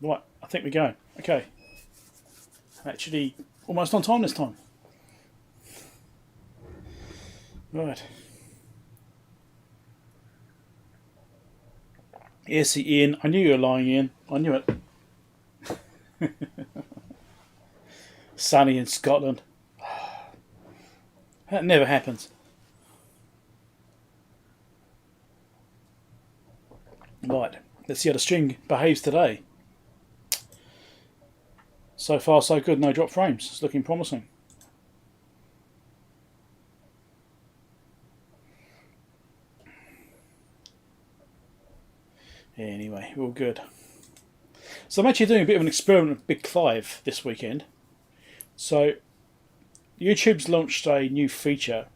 Right, I think we're going. Okay. Actually, almost on time this time. Right. Here's the Ian. I knew you were lying, Ian. I knew it. Sunny in Scotland. That never happens. Right. Let's see how the string behaves today. So far, so good. No drop frames. It's looking promising. Anyway, all good. So I'm actually doing a bit of an experiment with Big Clive this weekend. So YouTube's launched a new feature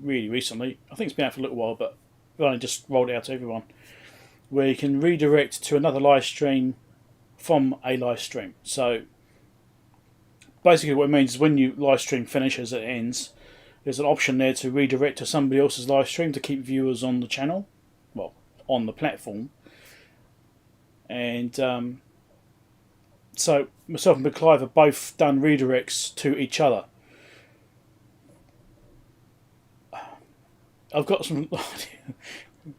really recently. I think it's been out for a little while, but they've only just rolled it out to everyone, where you can redirect to another live stream from a live stream. So basically what it means is when your live stream finishes, it ends, there's an option there to redirect to somebody else's live stream to keep viewers on the channel, well, on the platform. And so myself and Big Clive have both done redirects to each other. I've got some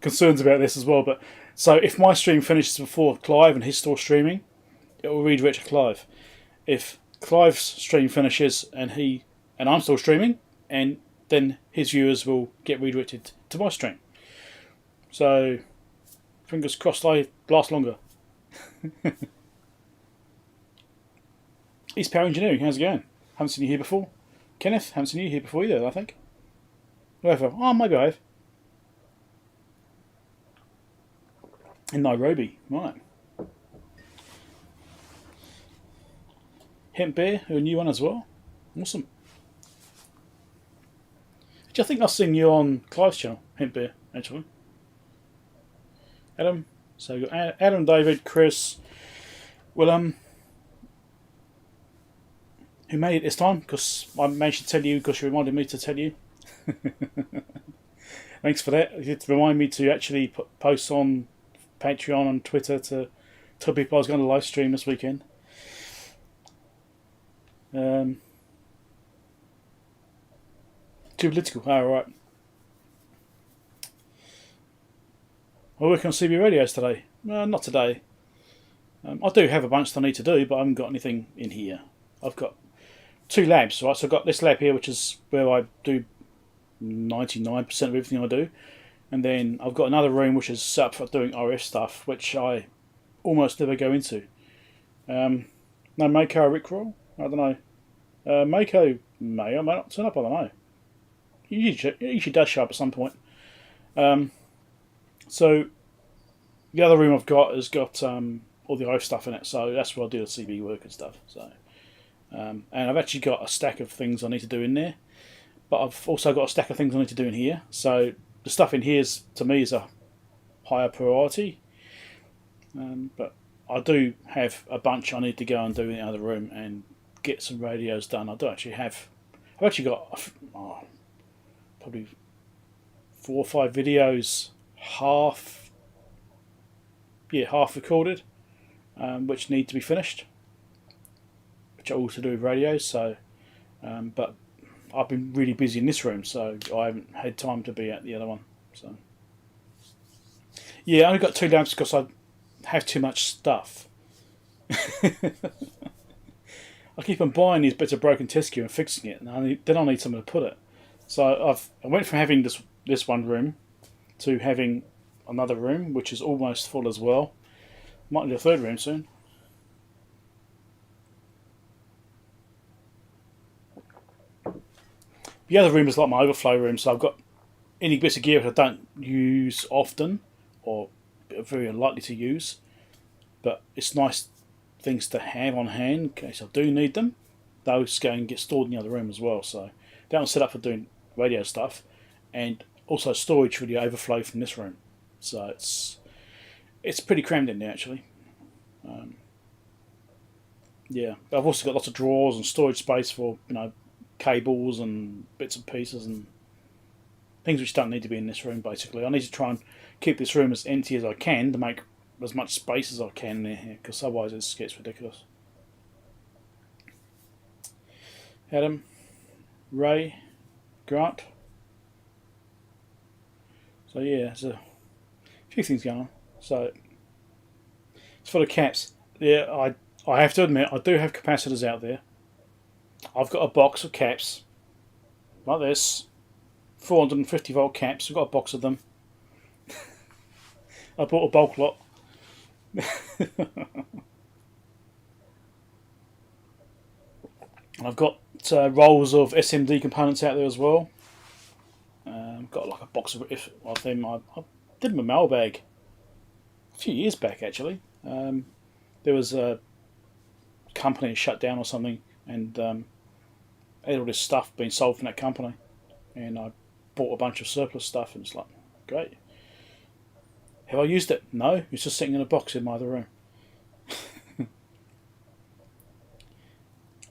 concerns about this as well, but so if my stream finishes before Clive and he's still streaming, it will redirect to Clive. If Clive's stream finishes and I'm still streaming, and then his viewers will get redirected to my stream. So fingers crossed I last longer. East Power Engineering, how's it going? Haven't seen you here before. Kenneth, haven't seen you here before either, I think. Whoever. Oh, maybe I have. In Nairobi, right. Hemp Beer, a new one as well. Awesome. I think I've seen you on Clive's channel, Hemp Beer, actually. Adam. So you've got Adam, David, Chris, Willem, who made it this time, because I managed to tell you, because you reminded me to tell you. Thanks for that. You did remind me to actually post on Patreon and Twitter to tell people I was going to live stream this weekend. Too political. Oh, right. I'm working on CB radios today. Not today. I do have a bunch that I need to do, but I haven't got anything in here. I've got 2 labs, right? So I've got this lab here, which is where I do 99% of everything I do. And then I've got another room which is set up for doing RF stuff, which I almost never go into. No Mako or Rickroll? I don't know. Mako may or may not turn up, I don't know. He usually does show up at some point. So the other room I've got has got all the RF stuff in it, so that's where I do the CB work and stuff. So, and I've actually got a stack of things I need to do in there, but I've also got a stack of things I need to do in here. So the stuff in here to me is a higher priority, but I do have a bunch I need to go and do in the other room and get some radios done. I've actually got probably 4 or 5 videos, half recorded, which need to be finished, which are all to do with radios. So, but I've been really busy in this room, so I haven't had time to be at the other one. So, yeah, I only got 2 lamps because I have too much stuff. I keep on buying these bits of broken test gear and fixing it, and then I need somewhere to put it. So I went from having this one room to having another room, which is almost full as well. Might need a 3rd room soon. The other room is like my overflow room, so I've got any bits of gear that I don't use often or are very unlikely to use, but it's nice things to have on hand in case I do need them. Those go and get stored in the other room as well. So that one's set up for doing radio stuff, and also storage for the overflow from this room. So it's pretty crammed in there actually. Yeah, but I've also got lots of drawers and storage space for cables and bits and pieces and things which don't need to be in this room. Basically, I need to try and keep this room as empty as I can to make as much space as I can in here, because otherwise it gets ridiculous. Adam, Ray, Grant. So yeah, there's a few things going on. So it's for the caps. Yeah, I have to admit, I do have capacitors out there. I've got a box of caps like this, 450 volt caps. I've got a box of them. I bought a bulk lot. I've got rolls of SMD components out there as well. Got like a box of them. I did them in a mailbag a few years back actually. There was a company shut down or something, and had all this stuff being sold from that company, and I bought a bunch of surplus stuff, and it's like, great. Have I used it? No, it's just sitting in a box in my other room.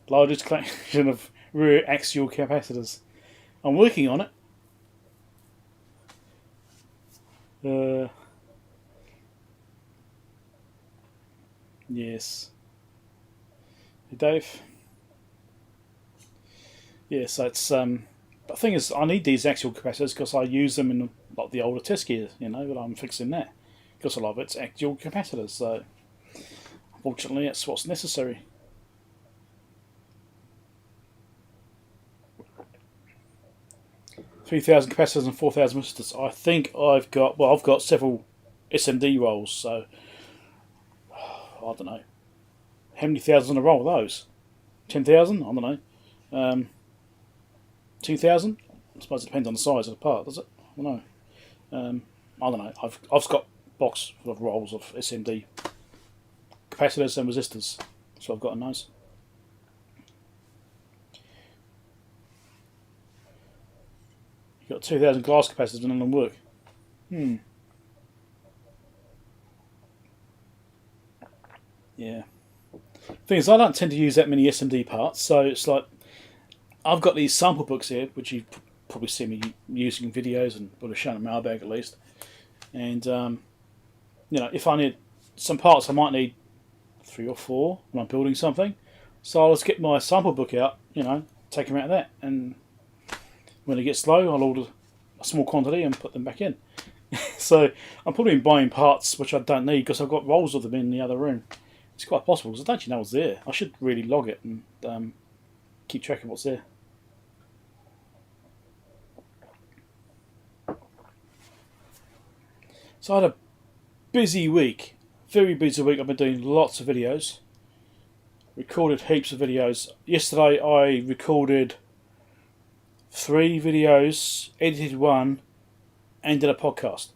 Largest collection of rear axial capacitors. I'm working on it. Yes. Hey Dave. Yeah, so it's the thing is, I need these axial capacitors because I use them in like the older test gear, but I'm fixing that because a lot of it's axial capacitors. So unfortunately, that's what's necessary. $3,000 capacitors and 4,000 resistors. I think I've got several SMD rolls, so I don't know. How many thousands in a roll are those? 10,000? I don't know. 2,000? I suppose it depends on the size of the part, does it? I don't know. I don't know. I've got a box full of rolls of SMD capacitors and resistors, so I've got those. You've got 2,000 glass capacitors and none of them work. Yeah. Thing is, I don't tend to use that many SMD parts, so it's like I've got these sample books here, which you've probably seen me using in videos and would have shown in mailbag at least. And if I need some parts, I might need 3 or 4 when I'm building something. So I'll just get my sample book out, take them out of that, and when it gets low, I'll order a small quantity and put them back in. So I'm probably buying parts which I don't need because I've got rolls of them in the other room. It's quite possible because I don't actually know what's there. I should really log it and keep track of what's there. So I had a busy week, very busy week. I've been doing lots of videos, recorded heaps of videos. Yesterday I recorded 3 videos, edited 1, and did a podcast.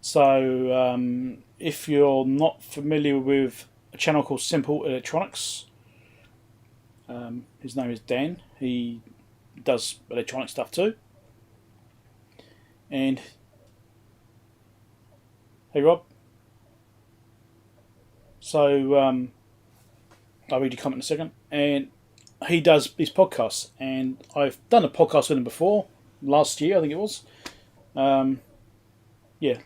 So if you're not familiar with a channel called Simple Electronics, his name is Dan. He does electronic stuff too. And hey Rob. So I'll read your comment in a second. And he does his podcasts, and I've done a podcast with him before, last year I think it was.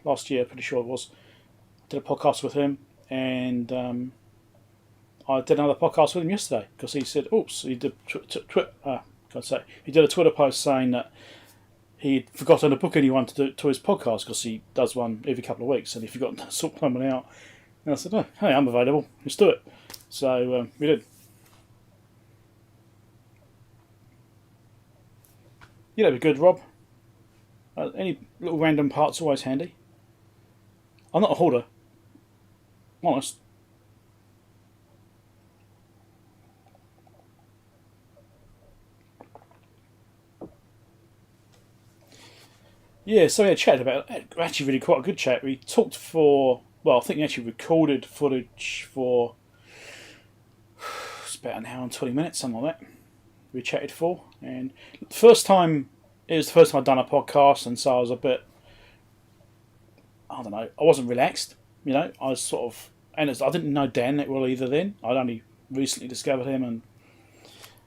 Last year, pretty sure it was. I did a podcast with him, and I did another podcast with him yesterday because he said, "Oops!" He did he did a Twitter post saying that he'd forgotten to book anyone to his podcast because he does one every couple of weeks, and he forgot to sort someone out. And I said, "Oh, hey, I'm available. Let's do it." So we did. Yeah, that'd be good, Rob. Any little random parts always handy. I'm not a hoarder. I'm honest. Yeah, so we had chatted about it. Actually, really quite a good chat. We talked for, I think we actually recorded footage for it's about an hour and 20 minutes, something like that. We chatted for, and it was the first time I'd done a podcast, and so I was a bit, I don't know, I wasn't relaxed, I was sort of, and I didn't know Dan that well either then. I'd only recently discovered him, and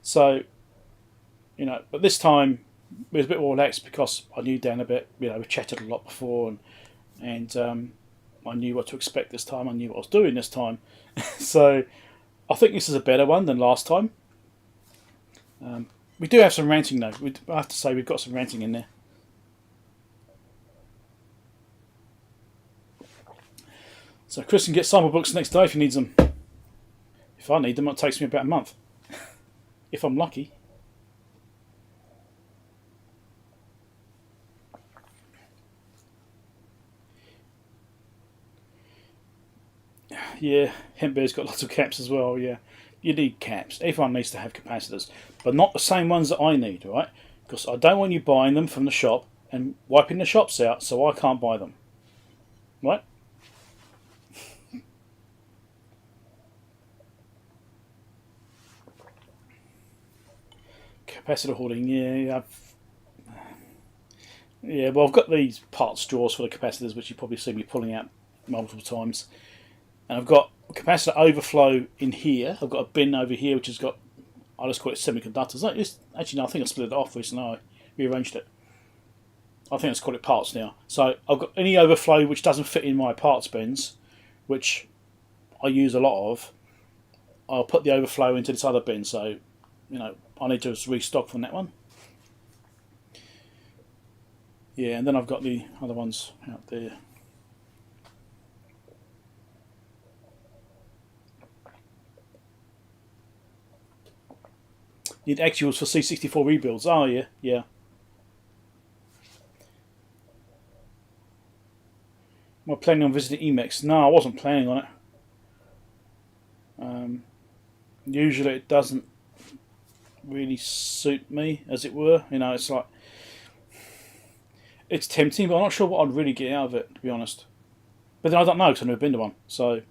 so, but this time it was a bit more relaxed because I knew Dan a bit, we chatted a lot before, and and I knew what to expect this time. I knew what I was doing this time. So I think this is a better one than last time. We do have some ranting though. I have to say we've got some ranting in there. So Chris can get sample books next day if he needs them. If I need them, it takes me about a month. If I'm lucky. Yeah, Hemp Bear's got lots of caps as well, yeah. You need caps. Everyone needs to have capacitors. But not the same ones that I need, right? Because I don't want you buying them from the shop and wiping the shops out so I can't buy them. Right? Capacitor hoarding, yeah. Well, I've got these parts drawers for the capacitors, which you probably see me pulling out multiple times. And I've got capacitor overflow in here. I've got a bin over here which has got, I'll just call it semiconductors. Actually, no, I think I split it off recently. I rearranged it. I think let's call it parts now. So I've got any overflow which doesn't fit in my parts bins, which I use a lot of. I'll put the overflow into this other bin. So, I need to restock from that one. Yeah, and then I've got the other ones out there. Need actuals for C64 rebuilds. Oh, yeah. Am I planning on visiting Emacs? No, I wasn't planning on it. Usually it doesn't really suit me, as it were. It's like, it's tempting, but I'm not sure what I'd really get out of it, to be honest. But then I don't know, because I've never been to one. So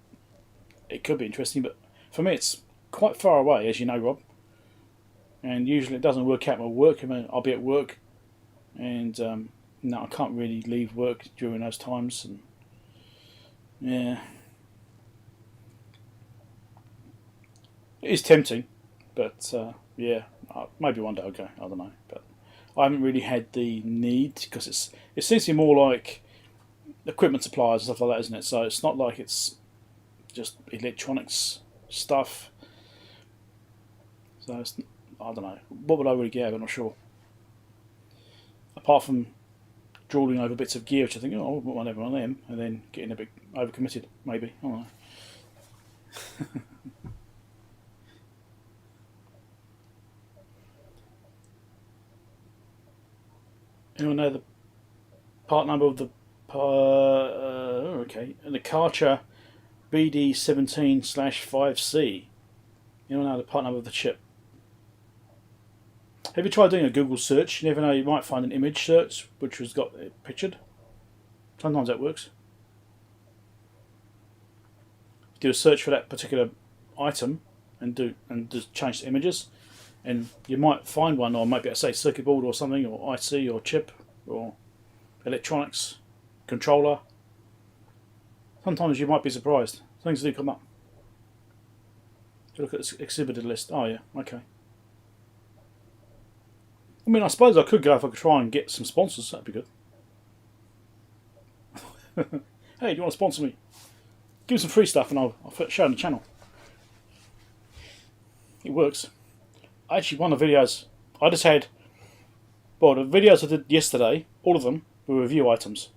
it could be interesting, but for me it's quite far away, as you know, Rob. And usually it doesn't work out my work. I mean, I'll be at work, and I can't really leave work during those times. And yeah, it is tempting, but yeah, maybe one day I'll go. I don't know, but I haven't really had the need, because it seems to be more like equipment suppliers and stuff like that, isn't it? So it's not like it's just electronics stuff. So it's, I don't know. What would I really get? I'm not sure. Apart from drawing over bits of gear, which I think, I wouldn't want everyone on them, and then getting a bit overcommitted, maybe. I don't know. Anyone know the part number of the okay, and the Karcher BD17/5C? Anyone know the part number of the chip? Have you tried doing a Google search? You never know, you might find an image search which has got it pictured. Sometimes that works. Do a search for that particular item and just change the images, and you might find one, or maybe I say circuit board or something, or IC or chip or electronics controller. Sometimes you might be surprised. Things do come up. Look at this exhibited list. Oh yeah, okay. I mean, I suppose I could go if I could try and get some sponsors. That'd be good. Hey, do you want to sponsor me? Give me some free stuff and I'll show on the channel. It works. Actually, one of the videos I just had, well, the videos I did yesterday, all of them were review items.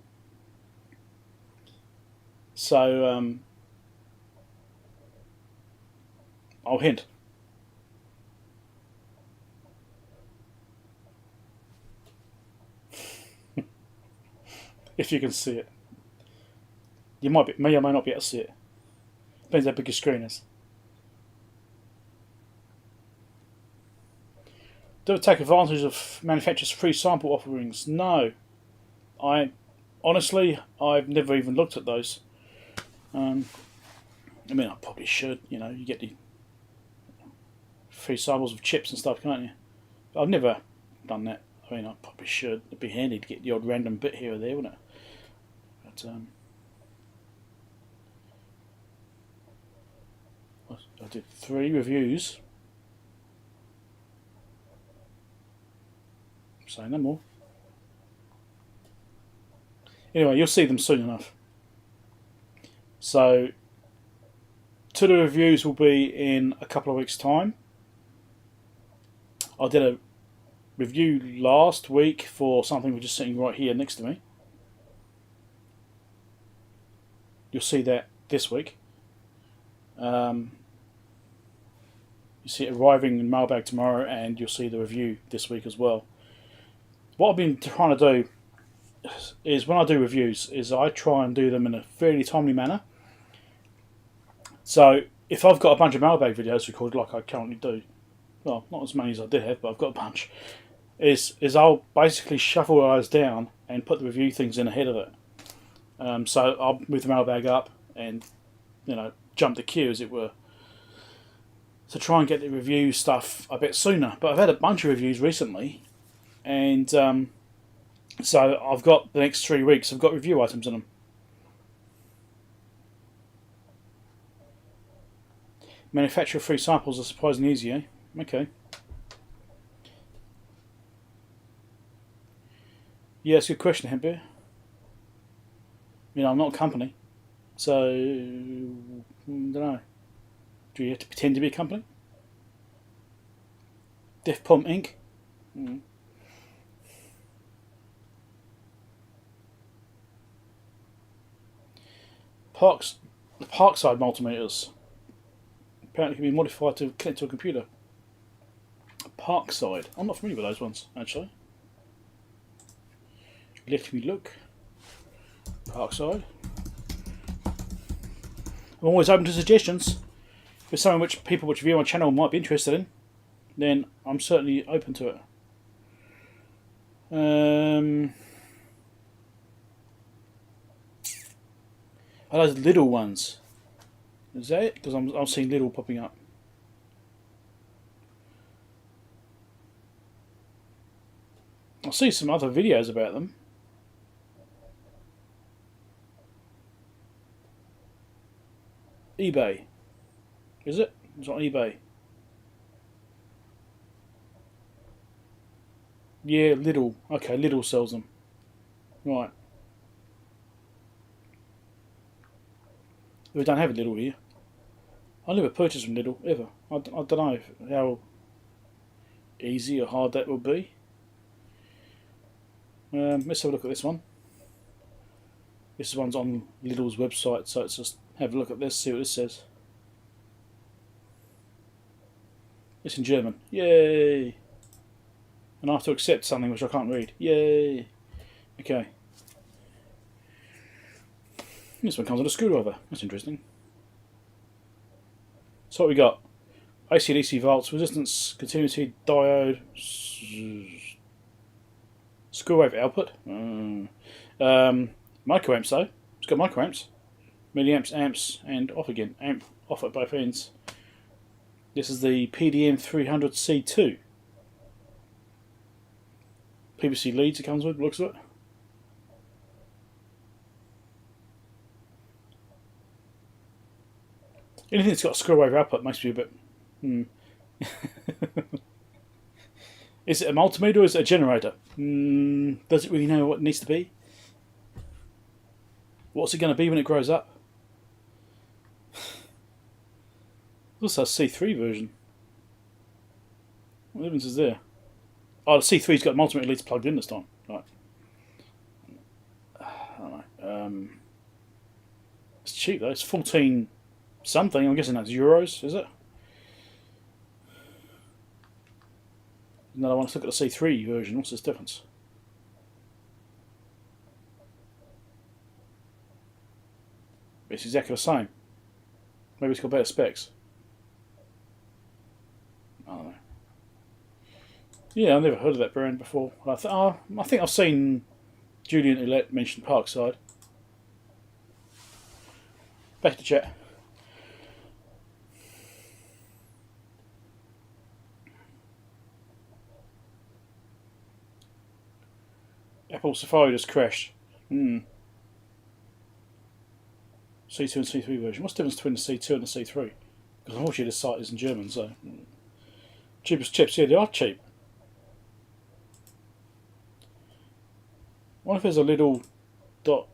So, I'll hint. If you can see it. You may or may not be able to see it. Depends how big your screen is. Do it take advantage of manufacturers' free sample offerings? No. Honestly, I've never even looked at those. I mean, I probably should. You get the free samples of chips and stuff, can't you? But I've never done that. I mean, I probably should. It'd be handy to get the odd random bit here or there, wouldn't it? But I did 3 reviews. Say no more. Anyway, you'll see them soon enough. So, to the reviews will be in a couple of weeks' time. I did a review last week for something which is sitting right here next to me. You'll see that this week. You see it arriving in mailbag tomorrow, and you'll see the review this week as well. What I've been trying to do is, when I do reviews, is I try and do them in a fairly timely manner. So if I've got a bunch of mailbag videos recorded like I currently do, well, not as many as I did have, but I've got a bunch, is I'll basically shuffle those down and put the review things in ahead of it. So I'll move the mailbag up and, jump the queue, as it were, to try and get the review stuff a bit sooner. But I've had a bunch of reviews recently, and so I've got the next 3 weeks, I've got review items in them. Manufacture free samples are surprisingly easy, eh? Okay. Yeah, it's a good question, Hempbeer. I'm not a company, so I don't know. Do you have to pretend to be a company? Defpom Inc. The Parkside multimeters apparently can be modified to connect to a computer. Parkside. I'm not familiar with those ones, actually. Let me look. Parkside. I'm always open to suggestions. If it's something which people which view my channel might be interested in, then I'm certainly open to it. Are those little ones? Is that it? Because I'm seeing little popping up. I'll see some other videos about them. eBay. Is it? It's on eBay. Yeah, Lidl. Okay, Lidl sells them. Right. We don't have a Lidl here. I never purchased from Lidl, ever. I don't know how easy or hard that will be. Let's have a look at this one. This one's on Lidl's website, so let's just have a look at this, see what this says. It's in German. Yay! And I have to accept something which I can't read. Yay! Okay. This one comes with a screwdriver. That's interesting. So what we got? AC/DC volts, resistance, continuity, diode, screwwave output. Microamps though. It's got microamps. Milliamps, amps, and off again. Amp off at both ends. This is the PDM 300C2. PVC leads it comes with, looks of it. Anything that's got a screwwave output makes me a bit... Is it a multimeter or is it a generator? Does it really know what it needs to be? What's it going to be when it grows up? Also a C3 version. What difference is there? Oh, the C3's got multimeter leads plugged in this time. Right. I don't know. It's cheap though. It's 14 something. I'm guessing that's euros, is it? Another one. Let's look at the C3 version. What's this difference? It's exactly the same. Maybe it's got better specs. I don't know. Yeah, I've never heard of that brand before. I think I've seen Julian Ouellette mention Parkside. Back to chat. Apple Safari just crashed. C2 and C3 version. What's the difference between the C2 and the C3? Because unfortunately this site is in German, so... Cheapest chips, yeah, they are cheap. I wonder if there's a little dot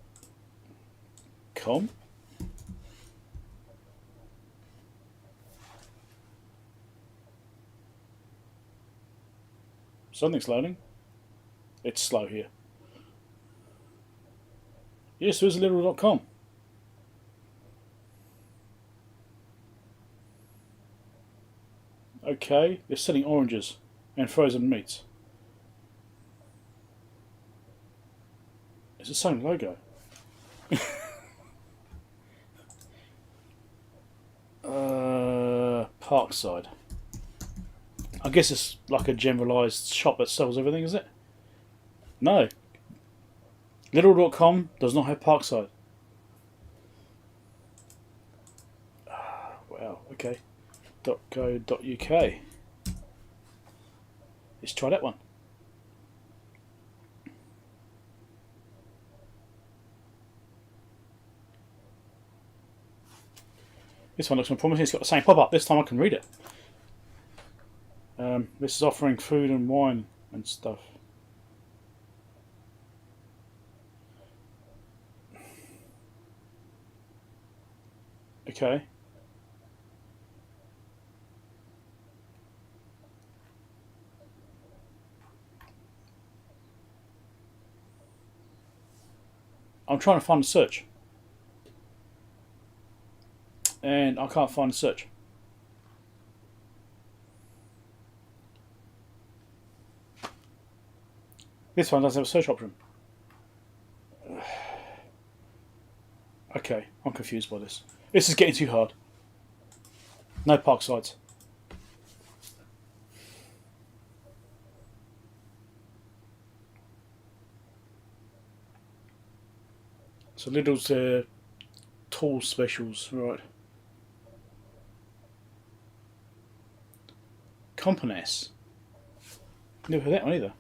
com. Something's loading. It's slow here. Yes, there's literal.com. Okay, they're selling oranges and frozen meats. It's the same logo. Parkside. I guess it's like a generalised shop that sells everything, is it? No. Literal.com does not have Parkside. Wow, okay. .co.uk. Let's try that one. This one looks more promising. It's got the same pop-up. This time I can read it. This is offering food and wine and stuff. Okay. I'm trying to find a search. And I can't find a search. This one doesn't have a search option. Okay, I'm confused by this. This is getting too hard. No Parksides. So Lidl's tool specials, right? Compass. Never heard that one either.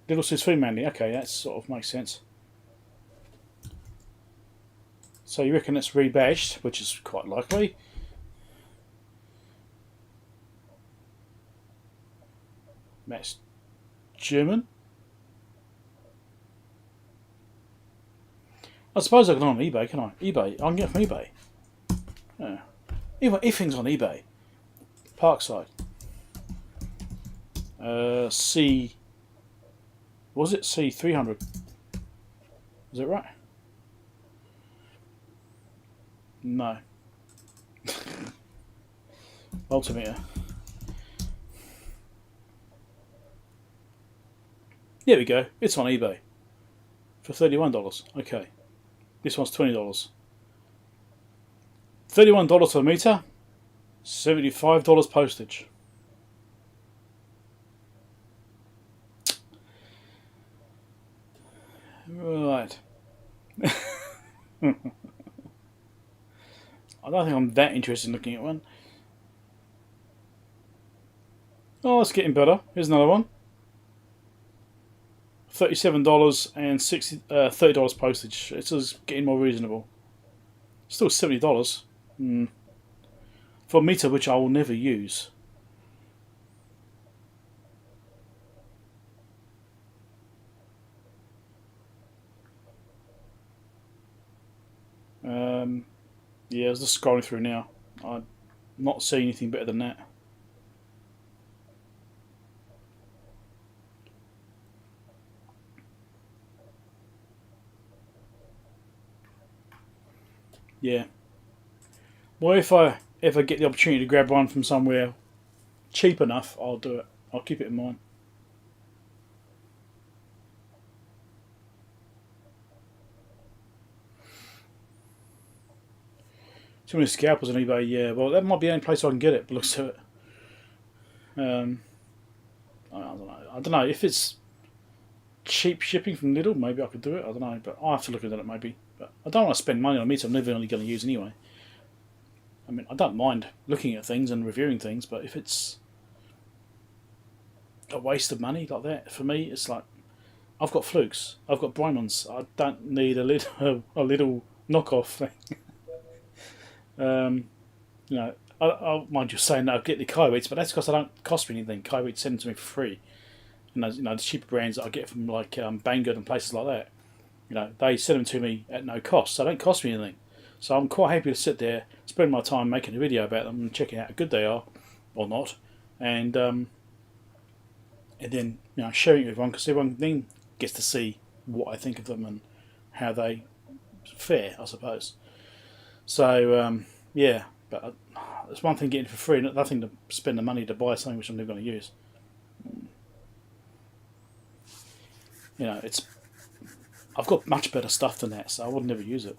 Lidl says food manly. Okay, that sort of makes sense. So you reckon it's rebadged, which is quite likely. That's German. I suppose I can go on eBay, can I? eBay. I can get it from eBay. Yeah. Everything's on eBay. Parkside. C. Was it C300? Is it right? No. Multimeter. There we go. It's on eBay for $31. Okay. This one's $20. $31 per meter. $75 postage. Right. I don't think I'm that interested in looking at one. Oh, it's getting better. Here's another one. $37 and $30 postage. It's just getting more reasonable. Still $70. For a meter which I will never use. Yeah, I was just scrolling through now. I'm not seeing anything better than that. Yeah. Well, if I ever get the opportunity to grab one from somewhere cheap enough, I'll do it. I'll keep it in mind. Too many scalpels on eBay, yeah. Well, that might be the only place I can get it, but looks to it. I don't know. If it's cheap shipping from Lidl, maybe I could do it. I don't know, but I'll have to look at it maybe. But I don't want to spend money on a meter I'm never only going to use anyway. I mean, I don't mind looking at things and reviewing things, but if it's a waste of money like that, for me, it's like, I've got Flukes, I've got Brymans. I don't need a little knockoff thing. You know, I mind you saying that I get the Keysights, but that's because I don't cost me anything. Keysight send them to me for free. And you know, the cheaper brands that I get from like Banggood and places like that, they send them to me at no cost, so they don't cost me anything. So I'm quite happy to sit there, spend my time making a video about them and checking out how good they are, or not, and then sharing it with everyone, because everyone then gets to see what I think of them and how they fare, I suppose. So yeah, but it's one thing getting it for free, nothing to spend the money to buy something which I'm never going to use. I've got much better stuff than that, so I would never use it.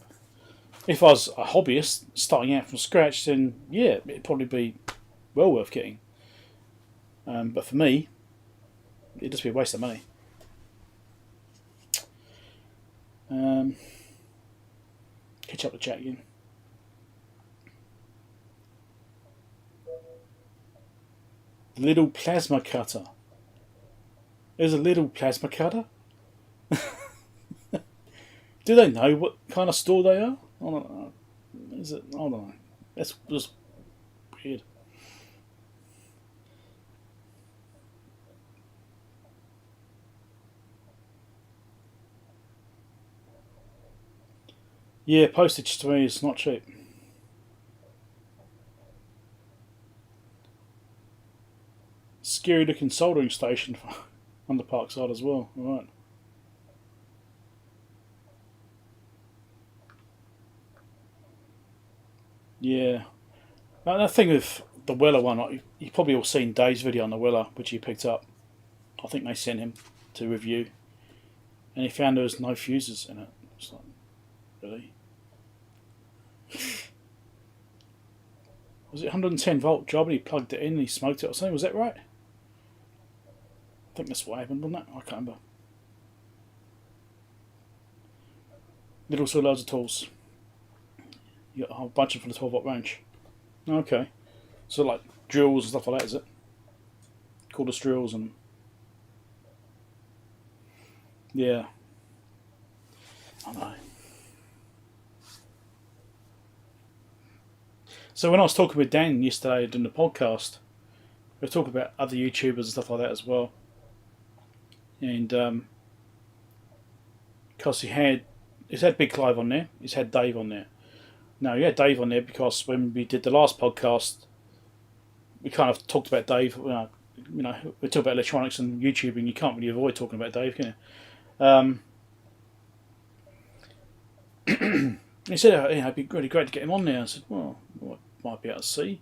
If I was a hobbyist starting out from scratch, then yeah, it'd probably be well worth getting. But for me, it'd just be a waste of money. Catch up the chat again. Little plasma cutter. There's a little plasma cutter? Do they know what kind of store they are? I don't know. Is it? I don't know. That's just weird. Yeah, postage to me is not cheap. Scary looking soldering station on the Parkside as well. Right. Yeah. The thing with the Weller one, you've probably all seen Dave's video on the Weller, which he picked up. I think they sent him to review. And he found there was no fuses in it. It's like, really? Was it 110 volt job and he plugged it in and he smoked it or something? Was that right? I think that's what happened, wasn't it? I can't remember. Did also loads of tools. You got a whole bunch of them for the 12 volt range. Okay. So like drills and stuff like that, is it? Cordless drills and... Yeah. I know. So when I was talking with Dan yesterday doing the podcast, we were talking about other YouTubers and stuff like that as well. And because he's had Big Clive on there, he's had Dave on there. No, he had Dave on there because when we did the last podcast, we kind of talked about Dave. We talked about electronics and YouTubing. You can't really avoid talking about Dave, can you? He said, it'd be really great to get him on there. I said, well, I might be able to see.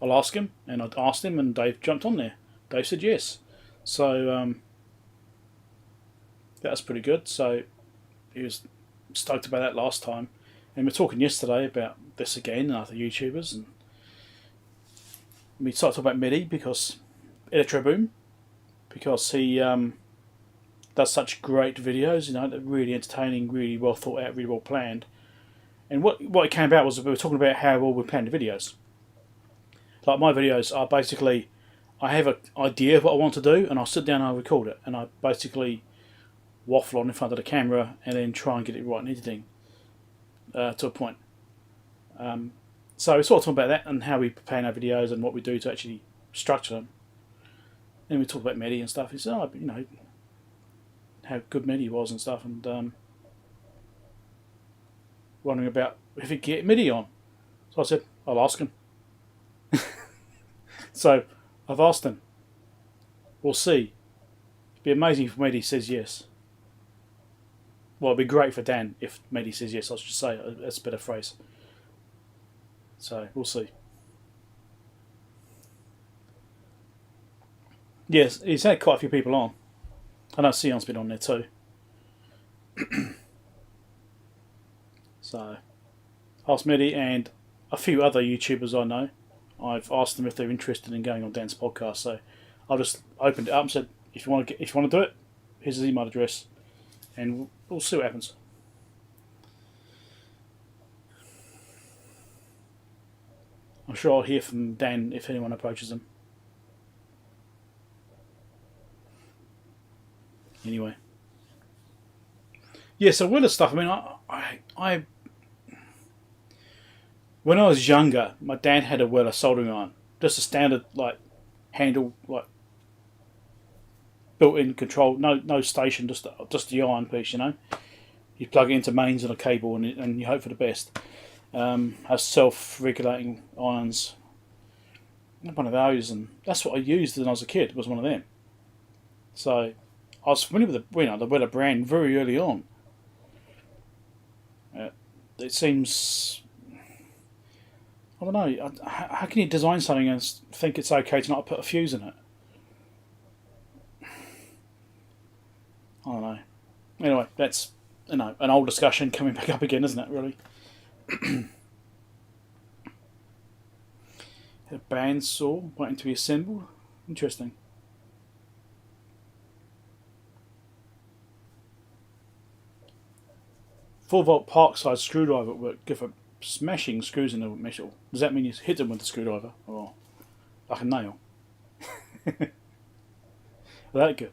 I'll ask him. And I asked him, and Dave jumped on there. Dave said yes. So that was pretty good. So he was stoked about that last time. And we were talking yesterday about this again and other YouTubers. And we started talking about Mehdi because Electroboom, because he does such great videos, they're really entertaining, really well thought out, really well planned. And what it came about was we were talking about how well we plan the videos. Like my videos are basically, I have an idea of what I want to do, and I'll sit down and I'll record it, and I basically waffle on in front of the camera and then try and get it right in editing to a point. So we sort of talk about that and how we plan our videos and what we do to actually structure them. Then we talked about Mehdi and stuff. He said, how good Mehdi was and stuff, and wondering about if he'd get Mehdi on. So I said, I'll ask him. So I've asked him. We'll see. It'd be amazing if Mehdi says yes. Well, it'd be great for Dan if Mehdi says yes, I should say. That's a better phrase. So we'll see. Yes, he's had quite a few people on. I know Sion's been on there too. So, asked Mehdi and a few other YouTubers I know. I've asked them if they're interested in going on Dan's podcast. So, I just opened it up and said, if you want to do it, here's his email address, and we'll see what happens. I'm sure I'll hear from Dan if anyone approaches him. Anyway. Yeah, so Willer stuff, I when I was younger, my dad had a Weller soldering iron. Just a standard, handle, built-in control, no station, just the iron piece, You plug it into mains on a cable and you hope for the best. Has self-regulating irons. One of those, and that's what I used when I was a kid. Was one of them. So I was familiar with the Weller brand very early on. It seems, I don't know. How can you design something and think it's okay to not put a fuse in it? I don't know. Anyway, that's an old discussion coming back up again, isn't it? Really. A bandsaw waiting to be assembled. Interesting. Four-volt Parkside screwdriver at work. Good for smashing screws in the metal. Does that mean you hit them with the screwdriver, or like a nail? Well, that good.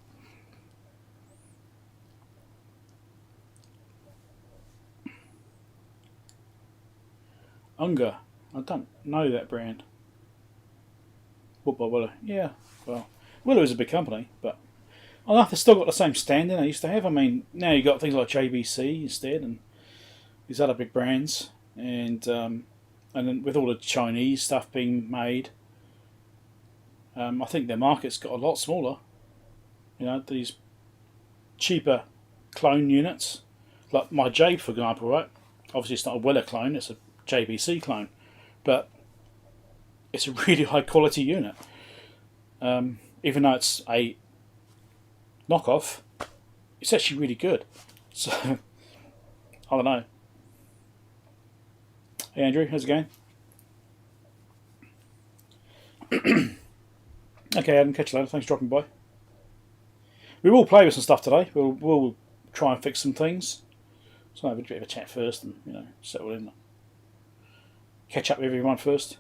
Unger. I don't know that brand. Bought by Willow. Yeah, well, Willow is a big company, but I don't know if they've still got the same standing they used to have. I mean, now you've got things like JBC instead and these other big brands, and then with all the Chinese stuff being made, I think their market's got a lot smaller. You know, these cheaper clone units, like my Jabe, for example, right? Obviously, it's not a Weller clone; it's a JBC clone, but it's a really high quality unit. Even though it's a knockoff, it's actually really good. So I don't know. Hey Andrew, how's it going? Okay, Adam, catch you later. Thanks for dropping by. We will play with some stuff today. We'll try and fix some things. So I'll have a bit of a chat first, and settle in. Catch up with everyone first.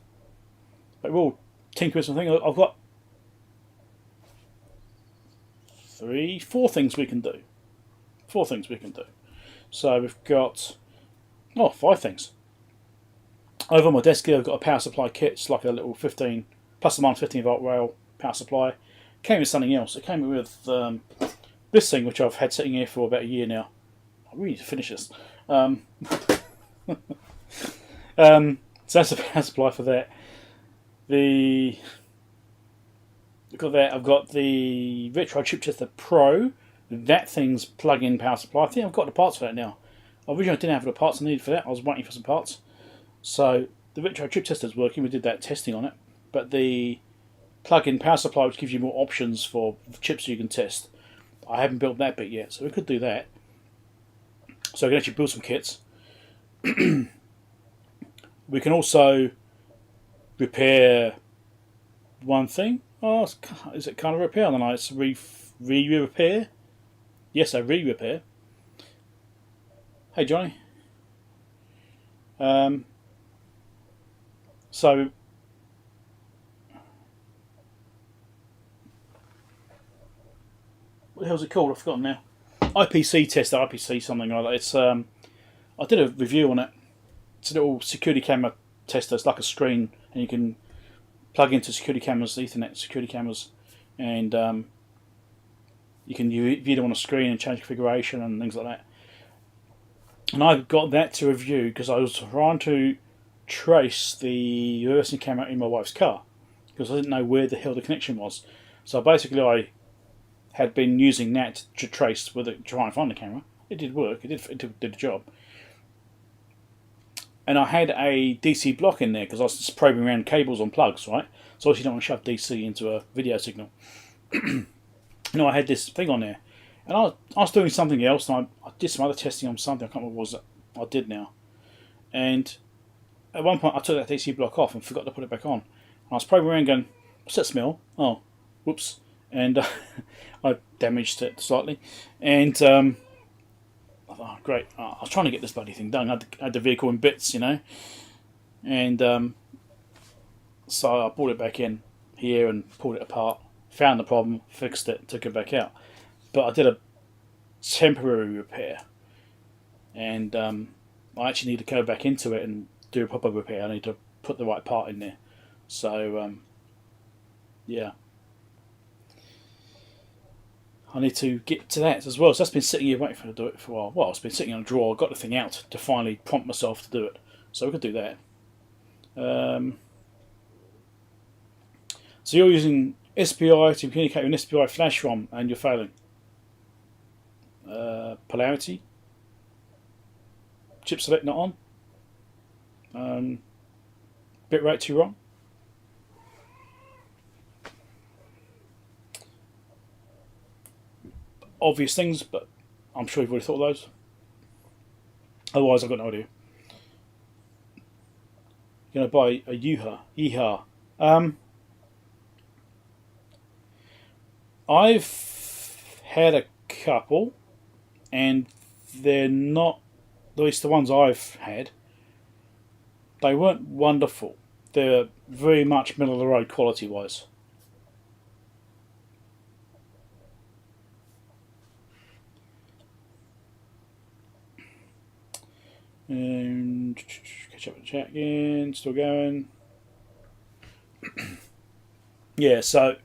But we'll tinker with some things. I've got 4 things we can do. 4 things we can do. So we've got 5 things. Over on my desk here, I've got a power supply kit. It's like a little 15 plus or minus 15 volt rail power supply. Came with something else. It came with this thing, which I've had sitting here for about a year now. I really need to finish this. So that's the power supply for that. I've got the Retro Chip Tester Pro. That thing's plug-in power supply. I think I've got the parts for that now. Originally I didn't have the parts I needed for that. I was waiting for some parts. So the Retro Chip Tester is working. We did that testing on it. But the plug-in power supply, which gives you more options for chips you can test, I haven't built that bit yet. So we could do that. So I can actually build some kits. We can also repair one thing. Oh, is it kind of repair? I don't know. It's re-repair. Yes, a re-repair. Hey, Johnny. So what the hell's it called? I've forgotten now. IPC tester, IPC something like that. It's I did a review on it. It's a little security camera tester. It's like a screen, and you can plug into security cameras, Ethernet security cameras, and you can view them on a screen and change configuration and things like that. And I got that to review because I was trying to trace the reversing camera in my wife's car because I didn't know where the hell the connection was. So basically I had been using that to trace with it, try and find the camera. It did work, it did the job. And I had a DC block in there because I was just probing around cables on plugs, right? So obviously you don't want to shove DC into a video signal. I had this thing on there. And I was doing something else, and I did some other testing on something. I can't remember what it was that I did now. And at one point I took that DC block off and forgot to put it back on. And I was probing around going, what's that smell? Oh, whoops. And I damaged it slightly. And I thought, oh, great. I was trying to get this bloody thing done. I had the vehicle in bits, And so I brought it back in here and pulled it apart. Found the problem, fixed it, took it back out. But I did a temporary repair. And I actually need to go back into it and do a proper repair. I need to put the right part in there. So, yeah. I need to get to that as well. So that's been sitting here waiting for me to do it for a while. Well, it's been sitting in a drawer. I got the thing out to finally prompt myself to do it. So we could do that. So you're using SPI to communicate with an SPI flash ROM and you're failing. Polarity. Chip select not on. Bitrate too wrong. Obvious things, but I'm sure you've already thought of those. Otherwise, I've got no idea. You're going to buy a Yeehaw. I've had a couple, and they're not, at least the ones I've had, they weren't wonderful. They're very much middle of the road quality wise. And catch up with the chat again, still going. Yeah, so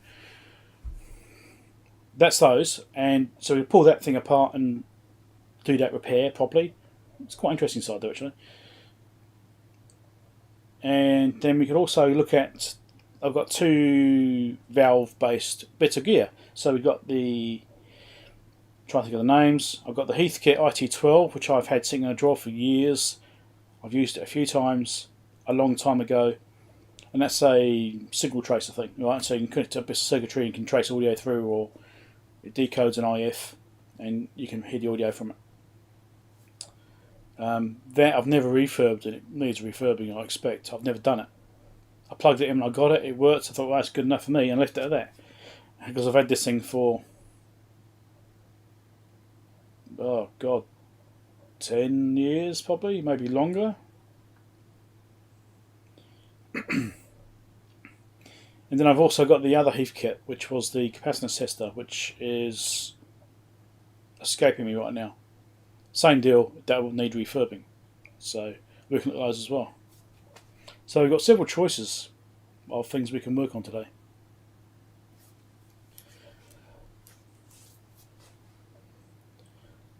that's those, and so we pull that thing apart and do that repair properly. It's quite interesting side though, actually. And then we could also look at, I've got 2 valve based bits of gear. So we've got the, trying to think of the names, I've got the Heathkit IT12, which I've had sitting in a drawer for years. I've used it a few times a long time ago, and that's a signal tracer thing, right? So you can connect up a circuitry and can trace audio through, or it decodes an IF and you can hear the audio from it. That I've never refurbed, and it needs refurbing, I expect. I've never done it. I plugged it in when I got it, it worked, I thought, well, that's good enough for me, and left it at that. Because I've had this thing for, oh God, 10 years probably, maybe longer. And then I've also got the other Heathkit, which was the capacitance tester, which is escaping me right now. Same deal, that will need refurbing. So we're looking at those as well. So we've got several choices of things we can work on today.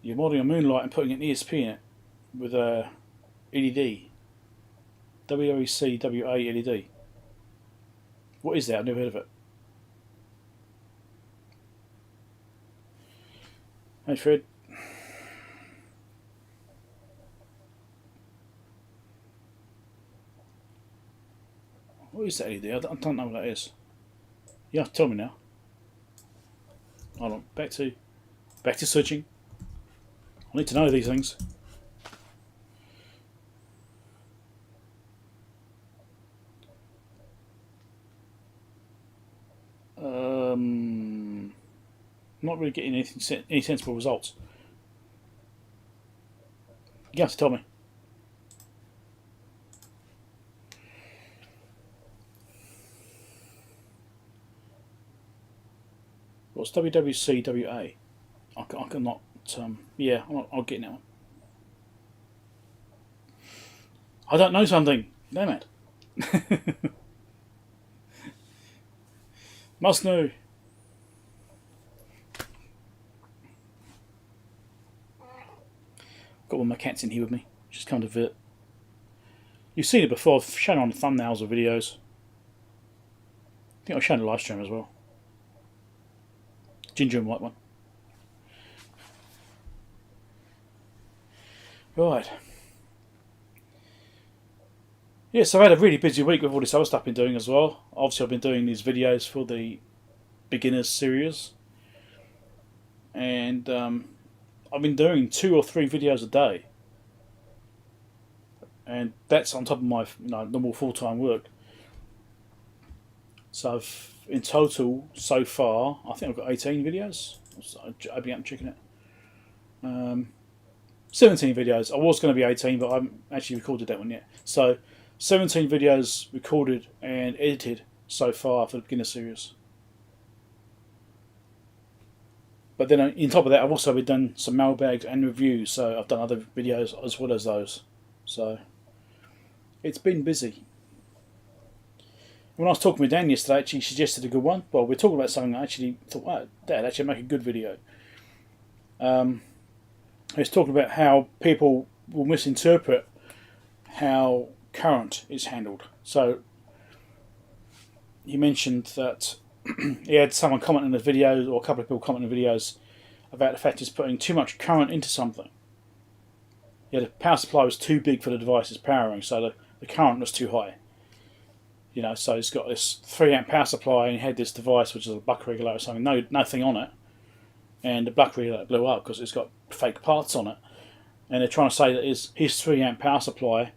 You're modelling a moonlight and putting an ESP in it with a LED. WECWA LED. What is that? I've never heard of it. Hey Fred. What is that LED? I don't know what that is. You have to tell me now. Hold on. Back to searching. I need to know these things. Not really getting any sensible results. You have to tell me. What's WWCWA? I cannot. Yeah, I'll get that one. I don't know something. Damn it. Must know. Got one of my cats in here with me. Just come to visit. You've seen it before. I've shown it on thumbnails of videos. I think I've shown a live stream as well. Ginger and white one. Right. Yes, I've had a really busy week with all this other stuff I've been doing as well. Obviously I've been doing these videos for the beginners series. And I've been doing 2 or 3 videos a day. And that's on top of my normal full-time work. So in total, so far, I think I've got 18 videos. I'll be out and checking it. 17 videos. I was going to be 18, but I haven't actually recorded that one yet. So 17 videos recorded and edited so far for the beginner series. But then on top of that, I've also been done some mailbags and reviews, so I've done other videos as well as those. So it's been busy. when I was talking with Dan yesterday, she suggested a good one. Well, we're talking about something I actually thought, wow, that'd actually make a good video. He was talking about how people will misinterpret how current is handled. So he mentioned that he had someone comment in the video, or a couple of people comment in the videos, about the fact he's putting too much current into something. Yeah, the power supply was too big for the device's powering, so the current was too high. You know, so he's got this 3 amp power supply, and he had this device which is a buck regulator or something, nothing on it, and the buck regulator blew up because it's got fake parts on it. And they're trying to say that his 3 amp power supply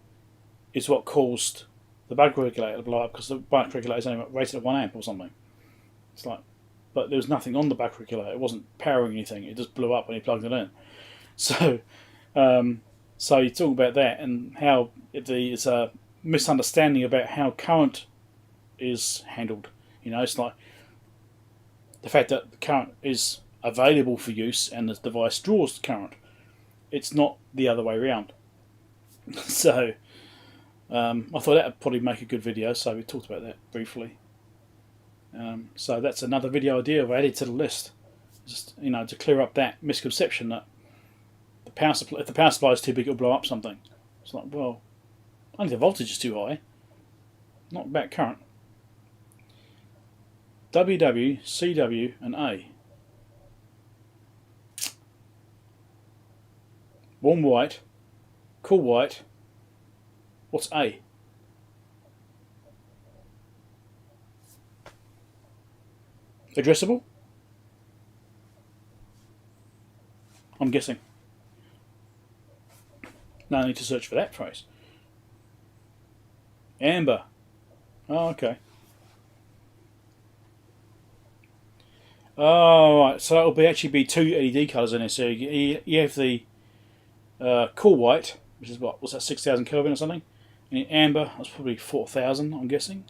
is what caused the buck regulator to blow up, because the buck regulator is only rated at 1 amp or something. It's like, but there was nothing on the buck regulator. It wasn't powering anything. It just blew up when he plugged it in. So, so you talk about that and how there's a misunderstanding about how current is handled. You know, it's like the fact that the current is available for use and the device draws the current. It's not the other way around. So I thought that would probably make a good video, so we talked about that briefly. So that's another video idea I've added to the list, just, you know, to clear up that misconception that the power supply, if the power supply is too big, it'll blow up something. It's like, well, only the voltage is too high, not about current. WW, CW, and A. Warm white, cool white. What's A? Addressable? I'm guessing. No, I need to search for that phrase. Amber. Oh, okay. Oh, right. So it'll actually be 2 LED colours in there. So you have the cool white, which is what was that, 6,000 Kelvin or something, and the amber, that's probably 4,000, I'm guessing.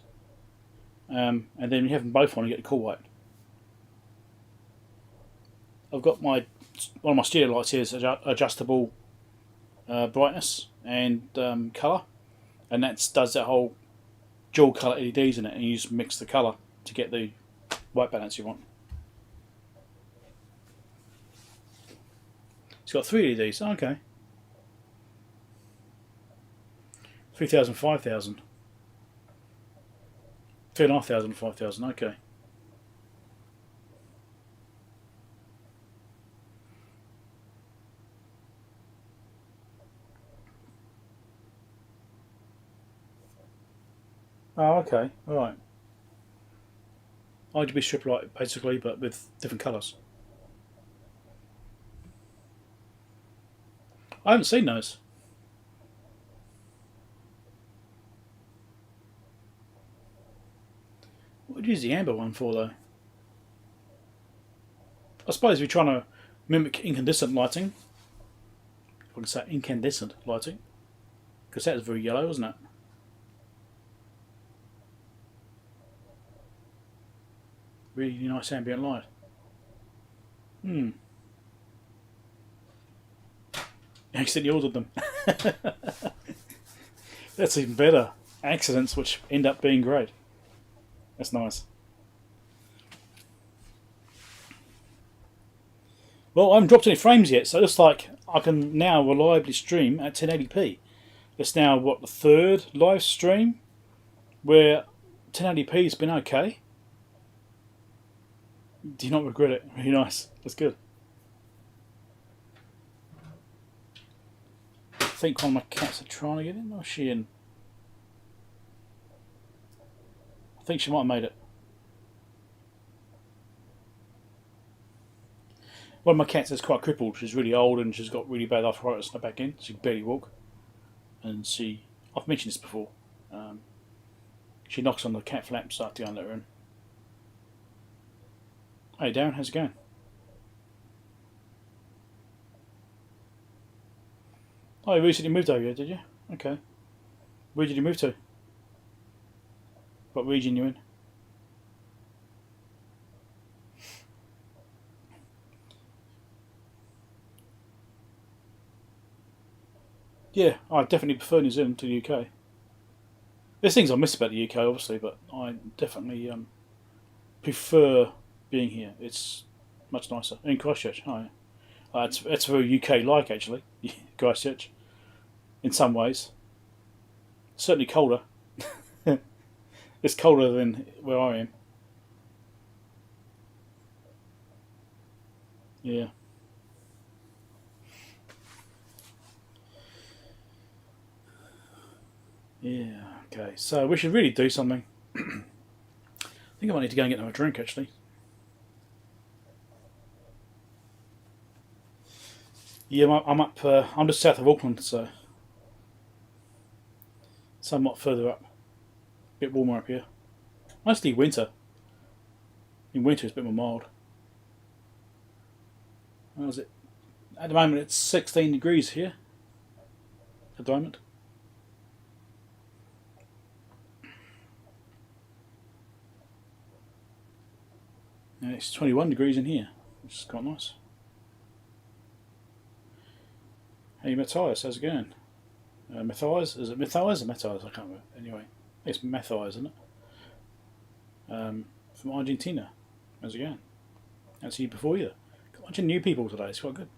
And then you have them both on, you get the cool white. I've got one of my studio lights here is adjustable brightness and colour, and that does that whole dual colour LEDs in it, and you just mix the colour to get the white balance you want. It's got 3 LEDs. Oh, okay. 3,000, 5,000. 3,500, 5,000. Okay. Oh, okay. All right. RGB strip light, basically, but with different colours. I haven't seen those. What would you use the amber one for, though? I suppose we're trying to mimic incandescent lighting. If I can say incandescent lighting. Because that was very yellow, wasn't it? Really nice ambient light. You accidentally ordered them. That's even better. Accidents which end up being great. That's nice. Well, I haven't dropped any frames yet, so it looks like I can now reliably stream at 1080p. It's now, what, the 3rd live stream where 1080p has been okay. Do you not regret it? Really nice. That's good. I think one of my cats are trying to get in. Or is she in? I think she might have made it. One of my cats is quite crippled. She's really old and she's got really bad arthritis in her back end. She can barely walk. And I've mentioned this before. She knocks on the cat flaps, so I have to go and let her in. Hey Darren, how's it going? Oh, you recently moved over here, did you? Okay. Where did you move to? What region you in? Yeah, I definitely prefer New Zealand to the UK. There's things I miss about the UK, obviously, but I definitely prefer being here. It's much nicer. In Christchurch, it's very UK-like, actually, Christchurch, in some ways. Certainly colder. It's colder than where I am. Yeah. Yeah, okay. So we should really do something. I think I might need to go and get them a drink, actually. Yeah, I'm up. I'm just south of Auckland, so somewhat further up. A bit warmer up here. Mostly winter. In winter, it's a bit more mild. How is it? At the moment, it's 16 degrees here. At the moment. And it's 21 degrees in here, which is quite nice. Hey, Matthias, how's it going? Matthias? Is it Matthias or Matthias? I can't remember. Anyway, it's Matthias, isn't it? From Argentina. How's it going? Haven't seen you before either. Got a bunch of new people today, it's quite good.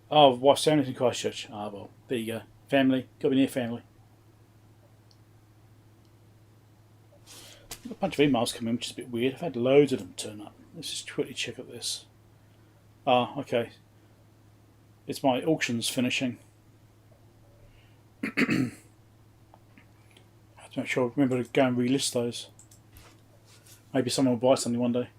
Oh, wife's family in Christchurch. Ah, well, there you go. Family, got to be near family. Got a bunch of emails coming in, which is a bit weird. I've had loads of them turn up. Let's just quickly check up this. Ah, okay. It's my auctions finishing. I have to make sure I remember to go and relist those. Maybe someone will buy something one day.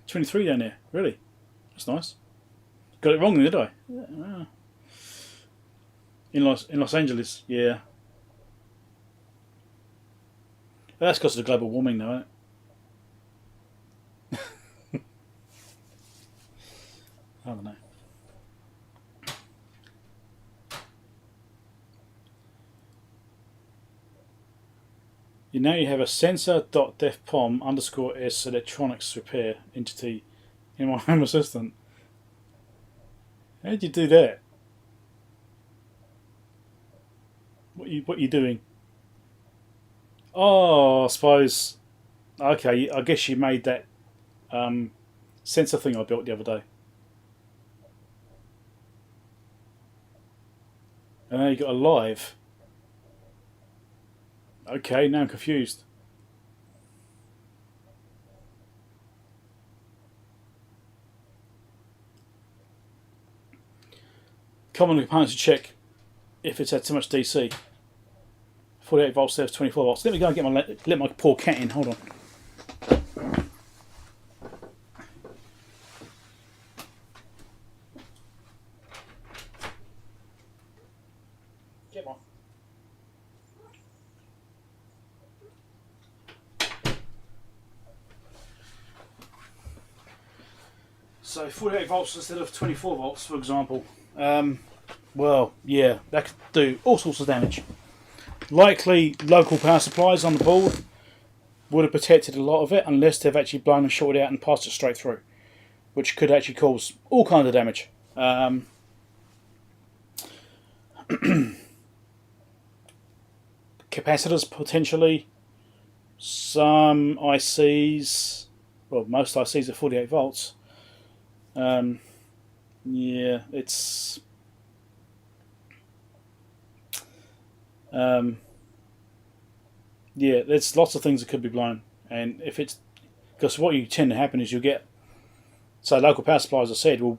23 down there, really? That's nice. Got it wrong, did I? Yeah. In Los Angeles, yeah. That's because of the global warming, though, isn't it? I don't know. You have a sensor.defpom _s electronics repair entity in my Home Assistant. How did you do that? What you doing? Oh, I suppose. Okay, I guess you made that sensor thing I built the other day. And now you got a live. Okay, now I'm confused. Common components to check if it's had too much DC. 48 volts there, 24 volts. Let me go and let my poor cat in. Hold on. Get on. So 48 volts instead of 24 volts, for example. Well, yeah, that could do all sorts of damage. Likely local power supplies on the board would have protected a lot of it, unless they've actually blown and shorted out and passed it straight through, which could actually cause all kinds of damage. Capacitors potentially. Some ICs, well, most ICs are 48 volts. Yeah, it's yeah, there's lots of things that could be blown, and if it's because what you tend to happen is you'll get, so local power supplies, as I said, will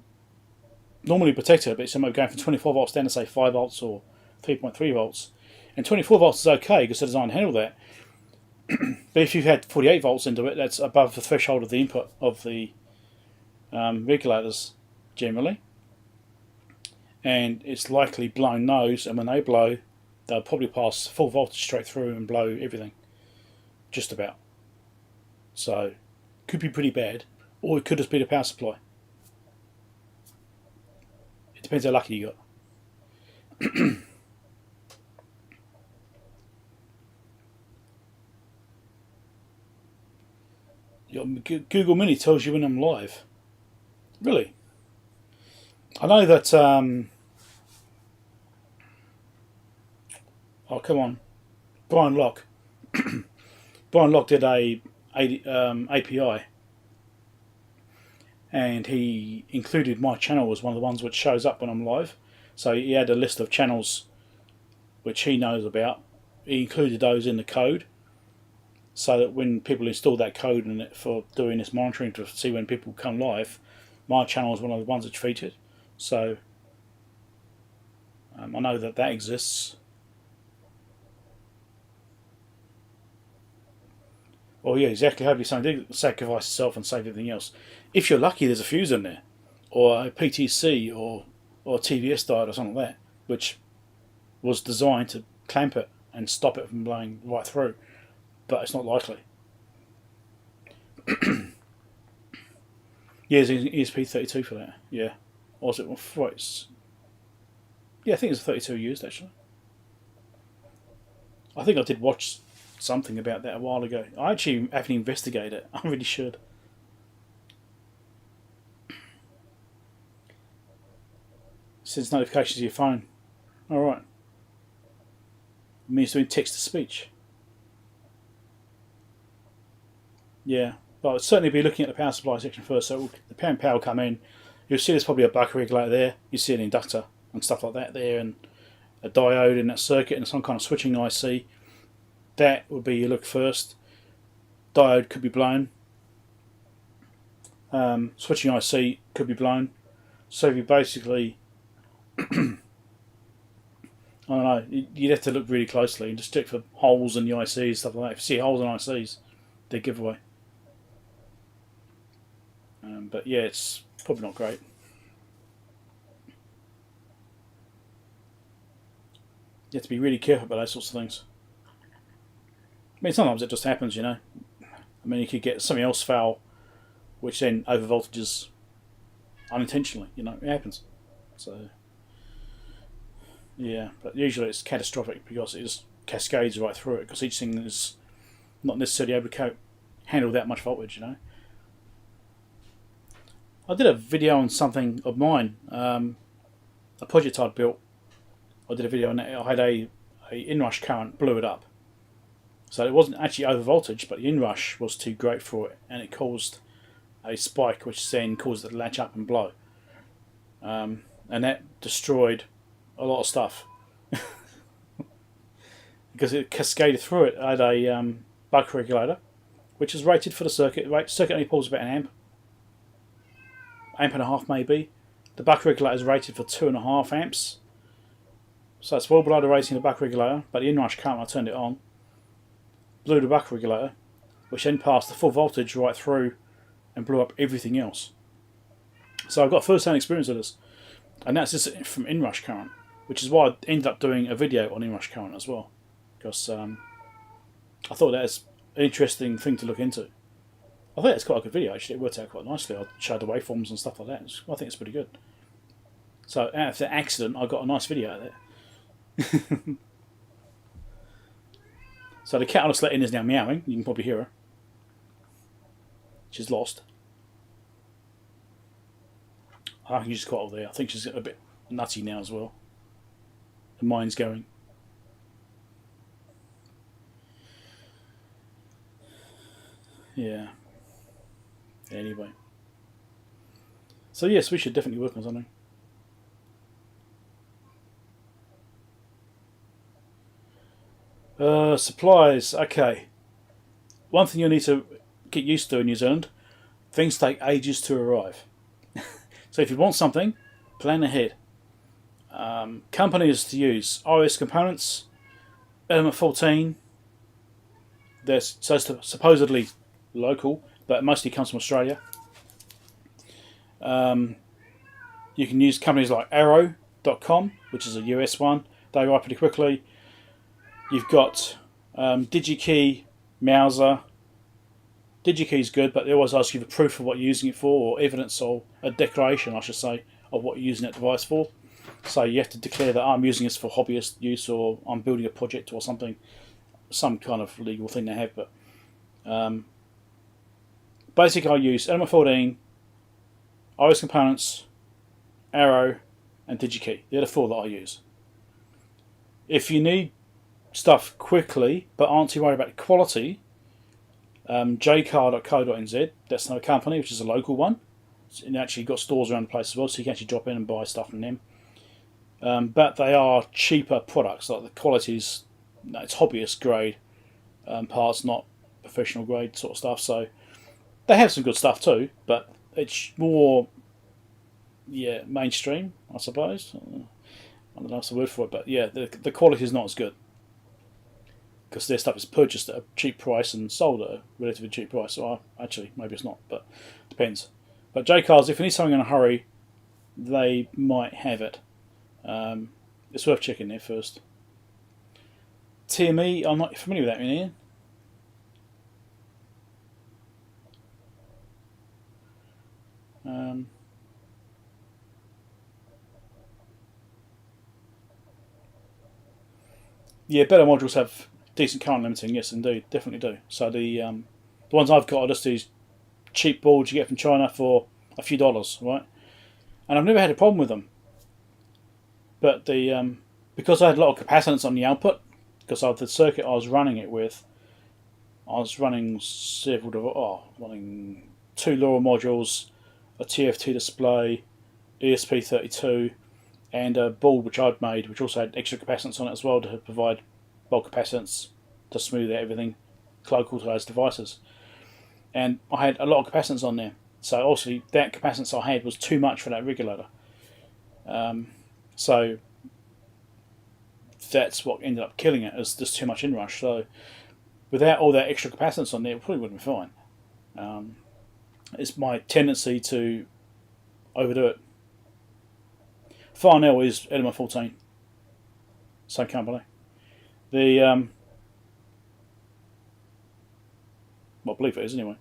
normally protect it, but it's going from 24 volts down to say 5 volts or 3.3 volts, and 24 volts is okay because they're designed to handle that. But if you've had 48 volts into it, that's above the threshold of the input of the regulators generally, and it's likely blown those, and when they blow, they'll probably pass full voltage straight through and blow everything, just about. So, could be pretty bad, or it could just be the power supply. It depends how lucky you got. Google Mini tells you when I'm live. Really? I know that. Oh, come on, Brian Locke. Brian Locke did a API, and he included my channel as one of the ones which shows up when I'm live. So he had a list of channels which he knows about. He included those in the code, so that when people install that code in it for doing this monitoring to see when people come live, my channel is one of the ones that's featured. So I know that exists. Oh yeah, exactly. Hopefully something did sacrifice itself and save everything else. If you're lucky, there's a fuse in there, or a PTC, or TVS diode or something like that, which was designed to clamp it and stop it from blowing right through. But it's not likely. Yeah, it's ESP32 for that. Yeah. Or was it? Yeah, I think it's 32 used actually. I think I did watch something about that a while ago. I actually haven't investigated it. I really should. Sends notifications to your phone. Alright. It means doing text to speech. Yeah. But I'd certainly be looking at the power supply section first. So the power will come in. You'll see there's probably a buck regulator there. You see an inductor and stuff like that there, and a diode in that circuit and some kind of switching IC. That would be your look first. Diode could be blown. Switching IC could be blown. So you basically, I don't know, you'd have to look really closely and just check for holes in the ICs, stuff like that. If you see holes in ICs, they're giveaway. But yeah, it's probably not great. You have to be really careful about those sorts of things. I mean, sometimes it just happens, you know. I mean, you could get something else foul, which then overvoltages unintentionally, you know. It happens. So, yeah, but usually it's catastrophic because it just cascades right through it, because each thing is not necessarily able to handle that much voltage, you know. I did a video on something of mine, a project I'd built. I did a video on it. I had a inrush current, blew it up. So it wasn't actually over voltage, but the inrush was too great for it, and it caused a spike, which then caused it to latch up and blow. And that destroyed a lot of stuff because it cascaded through it. I had a buck regulator, which is rated for the circuit. The circuit only pulls about an amp and a half maybe. The buck regulator is rated for 2.5 amps. So it's well below the rating of the buck regulator, but the inrush current, I turned it on, blew the buck regulator, which then passed the full voltage right through and blew up everything else. So I've got first-hand experience of this, and that's just from inrush current, which is why I ended up doing a video on inrush current as well, because I thought that was an interesting thing to look into. I think it's quite a good video actually. It worked out quite nicely. I showed the waveforms and stuff like that. I think it's pretty good. So out of the accident, I got a nice video out of it. So the cat on the slit in is now meowing. You can probably hear her. She's lost. I think she's quite over there. I think she's a bit nutty now as well. The mind's going. Yeah. Anyway. So yes, we should definitely work on something. Supplies. Okay. One thing you'll need to get used to in New Zealand, things take ages to arrive. So if you want something, plan ahead. Companies to use: RS Components, Element 14. They're supposedly local, but it mostly comes from Australia. You can use companies like Arrow.com, which is a US one. They arrive pretty quickly. You've got DigiKey, Mauser. DigiKey's good, but they always ask you for proof of what you're using it for, or evidence, or a declaration, I should say, of what you're using that device for. So you have to declare that I'm using this for hobbyist use, or I'm building a project or something, some kind of legal thing they have. But basically I use Element 14, iOS Components, Arrow, and DigiKey. They're the 4 that I use. If you need stuff quickly but aren't too worried about the quality, jcar.co.nz, that's another company, which is a local one. And actually got stores around the place as well, so you can actually drop in and buy stuff from them. But they are cheaper products. Like the quality's, it's hobbyist grade parts, not professional grade sort of stuff. So they have some good stuff too, but it's more, mainstream, I suppose. I don't know what's the word for it, but yeah, the quality is not as good because their stuff is purchased at a cheap price and sold at a relatively cheap price. So actually, maybe it's not, but depends. But J-Cars, if you need something in a hurry, they might have it. It's worth checking there first. TME, I'm not familiar with that one, Ian. Yeah, better modules have decent current limiting. Yes, indeed, definitely do. So the ones I've got are just these cheap boards you get from China for a few dollars, right? And I've never had a problem with them. But the because I had a lot of capacitance on the output, because of the circuit I was running it with, I was running running 2 LoRa modules, a TFT display, ESP32, and a board which I'd made, which also had extra capacitance on it as well to provide bulk capacitance to smooth out everything local to those devices. And I had a lot of capacitance on there, so obviously that capacitance I had was too much for that regulator. So that's what ended up killing it, is just too much inrush. So without all that extra capacitance on there, it probably would have been fine. It's my tendency to overdo it. Farnell is Element 14, same company. I believe it is anyway.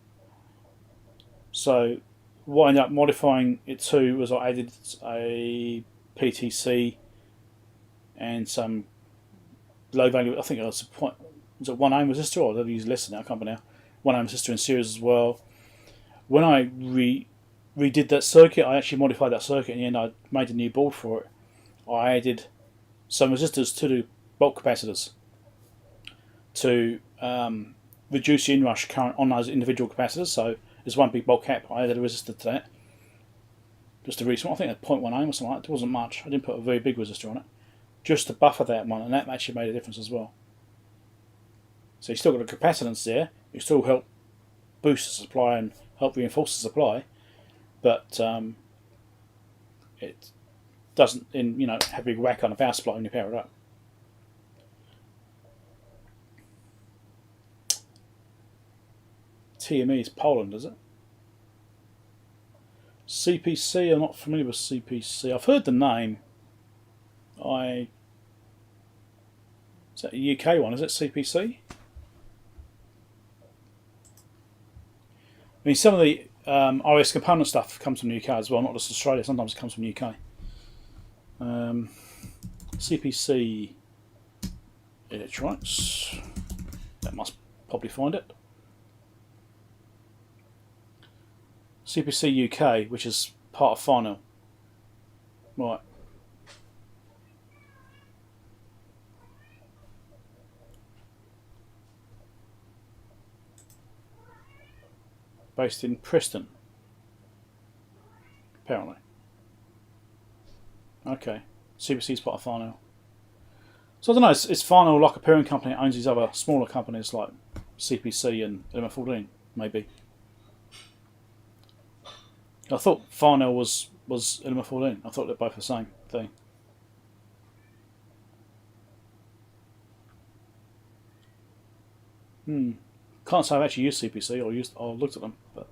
So what I ended up modifying it to was I added a PTC and some low value, I think it was a 1 ohm resistor, or they'll use less than that, I can't remember now. 1 ohm resistor in series as well. When I redid that circuit, I actually modified that circuit in the end. I made a new board for it. I added some resistors to the bulk capacitors to reduce the inrush current on those individual capacitors. So there's one big bulk cap, I added a resistor to that. Just a recent one, I think at 0.1 ohm or something like that. It wasn't much. I didn't put a very big resistor on it. Just to buffer that one, and that actually made a difference as well. So you still got a capacitance there. You still help boost the supply and help reinforce the supply, but it doesn't have a big whack on the power supply when you power it up. TME is Poland, is it? CPC, I'm not familiar with CPC. I've heard the name. Is that a UK one? Is it CPC? I mean, some of the iOS component stuff comes from the UK as well, not just Australia. Sometimes it comes from the UK. CPC electronics. That must probably find it. CPC UK, which is part of Farnell. Right. Based in Preston, apparently. Okay, CPC is part of Farnell. So I don't know, it's Farnell, like a parent company, that owns these other smaller companies like CPC and Element 14, maybe. I thought Farnell was Element 14. I thought they're both the same thing. Can't say I've actually used CPC or looked at them, but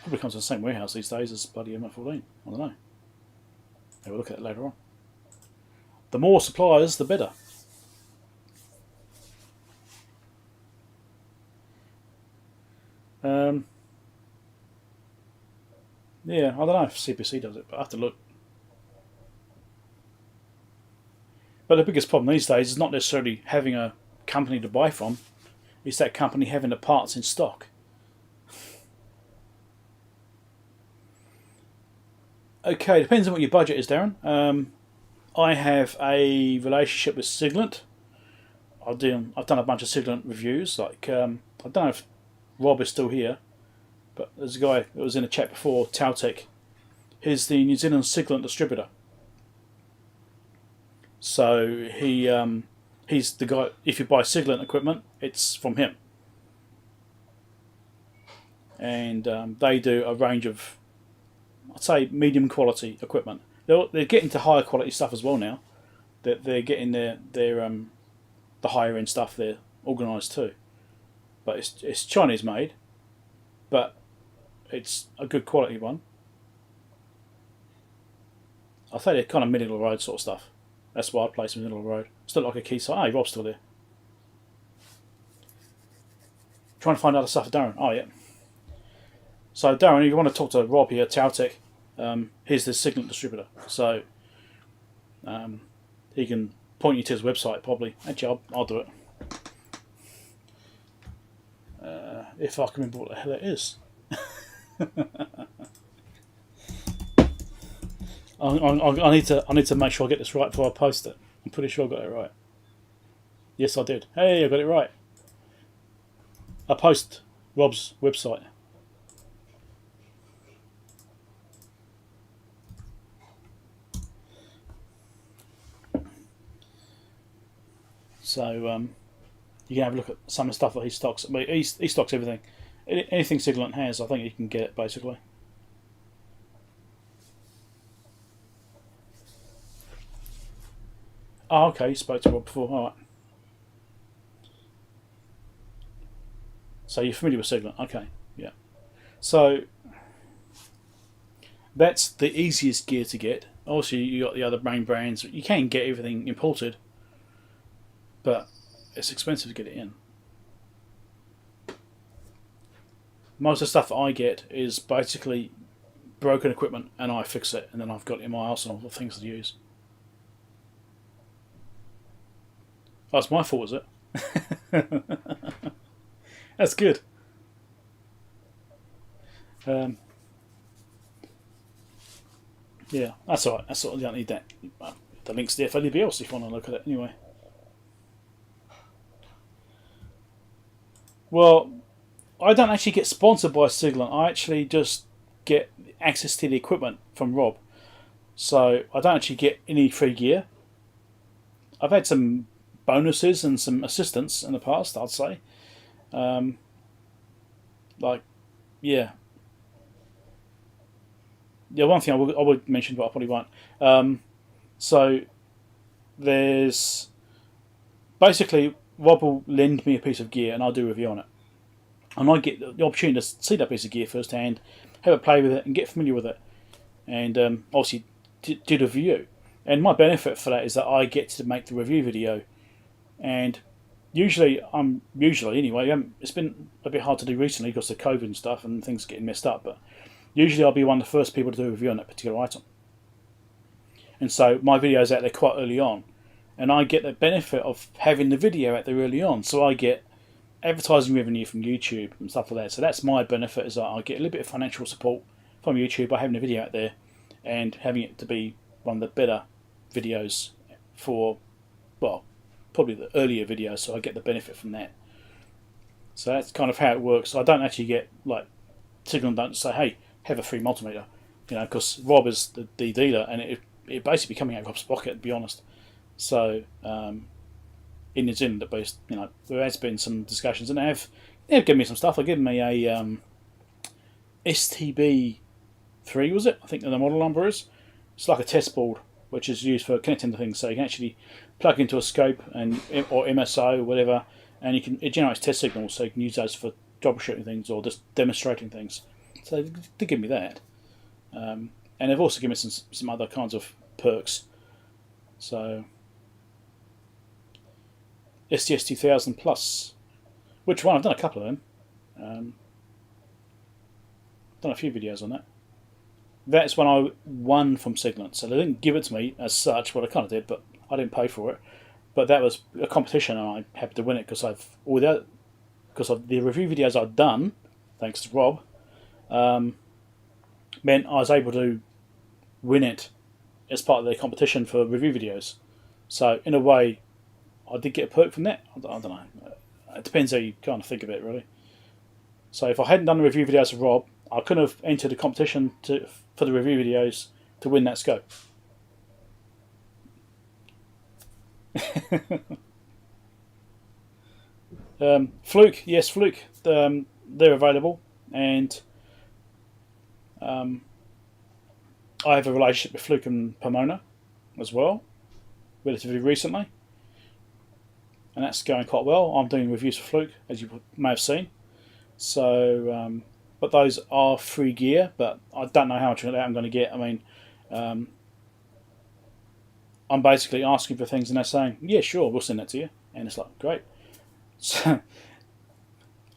probably comes from the same warehouse these days as bloody M14. I don't know. We'll look at it later on. The more suppliers, the better. Yeah, I don't know if CPC does it, but I have to look. But the biggest problem these days is not necessarily having a company to buy from. It's that company having the parts in stock. Okay, depends on what your budget is, Darren. I have a relationship with Siglent. I've done a bunch of Siglent reviews. Like I don't know if Rob is still here, but there's a guy that was in the chat before, Tautek. He's the New Zealand Siglent distributor. So he's the guy. If you buy Siglent equipment, it's from him, and they do a range of, I'd say, medium quality equipment. They're getting to higher quality stuff as well now. They're getting their the higher end stuff there organised too. But it's Chinese made, but it's a good quality one. I think they're kind of middle of the road sort of stuff. That's why I place them in the middle of the road. Still like a Keysight. Hey, Rob's still there. Trying to find other stuff for Darren. Oh yeah. So Darren, if you want to talk to Rob here, Tautek, he's the Siglent distributor. So he can point you to his website probably. Actually, I'll do it. If I can remember what the hell it is. I need to make sure I get this right before I post it. I'm pretty sure I got it right. Yes, I did. Hey, I got it right. I post Rob's website. So you can have a look at some of the stuff that he stocks. I mean, he stocks everything. Anything Siglent has, I think you can get it basically. Oh, okay, you spoke to Rob before. All right. So you're familiar with Siglent, okay? Yeah. So that's the easiest gear to get. Obviously, you got the other main brands. You can get everything imported, but it's expensive to get it in. Most of the stuff that I get is basically broken equipment, and I fix it, and then I've got it in my arsenal of things to use. Oh, it's my fault, is it? That's good. Yeah, that's alright. That's all. You don't need that. The link's there for anybody else if you want to look at it anyway. Well, I don't actually get sponsored by Siglent. I actually just get access to the equipment from Rob. So I don't actually get any free gear. I've had some bonuses and some assistance in the past, I'd say. Yeah, one thing I would mention, but I probably won't. So there's basically Rob will lend me a piece of gear and I'll do a review on it. And I get the opportunity to see that piece of gear firsthand, have a play with it and get familiar with it. And obviously do the review. And my benefit for that is that I get to make the review video. And usually anyway, it's been a bit hard to do recently because of COVID and stuff and things getting messed up, but usually I'll be one of the first people to do a review on that particular item. And so my video's out there quite early on, and I get the benefit of having the video out there early on, so I get advertising revenue from YouTube and stuff like that. So that's my benefit, is that I get a little bit of financial support from YouTube by having the video out there and having it to be one of the better videos for, well, probably the earlier videos, so I get the benefit from that. So that's kind of how it works. I don't actually get, like, Siglent don't say, hey, have a free multimeter, because Rob is the dealer, and it basically coming out of Rob's pocket, to be honest. So in New Zealand, at least, there has been some discussions, and they've given me some stuff. They've given me a STB3, was it? I think the model number is. It's like a test board, which is used for connecting to things, so you can actually plug into a scope or MSO or whatever, and it generates test signals, so you can use those for troubleshooting things or just demonstrating things. So they give me that, and they've also given me some other kinds of perks. So STS 2000 Plus, which one? I've done a couple of them. Done a few videos on that. That's when I won from Siglent, so they didn't give it to me as such. Well, I kind of did, but I didn't pay for it. But that was a competition, and I happened to win it because of the review videos I'd done, thanks to Rob, meant I was able to win it as part of their competition for review videos. So in a way, I did get a perk from that. I don't know. It depends how you kind of think of it, really. So if I hadn't done the review videos with Rob, I couldn't have entered the competition for the review videos to win that scope. Fluke, yes, Fluke. They're available, and I have a relationship with Fluke and Pomona as well, relatively recently, and that's going quite well. I'm doing reviews for Fluke, as you may have seen. So, but those are free gear, but I don't know how much of that I'm going to get. I mean, I'm basically asking for things, and they're saying, "Yeah, sure, we'll send that to you," and it's like, great. So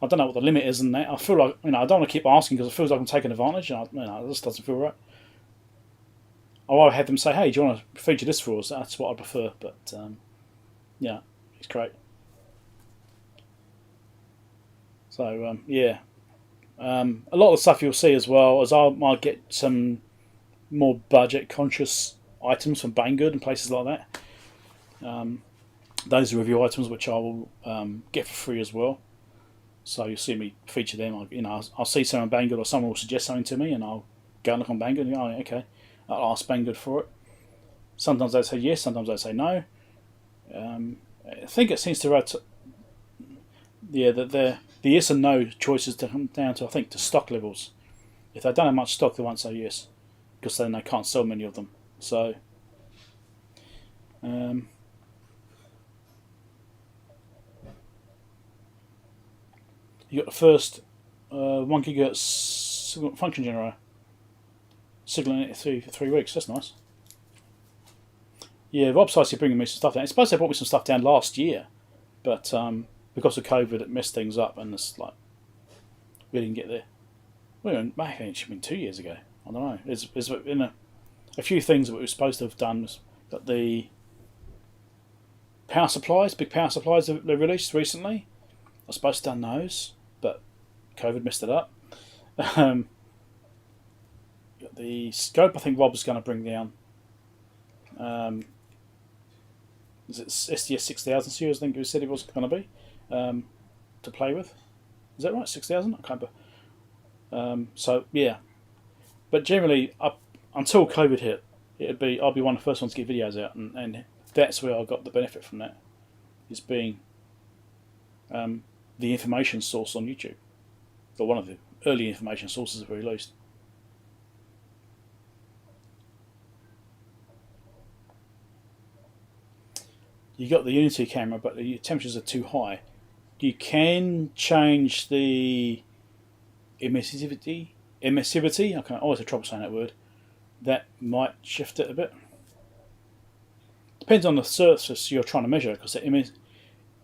I don't know what the limit is in that. I feel like, I don't want to keep asking because it feels like I'm taking advantage, and it just doesn't feel right. Or I have them say, "Hey, do you want to feature this for us?" That's what I prefer. But yeah, it's great. So yeah, a lot of the stuff you'll see as well as I might get some more budget conscious items from Banggood and places like that. Those are review items which I will get for free as well. So you'll see me feature them. I'll see someone on Banggood or someone will suggest something to me, and I'll go and look on Banggood and go, "Oh, okay." I'll ask Banggood for it. Sometimes they say yes, sometimes they say no. I think it seems to that the yes and no choices to come down to, I think, to stock levels. If they don't have much stock, they won't say yes because then they can't sell many of them. So you got the first 1 gigahertz function generator. Siglent it for 3 weeks. That's nice. Yeah, Rob's actually bringing me some stuff down. It's supposed to have brought me some stuff down last year, but because of COVID, it messed things up, and it's like we didn't get there. Well, maybe it should have been 2 years ago. I don't know. There's been a few things that we were supposed to have done. Got the power supplies, big power supplies that they released recently. I was supposed to have done those, but COVID messed it up. Got the scope. I think Rob was going to bring down. Is it SDS 6000 series? I think he said it was going to be to play with. Is that right? 6000? I can't remember. So yeah, but generally, until COVID hit, I'll be one of the first ones to get videos out, and that's where I got the benefit from that, is being the information source on YouTube, or one of the early information sources at very least. You got the Unity camera, but the temperatures are too high. You can change the emissivity. I always have trouble saying that word. That might shift it a bit. Depends on the surface you're trying to measure, because the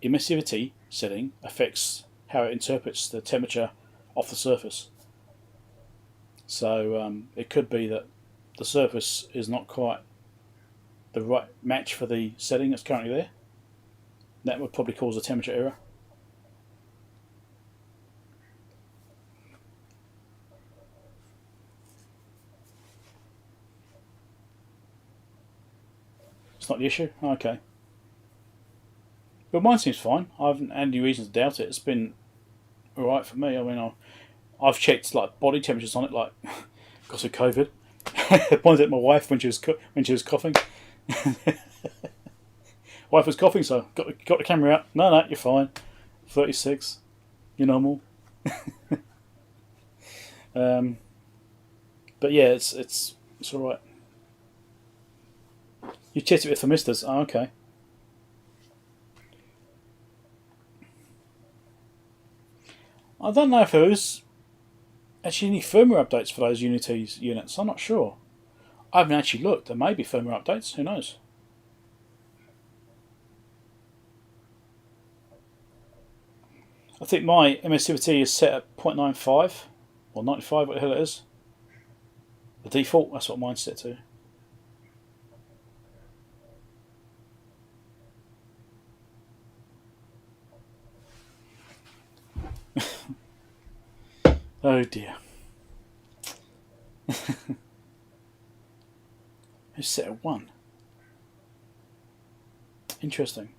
emissivity setting affects how it interprets the temperature off the surface. So it could be that the surface is not quite the right match for the setting that's currently there. That would probably cause a temperature error. It's not the issue? Okay. But mine seems fine. I haven't had any reason to doubt it. It's been alright for me. I mean, I've checked like body temperatures on it, like because of COVID. I pointed at my wife when she was coughing. Wife was coughing, so got the camera out. No, you're fine. 36, you're normal. But yeah, it's all right. You checked it with thermistors. Oh, okay. I don't know if there is actually any firmware updates for those Unity units. I'm not sure. I haven't actually looked. There may be firmware updates. Who knows? I think my emissivity is set at 0.95 or 95, what the hell it is. The default, that's what mine's set to. Oh dear. set at 1. Interesting.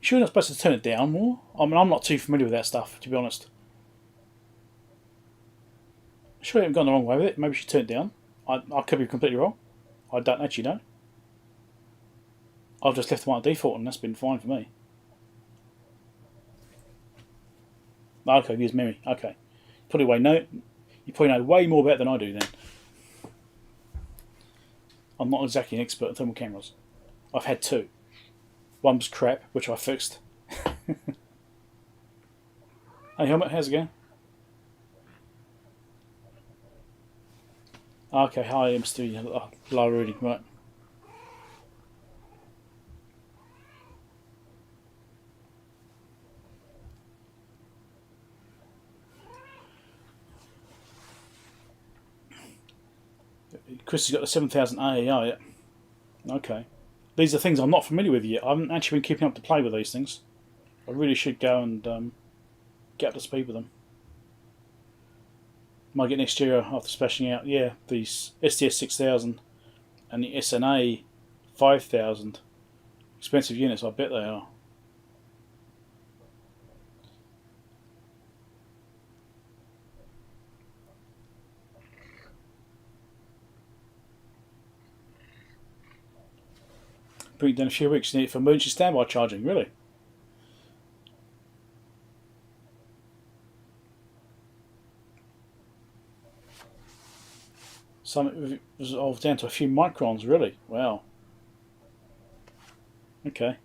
Sure, you're not supposed to turn it down more? I mean, I'm not too familiar with that stuff, to be honest. Sure, I haven't gone the wrong way with it. Maybe you should turn it down. I could be completely wrong. I don't actually know. I've just left them on default, and that's been fine for me. Okay, use memory. Okay, probably way no. You probably know way more about it than I do. Then I'm not exactly an expert in thermal cameras. I've had 2. One was crap, which I fixed. Hey, helmet, how's it going? Okay, hi, I'm still low reading, right. Chris has got the 7000 AEI yet. Okay. These are things I'm not familiar with yet. I haven't actually been keeping up to play with these things. I really should go and get up to speed with them. Might get next year after splashing out, yeah, these STS 6000 and the SNA 5000. Expensive units, I bet they are. Bring it down a few weeks. Need it for emergency standby charging, really? Some was down to a few microns, really. Wow. Okay.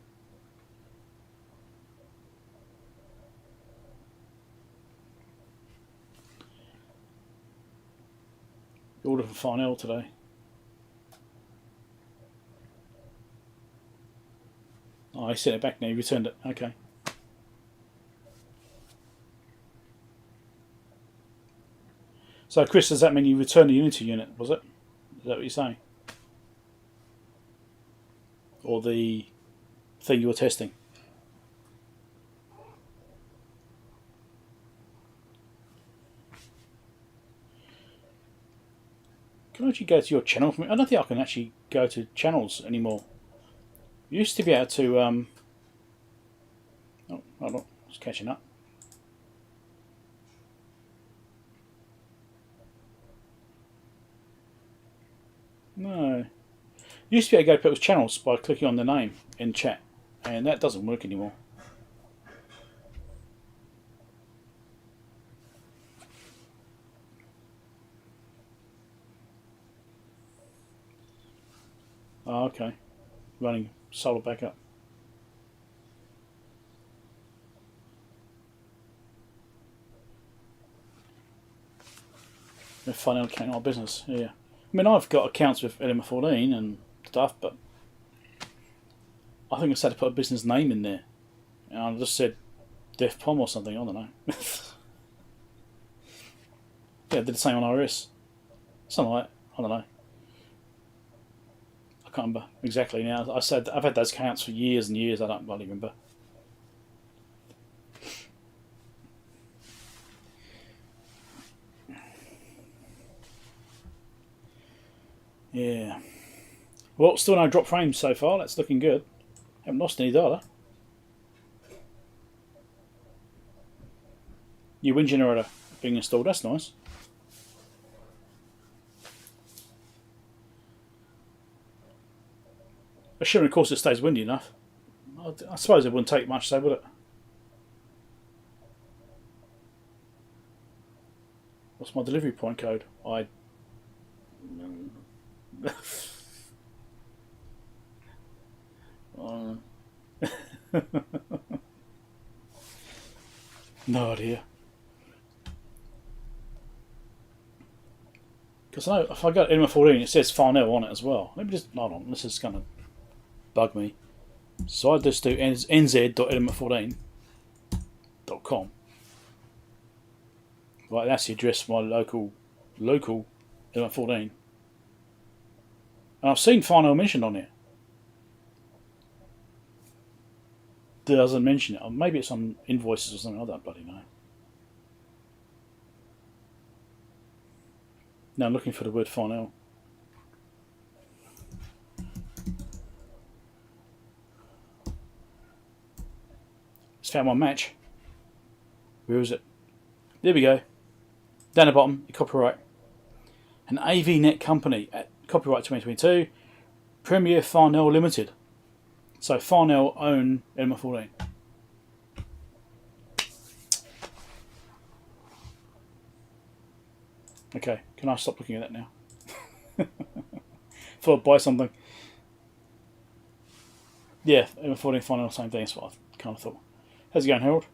Order for Farnell today. Oh, he sent it back now. He returned it. Okay. So, Chris, does that mean you returned the Unity unit, was it? Is that what you're saying? Or the thing you were testing? Can I actually go to your channel for me? I don't think I can actually go to channels anymore. You used to be able to... Oh, hold on. It's catching up. No. You used to be able to go to people's channels by clicking on the name in chat, and that doesn't work anymore. Oh, okay. Running solar backup. They're finding out our business, yeah. I mean, I've got accounts with Element 14 and stuff, but I think I just had to put a business name in there. And I just said Defpom or something, I don't know. Yeah, I did the same on RS. Something like that, I don't know. I can't remember exactly now. I said I've had those accounts for years and years, I don't really remember. Yeah. Well, still no drop frames so far. That's looking good. Haven't lost any data. New wind generator being installed. That's nice. Assuming, of course, it stays windy enough. I suppose it wouldn't take much, though, would it? What's my delivery point code? No idea. Because I know if I go to Element 14, it says Farnell on it as well. Let me just hold on. This is going to bug me. So I just do nz.element14.com. Right, that's the address for my local Element 14. And I've seen final mentioned on it. It doesn't mention it. Or maybe it's on invoices or something. I don't bloody know. Now I'm looking for the word final. Just found my match. Where is it? There we go. Down the bottom, the copyright. An AVNet company at copyright 2022. Premier Farnell Limited. So Farnell own Element 14. Okay, can I stop looking at that now? Thought I'd buy something. Yeah, Element 14 Farnell, same thing. That's what I kind of thought. How's it going, Harold?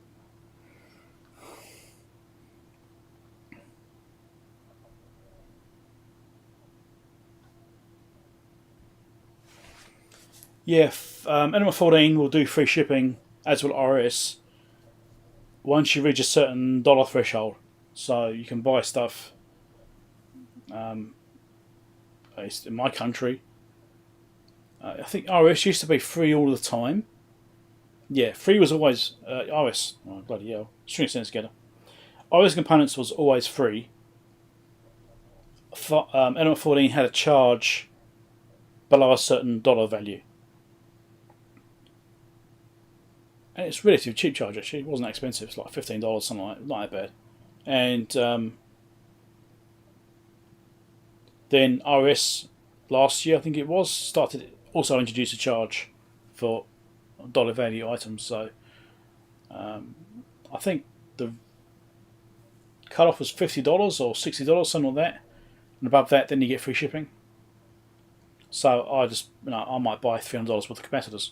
Yeah, Element 14 will do free shipping, as will RS, once you reach a certain dollar threshold. So you can buy stuff, at least in my country. I think RS used to be free all the time. Yeah, free was always RS. Oh, bloody hell. String sense together. RS components was always free. Element 14 had a charge below a certain dollar value. And it's relatively cheap charge actually. It wasn't expensive. It's like $15, something like that. Not that bad. And then RS last year, I think it was, started also introduce a charge for dollar value items. So I think the cutoff was $50 or $60, something like that. And above that, then you get free shipping. So I might buy $300 worth of capacitors.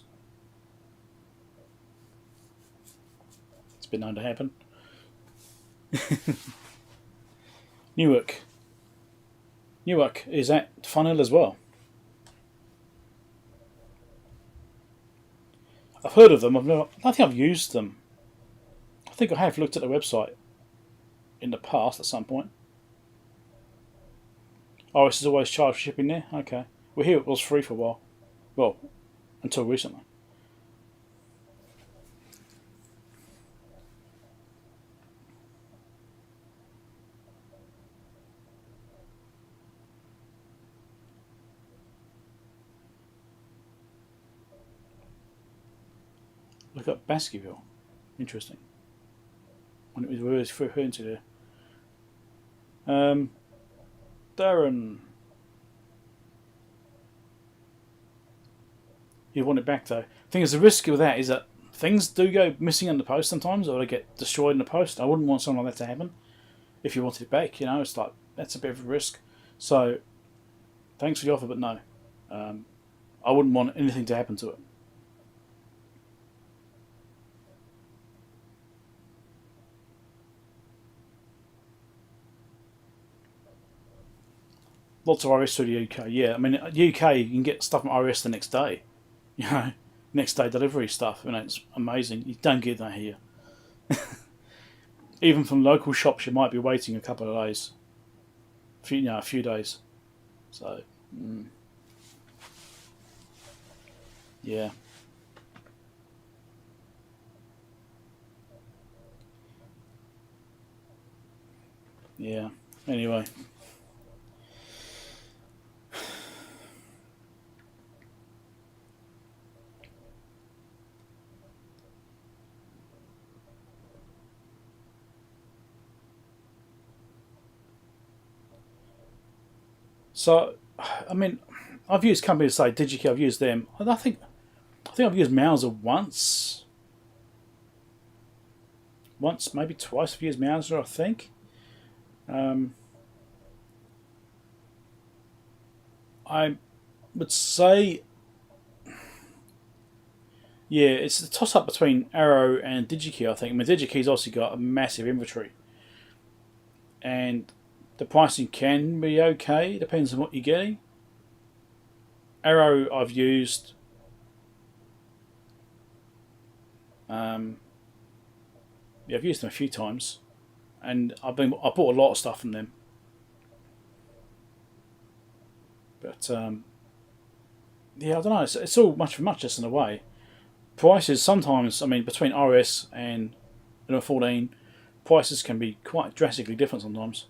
It's been known to happen. Newark is at Funnel as well. I've heard of them. I don't think I've used them. I think I have looked at the website in the past at some point. Oh, this is always charged for shipping there? Okay. Well, here it was free for a while. Well, until recently. Look up Baskerville. Interesting. When it was referring to there. Darren. You want it back though. Thing is, the risk with that is that things do go missing in the post sometimes, or they get destroyed in the post. I wouldn't want something like that to happen. If you wanted it back, it's like that's a bit of a risk. So, thanks for the offer, but no, I wouldn't want anything to happen to it. Lots of RS to the UK. Yeah, I mean, UK you can get stuff from RS the next day. Next day delivery stuff. It's amazing. You don't get that here. Even from local shops, you might be waiting a couple of days. A few days. So, yeah. Yeah. Anyway. So, I mean, I've used companies like DigiKey. I've used them. I think I've used Mauser once, maybe twice. I've used Mauser, I think. I would say, yeah, it's a toss up between Arrow and DigiKey. I think. I mean, DigiKey's also got a massive inventory, and the pricing can be okay. Depends on what you're getting. Arrow I've used. Yeah, I've used them a few times, and I bought a lot of stuff from them. But Yeah, I don't know. It's all much for much, just in a way. Prices sometimes, I mean, between RS and 14, prices can be quite drastically different sometimes.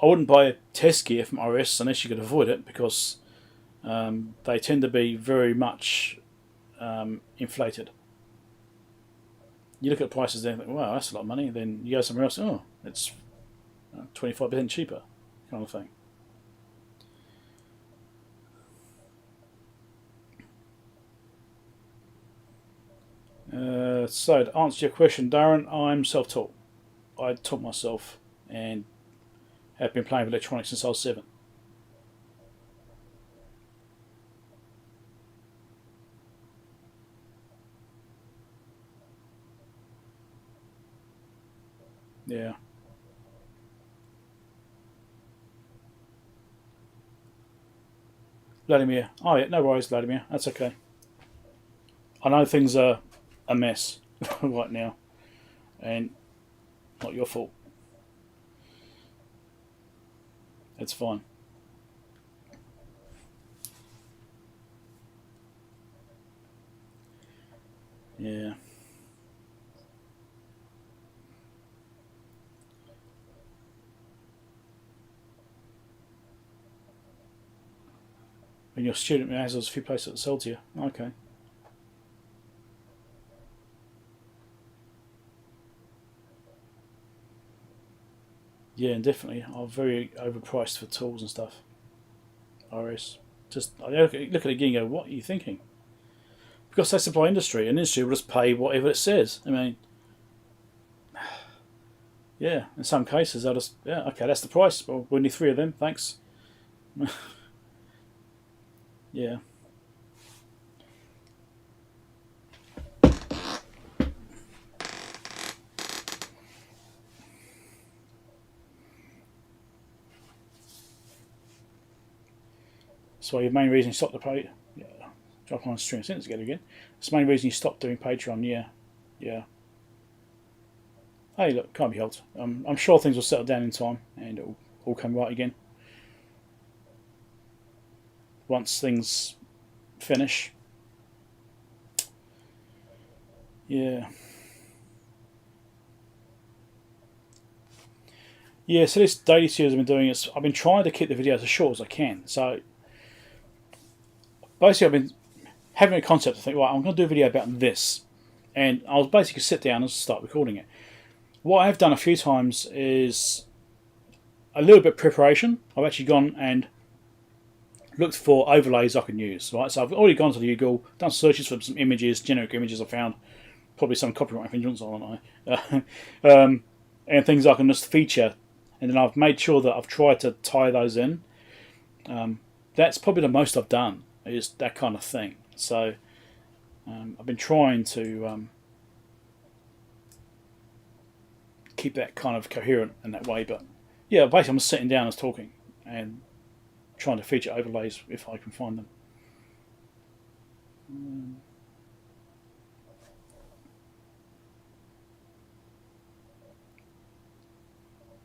I wouldn't buy test gear from RS unless you could avoid it, because they tend to be very much inflated. You look at prices there and think, wow, that's a lot of money. Then you go somewhere else, oh, it's 25% cheaper, kind of thing. So to answer your question, Darren, I'm self-taught. I taught myself and have been playing with electronics since I was 7. Yeah. Vladimir. Oh yeah, no worries, Vladimir. That's okay. I know things are a mess right now, and not your fault. It's fine. Yeah. When you're a student, there's a few places that sell to you. Okay. Yeah, and definitely are very overpriced for tools and stuff. RS. Just I look at it again and go, what are you thinking? Because they supply industry, and industry will just pay whatever it says. I mean, yeah, in some cases they'll just, yeah, okay, that's the price. Well, we need 3 of them, thanks. Yeah. So your main reason you stopped the pay, yeah, drop on a string of sentence together again. It's the main reason you stopped doing Patreon. Yeah, yeah. Hey, look, can't be helped. I'm sure things will settle down in time, and it'll all come right again once things finish. Yeah. Yeah, so this daily series I've been doing is I've been trying to keep the videos as short as I can. So basically, I've been having a concept to think, right, I'm going to do a video about this, and I'll basically sit down and start recording it. What I've done a few times is a little bit of preparation. I've actually gone and looked for overlays I can use. Right, so I've already gone to the Google, done searches for some images, generic images I found, probably some copyright infringements on it, and things I can just feature. And then I've made sure that I've tried to tie those in. That's probably the most I've done, is that kind of thing. So I've been trying to keep that kind of coherent in that way. But yeah, basically I'm just sitting down and talking and trying to feature overlays if I can find them.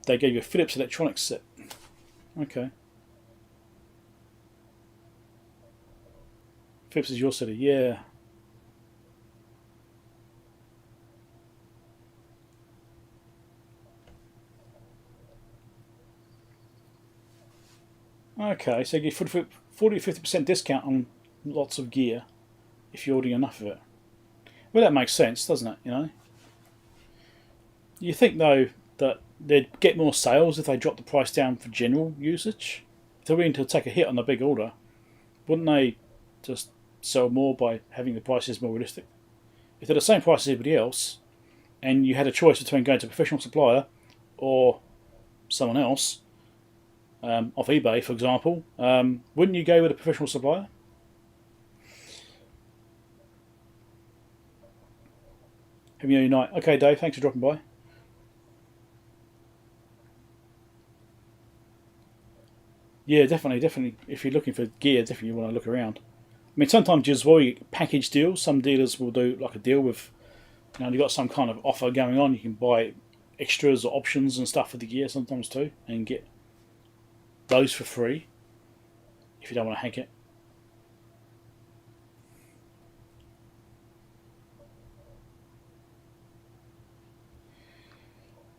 They gave you a Philips electronics set. Okay. Philips is your city, yeah. Okay, so you get 40-50% discount on lots of gear if you're ordering enough of it. Well, that makes sense, doesn't it? You know. You think though that they'd get more sales if they dropped the price down for general usage? If they're willing to take a hit on a big order, wouldn't they just sell more by having the prices more realistic? If they're the same price as everybody else, and you had a choice between going to a professional supplier or someone else, off eBay, for example, wouldn't you go with a professional supplier? Have you unite? Okay, Dave, thanks for dropping by. Yeah, definitely. If you're looking for gear, definitely you want to look around. I mean, sometimes as well, you package deals. Some dealers will do like a deal with, you've got some kind of offer going on. You can buy extras or options and stuff for the gear sometimes too, and get those for free. if you don't want to hack it.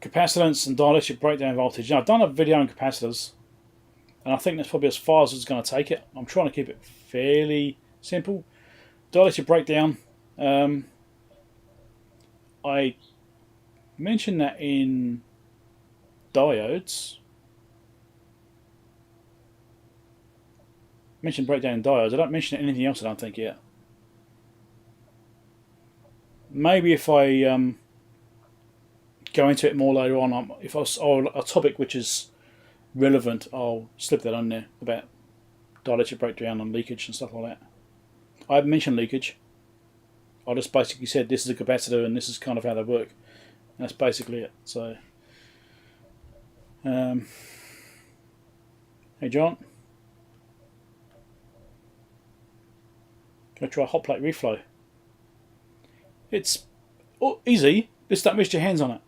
Capacitance and dielectric breakdown voltage. Now, I've done a video on capacitors, and I think that's probably as far as it's going to take it. I'm trying to keep it fairly simple. Dielectric breakdown. I mentioned that in diodes. I mentioned breakdown in diodes. I don't mention anything else, I don't think, yet. Maybe if I go into it more later on, if I a topic which is relevant, I'll slip that on there about dielectric breakdown and leakage and stuff like that. I haven't mentioned leakage. I just basically said this is a capacitor and this is kind of how they work. And that's basically it. So, hey John, go try hot plate reflow. It's easy. Just don't rest your hands on it.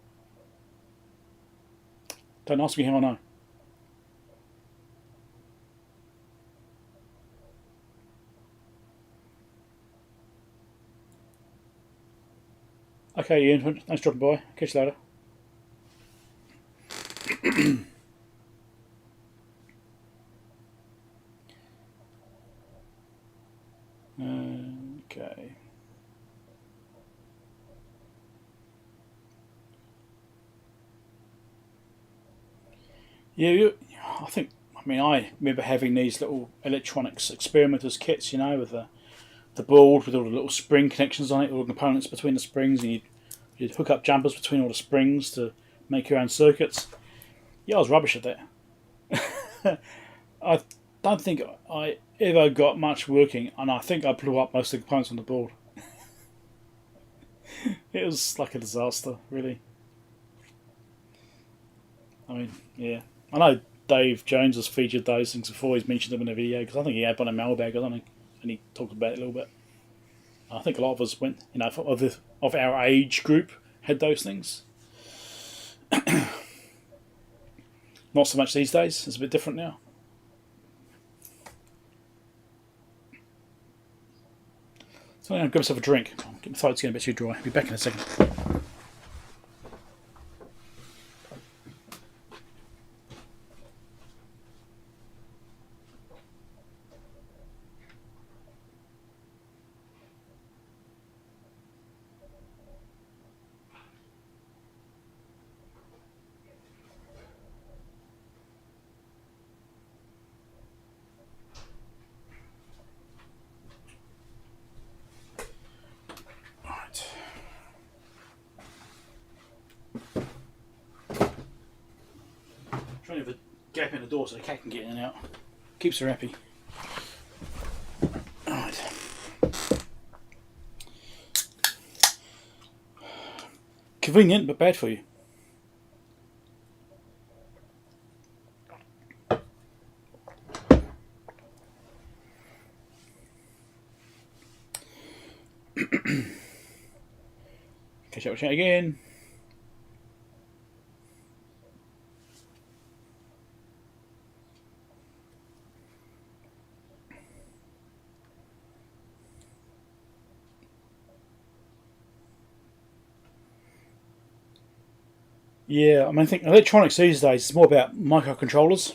Don't ask me how I know. Okay, Ian, thanks for dropping by. Catch you later. Okay. Yeah, I remember having these little electronics experimenters kits, with the board with all the little spring connections on it, all the components between the springs, and you'd hook up jumpers between all the springs to make your own circuits. Yeah, I was rubbish at that. I don't think I ever got much working, and I think I blew up most of the components on the board. It was like a disaster, really. I mean, yeah. I know Dave Jones has featured those things before. He's mentioned them in a video, because I think he had one in Mailbag or something, and he talked about it a little bit. I think a lot of us went, of our age group had those things. Not so much these days. It's a bit different now. So I'm going to grab myself a drink. My throat's getting a bit too dry. I'll be back in a second. Trying to have a gap in the door so the cat can get in and out. Keeps her happy. Alright. Convenient, but bad for you. Catch up with chat again. Yeah, I think electronics these days is more about microcontrollers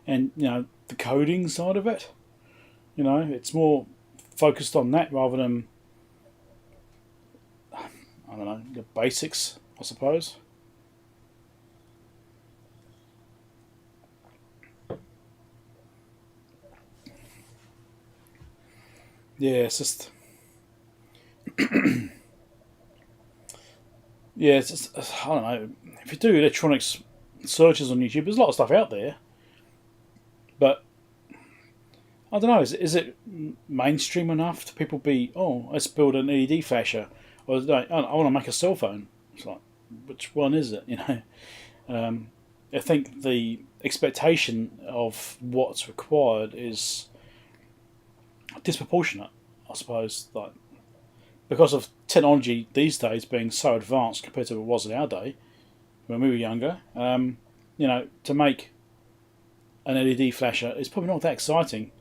and, the coding side of it. It's more focused on that rather than, I don't know, the basics, I suppose. Yeah, it's just... Yeah, it's just, I don't know. If you do electronics searches on YouTube, there's a lot of stuff out there. But I don't know. Is it mainstream enough to people be? Oh, let's build an LED flasher, or I want to make a cell phone. It's like, which one is it? I think the expectation of what's required is disproportionate, I suppose. Like, because of technology these days being so advanced compared to what it was in our day when we were younger, to make an LED flasher is probably not that exciting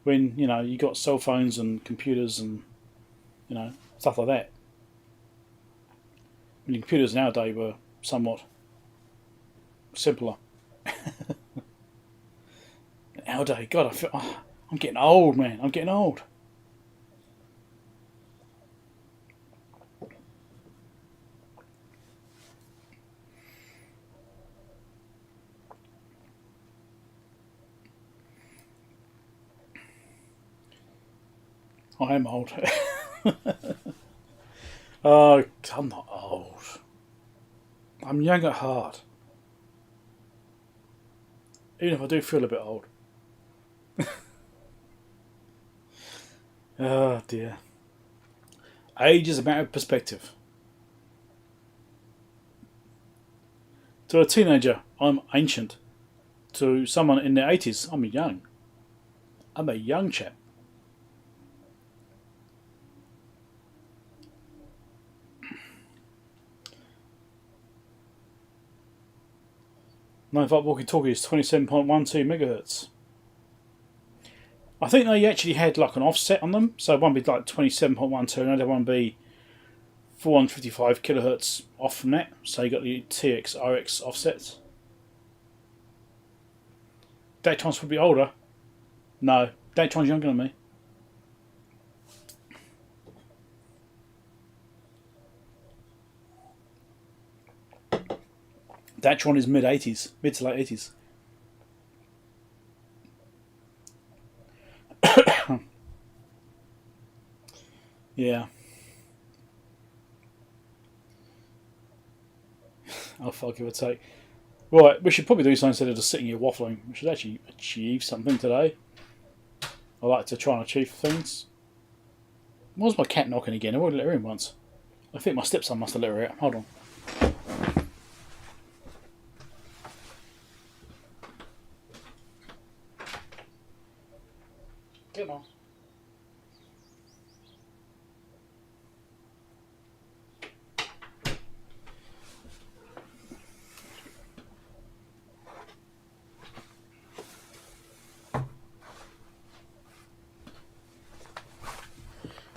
when you got cell phones and computers and stuff like that. I mean, computers nowadays were somewhat simpler. Nowadays, God, I feel I'm getting old, man. I'm getting old. I am old. Oh, I'm not old. I'm young at heart. Even if I do feel a bit old. Oh dear. Age is a matter of perspective. To a teenager, I'm ancient. To someone in their 80s, I'm young. I'm a young chap. Nine-volt walkie-talkie is 27.12 megahertz. I think they actually had like an offset on them, so one would be like 27.12, and another one would be 455 kilohertz off from that. So you got the TX RX offsets. Daytron's probably older. No, Daytron's younger than me. Daytron is mid-80s, mid to late 80s. Yeah. I'll fuck give or take. Right, we should probably do something instead of just sitting here waffling. We should actually achieve something today. I like to try and achieve things. Why was my cat knocking again? I already let her in once. I think my stepson must have let her out. Hold on. Come on.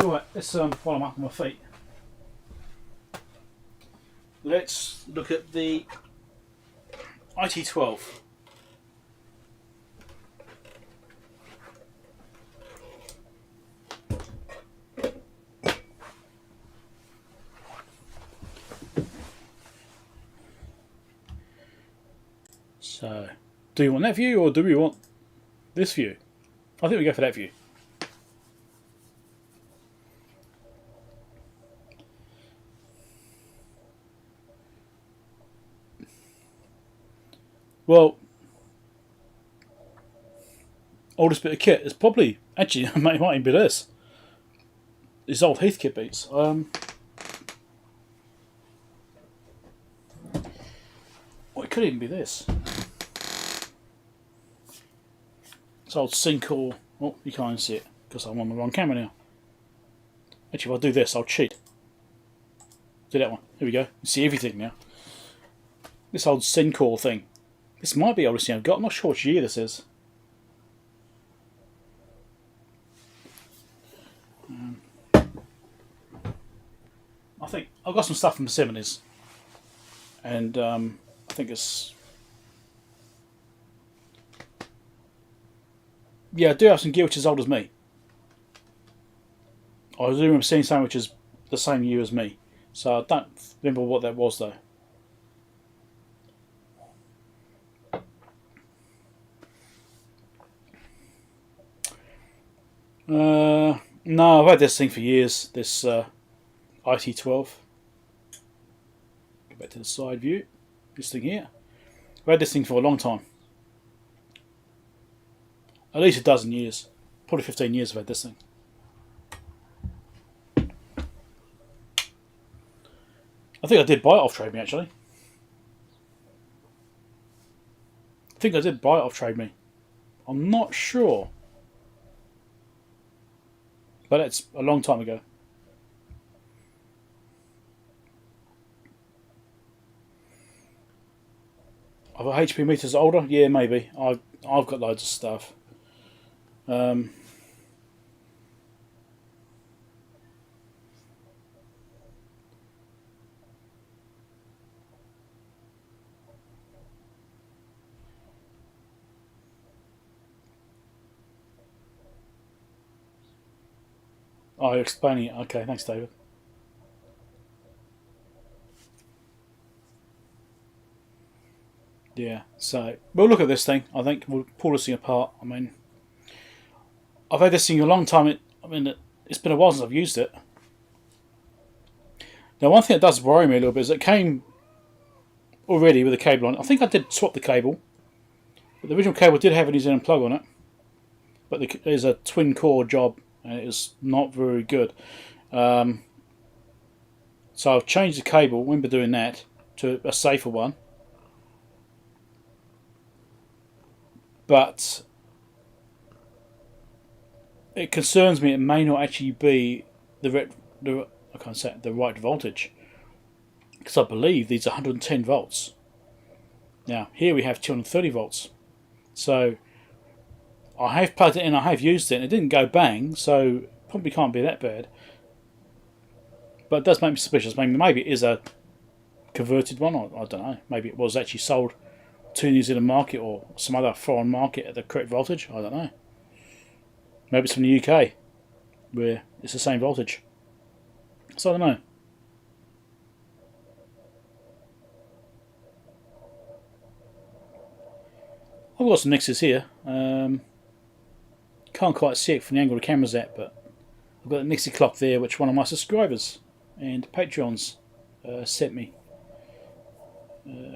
Right, let's while I'm up on my feet, let's look at the IT12. So, do you want that view or do we want this view? I think we go for that view. Well, oldest bit of kit is probably, actually, it might even be this. It's old Heathkit beats. Well, it could even be this. It's old Syncore. Oh, you can't see it because I'm on the wrong camera now. Actually, if I do this, I'll cheat. Do that one. Here we go. You see everything now. This old Syncore thing. This might be the oldest thing I've got. I'm not sure which year this is. I think I've got some stuff from the 70s. And I think it's... Yeah, I do have some gear which is as old as me. I do remember seeing something which is the same year as me. So I don't remember what that was though. No, I've had this thing for years, this IT12. Go back to the side view, this thing here. I've had this thing for a long time. At least a dozen years. Probably 15 years I've had this thing. I think I did buy it off Trade Me actually. I think I did buy it off Trade Me. I'm not sure. But it's a long time ago. I've HP meters older? Yeah, maybe. I've got loads of stuff. Oh, you're explaining it. Okay, thanks, David. Yeah, so we'll look at this thing. I think we'll pull this thing apart. I mean, I've had this thing a long time. It's been a while since I've used it. Now, one thing that does worry me a little bit is it came already with a cable on it. I think I did swap the cable, but the original cable did have an Xenon plug on it. But there's a twin core job, and it is not very good. So I've changed the cable. Remember doing that to a safer one. But it concerns me. It may not actually be the right voltage, because I believe these are 110 volts. Now here we have 230 volts. So I have plugged it in. I have used it, and it didn't go bang. So probably can't be that bad. But it does make me suspicious. Maybe it is a converted one. Or I don't know. Maybe it was actually sold to New Zealand market or some other foreign market at the correct voltage. I don't know. Maybe it's from the UK, where it's the same voltage. So I don't know. I've got some mixes here. Can't quite see it from the angle the camera's at, but I've got a Nixie clock there, which one of my subscribers and Patreons sent me.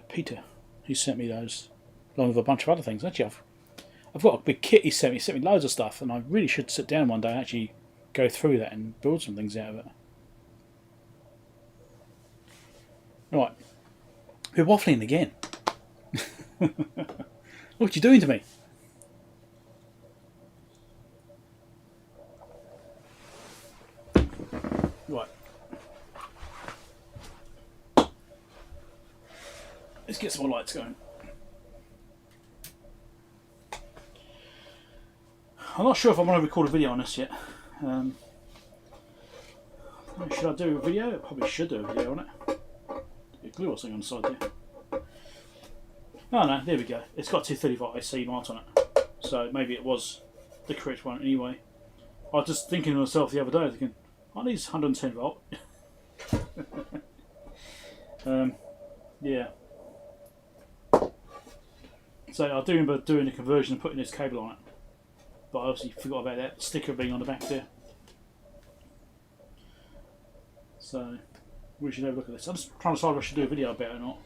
Peter, he sent me those, along with a bunch of other things. Actually, I've got a big kit he sent me. He sent me loads of stuff, and I really should sit down one day and actually go through that and build some things out of it. Right, we're waffling again. What are you doing to me? Right. Let's get some more lights going. I'm not sure if I want to record a video on this yet. Should I do a video? I probably should do a video on it. Get glue or something on the side there. Oh no, there we go. It's got 230 volt AC mount on it. So maybe it was the correct one anyway. I was just thinking to myself the other day, thinking, aren't these 110 volt? Yeah. So I do remember doing the conversion and putting this cable on it. But I obviously forgot about that sticker being on the back there. So we should have a look at this. I'm just trying to decide if I should do a video about it or not.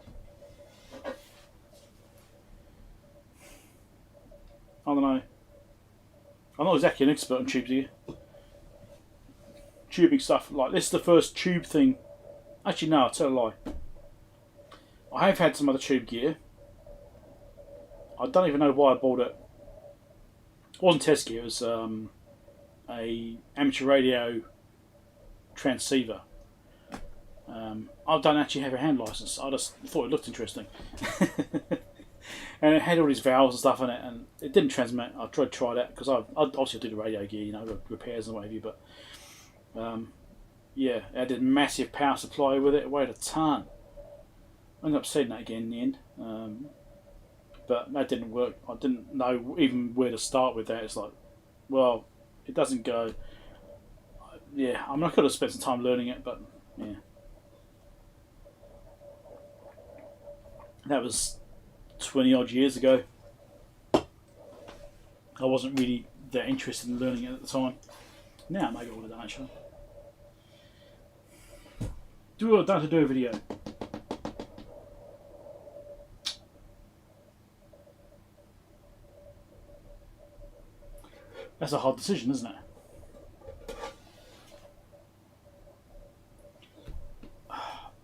I don't know. I'm not exactly an expert on tubes here. Tubing stuff, like this is the first tube thing. Actually no, I'll tell a lie. I have had some other tube gear. I don't even know why I bought it. It wasn't test gear, it was a amateur radio transceiver. I don't actually have a hand license. I just thought it looked interesting. And it had all these valves and stuff in it, and it didn't transmit. I tried to try that because I obviously do the radio gear, you know, repairs and what have you. But yeah, I did massive power supply with it. It weighed a ton. I ended up selling that again in the end, but that didn't work. I didn't know even where to start with that. It's like, well, it doesn't go. Yeah, I mean, I could have spent some time learning it, but yeah, that was 20 odd years ago. I wasn't really that interested in learning it at the time. Now maybe I would have done actually. Do or don't to do a video? That's a hard decision, isn't it?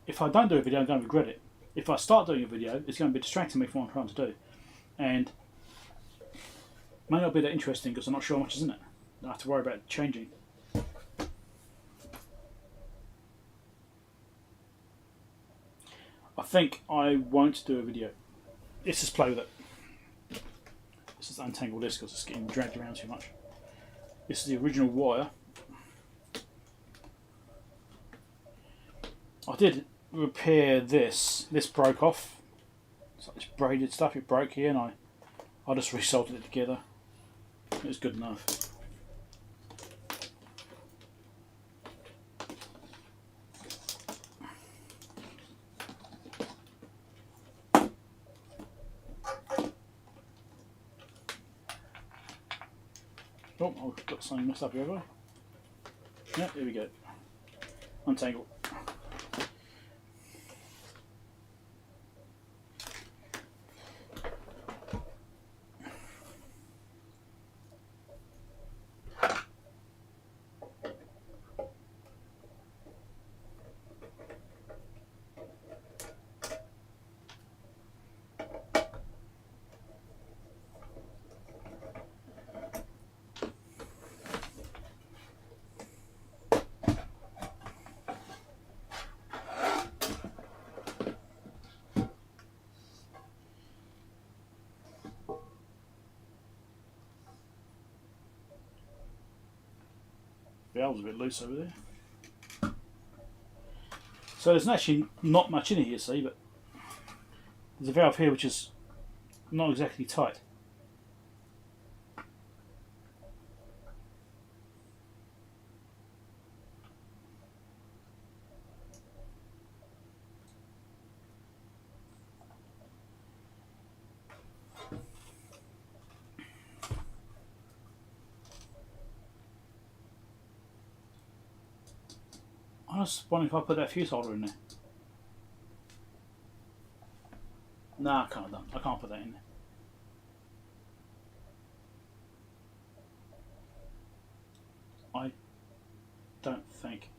If I don't do a video, I'm going to regret it. If I start doing a video, it's going to be distracting me from what I'm trying to do. And it may not be that interesting because I'm not sure how much is in it. I have to worry about changing. I think I won't do a video. let's just play with it. Let's just untangle this because it's getting dragged around too much. This is the original wire. I did repair this. This broke off. It's like this braided stuff. It broke here, and I just resoldered it together. It was good enough. Oh, I've got something messed up here, have I? Yeah, here we go. Untangle. Valve's a bit loose over there. So there's actually not much in it here, see, but there's a valve here which is not exactly tight. I was wondering if I put that fuse holder in there. Nah, I can't. I can't put that in there. I don't think.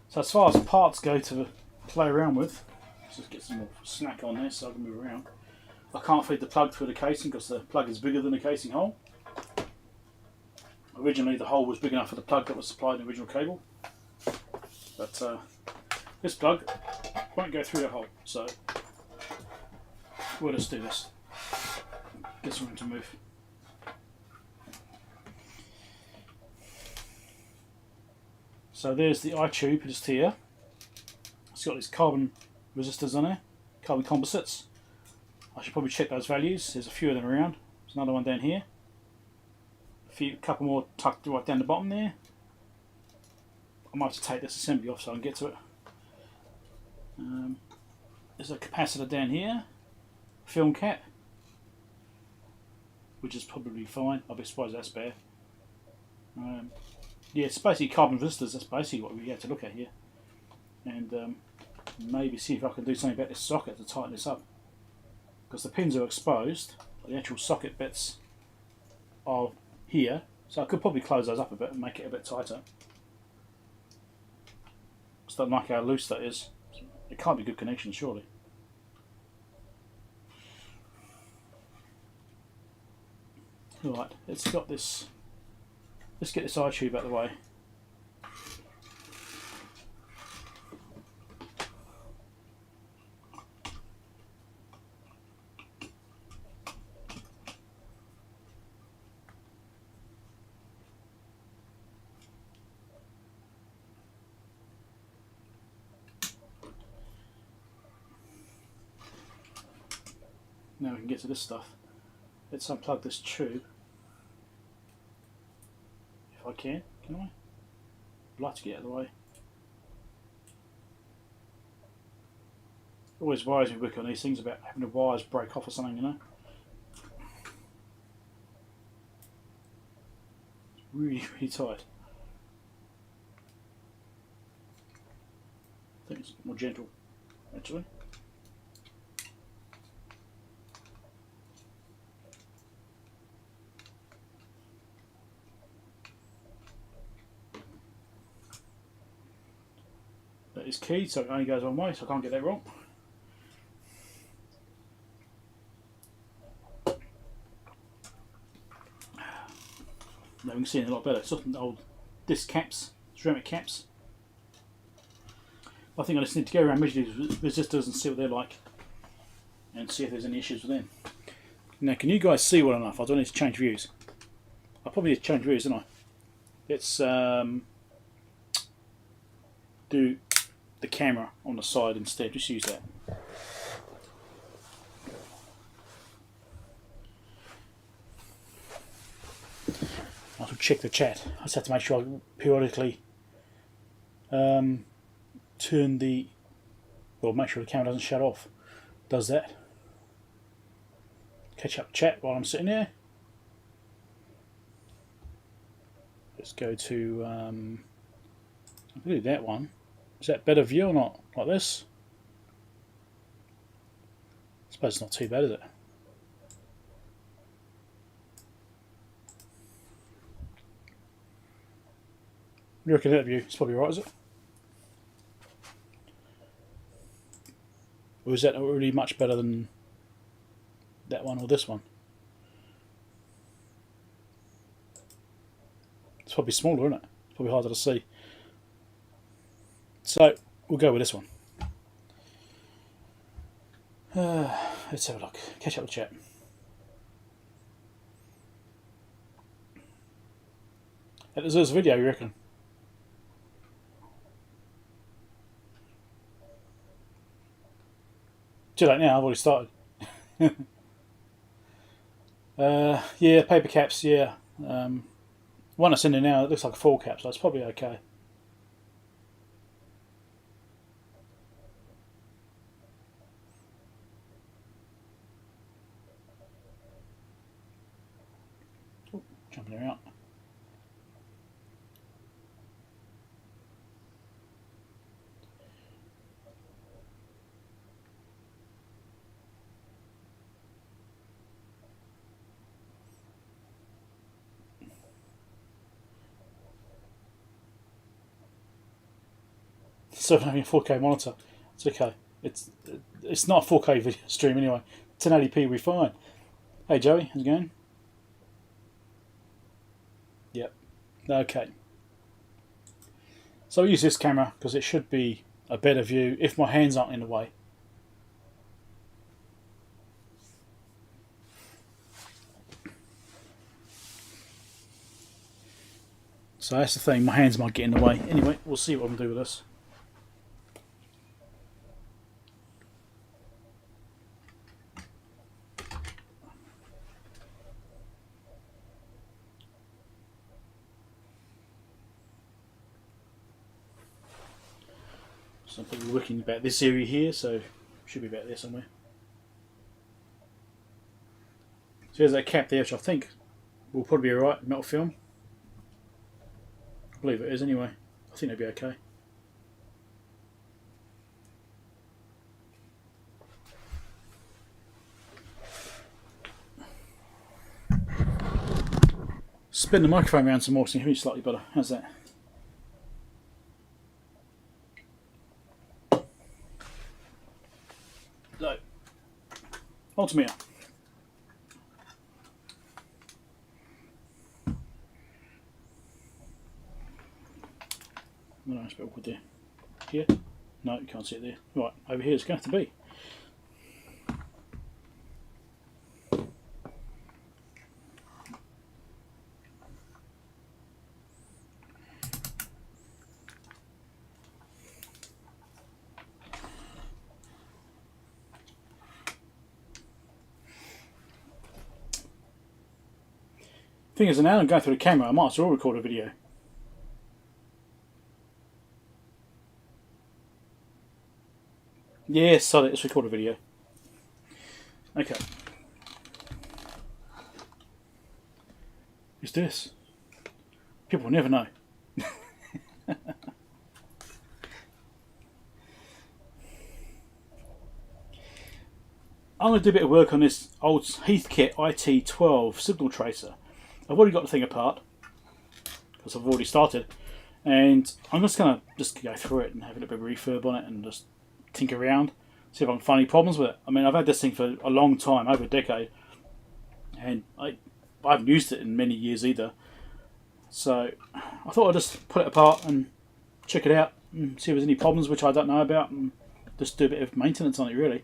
So as far as parts go to play around with, let's just get some more snack on there so I can move around. I can't feed the plug through the casing because the plug is bigger than the casing hole. Originally the hole was big enough for the plug that was supplied in the original cable, but this plug won't go through the hole, so we'll just do this. Get some room to move. So there's the eye tube just here. It's got these carbon resistors on there, carbon composites. I should probably check those values. There's a few of them around. There's another one down here. A couple more tucked right down the bottom there. I might have to take this assembly off so I can get to it. There's a capacitor down here, film cap, which is probably fine. I'll be surprised that's bare. Yeah, it's basically carbon resistors. That's basically what we have to look at here, and maybe see if I can do something about this socket to tighten this up, because the pins are exposed, but the actual socket bits are here, so I could probably close those up a bit and make it a bit tighter. Just don't like how loose that is. It can't be good connection, surely. Right, let's get this eye tube out of the way. Now we can get to this stuff. Let's unplug this tube. If I can I? I'd like to get out of the way. It always worries me working on these things about having the wires break off or something, you know. It's really, really tight. I think it's a bit more gentle, actually. That is keyed, so it only goes one way, so I can't get that wrong. Now we can see it a lot better. It's often old disc caps, ceramic caps. I think I just need to go around measure these resistors and see what they're like, and see if there's any issues with them. Now, can you guys see well enough? I don't need to change views. I probably need to change views, don't I? Let's do the camera on the side instead. Just use that. I will check the chat. I just have to make sure I periodically turn the, well, make sure the camera doesn't shut off. Does that. Catch up chat while I'm sitting there. Let's go to, I'll do that one. Is that better view or not? Like this? I suppose it's not too bad, is it? You reckon that view? It's probably right, is it? Or is that really much better than that one or this one? It's probably smaller, isn't it? It's probably harder to see. So we'll go with this one. Let's have a look. Catch up the chat. It deserves a video, you reckon? Too late now, I've already started. Yeah, paper caps, yeah. One that's in there now, it looks like a full cap, so it's probably okay. Oh, jumping around. So having a 4K monitor, it's okay. It's not a 4K video stream anyway. 1080p will be fine. Hey Joey, how's it going? Yep. Okay. So I'll use this camera because it should be a better view if my hands aren't in the way. So that's the thing, my hands might get in the way. Anyway, we'll see what I'm going to do with this. So I'm probably looking about this area here, so should be about there somewhere. So there's that cap there, which I think will probably be alright, metal film. I believe it is anyway. I think it'll be okay. Spin the microphone around some more so you can hear me slightly better. How's that? So, Ultimate. No, it's a bit awkward there. Here? No, you can't see it there. Right, over here it's going to have to be. Thing is, now I'm going through the camera, I might as well record a video. Yeah, sod it, let's record a video. Okay. Who's this? People will never know. I'm going to do a bit of work on this old Heathkit IT12 signal tracer. I've already got the thing apart because I've already started, and I'm just going to go through it and have a little bit of refurb on it and just tinker around, see if I can find any problems with it. I mean, I've had this thing for a long time, over a decade, and I haven't used it in many years either. So I thought I'd just put it apart and check it out see if there's any problems which I don't know about, and just do a bit of maintenance on it really.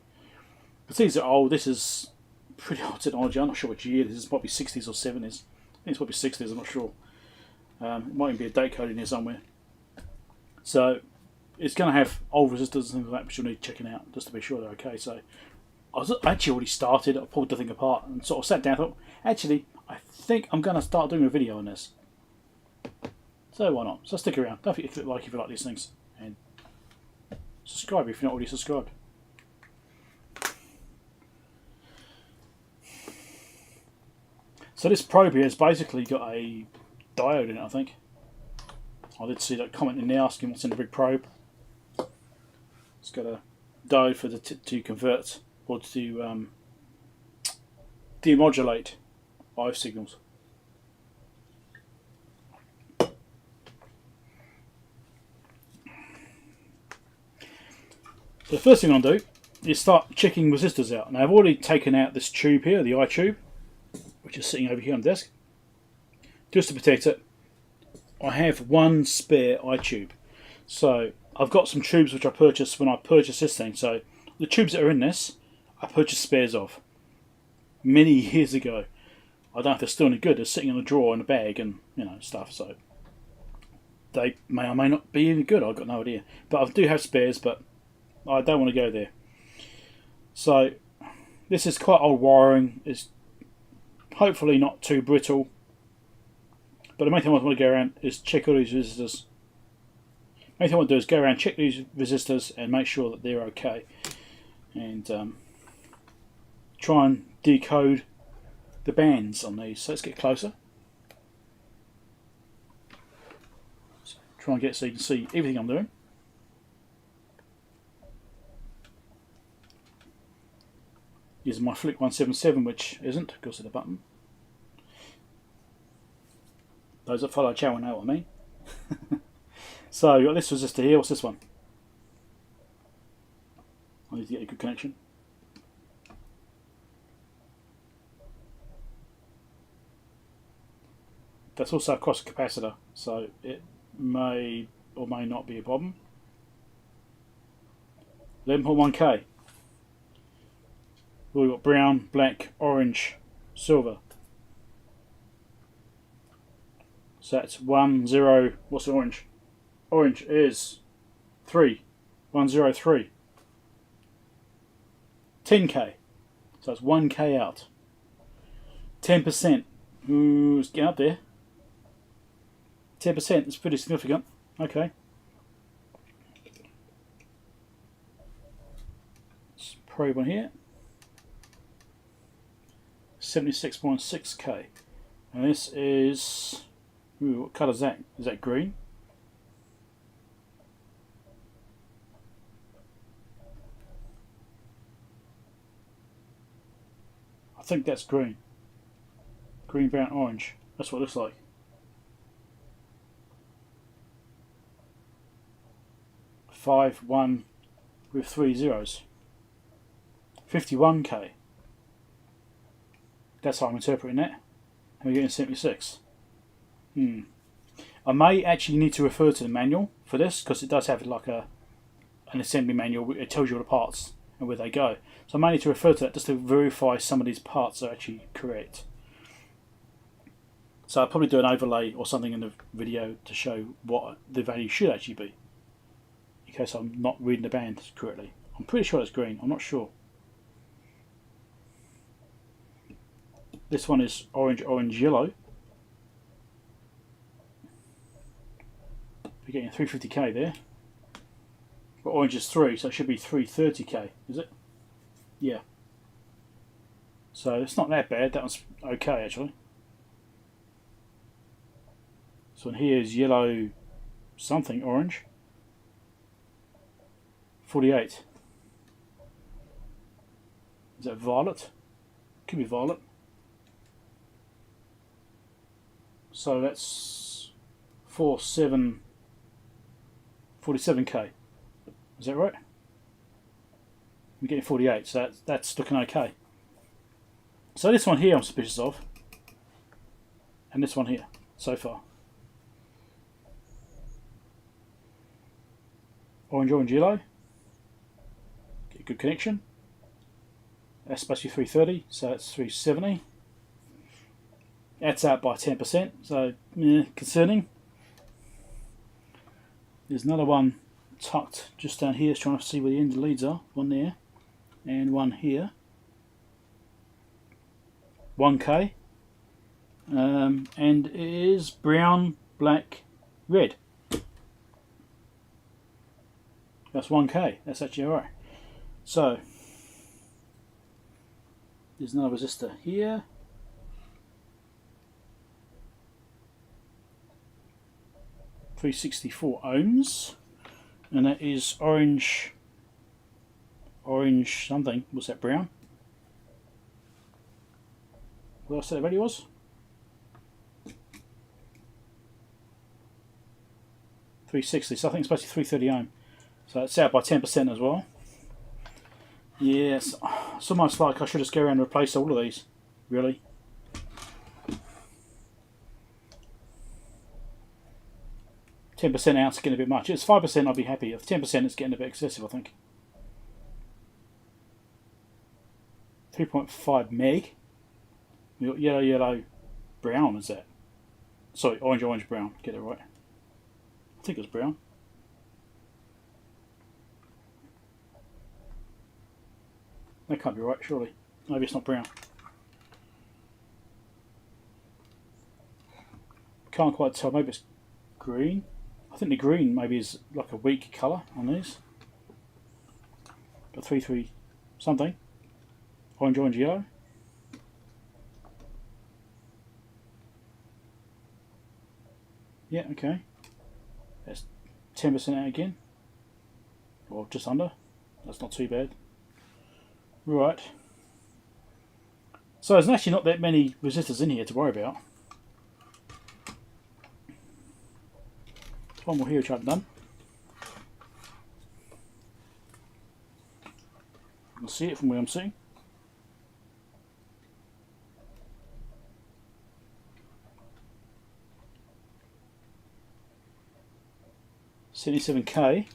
But these are old. This is pretty old technology. I'm not sure which year this is. Probably 60s or 70s. I think it's probably 60s. I'm not sure. It might even be a date code in here somewhere. So it's going to have old resistors and things like that, which you'll need checking out just to be sure they're okay. So I actually already started. I pulled the thing apart and sort of sat down and thought, actually, I think I'm going to start doing a video on this. So why not? So stick around. Don't forget to click like if you like these things. And subscribe if you're not already subscribed. So this probe here has basically got a diode in it, I think. I did see that comment in there asking what's in the big probe. It's got a diode for the to convert or to demodulate RF signals. So the first thing I'll do is start checking resistors out. Now I've already taken out this tube here, the eye tube, which is sitting over here on the desk. Just to protect it, I have one spare eye tube. So I've got some tubes which I purchased when I purchased this thing. So the tubes that are in this, I purchased spares of many years ago. I don't know if they're still any good. They're sitting in a drawer in a bag and stuff. So they may or may not be any good. I've got no idea. But I do have spares, but I don't want to go there. So this is quite old wiring. It's hopefully not too brittle. But the main thing I want to go around is check all these resistors. The main thing I want to do is go around, check these resistors and make sure that they're okay. And try and decode the bands on these. So let's get closer. So try and get so you can see everything I'm doing. Using my Fluke 177, which isn't because of the button. Those that follow Chow know what I mean. So you've got this resistor here. What's this one? I need to get a good connection. That's also across a capacitor, so it may or may not be a problem. 11.1K. We've got brown, black, orange, silver. So that's 1, 0. What's the orange? Orange is 3. 103. 10K. So that's 1K out. 10%. It's getting up there. 10% is pretty significant. Okay. Let's probe on here. 76.6K. And this is... Ooh, what colour is that? Is that green? I think that's green. Green, brown, orange. That's what it looks like. Five, 1 with 3 zeros. 51K. That's how I'm interpreting that. And we're getting 76. I may actually need to refer to the manual for this because it does have like an assembly manual. It tells you all the parts and where they go. So I may need to refer to that just to verify some of these parts are actually correct. So I'll probably do an overlay or something in the video to show what the value should actually be, in case I'm not reading the band correctly. I'm pretty sure it's green. I'm not sure. This one is orange, orange, yellow. We're getting 350K there. But orange is 3, so it should be 330K, is it? Yeah. So it's not that bad. That one's okay actually. So here is yellow something, orange. 48. Is that violet? Could be violet. So that's 47. 47K. Is that right? We're getting 48, so that's looking okay. So this one here I'm suspicious of. And this one here, so far. orange, yellow. Get a good connection. That's supposed to be 330, so it's 370. That's out by 10%, so concerning. There's another one tucked just down here, trying to see where the end of the leads are. One there, and one here. 1K. And it is brown, black, red. That's 1K. That's actually alright. So there's another resistor here. .364 ohms, and that is orange something. What's that, brown? What did I say the value was? 360, so I think it's supposed to be 330 ohm. So it's out by 10% as well. Yes, it's almost like I should just go around and replace all of these, really. .10% out is getting a bit much. If it's 5%, I'd be happy. If 10%, it's getting a bit excessive, I think. 3.5 meg. Yellow, brown, is that? Sorry, orange, brown. Get it right. I think it was brown. That can't be right, surely. Maybe it's not brown. Can't quite tell. Maybe it's green. I think the green maybe is like a weak colour on these. Got 3 something. Orange, yellow. Yeah, okay. That's 10% out again. Or just under. That's not too bad. Right. So there's actually not that many resistors in here to worry about. One more here which I've done. I'll see it from where I'm sitting. $77K,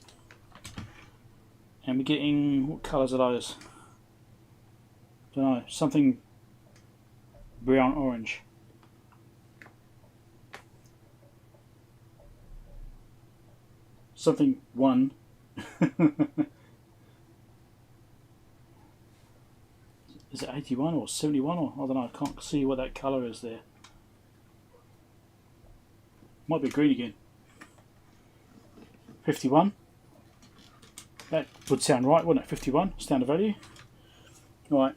and we're getting, what colours are those? Don't know, something brown orange. Something one. Is it 81 or 71 or I don't know, I can't see what that colour is there. Might be green again. 51. That would sound right, wouldn't it? 51, standard value. Right.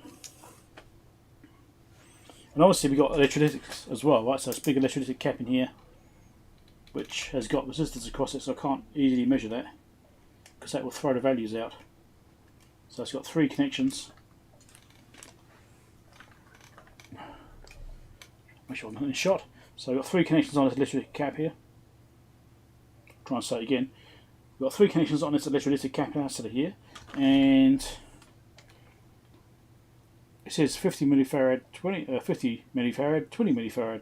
And obviously we've got electrolytics as well, right? So it's a big electrolytic cap in here, which has got resistors across it, so I can't easily measure that, because that will throw the values out. So it's got 3 connections. Make sure I'm not in shot. So we've got 3 connections on this electrolytic cap here. Try and say it again. We've got 3 connections on this electrolytic capacitor here, and it says 50 millifarad, 50 millifarad, 20 millifarad.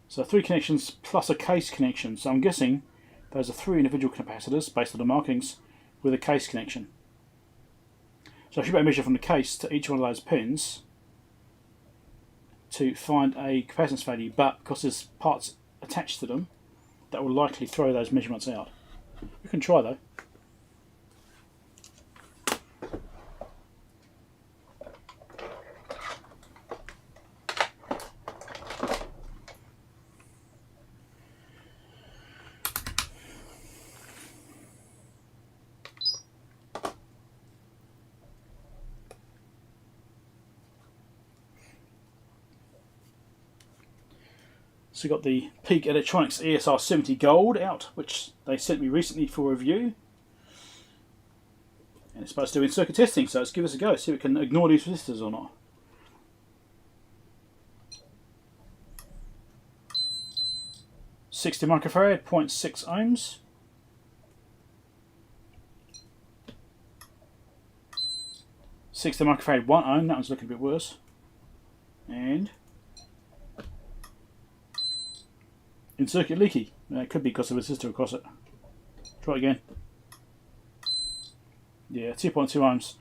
So 3 connections plus a case connection. So I'm guessing those are 3 individual capacitors based on the markings with a case connection. So I should be able to measure from the case to each one of those pins to find a capacitance value, but because there's parts attached to them, that will likely throw those measurements out. You can try though. So we've got the Peak Electronics ESR 70 Gold out, which they sent me recently for review. And it's supposed to do in circuit testing, so let's give us a go, see if we can ignore these resistors or not. .60 microfarad, 0.6 ohms. .60 microfarad, 1 ohm, that one's looking a bit worse. And in circuit leaky. It could be because of the resistor across it. Try it again. Yeah, 2.2 ohms.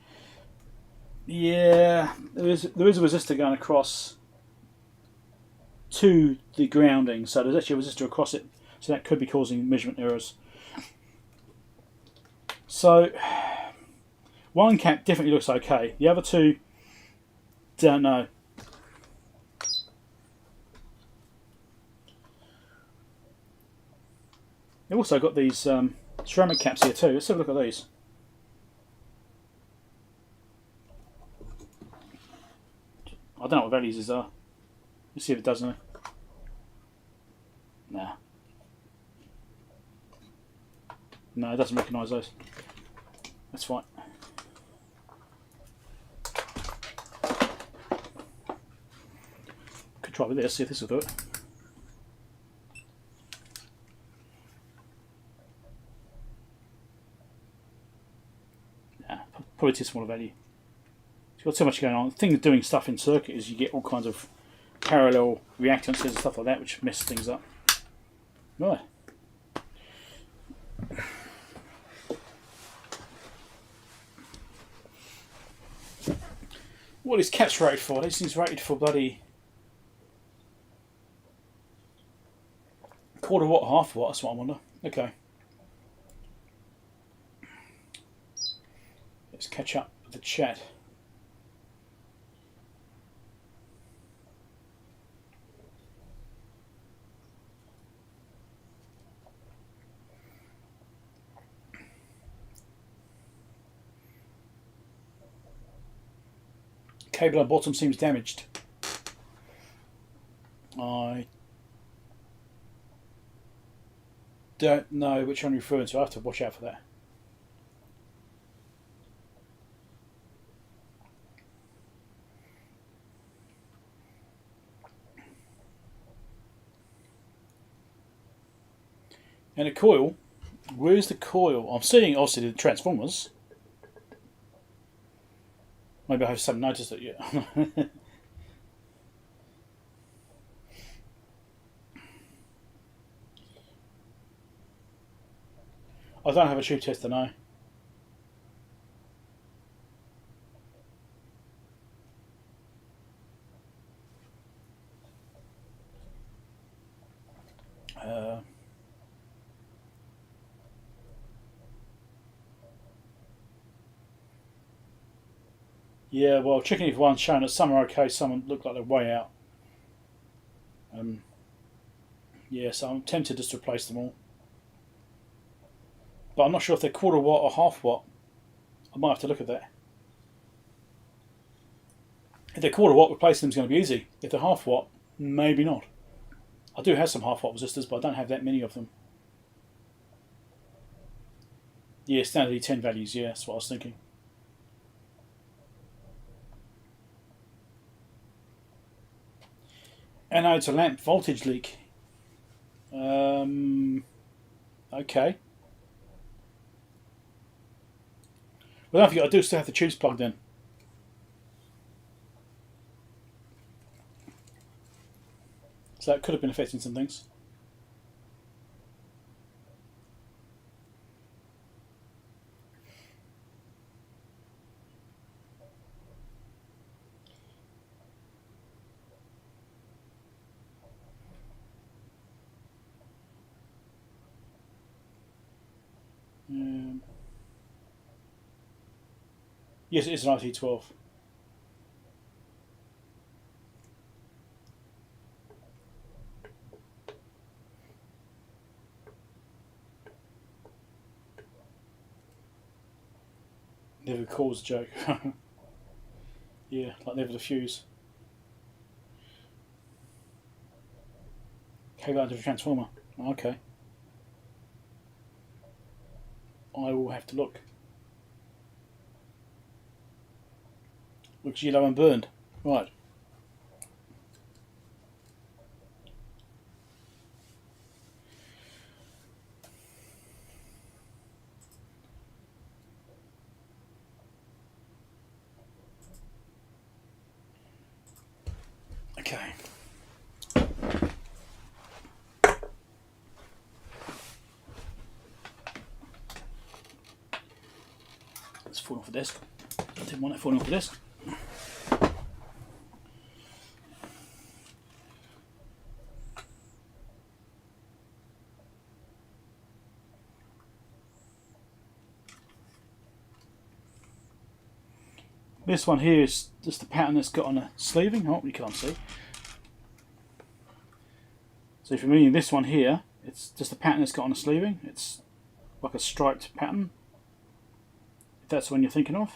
Yeah, there is a resistor going across to the grounding, so there's actually a resistor across it, so that could be causing measurement errors. So one cap definitely looks okay. The other two, don't know. They've also got these ceramic caps here too. Let's have a look at these. I don't know what values these are. Let's see if it does anything. Nah. No, it doesn't recognise those. That's fine. Could try with this, see if this will do it. Nah, probably too small a value. It's got so much going on. The thing with doing stuff in circuit is you get all kinds of parallel reactances and stuff like that, which mess things up. Right. What is cats rated for? These things rated for bloody quarter watt, half watt. That's what I wonder. Okay. Let's catch up with the chat. Cable on bottom seems damaged. I don't know which one you're referring to. I have to watch out for that. And a coil. Where's the coil? I'm seeing obviously the transformers. Maybe I haven't noticed it yet. I don't have a tube tester now. Yeah, well, checking if one's showing that some are okay, some look like they're way out. Yeah, so I'm tempted just to replace them all. But I'm not sure if they're quarter watt or half watt. I might have to look at that. If they're quarter watt, replacing them is going to be easy. If they're half watt, maybe not. I do have some half watt resistors, but I don't have that many of them. Yeah, standard E10 values, yeah, that's what I was thinking. Anode to lamp voltage leak. Okay. Well, don't forget, I do still have the tubes plugged in. So that could have been affecting some things. Yes, it is an IT12. Never cause a joke. Yeah, like never the fuse. Cable out of a transformer. Okay. I will have to look. Looks yellow and burned. Right. Okay. the desk. I didn't want it falling off the desk. This one here is just the pattern that's got on the sleeving. Oh, you can't see. So if you're meaning this one here, it's just the pattern it's got on the sleeving. It's like a striped pattern, if that's the one you're thinking of.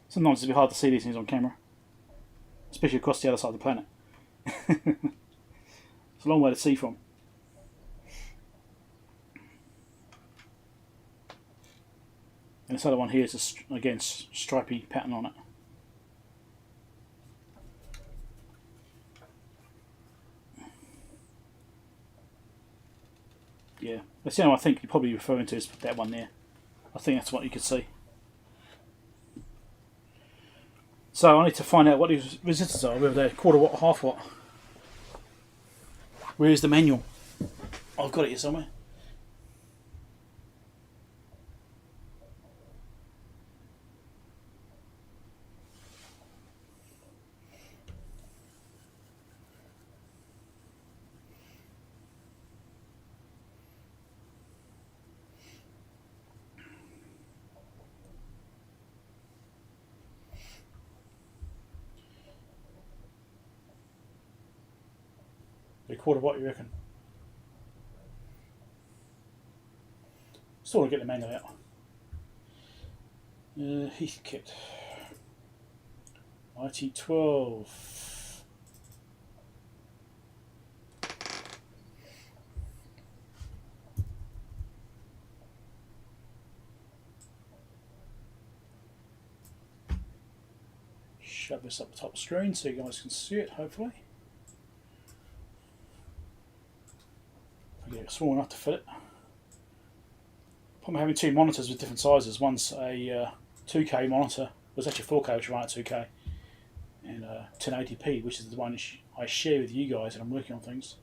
Sometimes it's a bit hard to see these things on camera, especially across the other side of the planet. It's a long way to see from. And this other one here is, again, stripy pattern on it. Yeah, that's the only one I think you're probably referring to is that one there. I think that's what you could see. So I need to find out what these resistors are, whether they're quarter watt or half watt. Where's the manual? I've got it here somewhere. A quarter watt, you reckon? Still want to get the manual out. Heathkit. IT12. Shove this up the top screen so you guys can see it, hopefully. Get it small enough to fit it. Probably having two monitors with different sizes. One's a 2K monitor, well, it's actually 4K, which I run at 2K, and 1080p, which is the one I share with you guys when I'm working on things.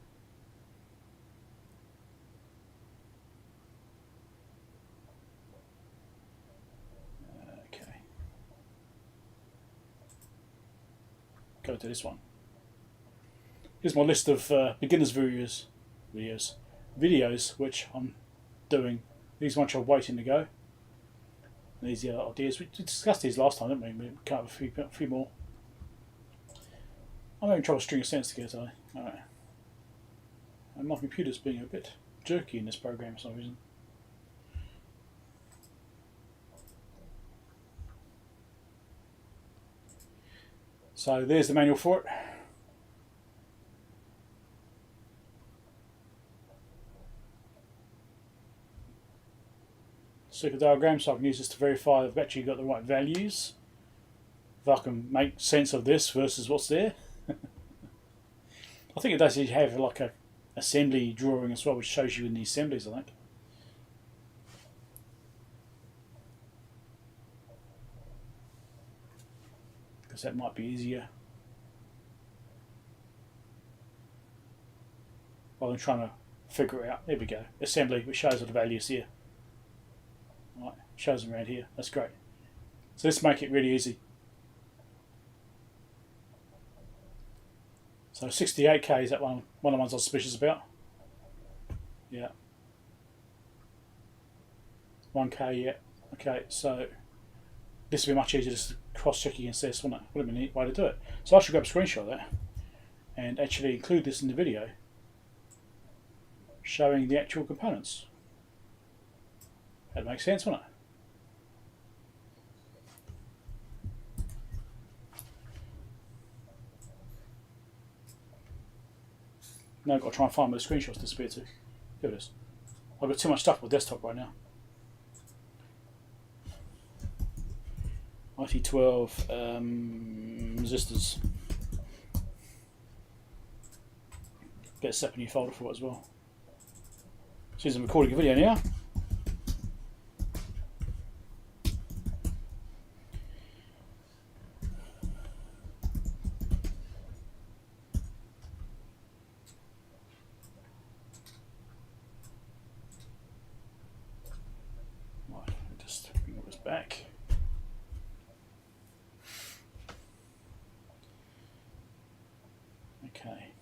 Okay. Go to this one. Here's my list of beginners videos which I'm doing. These ones are waiting to go. These are the other ideas. We discussed these last time, didn't we? We can't have a few more. I'm having trouble stringing a sentence together today. Alright. And my computer's being a bit jerky in this program for some reason. So there's the manual for it. Circuit diagram, so I can use this to verify I've actually got the right values. If I can make sense of this versus what's there. I think it does have like a assembly drawing as well, which shows you in the assemblies, I think. Because that might be easier. Rather than trying to figure it out. There we go. Assembly, which shows all the values here. Right, shows them around here. That's great. So let's make it really easy. So 68K is that one of the ones I was suspicious about. Yeah. 1K, yeah. Okay, so this will be much easier just to cross-check against this, wouldn't it? Would have been a neat way to do it. So I should grab a screenshot of that and actually include this in the video showing the actual components. That makes sense, wouldn't it? Now I've got to try and find where the screenshots disappear to. Here it is. I've got too much stuff on my desktop right now. IT12 resistors. Get a separate new folder for it as well. So I'm recording a video now. back. Okay.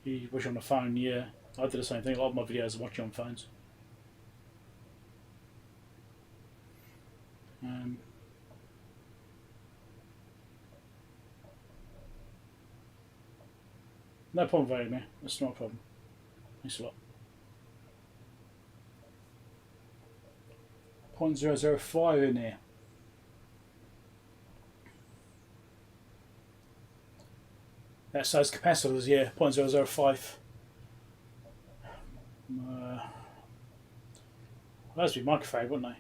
You watch on the phone, yeah. I did the same thing. A lot of my videos are watching on phones. No problem, Vladimir. That's not a problem. Thanks a lot. 0.005 in there. That size capacitors, yeah, 0.005. Those would be microfarad, wouldn't they?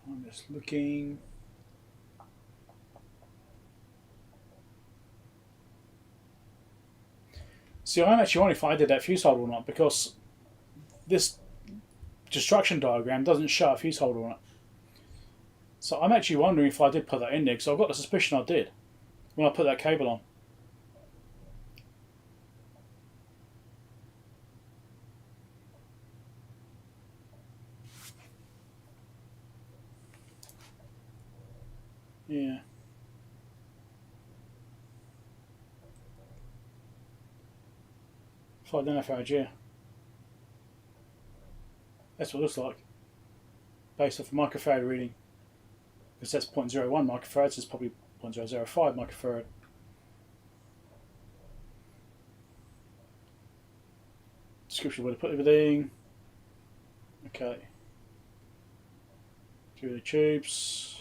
I'm just looking. See, I'm actually wondering if I did that fuse holder or not, because this destruction diagram doesn't show a fuse holder on it. So I'm actually wondering if I did put that in there, because I've got the suspicion I did when I put that cable on. Yeah. If I don't know if I had, yeah. That's what it looks like, based off microfarad reading. Because that's 0.01 microfarads, it's probably 0.005 microfarad. Description where to put everything. Okay. Through the tubes.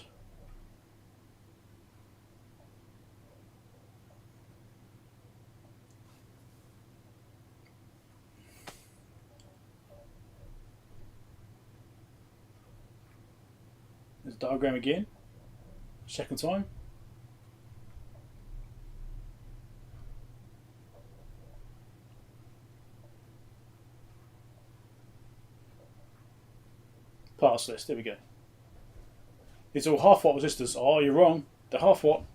There's a diagram again. Second time. Pass list, there we go. These are all half watt resistors. Oh, you're wrong. They're half watt.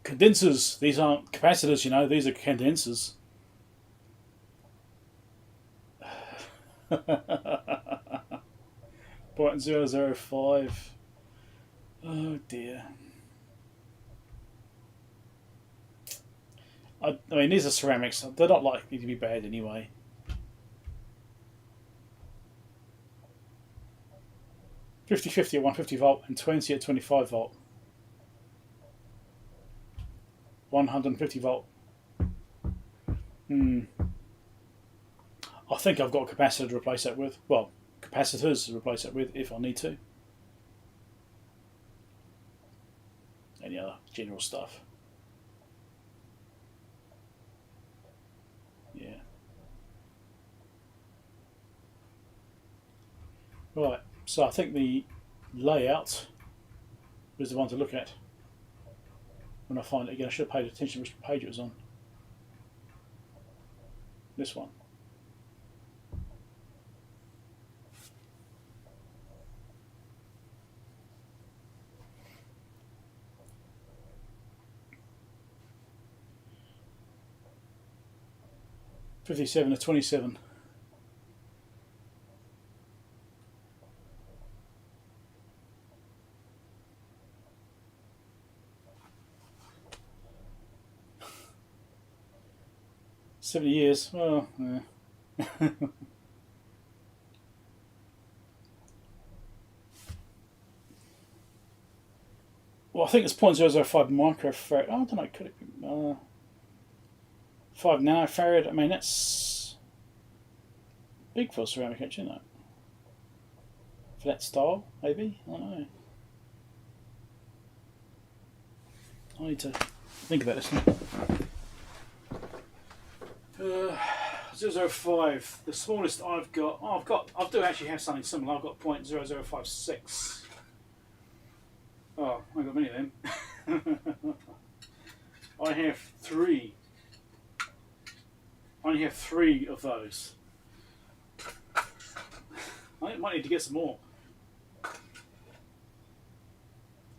Condensers. These aren't capacitors, you know. These are condensers. 0.005. Oh dear. I mean, these are ceramics. They're not likely to be bad anyway. (50-50) at 150 volt and 20 at 25 volt. 150 volt. I think I've got a capacitor to replace that with. Well, capacitors to replace that with if I need to. Any other general stuff. Yeah. Right, so I think the layout is the one to look at when I find it again. I should have paid attention to which page it was on. This one. (57 to 27). (70 years). Well, yeah. Well, I think it's 0.005 microfarad. Oh, I don't know. Could it be 5 nanofarad? I mean, that's big for a ceramic etch, isn't it? For that style, maybe? I don't know. I need to think about this now. 0.005. The smallest I've got. Oh, I do actually have something similar. I've got 0.0056. Oh, I've got many of them. I have 3. I only have 3 of those. I might need to get some more.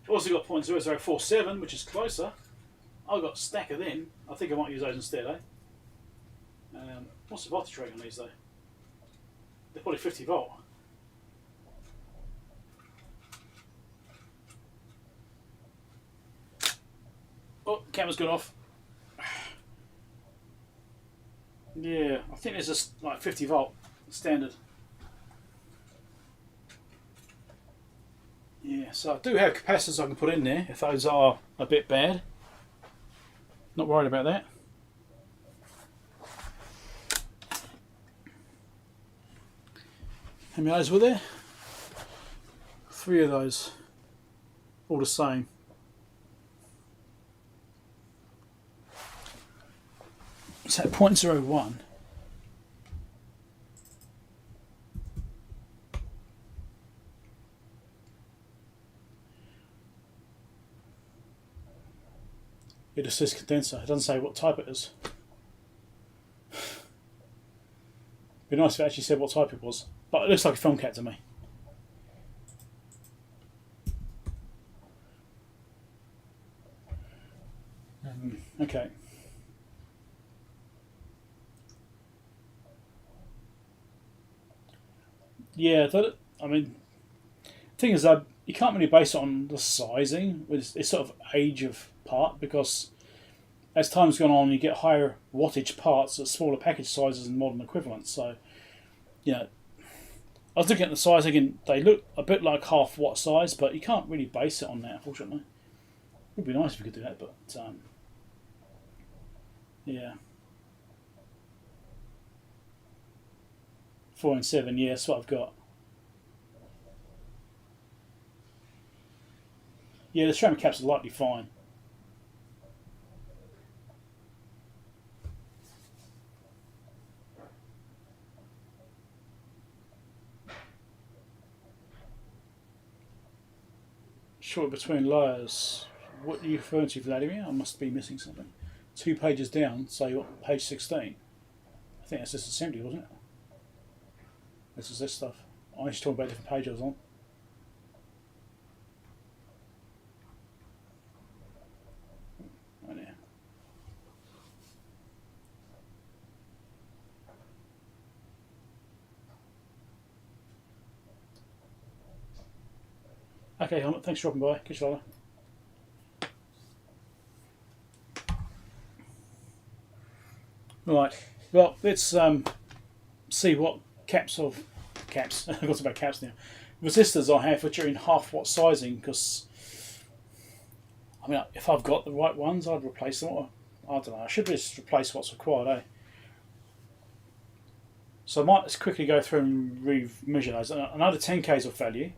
Also got 0.0047, which is closer. I've got a stack of them. I think I might use those instead, eh? What's the voltage rating on these though? They're probably 50 volt. Oh, camera's gone off. Yeah, I think there's just like 50 volt standard. Yeah, so I do have capacitors I can put in there if those are a bit bad. Not worried about that. How many of those were there? 3 of those. All the same. Is that 0.01? It just says condenser. It doesn't say what type it is. Be nice if it actually said what type it was. But it looks like a film cat to me. Okay. Yeah, I mean, the thing is that you can't really base it on the sizing. It's sort of age of part, because as time's gone on, you get higher wattage parts at smaller package sizes and modern equivalents. So, you know, I was looking at the sizing and they look a bit like half watt size, but you can't really base it on that, unfortunately. It would be nice if you could do that, but yeah. 4 and 7, yeah, that's what I've got. Yeah, the ceramic caps are lightly fine. Short between layers. What are you referring to, Vladimir? I must be missing something. 2 pages down, so you're on page 16. I think that's just assembly, wasn't it? This is this stuff. I was talking about different page I was on. Oh, yeah. Okay, Helmut, thanks for dropping by. Catch you later. Right, well, let's see what caps. I've got about caps now. Resistors I have, which are in half watt sizing, because I mean, if I've got the right ones, I'd replace them. Or, I don't know. I should just replace what's required, eh? So I might just quickly go through and re-measure those. Another 10k's of value.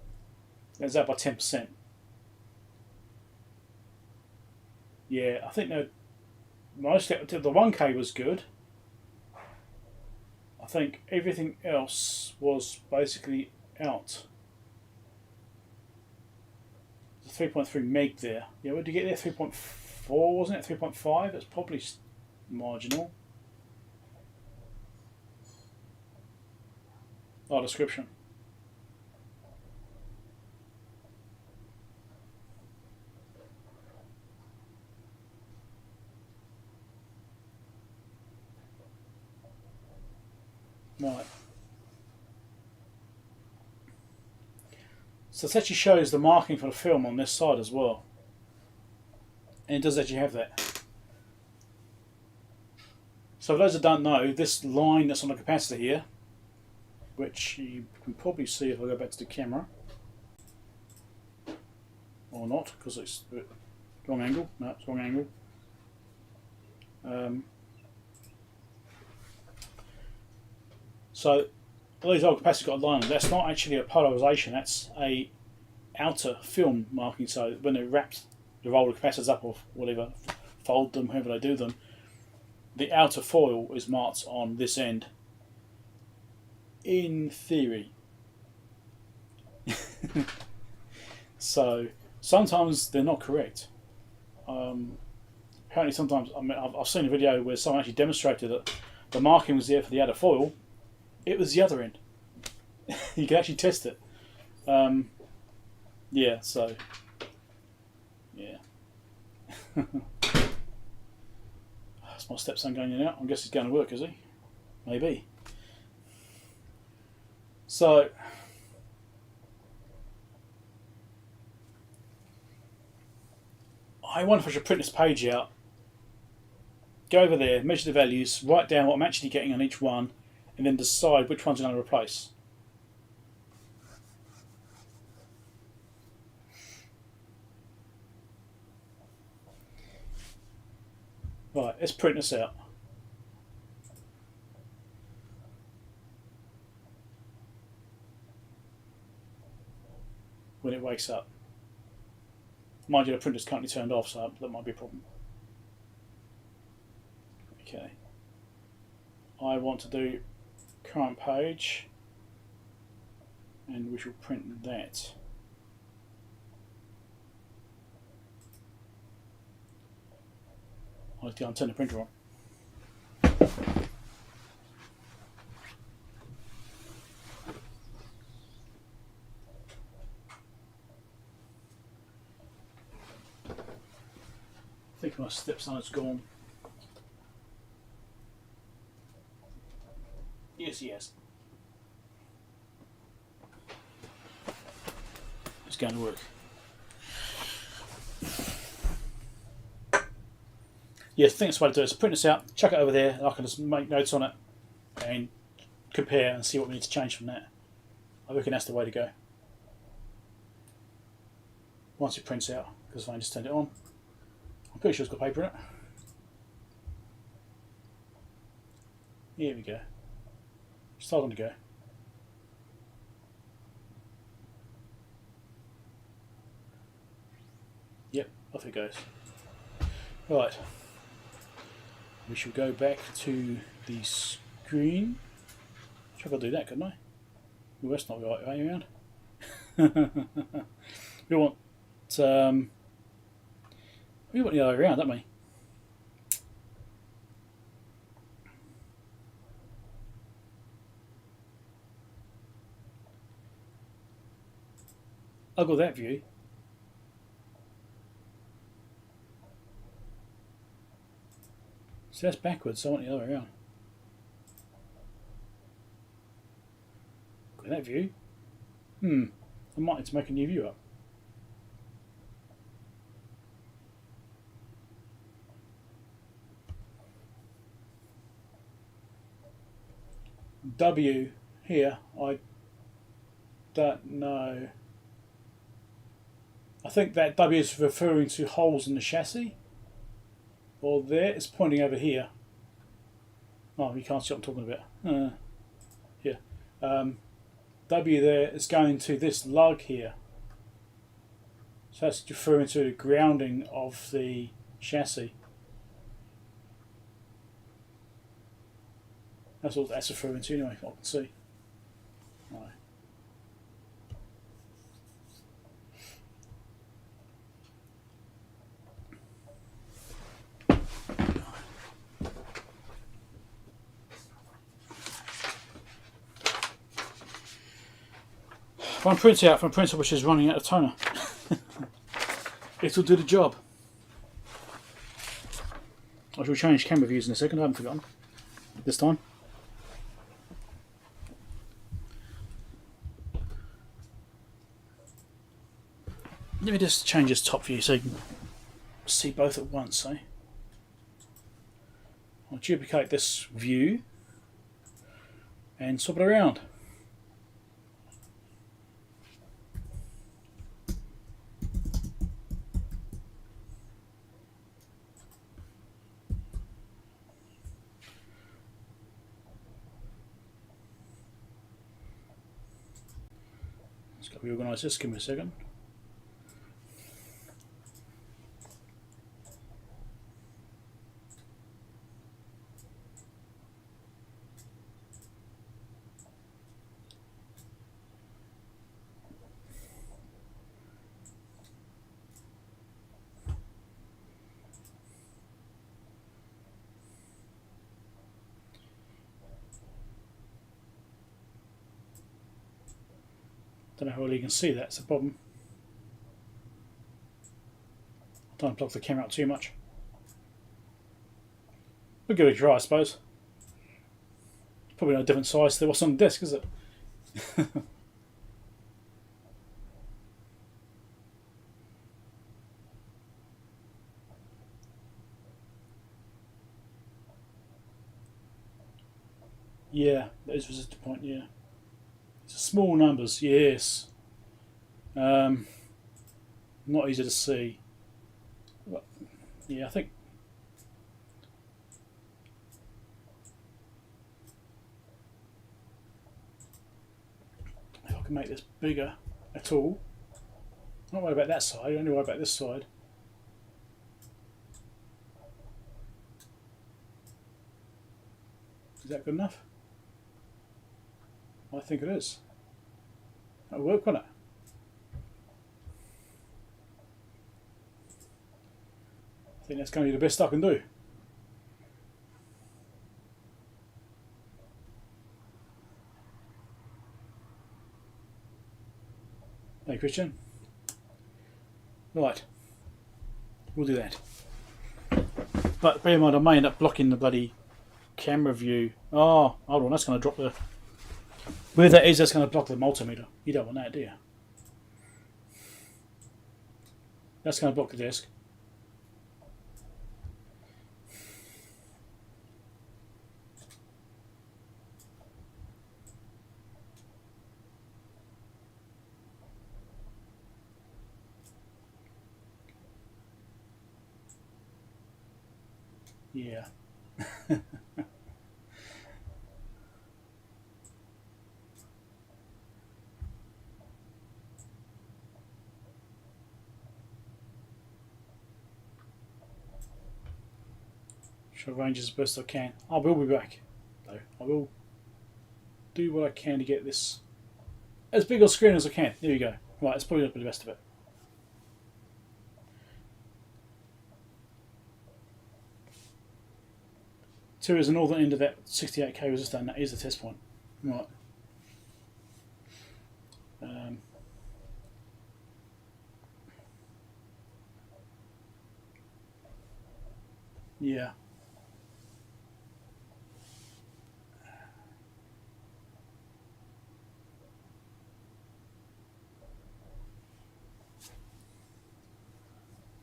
That's out by 10%. Yeah, I think the 1k was good. I think everything else was basically out. The 3.3 meg there. Yeah, what did you get there? 3.4, wasn't it? 3.5? It's probably marginal. Oh, description. Right. So this actually shows the marking for the film on this side as well. And it does actually have that. So for those that don't know, this line that's on the capacitor here, which you can probably see if I go back to the camera. or not, because it's wrong angle. No, it's wrong angle. So all these old capacitors got a line. That's not actually a polarization. That's a outer film marking. So when they wrap the roll of capacitors up or whatever, fold them, however they do them, the outer foil is marked on this end. In theory. So sometimes they're not correct. Apparently sometimes, I mean, I've seen a video where someone actually demonstrated that the marking was there for the outer foil. It was the other end. You can actually test it. Yeah, so yeah. That's my stepson going in and out. I guess he's going to work, is he? Maybe. So I wonder if I should print this page out, go over there, measure the values, write down what I'm actually getting on each one, and then decide which ones I'm going to replace. Right, let's print this out. When it wakes up. Mind you, the printer's currently turned off, so that might be a problem. Okay. I want to do current page, and we shall print that. I'll have to go and turn the printer on. I think my stepson has gone. Yes, he has. It's going to work. Yeah, I think that's the way to do it. So print this out, chuck it over there, and I can just make notes on it and compare and see what we need to change from that. I reckon that's the way to go. Once it prints out, because I just turned it on. I'm pretty sure it's got paper in it. Here we go. Starting to go. Yep, off it goes. Right. We shall go back to the screen. Should I do that, couldn't I? Well, that's not the right way around. We want the other way around, don't we? I've got that view. So that's backwards, so I want the other way around. Got that view. I might need to make a new view up. W here, I don't know. I think that W is referring to holes in the chassis. Or there, it's pointing over here. Oh, you can't see what I'm talking about. Here. W there is going to this lug here. So that's referring to the grounding of the chassis. That's all that's referring to anyway, I can see. Right. One printout from a printer which is running out of toner. It'll do the job. I shall change camera views in a second, I haven't forgotten. This time. Let me just change this top view so you can see both at once, eh? I'll duplicate this view and swap it around. Just got to reorganise this. Give me a second. Don't know how well you can see that. It's a problem. Don't block the camera out too much. We'll give it a try, I suppose. It's probably not a different size to what's on the desk, is it? Yeah, that is resistor point, yeah. It's small numbers, yes. Not easy to see. But, yeah, I think if I can make this bigger at all. I'm not worried about that side, I only worry about this side. Is that good enough? I think it is. That'll work, won't it? I think that's going to be the best I can do. Hey, Christian. Right. We'll do that. But bear in mind, I may end up blocking the bloody camera view. Oh, hold on, that's going to drop the... Where that is, that's going to block the multimeter. You don't want that, do you? That's going to block the desk. Yeah. Should arrange as best I can. I will be back, though. I will do what I can to get this as big a screen as I can. There you go. Right, it's probably not the best of it. Two is the northern end of that 68k resistor, and that is the test point. Right. Yeah.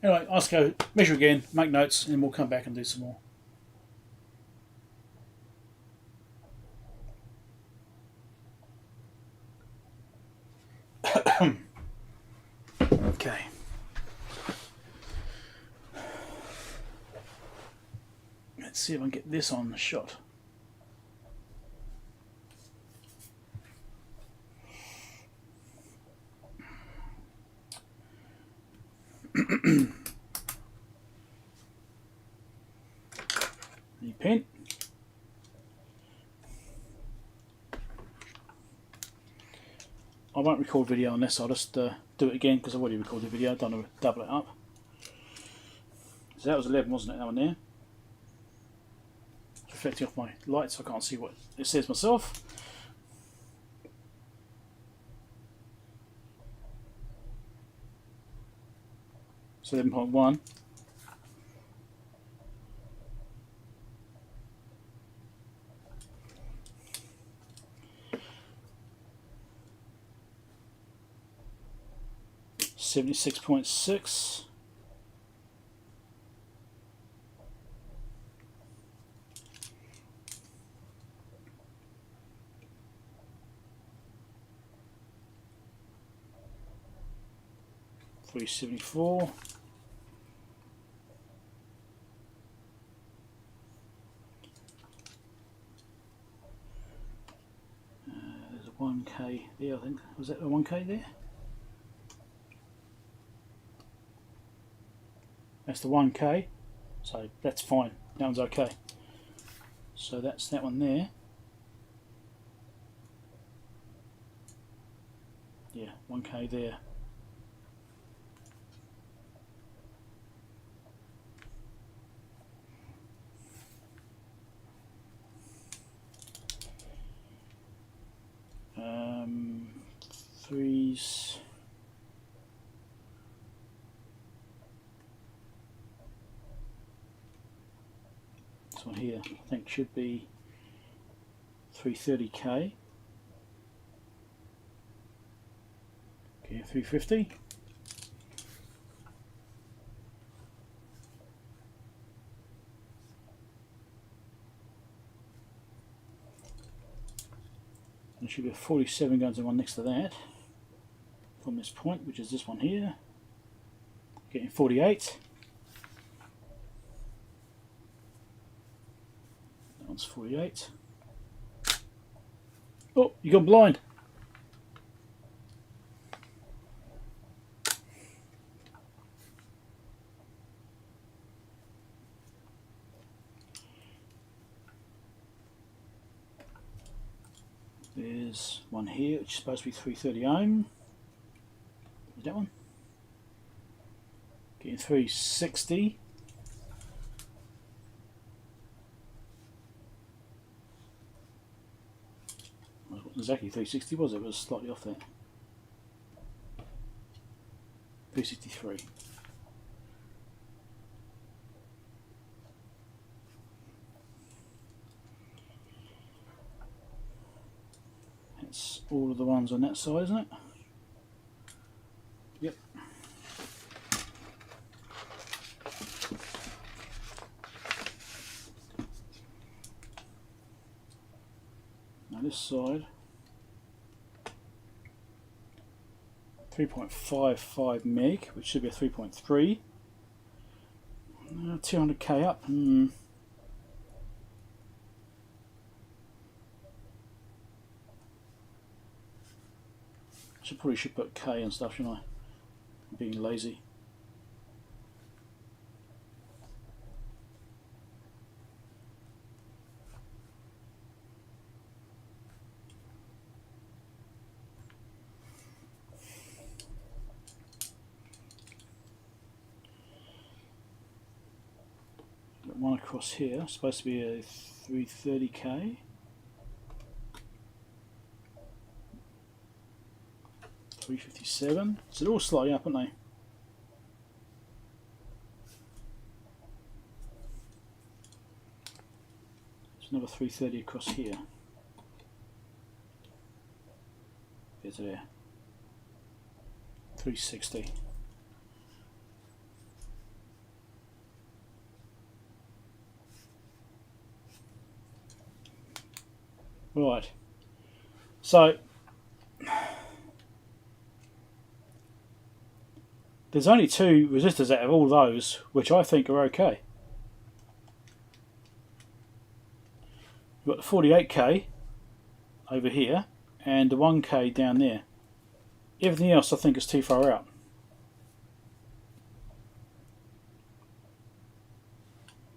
Anyway, I'll just go measure again, make notes, and then we'll come back and do some more. Okay. Let's see if I can get this on the shot. New pen. I won't record video on this, I'll just do it again because I've already recorded the video, I don't want to double it up. So that was 11, wasn't it, that one there? It's reflecting off my light so I can't see what it says myself. So 11.1. $76.6. $374. There's 1K there, I think. Was that a 1K there? That's the 1K, so that's fine. That one's okay. So that's that one there. Yeah, 1K there. Threes. This one here, I think, should be 330K. Okay, 350. There should be a 47 going to one next to that from this point, which is this one here. Getting 48. That one's 48. Oh, you gone blind. There's one here, which is supposed to be 330 ohm. Is that one? Getting 360. Well, exactly 360 was it? It was slightly off there. 363. That's all of the ones on that side, isn't it? Yep. Now this side, 3.55 meg, which should be a 3.3. 200k up. Probably should put K and stuff, shouldn't I? Being lazy. Got one across here, supposed to be a 330k. 357. So they're all slightly up, aren't they? There's another 330 across here. There's there. 360. Right. So there's only two resistors out of all those which I think are okay. We've got the 48k over here and the 1k down there. Everything else I think is too far out.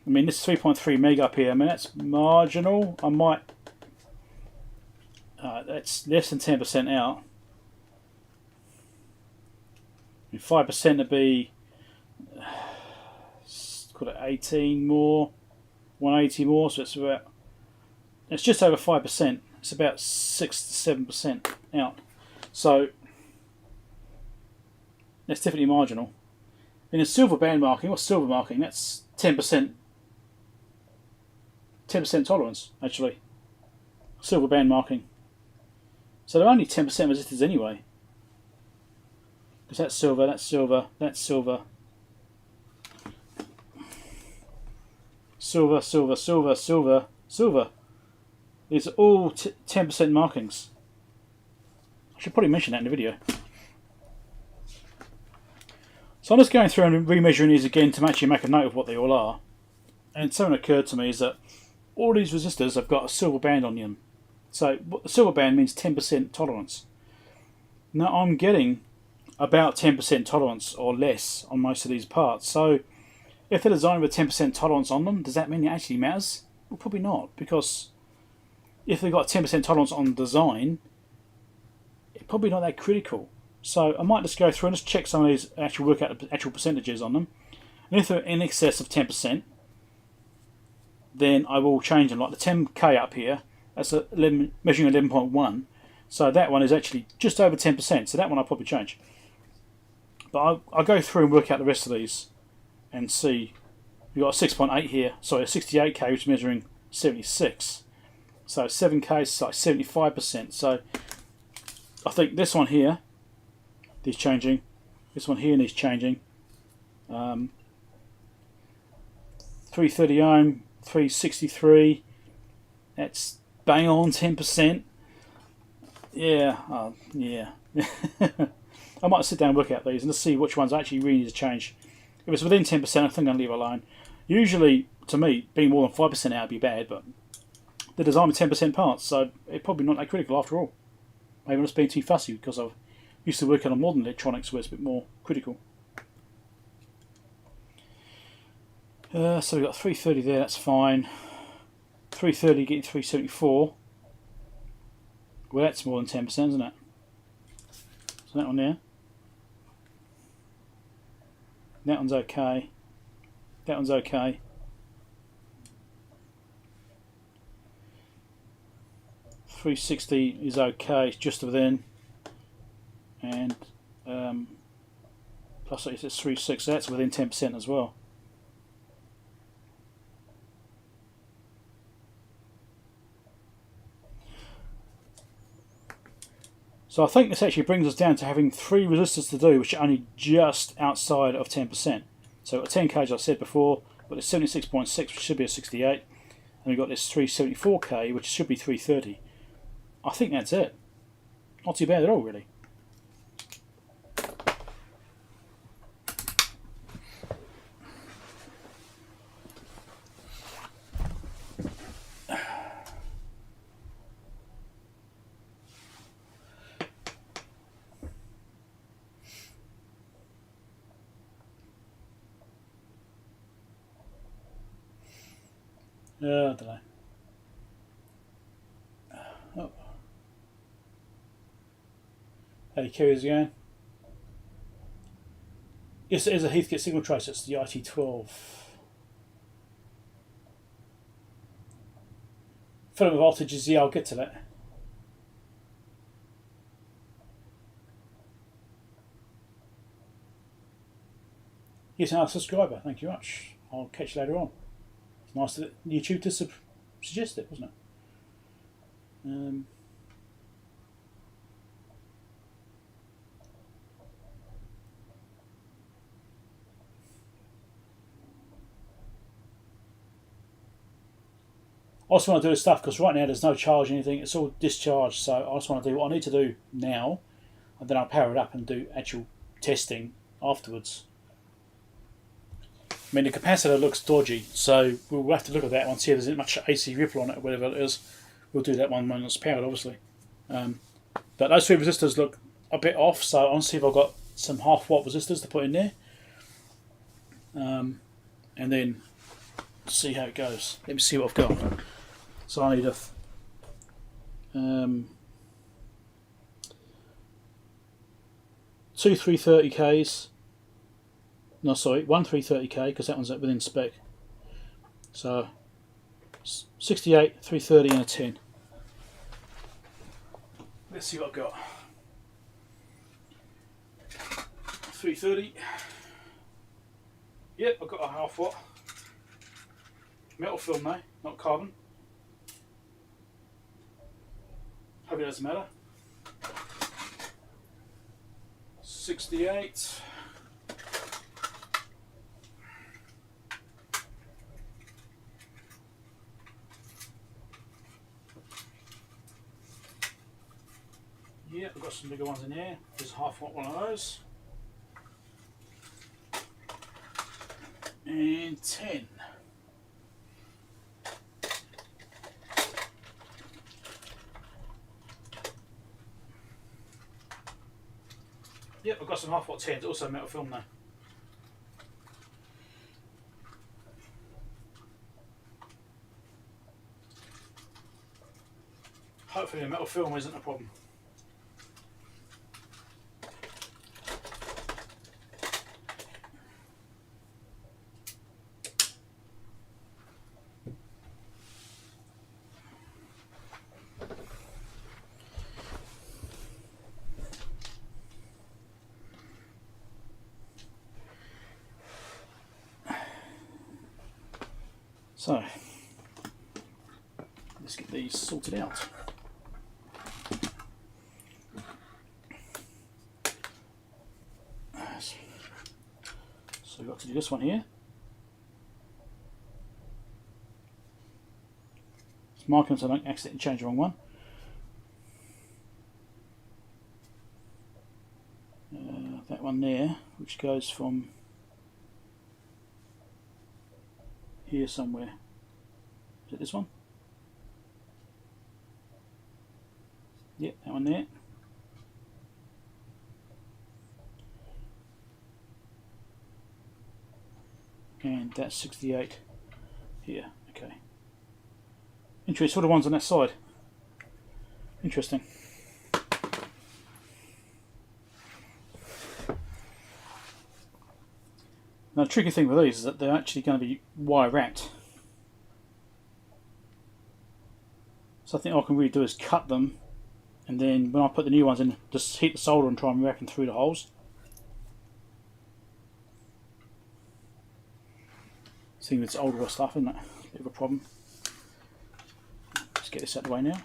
I mean, this 3.3 meg up here, I mean, that's marginal. I might... that's less than 10% out. 5% would be, call it 18 more, 180 more, so it's just over 5%. It's about 6 to 7% out. So that's definitely marginal. In a silver band marking, what's silver marking? That's 10% tolerance, actually. Silver band marking. So they're only 10% resistors anyway. Because that's silver, that's silver, that's silver. Silver, silver, silver, silver, silver. These are all 10% markings. I should probably mention that in the video. So I'm just going through and remeasuring these again to actually make a note of what they all are. And something occurred to me is that all these resistors have got a silver band on them. So the silver band means 10% tolerance. Now I'm getting about 10% tolerance or less on most of these parts. So if they're designed with 10% tolerance on them, does that mean it actually matters? Well, probably not, because if they've got 10% tolerance on design, it's probably not that critical. So I might just go through and just check some of these, actually work out the actual percentages on them. And if they're in excess of 10%, then I will change them. Like the 10K up here, that's measuring 11.1. So that one is actually just over 10%. So that one I'll probably change. But I'll go through and work out the rest of these and see. We've got a 6.8 here. Sorry, a 68K, which is measuring 76. So 7K is like 75%. So I think this one here needs changing. This one here needs changing. 330 ohm, 363. That's bang on 10%. Yeah, yeah. I might sit down and work out these and just see which ones I actually really need to change. If it's within 10%, I think I'll leave it alone. Usually, to me, being more than 5% out would be bad, but they're designed with 10% parts, so it's probably not that critical after all. Maybe I'm just being too fussy because I've used to work on modern electronics where it's a bit more critical. So we've got 330 there, that's fine. 330 getting 374. Well, that's more than 10%, isn't it? So that one there. That one's okay. That one's okay. .360 is okay, it's just within. And plus it's 3.6, that's within 10% as well. So I think this actually brings us down to having 3 resistors to do, which are only just outside of 10%. So we've got 10K, as I said before, we've got this 76.6, which should be a 68, and we've got this 374K, which should be 330. I think that's it. Not too bad at all, really. I don't know. Oh. How do you carry this again? Yes, it is a Heathkit signal tracer. It's the IT12. Filament voltages, yeah, I'll get to that. Yes, our subscriber. Thank you much. I'll catch you later on. It's nice that YouTube to suggest it, wasn't it? I also want to do this stuff because right now there's no charge or anything, it's all discharged, so I just want to do what I need to do now and then I'll power it up and do actual testing afterwards. I mean, the capacitor looks dodgy, so we'll have to look at that one, see if there's much AC ripple on it or whatever it is. We'll do that one when it's powered, obviously. But those 3 resistors look a bit off, so I want to see if I've got some half-watt resistors to put in there. And then see how it goes. Let me see what I've got. So I need a 2 330Ks. No, sorry, 1 330K because that one's within spec. So 68, 330 and a 10. Let's see what I've got. 330. Yep, I've got a half-watt. Metal film though, not carbon. Hope it doesn't matter. 68. Yeah, I've got some bigger ones in here. There's a half-watt one of those. And 10. Yep, I've got some half watt tins, also metal film now. Hopefully the metal film isn't a problem. So, let's get these sorted out. So we've got to do this one here. It's marking so I don't accidentally change the wrong one. That one there, which goes from here somewhere. Is it this one? Yep, that one there. And that's 68 here. Okay. Interesting. Sort of ones on that side. Interesting. Now, the tricky thing with these is that they're actually going to be wire wrapped. So I think all I can really do is cut them, and then when I put the new ones in, just heat the solder and try and wrap them through the holes. Seeing it's older stuff, isn't it? It's a bit of a problem. Let's get this out of the way now.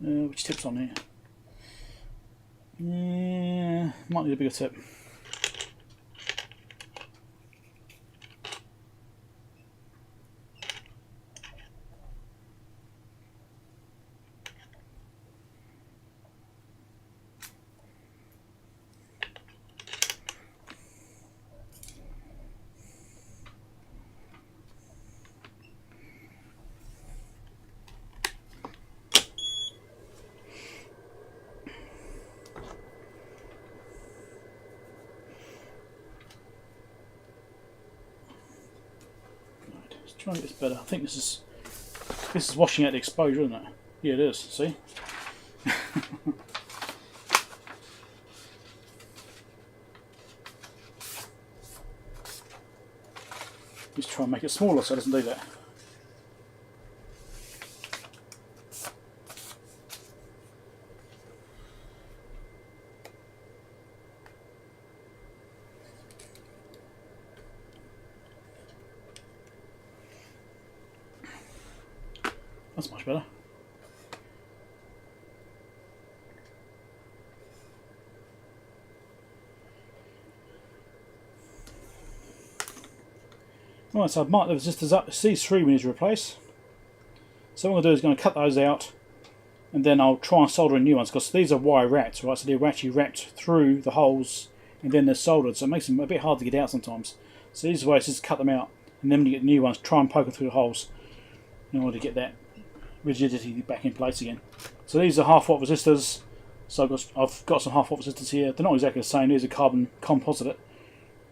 Which tip's on here? Yeah, might need a bigger tip. Try and get this better. I think this is washing out the exposure, isn't it? Yeah, it is. See? Just try and make it smaller so it doesn't do that. That's much better. Right, so I've marked the resistors up. These three we need to replace. So what I'm going to do is going to cut those out, and then I'll try and solder in new ones, because these are wire wrapped, right? So they're actually wrapped through the holes, and then they're soldered, so it makes them a bit hard to get out sometimes. So these ways, just cut them out, and then when you get new ones, try and poke them through the holes in order to get that rigidity back in place again. So these are half watt resistors. So I've got some half watt resistors here. They're not exactly the same. These are carbon composite.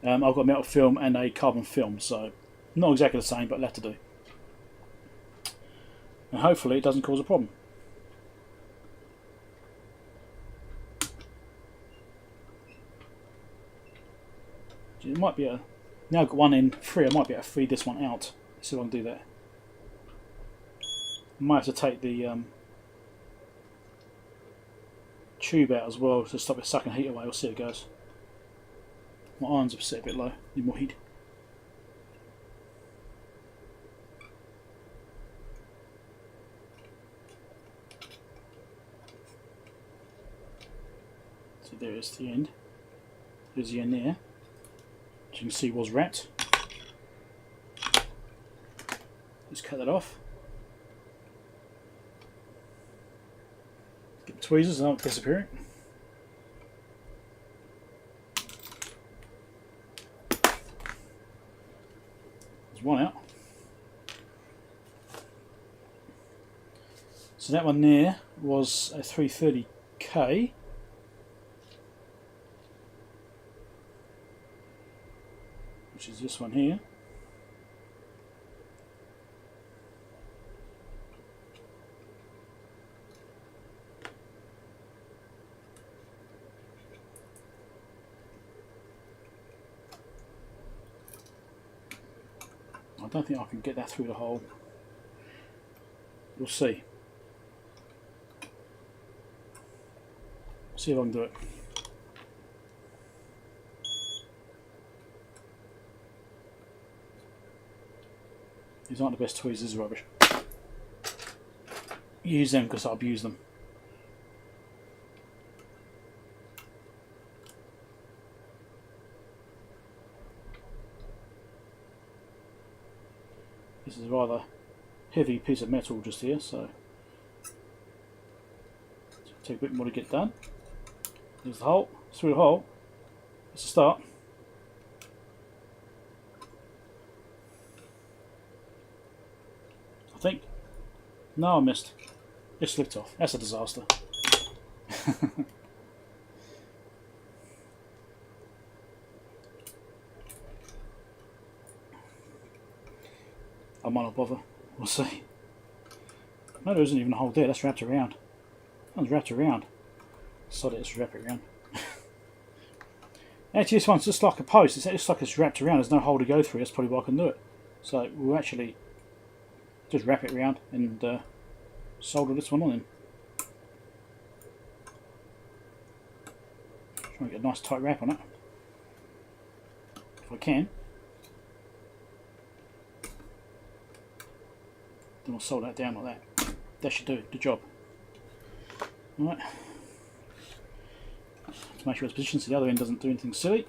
I've got metal film and a carbon film, so not exactly the same, but that'll have to do. And hopefully it doesn't cause a problem. It might be now I've got one in free, I might be able to feed this one out. Let's see if I can do that. I might have to take the tube out as well to stop it sucking heat away. We'll see how it goes. My irons are set a bit low, need more heat. So there is the end. There's the end there. As you can see, was wrapped. Just cut that off. Get the tweezers and not disappearing. There's one out. So that one there was a 330K. Which is this one here. I don't think I can get that through the hole. We'll see. See if I can do it. These aren't the best tweezers, rubbish. Use them because I abuse them. This is a rather heavy piece of metal just here, so it'll take a bit more to get done. There's the hole, through the hole. It's a start. I think. No, I missed. It slipped off. That's a disaster. I might not bother. We'll see. No, there isn't even a hole there. That's wrapped around. That one's wrapped around. Sod it, let's wrap it around. Actually, this one's just like a post. It's just like it's wrapped around. There's no hole to go through. That's probably why I can do it. So we'll actually just wrap it around and solder this one on in. Try and get a nice tight wrap on it. If I can. Then I'll solder that down like that. That should do the job. Alright. To make sure it's positioned so the other end doesn't do anything silly.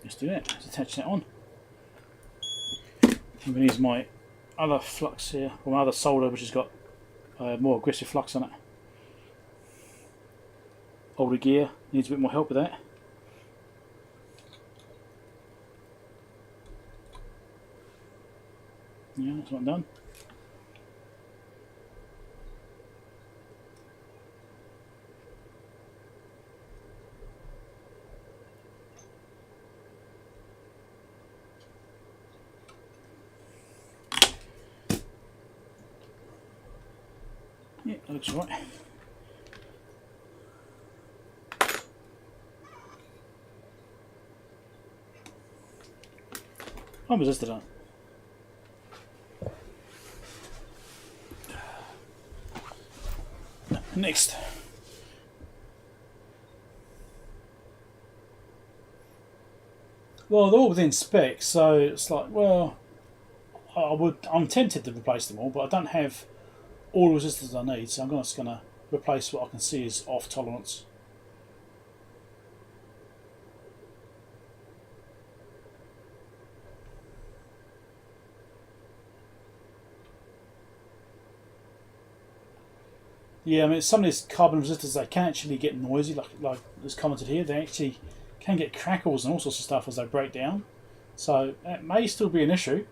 Just do that. Just attach that on. I'm going to use my other flux here, or my other solder, which has got more aggressive flux on it. Older gear needs a bit more help with that. Yeah, that's one done. Yeah, that looks all right. How was this done? Next. Well, they're all within spec, so it's like, well, I'm tempted to replace them all, but I don't have all the resistors I need, so I'm just going to replace what I can see is off tolerance. Yeah, I mean, some of these carbon resistors, they can actually get noisy, like as commented here. They actually can get crackles and all sorts of stuff as they break down. So it may still be an issue.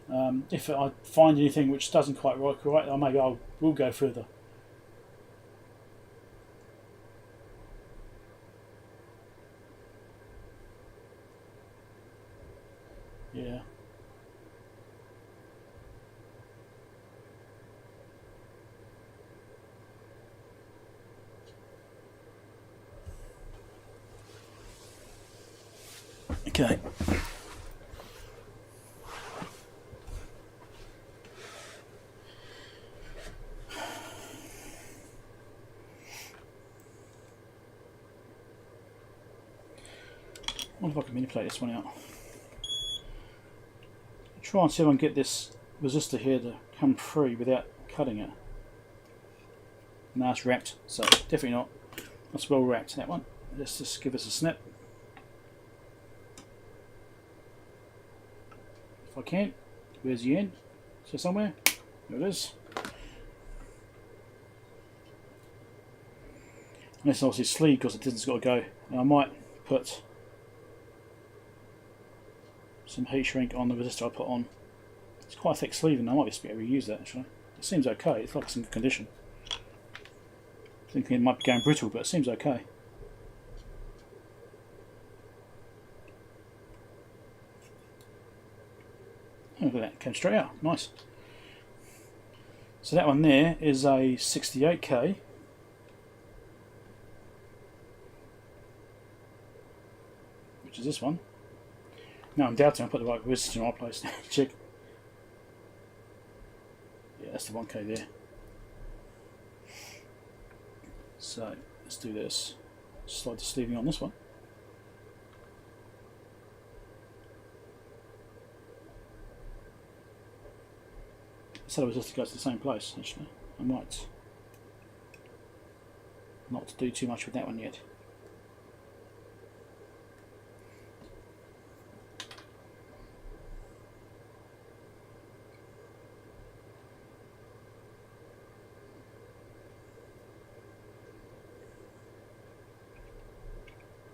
If I find anything which doesn't quite work right, maybe we'll go further. Yeah. Okay. I wonder if I can manipulate this one out. Try and see if I can get this resistor here to come free without cutting it. No, it's wrapped, so definitely not. That's well wrapped, that one. Let's just give us a snip. If I can. Where's the end? Is there somewhere? There it is. And this is obviously sleeve because it doesn't got to go. Now I might put some heat shrink on the resistor I put on. It's quite a thick sleeve, and I might just be able to reuse that actually. It seems okay. It's like it's in good condition. Thinking it might be going brittle, but it seems okay. Oh, look at that, came straight out. Nice. So that one there is a 68K. Which is this one. Now I'm doubting I put the right resistor in the right place. Check. Yeah, that's the 1K there. So let's do this. Slide the sleeving on this one. I said I was just to go to the same place actually. I might not do too much with that one yet.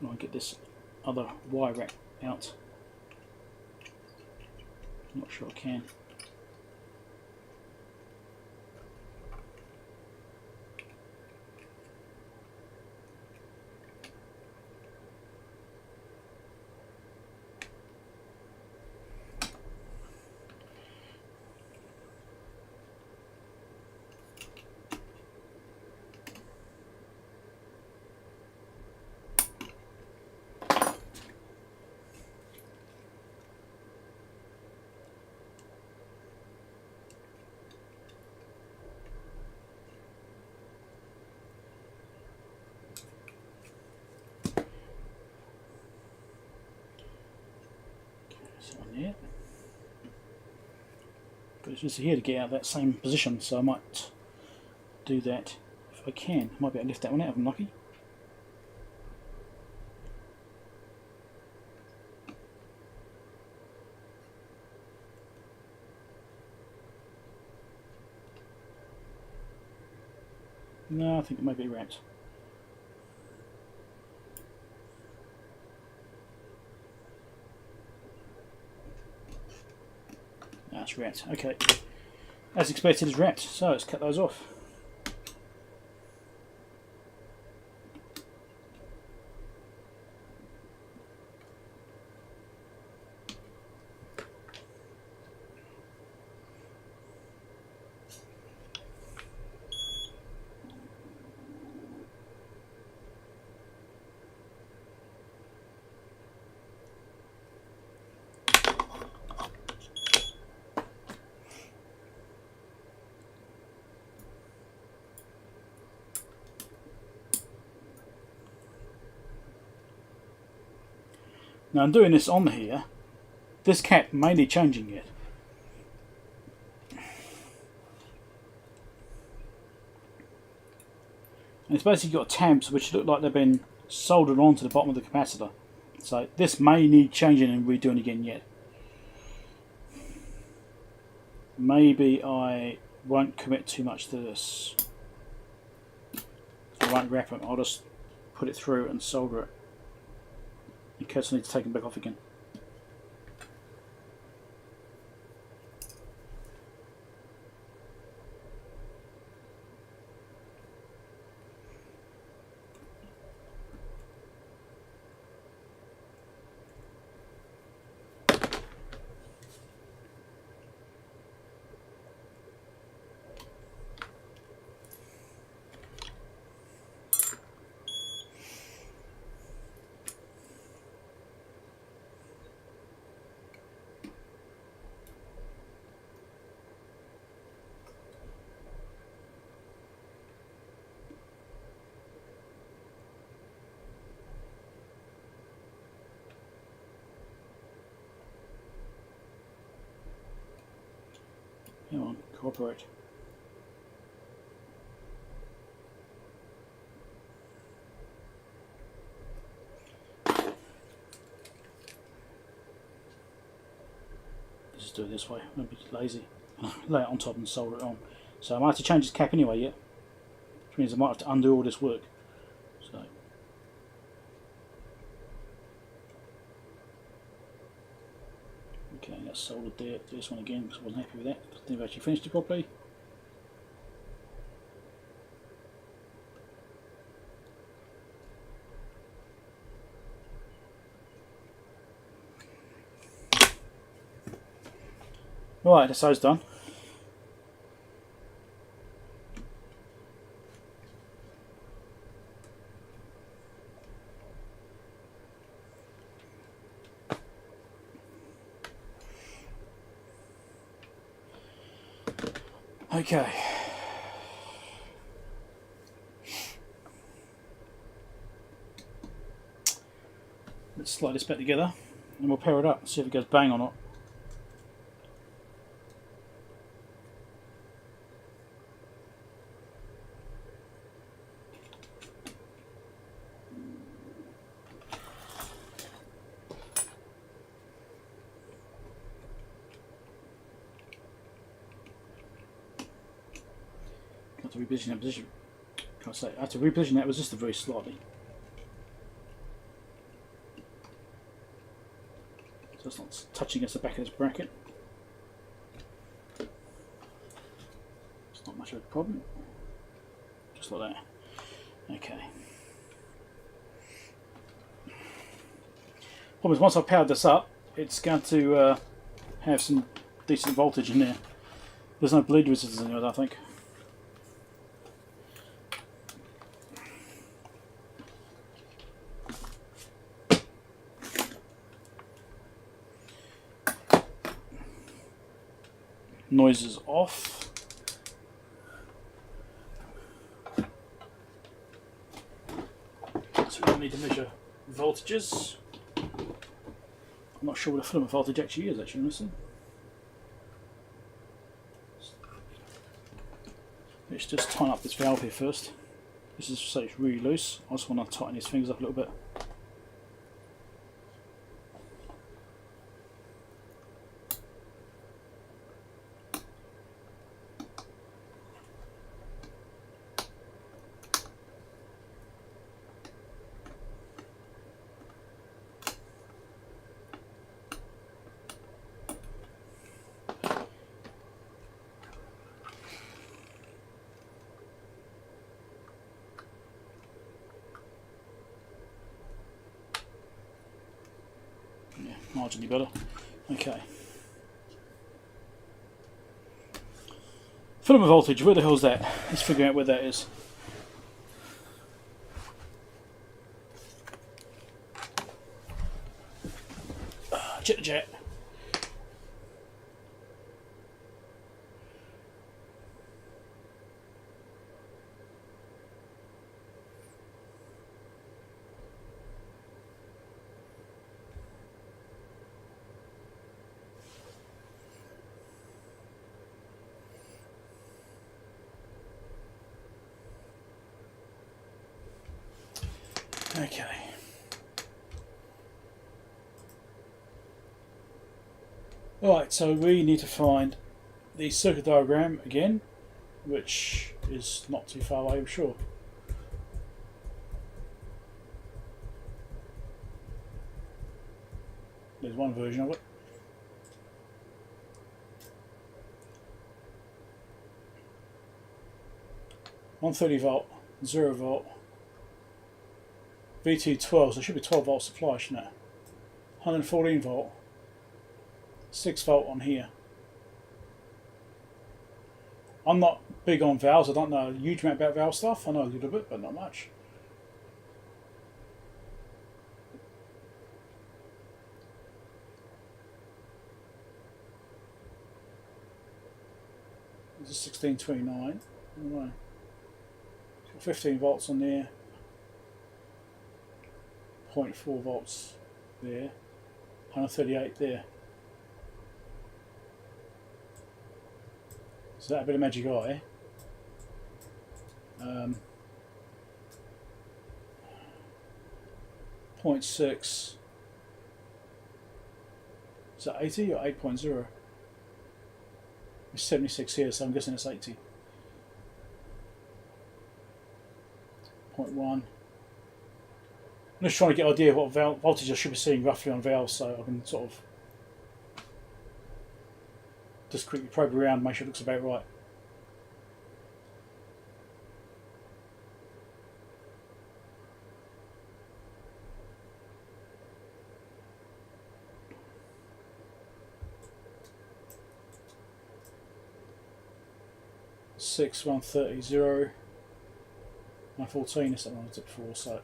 I'll get this other wire rack out. Not sure I can. Yeah. But it's just here to get out of that same position, so I might do that if I can. I might be able to lift that one out if I'm lucky. No, I think it might be wrapped. That's wrapped. Okay. As expected, it's wrapped. So let's cut those off. Now I'm doing this on here. This cap may need changing yet. And it's basically got tabs which look like they've been soldered onto the bottom of the capacitor. So this may need changing and redoing again yet. Maybe I won't commit too much to this. I won't wrap it, I'll just put it through and solder it. In case I need to take them back off again. Come on, cooperate. Just do it this way, I'm a bit lazy. Lay it on top and solder it on. So I might have to change this cap anyway yet. Which means I might have to undo all this work. So soldered this one again because I wasn't happy with that because I never actually finished it properly. Right, that's those done. Okay. Let's slide this back together and we'll pair it up and see if it goes bang or not. I have to reposition that position. Can't say. I have to reposition that resistor very slightly. So it's not touching against the back of this bracket. It's not much of a problem. Just like that. Okay. Problem is, once I've powered this up, it's going to have some decent voltage in there. There's no bleed resistance in there, I don't think. Noise is off. So we need to measure voltages. I'm not sure what a filament voltage actually is, actually, listen. Let's just tighten up this valve here first. This is so it's really loose. I just want to tighten these fingers up a little bit. Marginally better. Okay. Filament voltage, where the hell's that? Let's figure out where that is. Jet to jet. Okay. Alright, so we need to find the circuit diagram again, which is not too far away, I'm sure. There's one version of it. $130 volt, 0 volt. VT12, so it should be 12 volt supply, shouldn't it? 114 volt, 6 volt on here. I'm not big on valves, I don't know a huge amount about valve stuff. I know a little bit, but not much. This is 1629. Anyway, 15 volts on there. 0.4 volts there, 138 there. So that a bit of magic eye. 0.6. Is that 80 or 8.0? It's 76 here, so I'm guessing it's 80. 0.1. I'm just trying to get an idea of what voltage I should be seeing roughly on valves, so I can sort of Just quickly probe around, make sure it looks about right. Six 130 0 114. That's that one I did before. So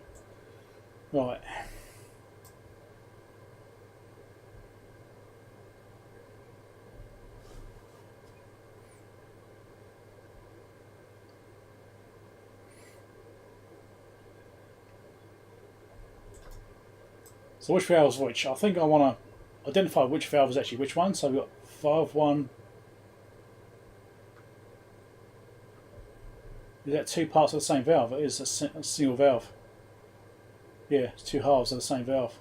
right. So which valve is which? I think I want to identify which valve is actually which one. So we've got valve 1. Is that two parts of the same valve? It is a single valve. Yeah, it's two halves of the same valve.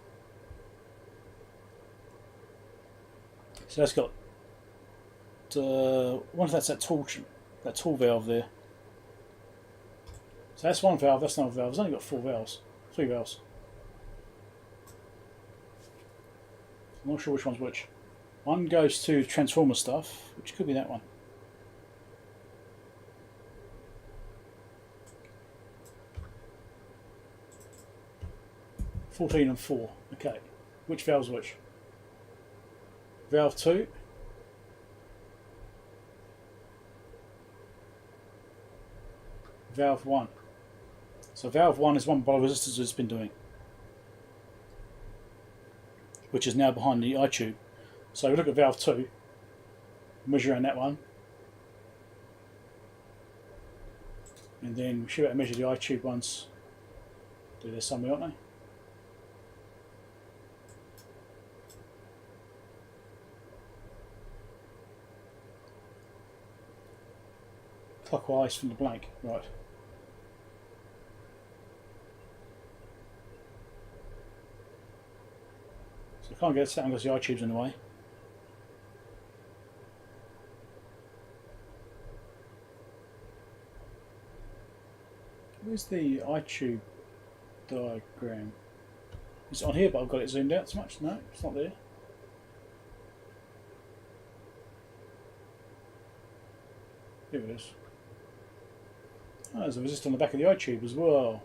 So that's got. I wonder if that's that tall valve there. So that's one valve. That's another valve. It's only got 4 valves, 3 valves. I'm not sure which one's which. One goes to transformer stuff, which could be that one. $14 and 4. Okay. Which valve's which? Valve 2. Valve 1. So valve 1 is one by resistors it's been doing, which is now behind the eye tube. So we look at valve 2, measure around that one, and then we should be able to measure the eye tube ones. Do this somewhere, aren't they? Clockwise from the blank, right. So I can't get it set because the eye tube's in the way. Where's the eye tube diagram? It's on here, but I've got it zoomed out so much. No, it's not there. Here it is. Oh, there's a resistor on the back of the eye tube as well.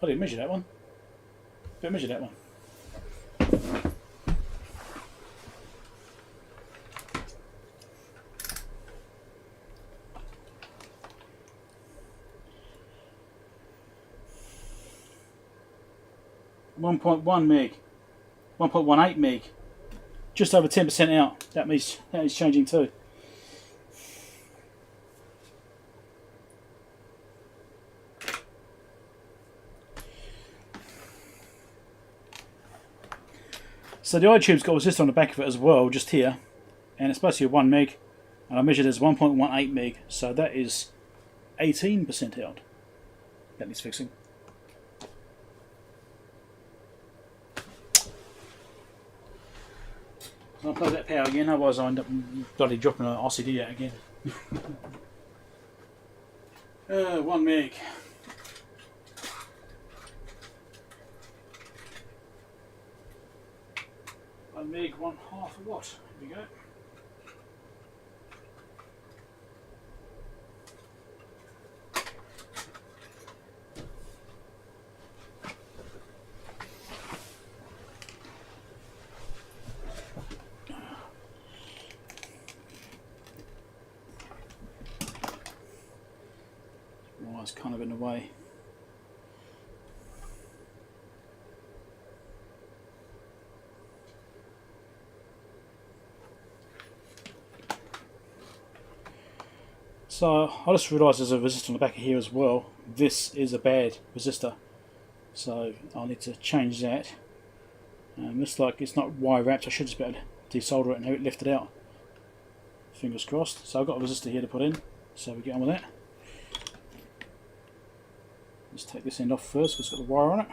I didn't measure that one. Didn't measure that one. .1 meg, 1.18 meg, just over 10% out. That means that is changing too. So the eye tube's got a resistor on the back of it as well, just here, and it's basically 1 meg, and I measured it as 1.18 meg, so that is 18% out. That needs fixing. I'll plug that power again, otherwise I'll end up bloody dropping an RCD out again. 1 meg. 1 meg, 1/2 a watt. Here we go. It's kind of in the way. So I just realised there's a resistor on the back of here as well. This is a bad resistor, so I'll need to change that. Looks like it's not wire wrapped. I should just be able to desolder it and have it lifted out. Fingers crossed. So I've got a resistor here to put in, so we get on with that. Let's take this end off first because it's got the wire on it.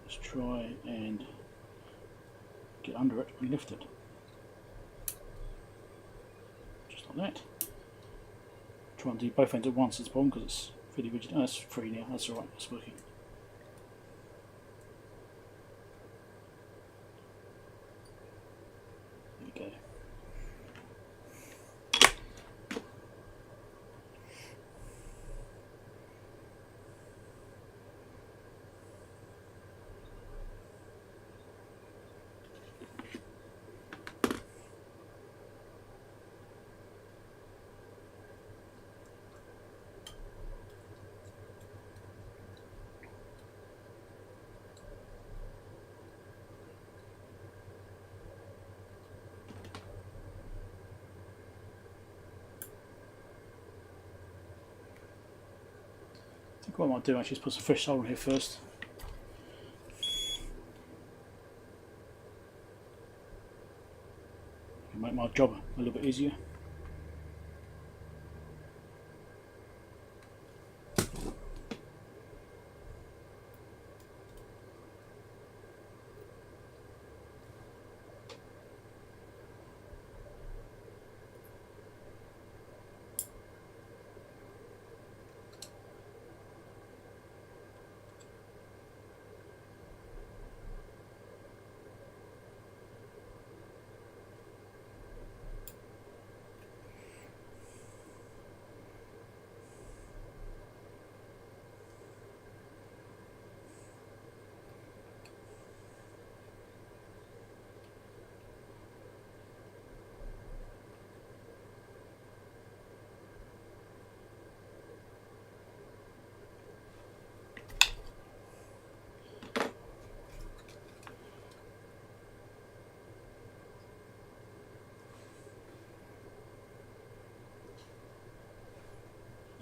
Let's try and get under it and lift it. Just like that. Try and do both ends at once, it's a problem because it's Pretty rigid. Oh, that's free now. That's alright. It's working. There we go. I think what I might do actually is put some fresh soldering here first. It'll make my job a little bit easier.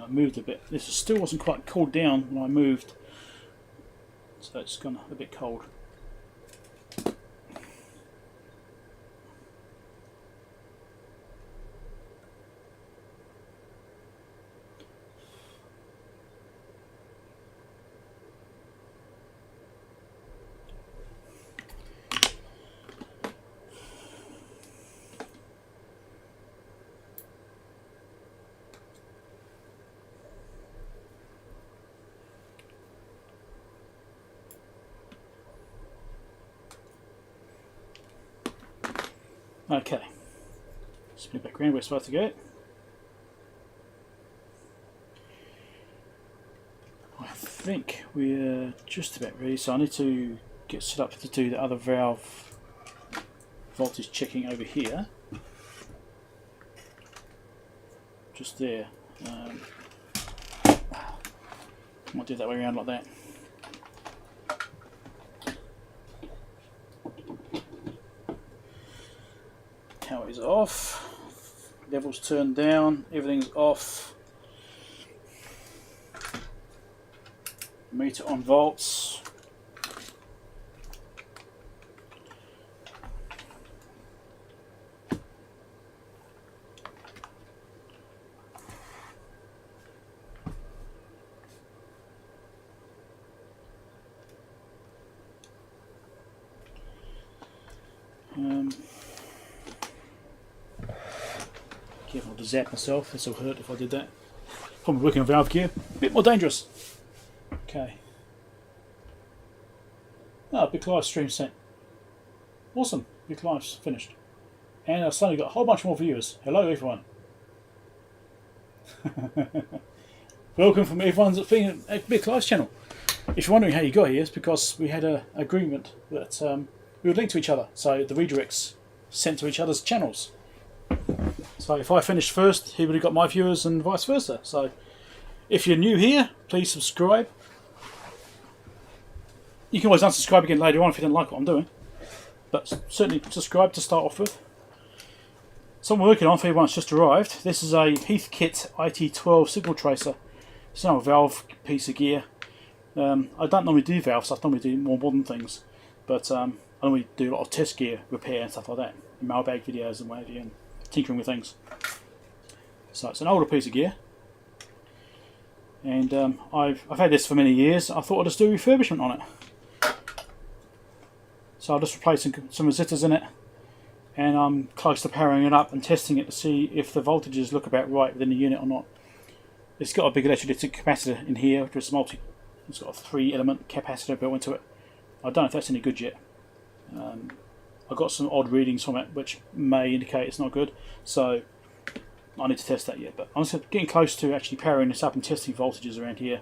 I moved a bit. This still wasn't quite cooled down when I moved, so it's gone a bit cold. Okay, spin it back around where it's supposed to go. I think we're just about ready, so I need to get set up to do the other valve voltage checking over here. Just there. Might do it that way around like that. Power is off, levels turned down, everything's off, meter on volts, careful to zap myself, this will hurt if I did that. Probably working on valve gear, a bit more dangerous. Okay. Ah, big live stream sent. Awesome, big live's finished. And I've suddenly got a whole bunch more viewers. Hello everyone. Welcome from everyone's at Big Live's channel. If you're wondering how you got here, it's because we had an agreement that we would link to each other, so the redirects sent to each other's channels. So if I finished first, he would have got my viewers and vice versa. So if you're new here, please subscribe. You can always unsubscribe again later on if you don't like what I'm doing, but certainly subscribe to start off with. So I'm working on, for everyone that's just arrived, this is a Heathkit IT12 signal tracer. It's now a valve piece of gear. I don't normally do valves, I normally do more modern things, but I normally do a lot of test gear repair and stuff like that, mailbag videos and what have you, and tinkering with things. So it's an older piece of gear, and I've had this for many years. I thought I'd just do refurbishment on it. So I'll just replace some resistors in it, and I'm close to powering it up and testing it to see if the voltages look about right within the unit or not. It's got a big electrolytic capacitor in here, which is it's got a 3-element capacitor built into it. I don't know if that's any good yet. I got some odd readings from it, which may indicate it's not good. So I need to test that yet. But I'm just getting close to actually powering this up and testing voltages around here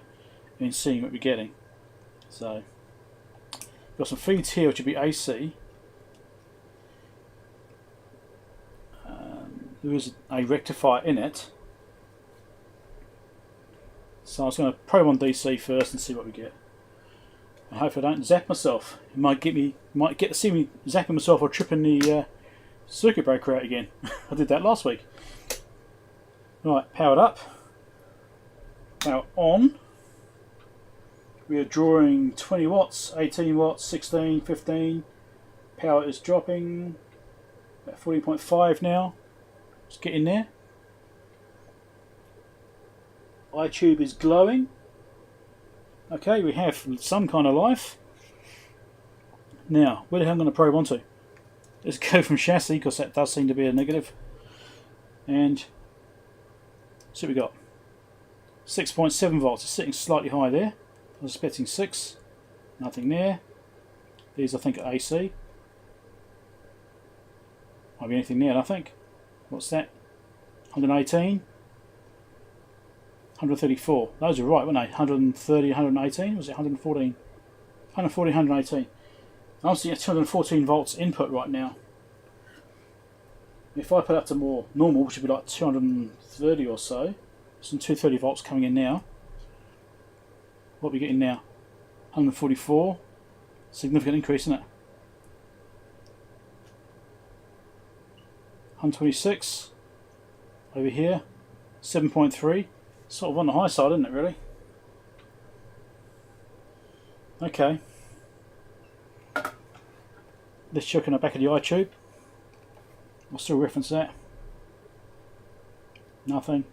and seeing what we're getting. So got some feeds here, which would be AC. There is a rectifier in it. So I was going to probe on DC first and see what we get. I hope I don't zap myself. It might get to see me zapping myself or tripping the circuit breaker out again. I did that last week. Right, powered up. Now on. We are drawing 20 watts, 18 watts, 16, 15. Power is dropping. About 14.5 now. Let's get in there. iTube is glowing. Okay, we have some kind of life. Now, where the hell am I going to probe onto? Let's go from chassis, because that does seem to be a negative. And see what we got. 6.7 volts. It's sitting slightly high there. I was expecting 6. Nothing there. These I think are AC. Might be anything there, I think. What's that? 118. 134. Those are right, weren't they? 130, 118. Was it 114? 140, 118. I'm seeing 214 volts input right now. If I put up to more normal, which would be like 230 or so, some 230 volts coming in now. What are we getting now? 144. Significant increase, isn't it? 126. Over here. 7.3. Sort of on the high side, isn't it, really? Okay. Let's check on the back of the iTube. I'll still reference that. Nothing.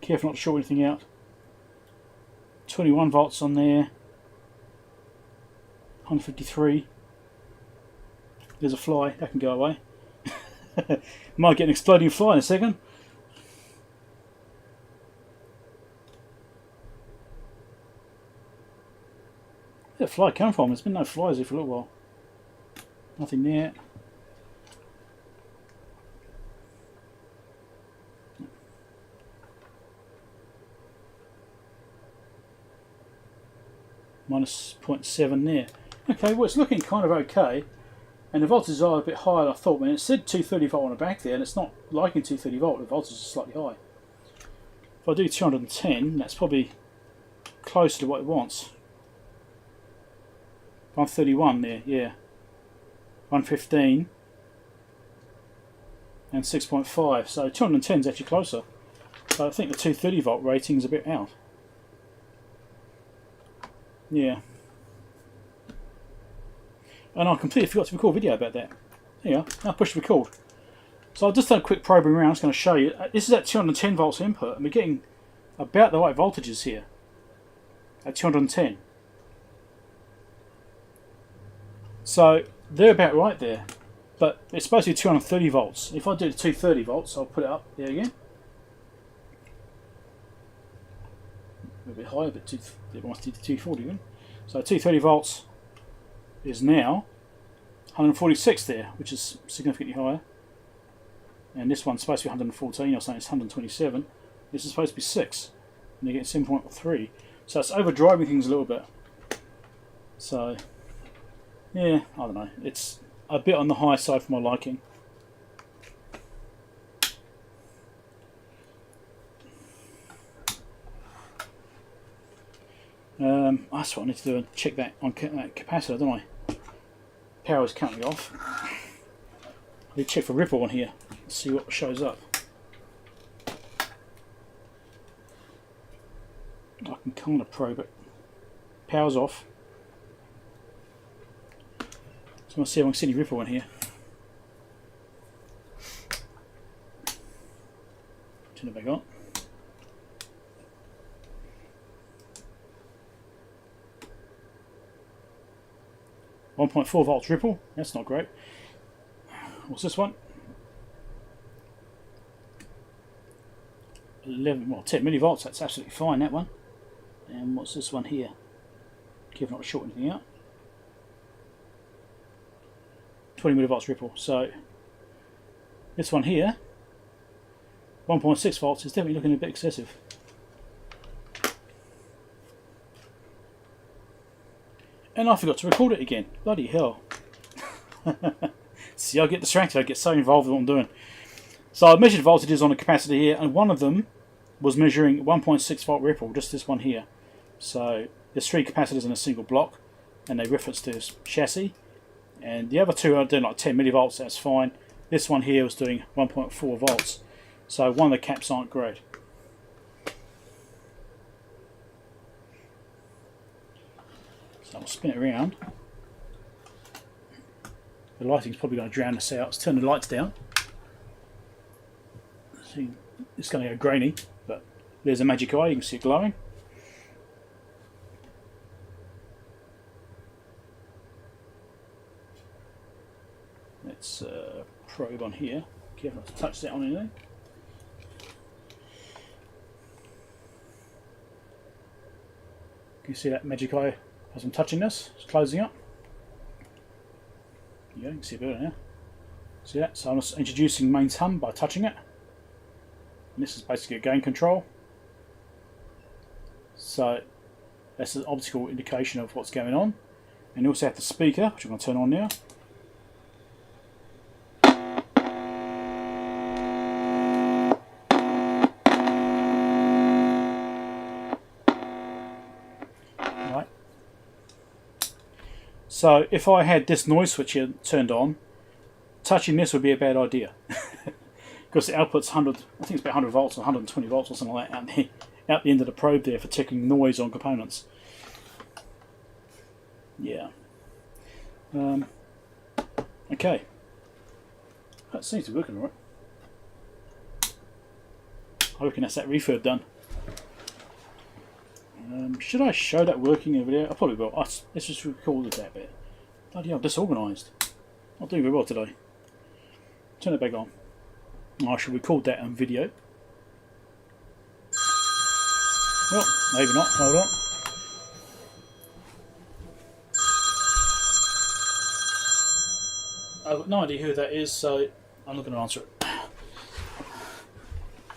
Careful not to short anything out. 21 volts on there. 153. There's a fly. That can go away. Might get an exploding fly in a second. Where'd that fly come from? There's been no flies here for a little while. Nothing there. Minus 0.7 there. Okay, well it's looking kind of okay. And the voltages are a bit higher than I thought. I mean, it said 230 volt on the back there, and it's not liking 230 volt. The voltage is slightly high. If I do 210, that's probably close to what it wants. 131 there, yeah. 115 and 6.5. So 210 is actually closer. So I think the 230 volt rating is a bit out. Yeah. And I completely forgot to record a video about that. There you go. Now push record. So I've just done a quick probing around. I'm just going to show you. This is at 210 volts input, and we're getting about the right voltages here at 210. So they're about right there, but it's supposed to be 230 volts. If I do 230 volts, I'll put it up there again. A bit higher, but it wants to do 240 again. So 230 volts is now 146 there, which is significantly higher. And this one's supposed to be 114, or something. It's 127. This is supposed to be 6, and you're getting 7.3. So it's overdriving things a little bit. So yeah, I don't know. It's a bit on the high side for my liking. That's what I need to do, and check that on that capacitor, don't I? Power is currently off. I need to check for ripple on here. Let's see what shows up. I can kind of probe it. Power's off. So I'll see if I can see any ripple in here. Turn it back on. .4 volts ripple. That's not great. What's this one? 11, well, 10 millivolts. That's absolutely fine, that one. And what's this one here? Careful not to short anything out. 20 millivolts ripple. So this one here, 1.6 volts, is definitely looking a bit excessive. And I forgot to record it again. Bloody hell. See, I get distracted. I get so involved with what I'm doing. So I've measured voltages on a capacitor here, and one of them was measuring 1.6 volt ripple, just this one here. So there's 3 capacitors in a single block, and they reference this chassis. And the other 2 are doing like 10 millivolts, that's fine. This one here was doing 1.4 volts. So one of the caps aren't great. So I'll spin it around. The lighting's probably going to drown us out. Let's turn the lights down. See, it's going to go grainy, but there's a magic eye, you can see it glowing. Let's probe on here. Careful not to touch that on anything. Can you see that magic eye as I'm touching this? It's closing up. Yeah, you can see it better now. See that? So I'm just introducing mains hum by touching it. And this is basically a gain control. So that's an optical indication of what's going on. And you also have the speaker, which I'm going to turn on now. Right. So if I had this noise switch here turned on, touching this would be a bad idea. Because the output's 100, I think it's about 100 volts or 120 volts or something like that out the end of the probe there for checking noise on components. Yeah. Okay. That seems to be working alright. I reckon that's that refurb done. Should I show that working in a video? I probably will. Let's just record that bit. Bloody hell, disorganised. Not doing very well today. Turn it back on. I should record that on video. Well, maybe not. Hold on. I've got no idea who that is, so I'm not going to answer it.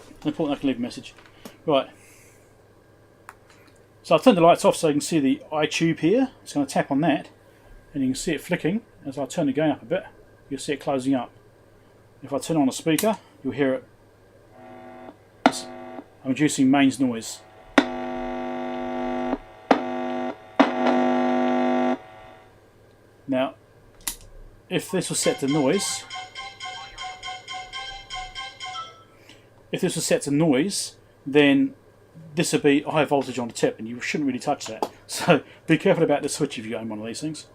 It's important I can leave a message. Right. So I've turned the lights off so you can see the eye tube here. It's going to tap on that, and you can see it flicking. As I turn the gain up a bit, you'll see it closing up. If I turn on the speaker, you'll hear it. I'm reducing mains noise. Now, if this was set to noise, then this would be high voltage on the tip, and you shouldn't really touch that. So be careful about the switch if you own one of these things.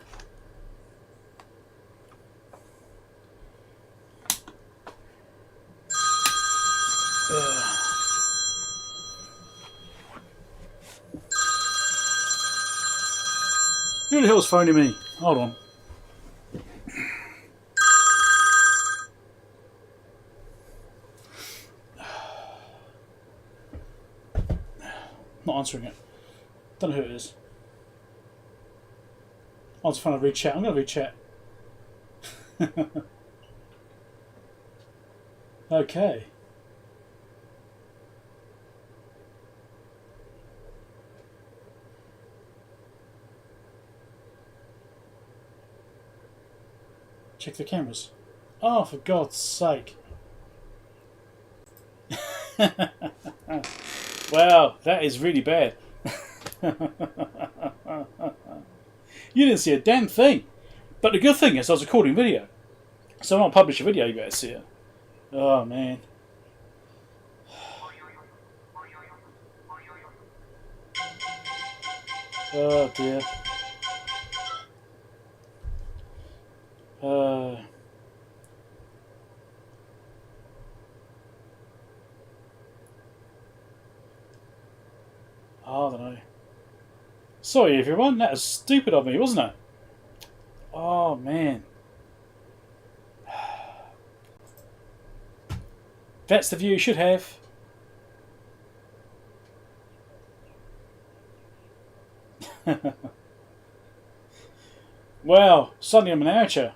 Who the hell's phoning me? Hold on. Not answering it. Don't know who it is. I was trying to read chat. I'm going to read chat. Okay. Check the cameras. Oh, for God's sake. Wow, that is really bad. You didn't see a damn thing. But the good thing is I was recording video. So when I publish a video, you better see it. Oh, man. Oh, dear. I don't know. Sorry everyone, that was stupid of me, wasn't it? Oh man. That's the view you should have. Wow, suddenly I'm an amateur.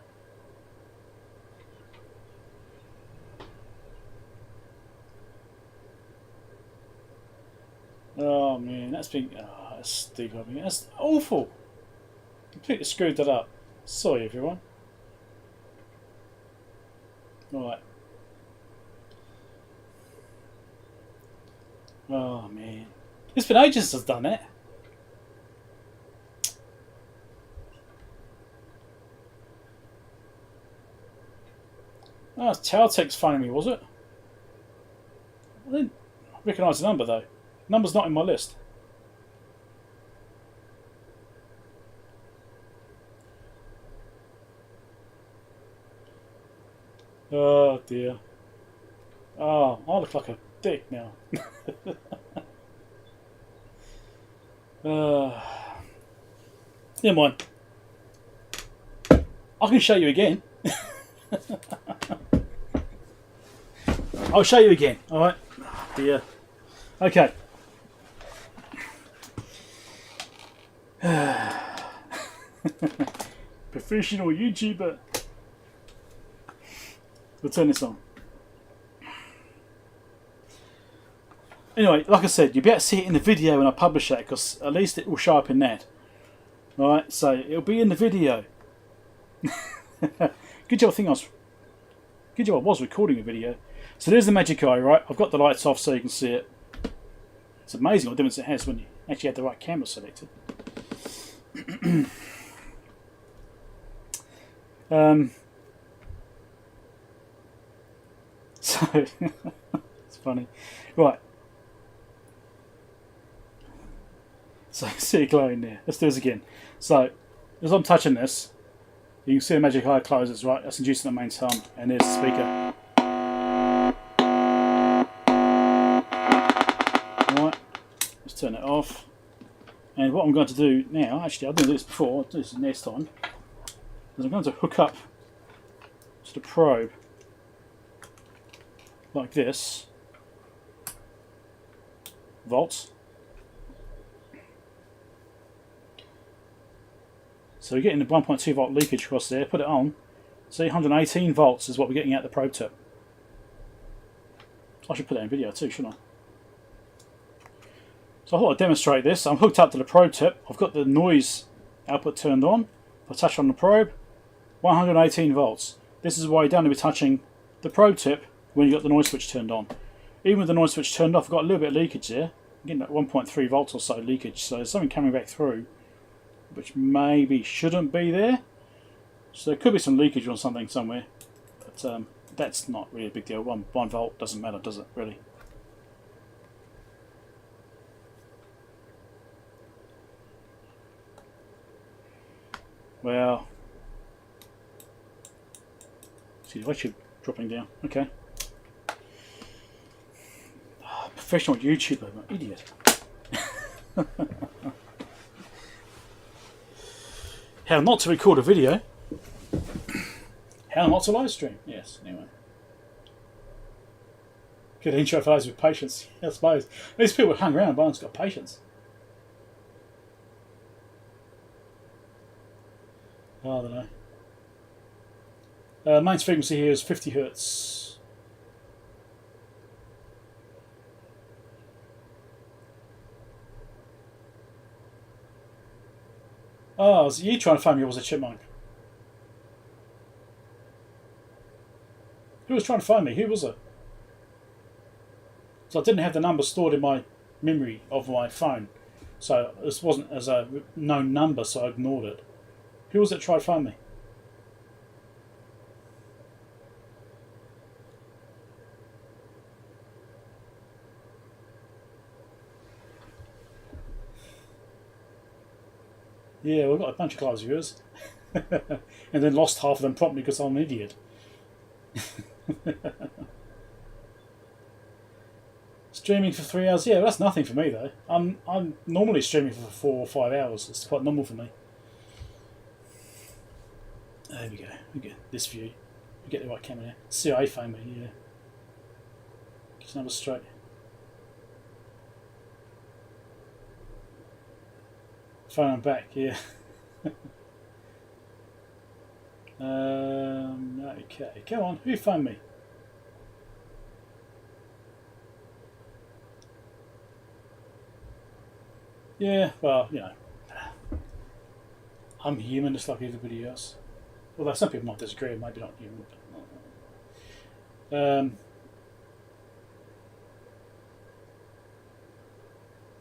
Oh man, that's stupid. I mean, that's awful. Completely screwed that up. Sorry, everyone. Right. Oh man, it's been ages since I've done it. Oh, it's Caltech's phoning me, was it? I didn't recognise the number though. Number's not in my list. Oh dear. Oh, I look like a dick now. Never mind. I can show you again. I'll show you again. All right. Oh, dear. Okay. Professional YouTuber. We'll turn this on. Anyway, like I said, you'll be able to see it in the video when I publish that, because at least it will show up in that. Alright, so it'll be in the video. Good job I was recording a video. So there's the magic eye, right? I've got the lights off so you can see it. It's amazing what difference it has when you actually have the right camera selected. So it's funny. Right. So see it glowing there. Let's do this again. So as I'm touching this, you can see the magic eye closes, right? That's inducing the main tone, and there's the speaker. Right, let's turn it off. And what I'm going to do now, actually I didn't do this before, I'll do this next time, is I'm going to hook up to the probe like this, volts. So we're getting the 1.2 volt leakage across there, put it on, see 118 volts is what we're getting at the probe tip. I should put that in video too, shouldn't I? So I thought I'd demonstrate this. I'm hooked up to the probe tip, I've got the noise output turned on, if I touch on the probe, 118 volts. This is why you don't want to be touching the probe tip when you've got the noise switch turned on. Even with the noise switch turned off, I've got a little bit of leakage there. I'm getting that 1.3 volts or so leakage, so there's something coming back through which maybe shouldn't be there. So there could be some leakage on something somewhere, but that's not really a big deal. One volt doesn't matter, does it, really? Well, see the light dropping down. Okay. Oh, professional YouTuber, I'm an idiot. How not to record a video. How not to live stream. Yes, anyway. Good intro for those with patience, I suppose. These people hung around, but one's got patience. Oh, I don't know. Mains frequency here is 50 Hertz. Oh, was you trying to find me or was it Chipmunk? Who was trying to find me? Who was it? So I didn't have the number stored in my memory of my phone. So this wasn't as a known number, so I ignored it. Who was it trying to find me? Yeah, we've got a bunch of close viewers. And then lost half of them promptly because I'm an idiot. Streaming for 3 hours? Yeah, that's nothing for me though. I'm normally streaming for 4 or 5 hours. It's quite normal for me. There we go. We get this view. We get the right camera now. CIA phone, yeah. Get numbers straight. Phone them back, yeah. Okay, come on, who phoned me? Yeah, well, you know, I'm human just like everybody else. Although some people might disagree, maybe not human. But,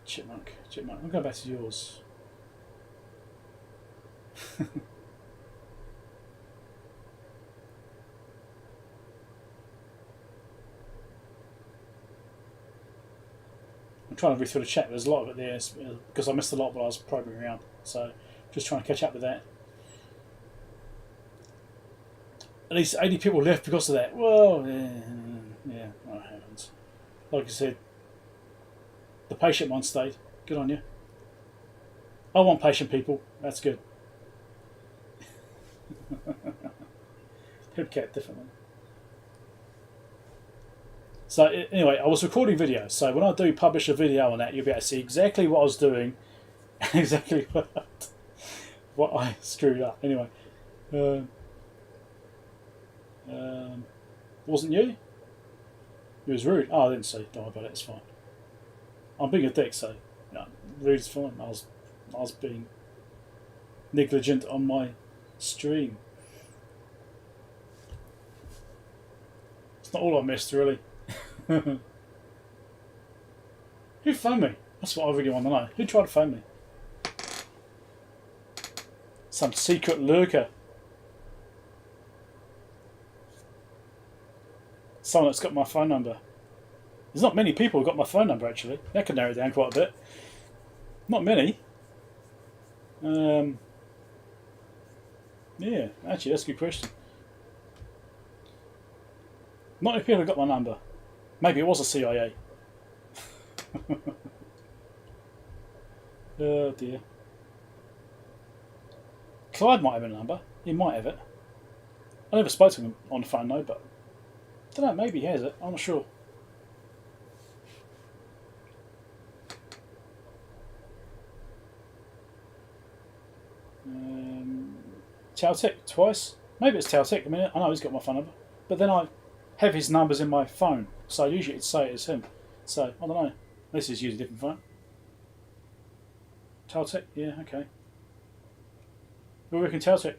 chipmunk. I'll go back to yours. I'm trying to read through the chat. There's a lot of it there because I missed a lot while I was probing around. So just trying to catch up with that. At least 80 people left because of that. Well, yeah, well, it happens. Like I said, the patient one stayed. Good on you. I want patient people. That's good. Heathkit, definitely. So anyway, I was recording video. So when I do publish a video on that, you'll be able to see exactly what I was doing, and exactly what I screwed up. Anyway, wasn't you? It was rude. Oh, I didn't see. Don't worry about it. It's fine. I'm being a dick, so no, rude is fine. I was being negligent on my stream. It's not all I missed, really. Who phoned me? That's what I really want to know. Who tried to phone me? Some secret lurker. Someone that's got my phone number. There's not many people who got my phone number, actually. That could narrow it down quite a bit. Not many. Yeah, actually, that's a good question. Not many people have got my number. Maybe it was a CIA. Oh dear. Clyde might have a number. He might have it. I never spoke to him on the phone though, but I don't know, maybe he has it. I'm not sure. Tautek twice. Maybe it's Tautek. I mean, I know he's got my phone number, but then I have his numbers in my phone, so usually it'd say it's him. So I don't know. This is using a different phone. Tautek, yeah, okay. We're working Tautek.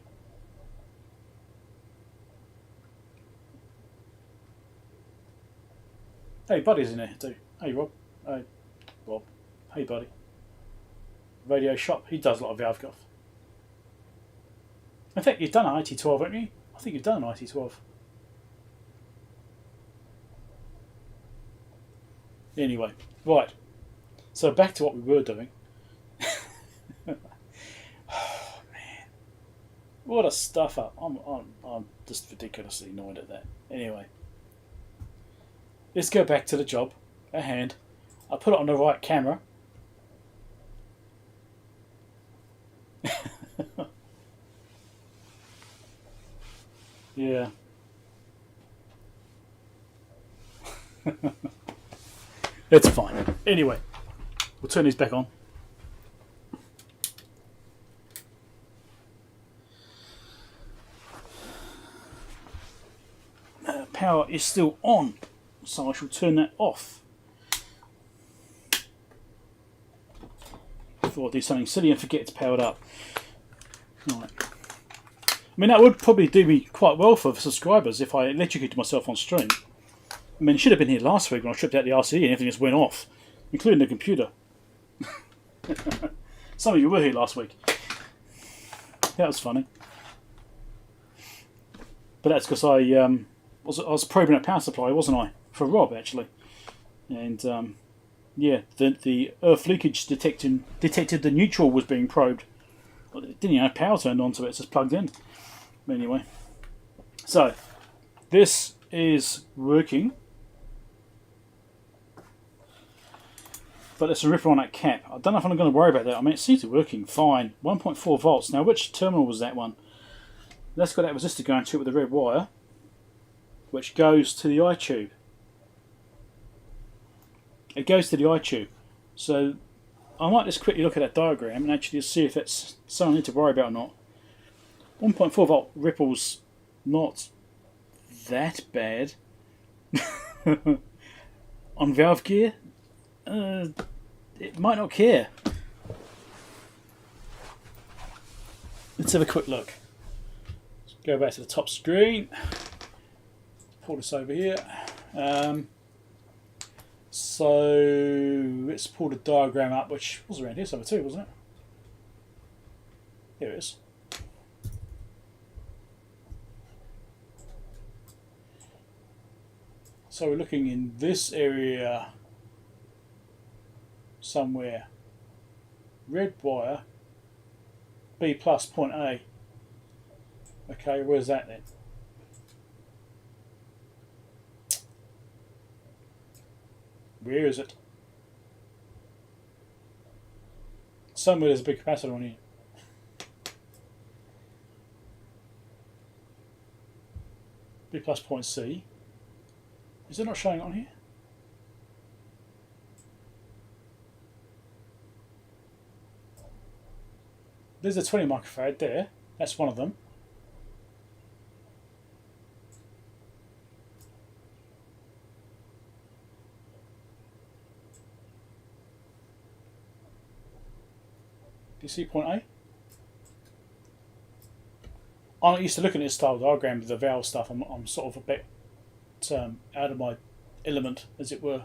Hey, Buddy's in there too. Hey, Rob. Hey, Bob. Hey, Buddy. Radio Shop. He does a lot of Valve Golf. In fact, you've done an IT12, haven't you? I think you've done an IT12. Anyway, right. So back to what we were doing. Oh man, what a stuff up! I'm just ridiculously annoyed at that. Anyway, let's go back to the job at hand. I put it on the right camera. Yeah. It's fine. Anyway, we'll turn these back on. Power is still on, so I shall turn that off. Before I do something silly and forget it's powered up. Right. I mean, that would probably do me quite well for subscribers if I electrocuted myself on stream. I mean, it should have been here last week when I stripped out the RCD and everything just went off, including the computer. Some of you were here last week. That was funny. But that's because I was probing a power supply, wasn't I? For Rob, actually. And, yeah, the earth leakage detected the neutral was being probed. Well, it didn't even have power turned onto it, it's just plugged in. But anyway. So, this is working. But there's a ripper on that cap. I don't know if I'm going to worry about that. I mean, it seems to be working fine. 1.4 volts. Now, which terminal was that one? That's got that resistor going to it with the red wire, which goes to the eye tube. It goes to the eye tube. So, I might just quickly look at that diagram and actually see if it's something I need to worry about or not. 1.4 volt ripples, not that bad. On valve gear, it might not care. Let's have a quick look. Let's go back to the top screen. Pull this over here. So let's pull the diagram up, which was around here somewhere too, wasn't it? Here it is. So we're looking in this area somewhere. Red wire, B plus point A. Okay, where's that then? Where is it? Somewhere there's a big capacitor on here. B plus point C. Is it not showing on here? There's a 20 microfarad there. That's one of them. Do you see point A? I'm not used to looking at this style diagram with the valve stuff. I'm sort of a bit out of my element, as it were. I'm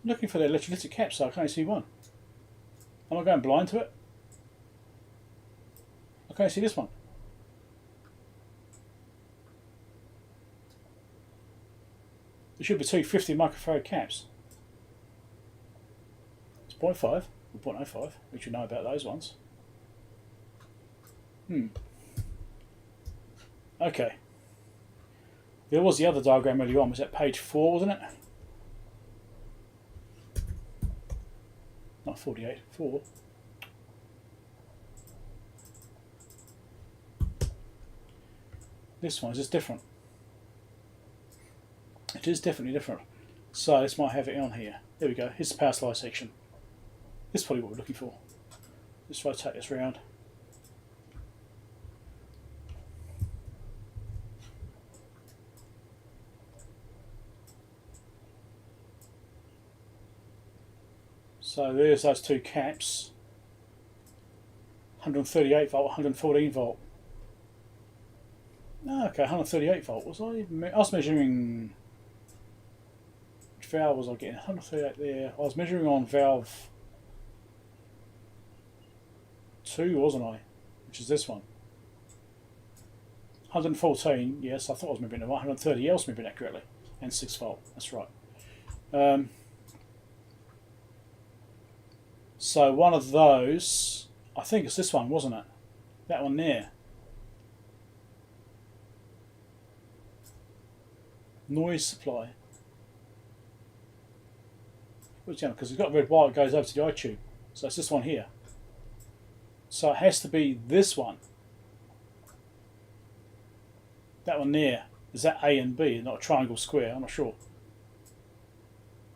looking for the electrolytic cap, so I can't see one. Am I going blind to it? I can't see this one. There should be two 50 microfarad caps. It's 0.5 or 0.05, which you know about those ones. Okay. There was the other diagram earlier on. Was that page 4, wasn't it? Not 48, 4. This one is just different. It is definitely different. So this might have it on here. There we go. Here's the power supply section. This is probably what we're looking for. Let's rotate this round. So there's those two caps. 138 volt, 114 volt. Oh, okay, 138 volt. I was measuring. Which valve was I getting? 138 there. I was measuring on valve 2, wasn't I? Which is this one. 114, yes, I thought I was measuring 130 else measuring accurately. And 6 volt, that's right. So one of those, I think it's this one, wasn't it? That one there. Noise supply. Because it's got a red wire that goes over to the eye tube. So it's this one here. So it has to be this one. That one there. Is that A and B, not a triangle square? I'm not sure.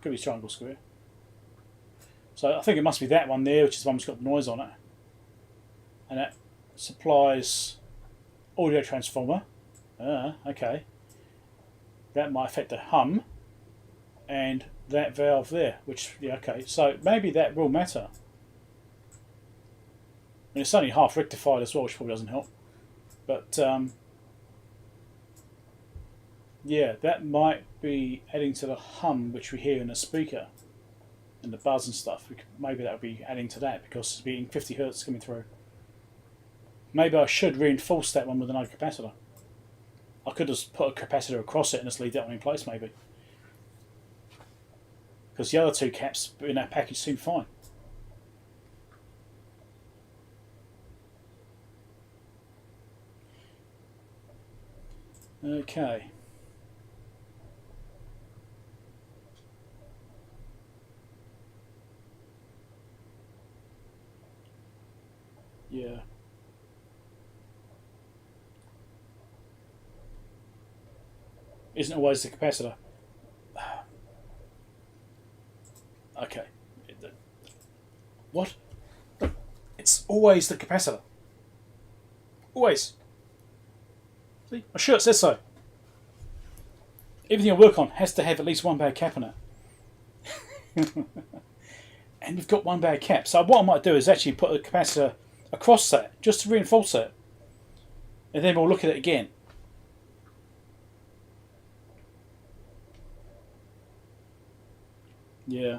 Could be triangle square. So I think it must be that one there, which is the one that's got the noise on it. And that supplies audio transformer. Okay. That might affect the hum. And that valve there, which, yeah, okay. So maybe that will matter. And it's only half rectified as well, which probably doesn't help. But, yeah, that might be adding to the hum which we hear in the speaker. And the buzz and stuff. Maybe that would be adding to that because it's being 50 hertz coming through. Maybe I should reinforce that one with another capacitor. I could just put a capacitor across it and just leave that one in place maybe. Because the other two caps in that package seem fine. Okay. Yeah. Isn't always the capacitor. Okay. What? Look, it's always the capacitor. Always. See, my shirt says so. Everything I work on has to have at least one bad cap on it. And we've got one bad cap. So what I might do is actually put a capacitor across that, just to reinforce it. And then we'll look at it again. Yeah.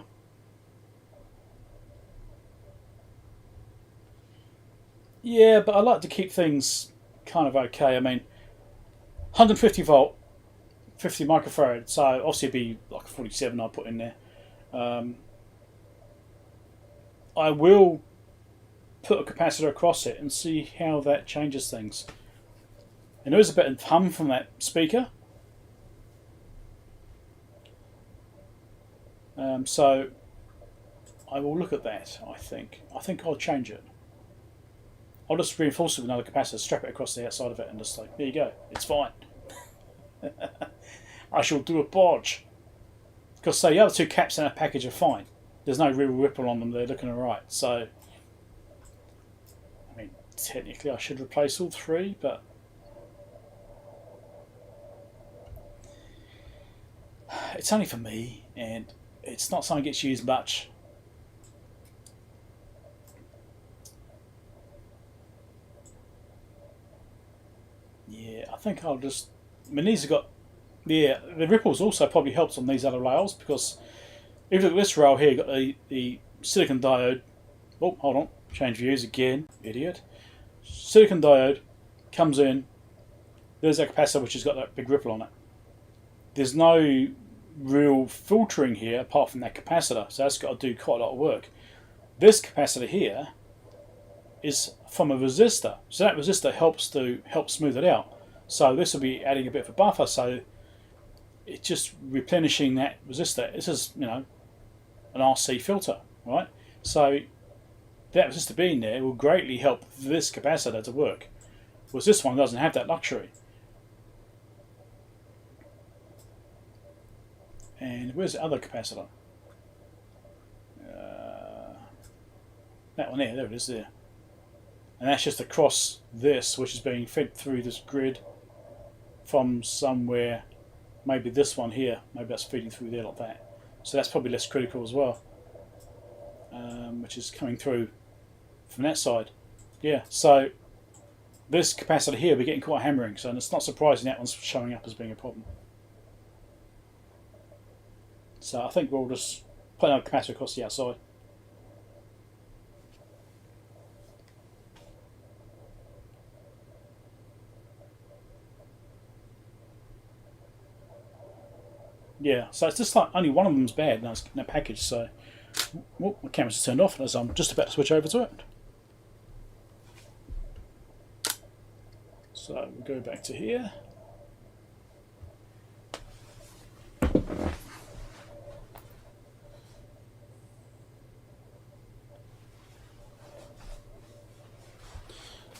Yeah, but I like to keep things kind of okay. I mean, 150 volt, 50 microfarad, so obviously it'd be like a 47 I put in there. I will put a capacitor across it and see how that changes things. And there is a bit of hum from that speaker. So I will look at that, I think. I think I'll change it. I'll just reinforce it with another capacitor, strap it across the outside of it and just like, there you go, it's fine. I shall do a bodge. Because say the other two caps in that package are fine. There's no real ripple on them, they're looking alright. So, I mean, technically I should replace all three, but it's only for me and it's not something that gets used much. Yeah, I think I'll just... I mean, these have got... Yeah, the ripples also probably helps on these other rails because if you look at this rail here, you've got the silicon diode. Oh, hold on. Change views again. Idiot. Silicon diode comes in. There's a capacitor which has got that big ripple on it. There's no real filtering here apart from that capacitor, so that's got to do quite a lot of work. This capacitor here is from a resistor, so that resistor helps smooth it out. So this will be adding a bit of a buffer, so it's just replenishing that resistor. This is, you know, an RC filter, right? So that resistor being there will greatly help this capacitor to work, whereas this one doesn't have that luxury. And where's the other capacitor? That one there it is there. And that's just across this, which is being fed through this grid from somewhere. Maybe this one here, maybe that's feeding through there like that. So that's probably less critical as well, which is coming through from that side. Yeah, so this capacitor here we're getting quite hammering, so it's not surprising that one's showing up as being a problem. So I think we'll just put another capacitor across the outside. Yeah, so it's just like only one of them's bad in that package, so well, my camera's turned off as I'm just about to switch over to it. So we'll go back to here.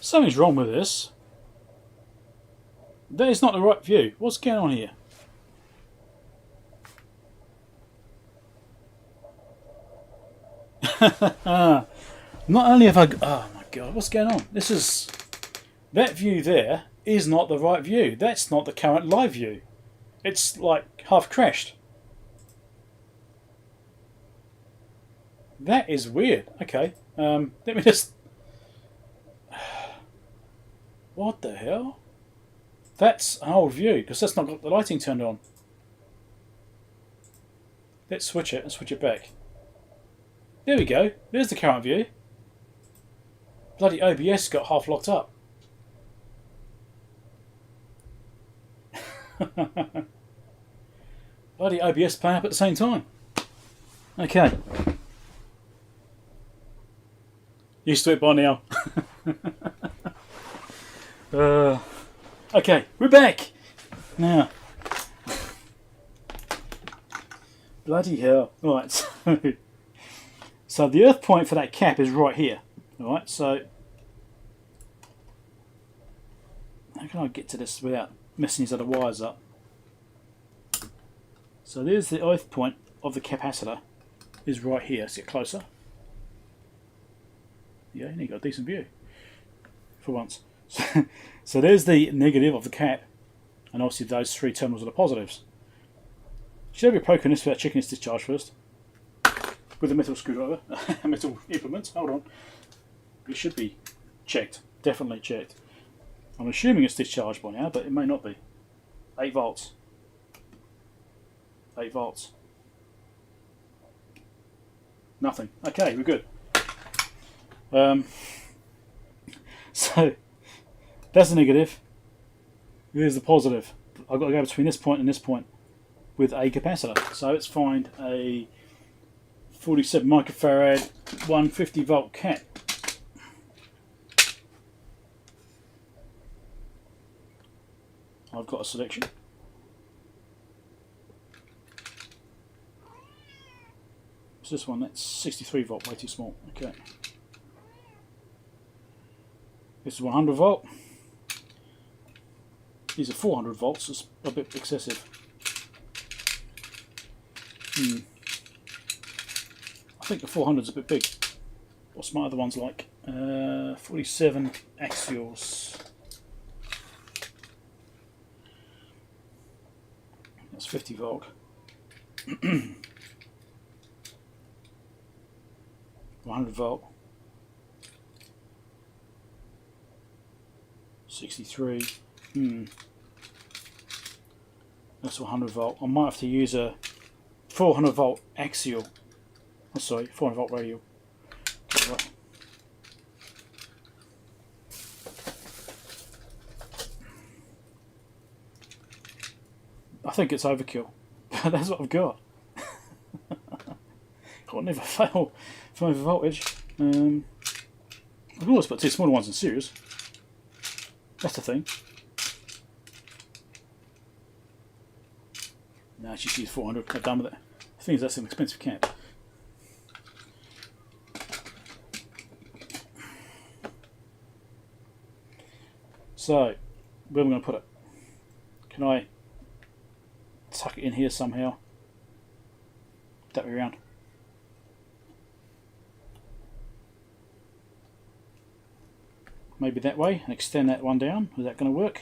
Something's wrong with this. That is not the right view. What's going on here? Not only have I... Oh my god, what's going on? This is... That view there is not the right view. That's not the current live view. It's like half crashed. That is weird. Okay, let me just... What the hell? That's an old view, because that's not got the lighting turned on. Let's switch it and switch it back. There we go. There's the current view. Bloody OBS got half locked up. Bloody OBS playing up at the same time. Okay. Used to it by now. Okay, we're back now. Bloody hell! Right, so the earth point for that cap is right here. All right, so how can I get to this without messing these other wires up? So there's the earth point of the capacitor. Is right here. Let's get closer. Yeah, and you got a decent view for once. So there's the negative of the cap, and obviously those three terminals are the positives. Should I be poking this without checking its discharge first? With a metal screwdriver, metal implement. Hold on. It should be checked, definitely checked. I'm assuming it's discharged by now, but it may not be. 8 volts. 8 volts. Nothing. Okay, we're good. So that's the negative. Here's the positive. I've got to go between this point and this point with a capacitor. So let's find a 47 microfarad 150 volt cap. I've got a selection. What's this one? That's 63 volt, way too small. Okay. This is 100 volt. These are 400 volts. It's a bit excessive. I think the 400 is a bit big. What's my other ones like? 47 axials. That's 50 volt. 100 volt. 63. That's 100 volt. I might have to use a 400 volt axial. Oh, sorry, 400 volt radial. Right. I think it's overkill, but that's what I've got. I'll never fail from over voltage. I can always put two smaller ones in series. That's the thing. No, just use 400. I'm done with it. The thing is, that's an expensive cap. So, where am I going to put it? Can I tuck it in here somehow? That way around. Maybe that way, and extend that one down. Is that going to work?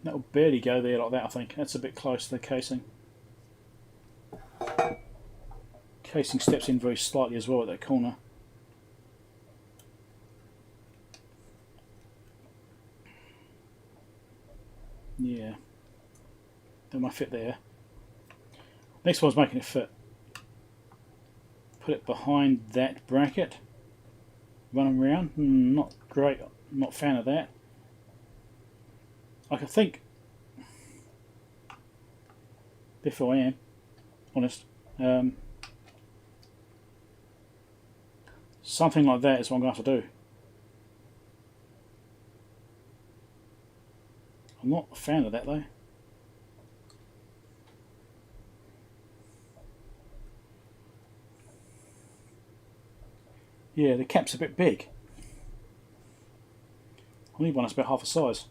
That'll barely go there like that, I think. That's a bit close to the casing. Casing steps in very slightly as well at that corner. Yeah. That might fit there. Next one's making it fit. Put it behind that bracket. Run around. Not great. Not a fan of that. I can think, if I am honest, something like that is what I'm going to have to do. I'm not a fan of that though. Yeah, the cap's a bit big. I need one that's about half the size.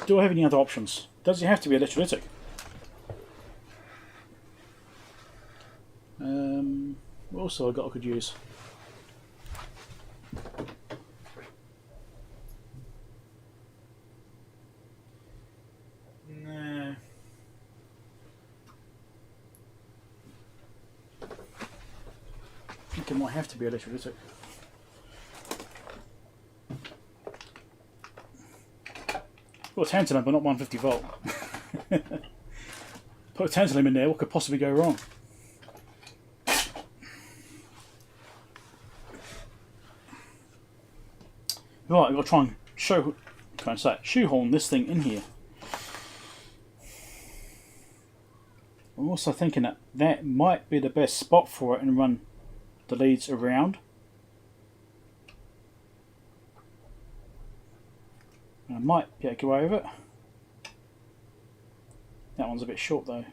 Do I have any other options? Does it have to be electrolytic? What else have I got I could use? No. I think it might have to be electrolytic. Well, tantalum, but not 150 volt. Put tantalum in there, what could possibly go wrong? Right, I've got to try and shoehorn this thing in here. I'm also thinking that that might be the best spot for it and run the leads around. I might be able to go over it. That one's a bit short though.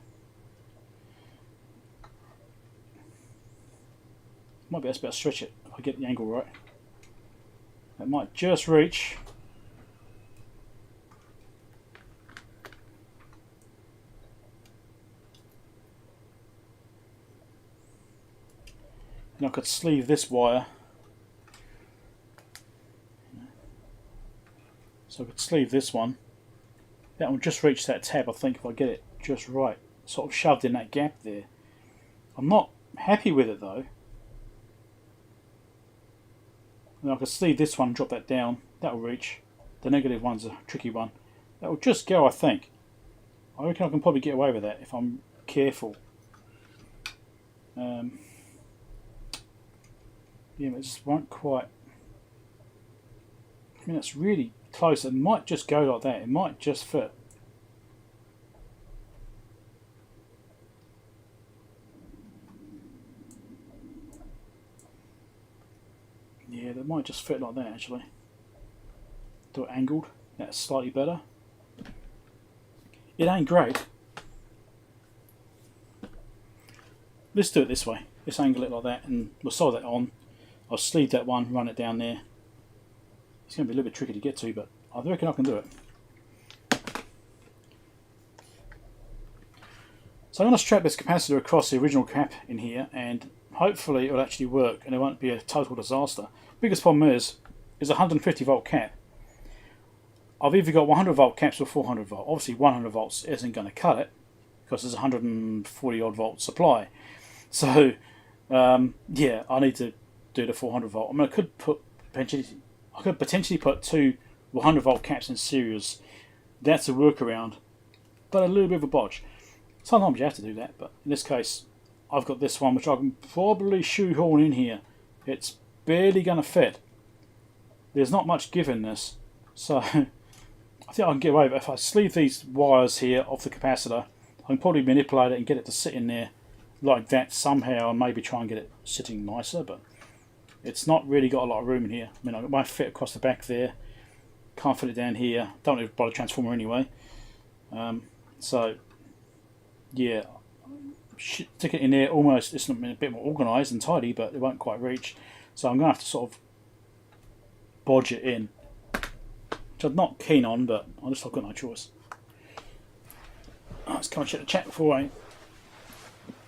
Might be able to stretch it if I get the angle right. That might just reach. And I could sleeve this wire. So I could sleeve this one. That will just reach that tab, I think, if I get it just right. Sort of shoved in that gap there. I'm not happy with it though. And I could sleeve this one and drop that down. That will reach. The negative one's a tricky one. That will just go, I think. I reckon I can probably get away with that if I'm careful. Yeah, but it just won't quite. I mean, it's really close. It might just go like that. It might just fit. Yeah, that might just fit like that actually. Do it angled. That's slightly better. It ain't great. Let's do it this way. Let's angle it like that and we'll solder that on. I'll sleeve that one, run it down there. It's going to be a little bit tricky to get to, but I reckon I can do it. So I'm going to strap this capacitor across the original cap in here and hopefully it will actually work and it won't be a total disaster. Biggest problem is a 150 volt cap. I've either got 100 volt caps or 400 volt. Obviously 100 volts isn't going to cut it because there's a 140 odd volt supply. So yeah, I need to do the 400 volt. I mean, I could potentially put two 100 volt caps in series. That's a workaround, but a little bit of a bodge. Sometimes you have to do that, but in this case, I've got this one which I can probably shoehorn in here. It's barely going to fit. There's not much give in this, so I think I can get away with it. If I sleeve these wires here off the capacitor, I can probably manipulate it and get it to sit in there like that somehow, and maybe try and get it sitting nicer, but it's not really got a lot of room in here. I mean, I might fit across the back there, can't fit it down here, don't need to buy a transformer anyway. So yeah, stick it in there almost. It's a bit more organised and tidy, but it won't quite reach, so I'm going to have to sort of bodge it in, which I'm not keen on, but I've got no choice. Let's come and check the chat before I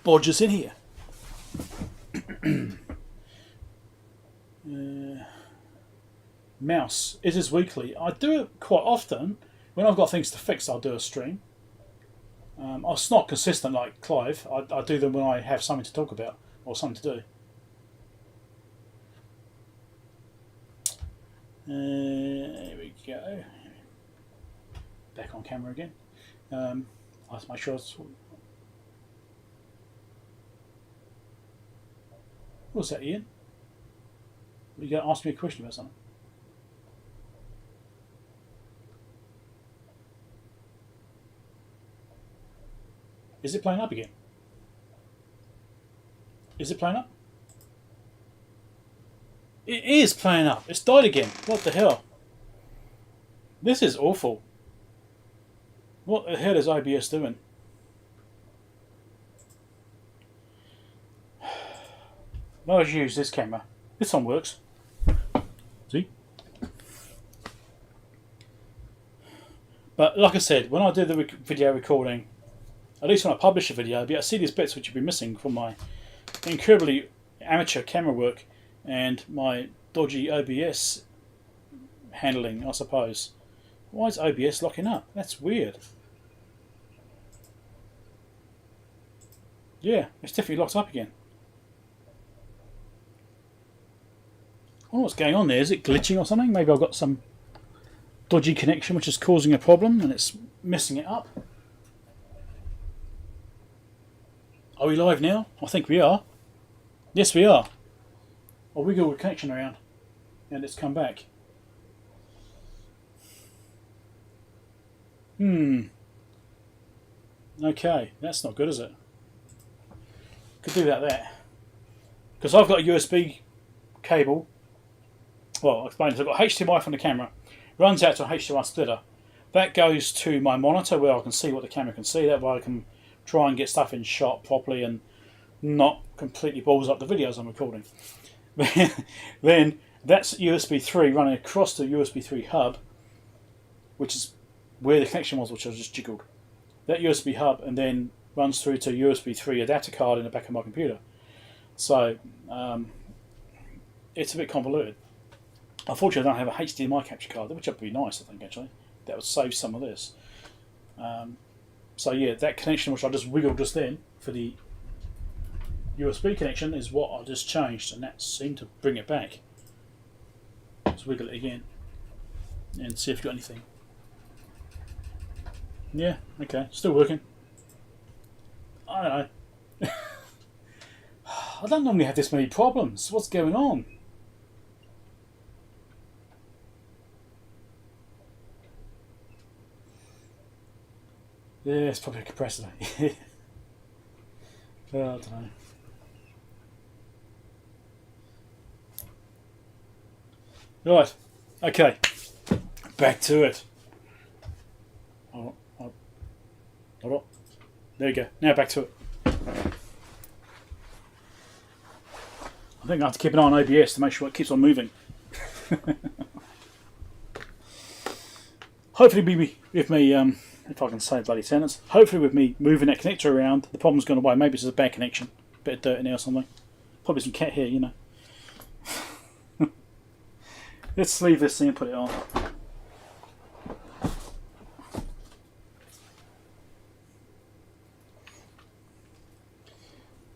bodge us in here. Mouse, it is weekly. I do it quite often. When I've got things to fix, I'll do a stream. It's not consistent like Clive. I do them when I have something to talk about or something to do. There we go. Back on camera again. I'll have to make sure it's... What was that, Ian? Were you going to ask me a question about something? Is it playing up again? Is it playing up? It is playing up. It's died again. What the hell? This is awful. What the hell is OBS doing? I'll use this camera. This one works. See? But like I said, when I do the video recording, at least when I publish a video, I'll be able to see these bits which have been missing from my incredibly amateur camera work and my dodgy OBS handling, I suppose. Why is OBS locking up? That's weird. Yeah, it's definitely locked up again. I don't know what's going on there. Is it glitching or something? Maybe I've got some dodgy connection which is causing a problem and it's messing it up. Are we live now? I think we are. Yes, we are. I'll wiggle the connection around and it's come back. Okay, that's not good, is it? Could do without that. Because I've got a USB cable. Well, I'll explain this. I've got HDMI from the camera. Runs out to a HDMI splitter. That goes to my monitor where I can see what the camera can see. That way I can try and get stuff in shot properly and not completely balls up the videos I'm recording. Then that's USB 3 running across to USB 3 hub, which is where the connection was, which I just jiggled. That USB hub and then runs through to USB 3 adapter card in the back of my computer. So it's a bit convoluted. Unfortunately, I don't have a HDMI capture card, which would be nice, I think, actually. That would save some of this. So yeah, that connection which I just wiggled just then for the USB connection is what I just changed, and that seemed to bring it back. Let's wiggle it again and see if you've got anything. Yeah, okay, still working. I don't know. I don't normally have this many problems. What's going on? Yeah, it's probably a capacitor. Well, I don't know. Right, okay, back to it. Hold on. There you go. Now back to it. I think I have to keep an eye on OBS to make sure it keeps on moving. Hopefully, with me, if I can say bloody sentence, hopefully with me moving that connector around, the problem's gone away. Maybe it's a bad connection, a bit of dirt in there or something. Probably some cat hair, you know. Let's leave this thing and put it on.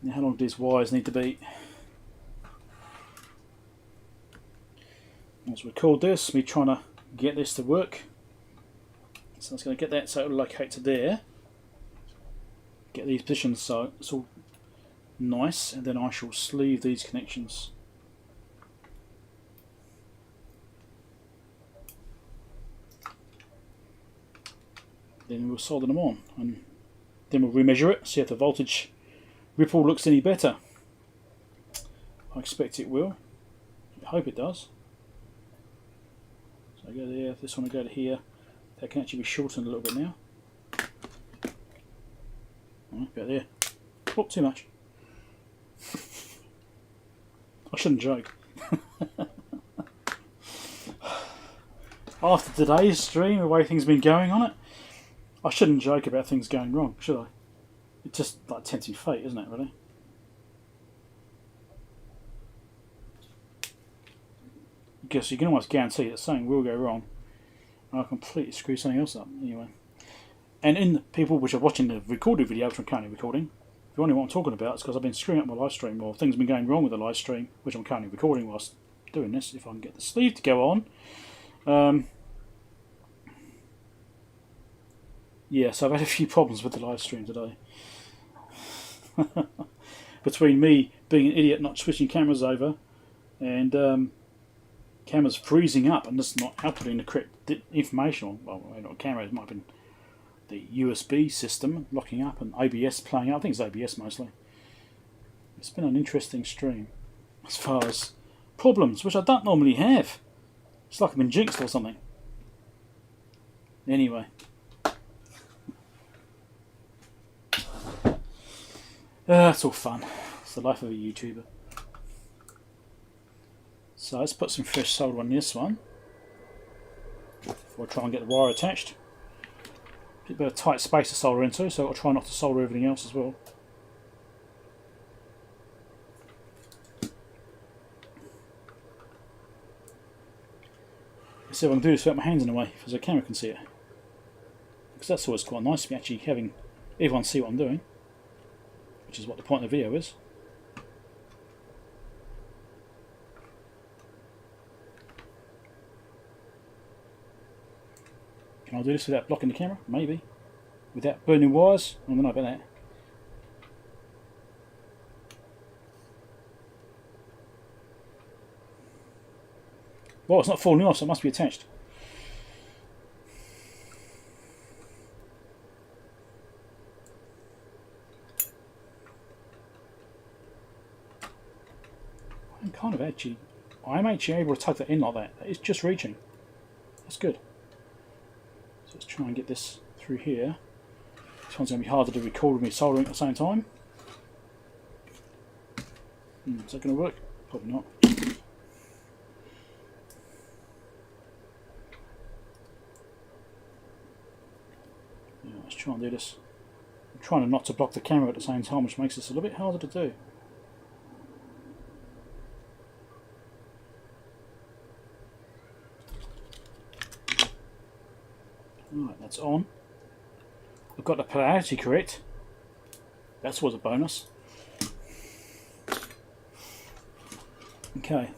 Now, how long do these wires need to be? Let's record this, me trying to get this to work. So I'm just going to get that so it'll locate to there. Get these positions so it's all nice, and then I shall sleeve these connections. Then we'll solder them on, and then we'll remeasure it, see if the voltage ripple looks any better. I expect it will. I hope it does. So I go there, this one I go to here. That can actually be shortened a little bit now. About there. Oh, too much. I shouldn't joke. After today's stream, the way things have been going on it, I shouldn't joke about things going wrong, should I? It's just like tempting fate, isn't it, really? Because you can almost guarantee that something will go wrong, and I'll completely screw something else up anyway. And in the people which are watching the recorded video, which I'm currently recording, if you wonder what I'm talking about, it's because I've been screwing up my live stream, or things have been going wrong with the live stream, which I'm currently recording whilst doing this. If I can get the sleeve to go on. Yeah, so I've had a few problems with the live stream today. Between me being an idiot not switching cameras over, and cameras freezing up and just not outputting the correct information. Well, not cameras, it might have been the USB system locking up and OBS playing up. I think it's OBS mostly. It's been an interesting stream as far as problems, which I don't normally have. It's like I've been jinxed or something. Anyway. It's all fun. It's the life of a YouTuber. So let's put some fresh solder on this one before I try and get the wire attached. A bit of a tight space to solder into, so I'll try not to solder everything else as well. Let's see if I can do this without my hands in the way, so the camera can see it. Because that's always quite nice to be actually having everyone see what I'm doing, which is what the point of the video is. Can I do this without blocking the camera? Maybe. Without burning wires? I don't know about that. Well, it's not falling off, so it must be attached. I'm actually able to tuck that in like that. It's just reaching. That's good. So let's try and get this through here. This one's going to be harder to record with me soldering at the same time. Is that going to work? Probably not. Yeah, let's try and do this. I'm trying not to block the camera at the same time, which makes this a little bit harder to do. That's on. I've got the polarity correct. That's always a bonus. Okay.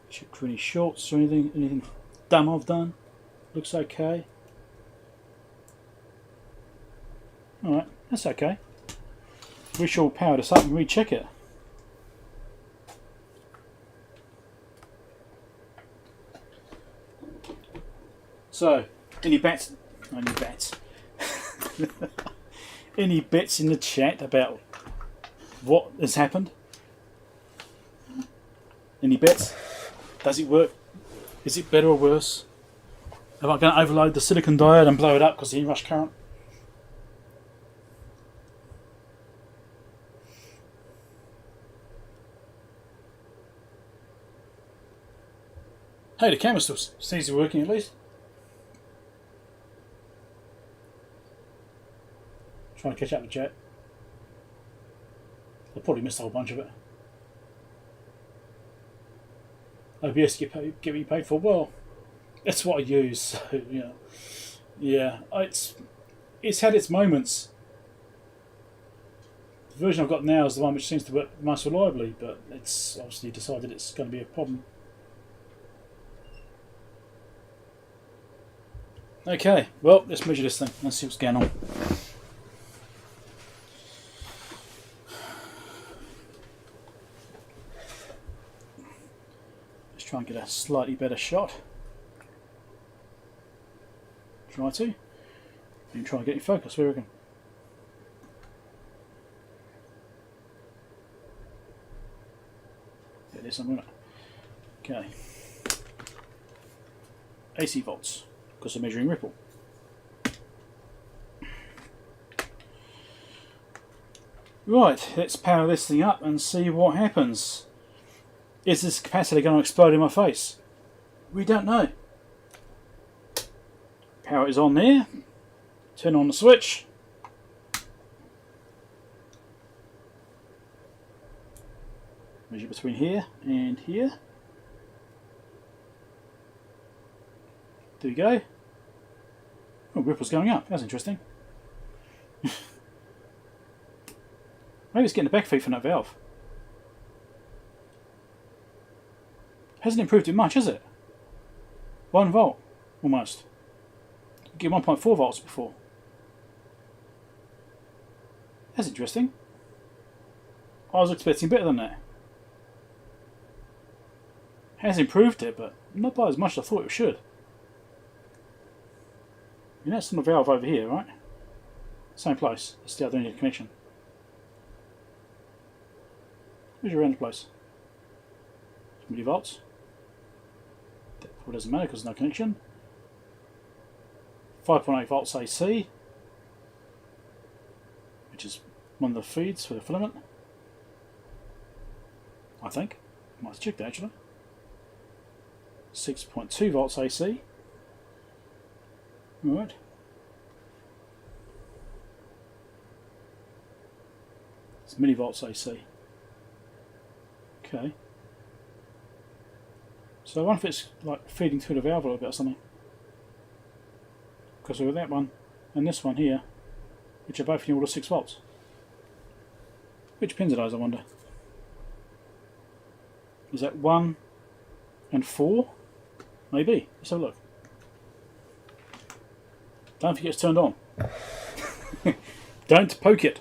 Check for any shorts or anything dumb I've done. Looks okay. Alright, that's okay. We shall power this up and recheck it. So, any bets? Any bets? Any bets in the chat about what has happened? Any bets? Does it work? Is it better or worse? Am I going to overload the silicon diode and blow it up because of the inrush current? Hey, the camera still seems to be working at least. Trying to catch up with chat. I probably missed a whole bunch of it. OBS get what you paid for. Well, that's what I use. So yeah, it's had its moments. The version I've got now is the one which seems to work most reliably, but it's obviously decided it's going to be a problem. Okay, well, let's measure this thing. Let's see what's going on. Let's try and get a slightly better shot. Try to. And try and get in focus. Where we go? Get this on, won't it? Okay. AC volts. Because I'm measuring ripple. Right, let's power this thing up and see what happens. Is this capacitor going to explode in my face? We don't know. Power is on there. Turn on the switch. Measure between here and here. There we go. Oh, ripple's going up. That's interesting. Maybe it's getting the back feed from that valve. Hasn't improved it much, has it? 1 volt, almost. You get 1.4 volts before. That's interesting. I was expecting better than that. Has improved it, but not by as much as I thought it should. You know, it's on the valve over here, right? Same place. It's the other end of the connection. Where's your end place? Millivolts. That probably doesn't matter because there's no connection. 5.8 volts AC, which is one of the feeds for the filament. I think. I might have checked that actually. 6.2 volts AC. Right. It's millivolts AC. Okay. So I wonder if it's like feeding through the valve a little bit or something. Because with that one and this one here, which are both in the order of 6 volts. Which pins are those, I wonder? Is that 1 and 4? Maybe. Let's have a look. Don't think it's turned on. Don't poke it.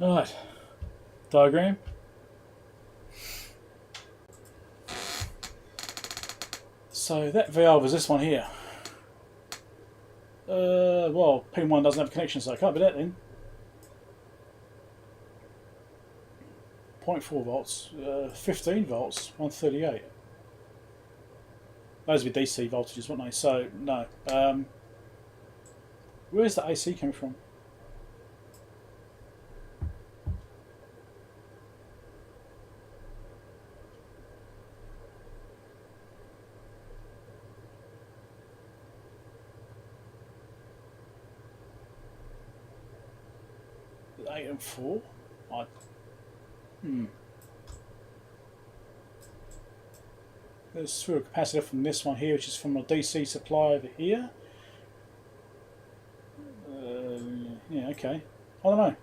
Alright. Diagram. So that valve is this one here. Well, pin 1 doesn't have a connection, so I can't be that then. 0.4 volts, 15 volts, 138. Those would be DC voltages, wouldn't they? So, no. Where's the AC coming from? The 8 and 4? There's through a capacitor from this one here, which is from a DC supply over here. Yeah, okay. I don't know.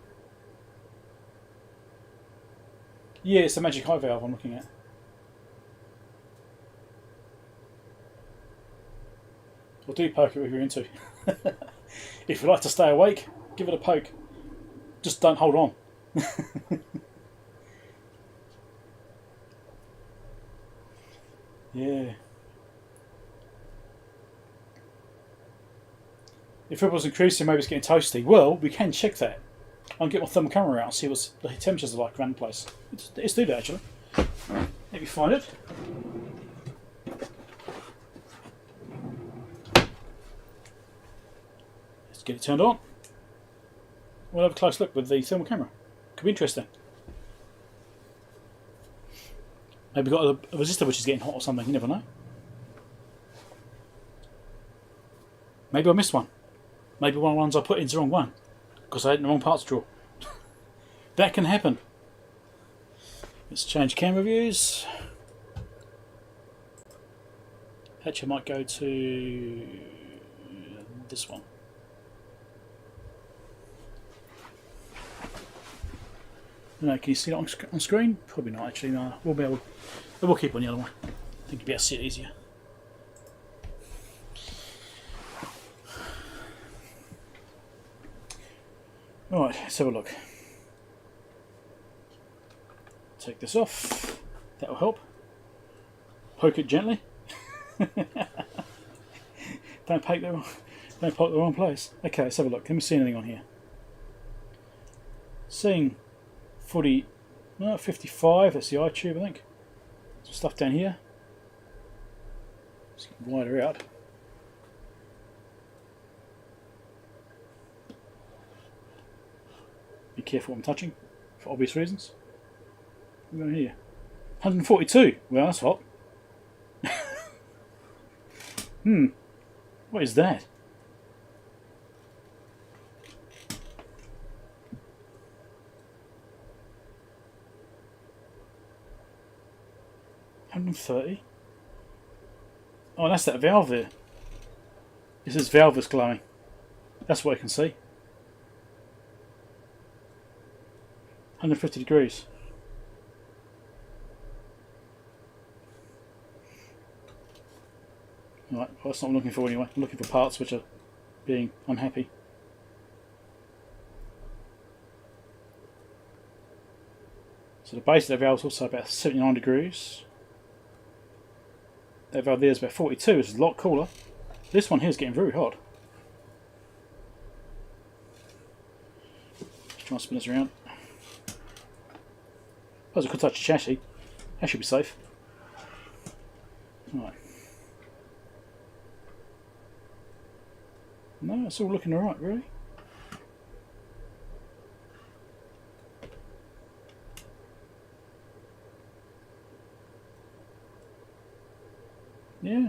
Yeah, it's the magic high valve I'm looking at. Well, do poke it if you're into. If you like to stay awake, give it a poke. Just don't hold on. Yeah. If it was increasing, maybe it's getting toasty. Well, we can check that. I'll get my thermal camera out and see what the temperatures are like around the place. Let's do that actually. Let me find it. Let's get it turned on. We'll have a close look with the thermal camera. Could be interesting. Maybe we've got a resistor which is getting hot or something, you never know. Maybe I missed one. Maybe one of the ones I put in's the wrong one. Because I had the wrong parts drawer. That can happen. Let's change camera views. Actually, I might go to this one. No, can you see it on screen? Probably not actually, no. We'll keep on the other one. I think you'll be able to see it easier. Alright, let's have a look. Take this off. That'll help. Poke it gently. Don't poke the wrong place. Okay, let's have a look. Can we see anything on here? Seeing 55, that's the eye tube, I think. Some stuff down here. Let's get wider out. Be careful what I'm touching, for obvious reasons. What are we going here? 142. Well, that's hot. What is that? $130. Oh, that's that valve there. This is valve that's glowing. That's what I can see. 150 degrees. Right, well, that's not what I'm looking for anyway. I'm looking for parts which are being unhappy. So the base of that valve is also about 79 degrees. That valve there is about 42, which is a lot cooler. This one here is getting very hot. Just try and spin this around. I suppose I could touch the chassis. That should be safe. Right. No, it's all looking alright, really. Yeah.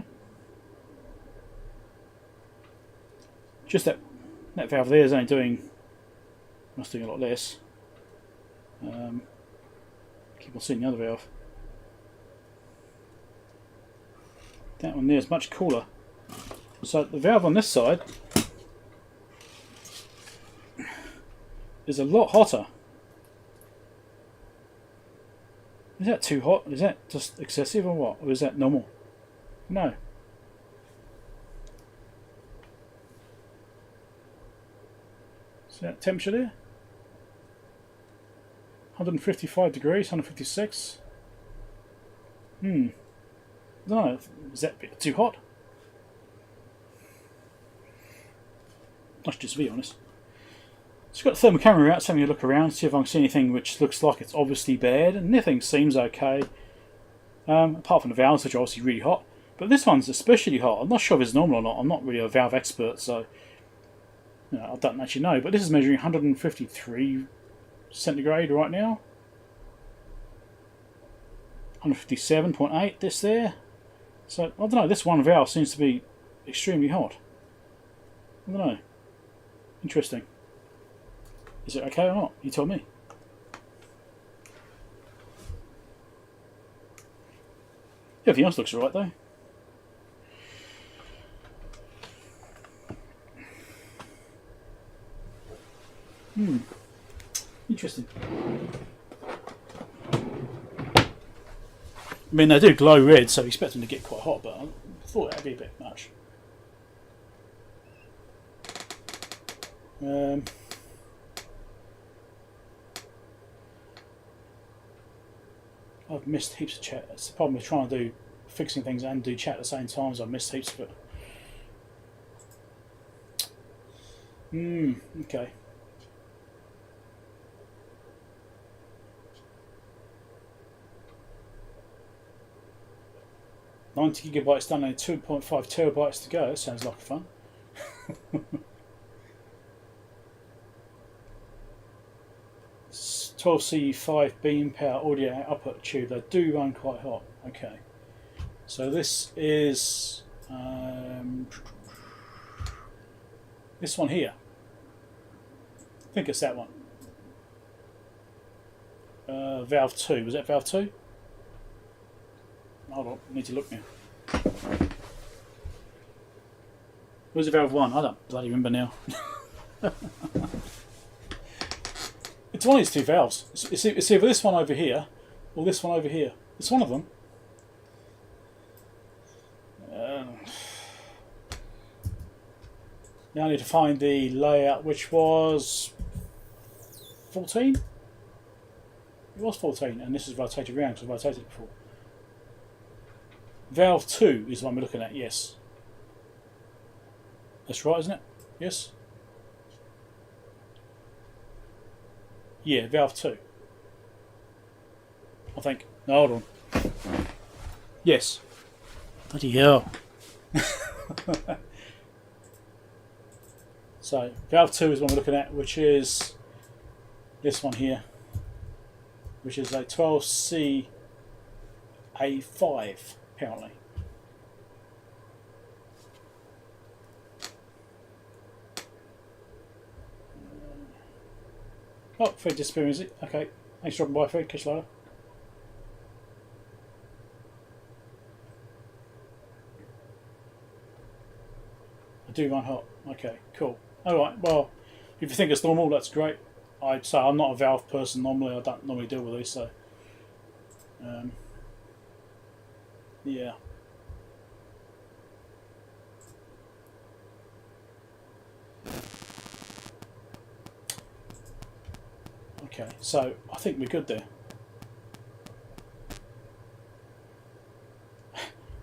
Just that valve there is only doing, must do a lot less. Keep on seeing the other valve. That one there is much cooler. So the valve on this side is a lot hotter. Is that too hot? Is that just excessive or what? Or is that normal? No. See that temperature there? 155 degrees, 156. I don't know, is that a bit too hot? Let's just be honest. So I've got the thermal camera out, so having a look around, see if I can see anything which looks like it's obviously bad, and nothing seems okay. Apart from the valves, which are obviously really hot. But this one's especially hot. I'm not sure if it's normal or not. I'm not really a valve expert, so I don't actually know. But this is measuring 153 centigrade right now. 157.8, this there. So, I don't know, this one valve seems to be extremely hot. I don't know. Interesting. Is it okay or not? You tell me. Everything else looks alright though. Interesting. I mean, they do glow red, so I expect them to get quite hot, but I thought that'd be a bit much. I've missed heaps of chat. That's the problem with trying to do fixing things and do chat at the same time. I've missed heaps of it. Okay. $90 gigabytes done and 2.5 terabytes to go. That sounds like fun. 12C5 beam power audio output tube. They do run quite hot. Okay. So this is this one here. I think it's that one. Valve 2. Was that Valve 2? Hold on, I need to look now. Where's the Valve 1? I don't bloody remember now. It's one of these two valves. It's either this one over here or this one over here. It's one of them. Now I need to find the layout, which was 14? It was 14, and this is rotated around because I rotated it before. Valve 2 is the one we're looking at, yes. That's right, isn't it? Yes? Yeah, Valve 2. I think. No, hold on. Yes. Bloody hell. So, Valve 2 is what we're looking at, which is this one here, which is a 12C A5, apparently. Oh, Fred disappearing, is it? Okay. Thanks for dropping by, Fred. Catch you later. I do run hot. Okay, cool. Alright, well, if you think it's normal, that's great. I'd say I'm not a valve person normally. I don't normally deal with these, so... yeah. Okay, so I think we're good there.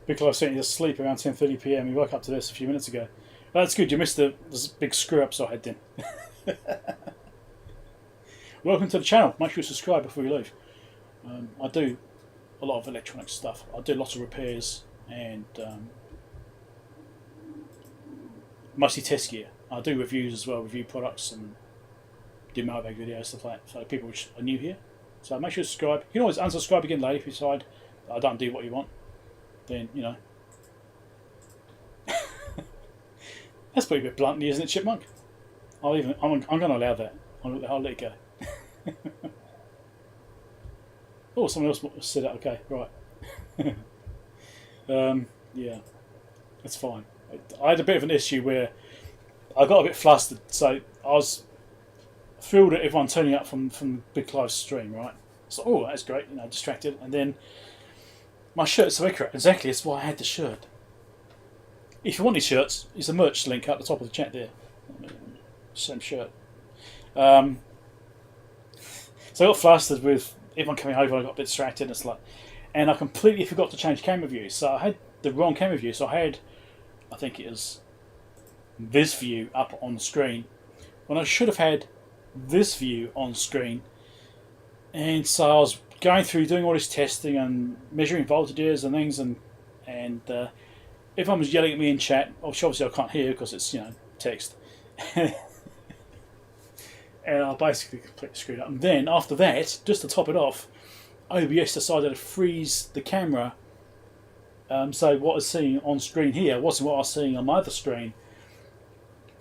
Because I was sitting asleep around 10:30 PM. We woke up to this a few minutes ago. That's good. You missed the big screw ups I had then. Welcome to the channel. Make sure you subscribe before you leave. I do a lot of electronic stuff. I do lots of repairs and mostly test gear. I do reviews as well, review products and do mailbag videos, stuff like that. So people which are new here. So make sure you subscribe. You can always unsubscribe again later if you decide that I don't do what you want. Then, you know. That's pretty bit bluntly, isn't it, Chipmunk? I'm going to allow that. I'll let it go. Oh, someone else said that. Okay, right. Yeah, that's fine. I had a bit of an issue where I got a bit flustered, so I was thrilled at everyone turning up from Big Clive's stream, right? So, oh, that's great, you know, distracted, and then my shirt's so accurate. Exactly, that's why I had the shirt. If you want these shirts, there's a merch link at the top of the chat there. Same shirt. So I got flustered with everyone coming over. I got a bit distracted. And it's like, and I completely forgot to change camera view. So I had the wrong camera view. So I had, I think it is this view up on the screen when I should have had this view on screen. And so I was going through doing all this testing and measuring voltages and things, and everyone was yelling at me in chat. Obviously I can't hear because it's, you know, text. And I basically completely screwed up. And then after that, just to top it off, OBS decided to freeze the camera. So what I was seeing on screen here wasn't what I was seeing on my other screen.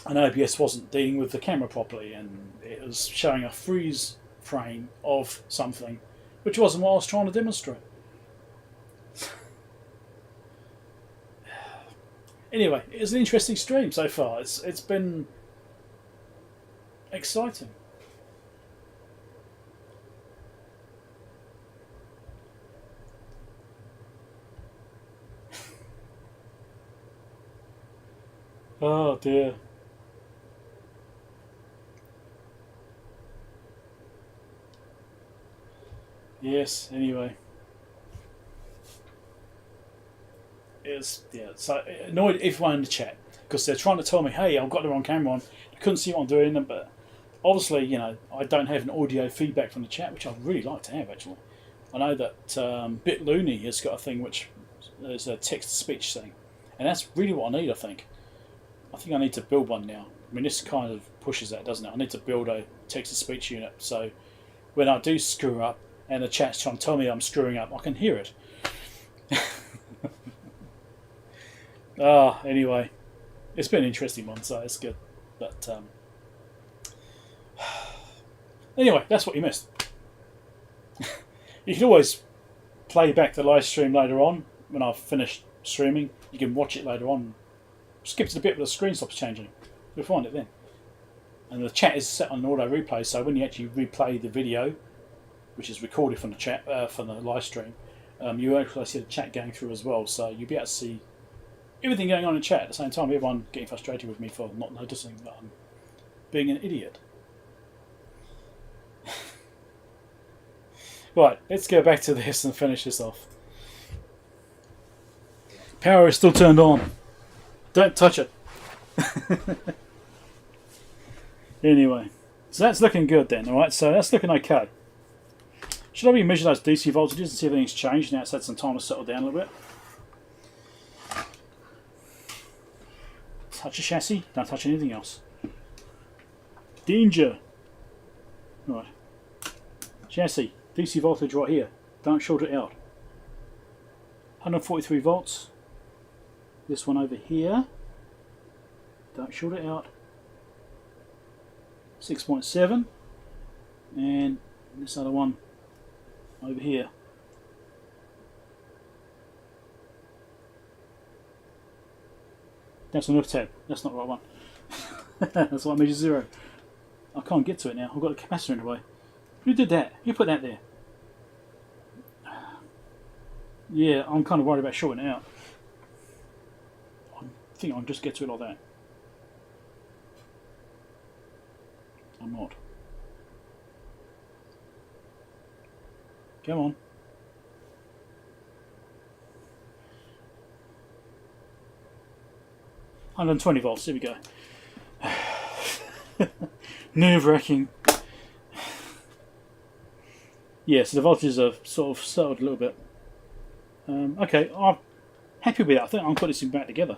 And OBS wasn't dealing with the camera properly, and it was showing a freeze frame of something, which wasn't what I was trying to demonstrate. Anyway, it was an interesting stream so far. It's been exciting. Oh dear. Yes, anyway. So it annoyed everyone in the chat because they're trying to tell me, hey, I've got the wrong camera on. I couldn't see what I'm doing, but obviously, you know, I don't have an audio feedback from the chat, which I'd really like to have actually. I know that BitLooney has got a thing which is a text-to-speech thing, and that's really what I need. I think I need to build one now. I mean, this kind of pushes that, doesn't it? I need to build a text-to-speech unit, so when I do screw up and the chat's trying to tell me I'm screwing up, I can hear it. Anyway, it's been an interesting one, so it's good. But anyway, that's what you missed. You can always play back the live stream later on when I've finished streaming. You can watch it later on. Skip to the bit where the screen stops changing. You'll find it then. And the chat is set on auto replay, so when you actually replay the video, which is recorded from the chat from the live stream, you actually see the chat going through as well. So you'll be able to see everything going on in chat at the same time. Everyone getting frustrated with me for not noticing that I'm being an idiot. Right, let's go back to this and finish this off. Power is still turned on. Don't touch it. Anyway, so that's looking good then, alright? So that's looking okay. Should I measure those DC voltages and see if anything's changed now it's had some time to settle down a little bit? Touch a chassis, don't touch anything else. Danger! Right. Chassis, DC voltage right here. Don't short it out. 143 volts. This one over here. Don't short it out. 6.7. And this other one over here. That's an F tab. That's not the right one. That's why I measure 0. I can't get to it now. I've got the capacitor in the way. Who did that? Who put that there? Yeah, I'm kind of worried about shorting it out. I think I can just get to it like that. I'm not. Come on. $120 volts, here we go. Nerve-wracking. Yeah, so the voltages have sort of settled a little bit. Okay, I'm happy with that. I think I'll put this thing back together.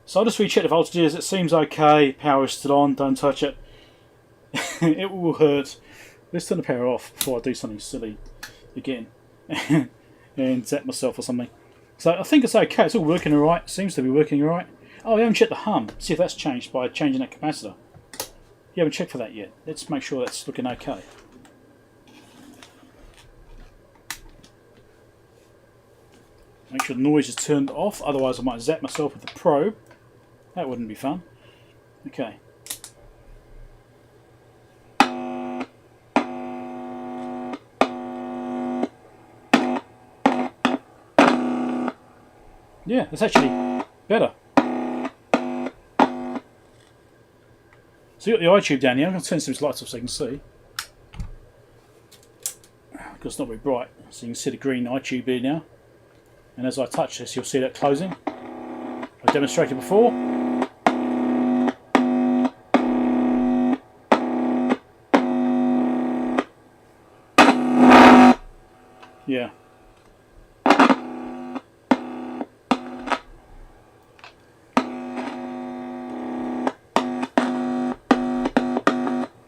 So I'll just recheck the voltages. It seems okay. Power is still on. Don't touch it. It will hurt. Let's turn the power off before I do something silly again and zap myself or something. So I think it's okay. It's all working alright. Seems to be working alright. Oh, we haven't checked the hum. See if that's changed by changing that capacitor. You haven't checked for that yet. Let's make sure that's looking okay. Make sure the noise is turned off, otherwise I might zap myself with the probe. That wouldn't be fun. Okay. Yeah, that's actually better. So you got the eye tube down here. I'm going to turn some lights off so you can see. Because it's not very bright. So you can see the green eye tube here now. And as I touch this, you'll see that closing. I demonstrated before. Yeah.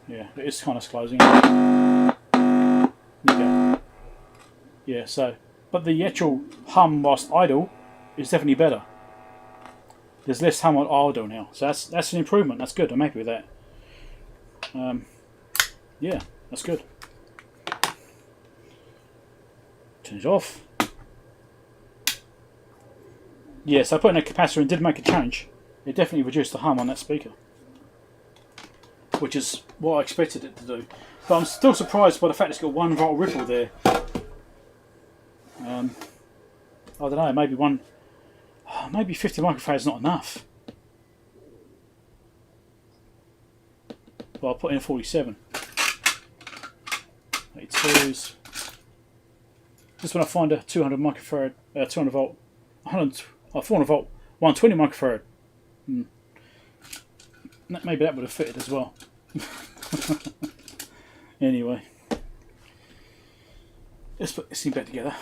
Yeah, it is kind of closing. There you go. Yeah, so, but the actual hum whilst idle is definitely better. There's less hum on idle now, so that's an improvement. That's good. I'm happy with that. Yeah, that's good. Turn it off. Yeah, so I put in a capacitor and did make a change. It definitely reduced the hum on that speaker, which is what I expected it to do. But I'm still surprised by the fact it's got 1 volt ripple there. I don't know, maybe 50 microfarad is not enough. But I'll put in 47. 82s. Just when I find a 200 microfarad, 200 volt, 400 volt, 120 microfarad. Maybe that would have fitted as well. Anyway, let's put this thing back together.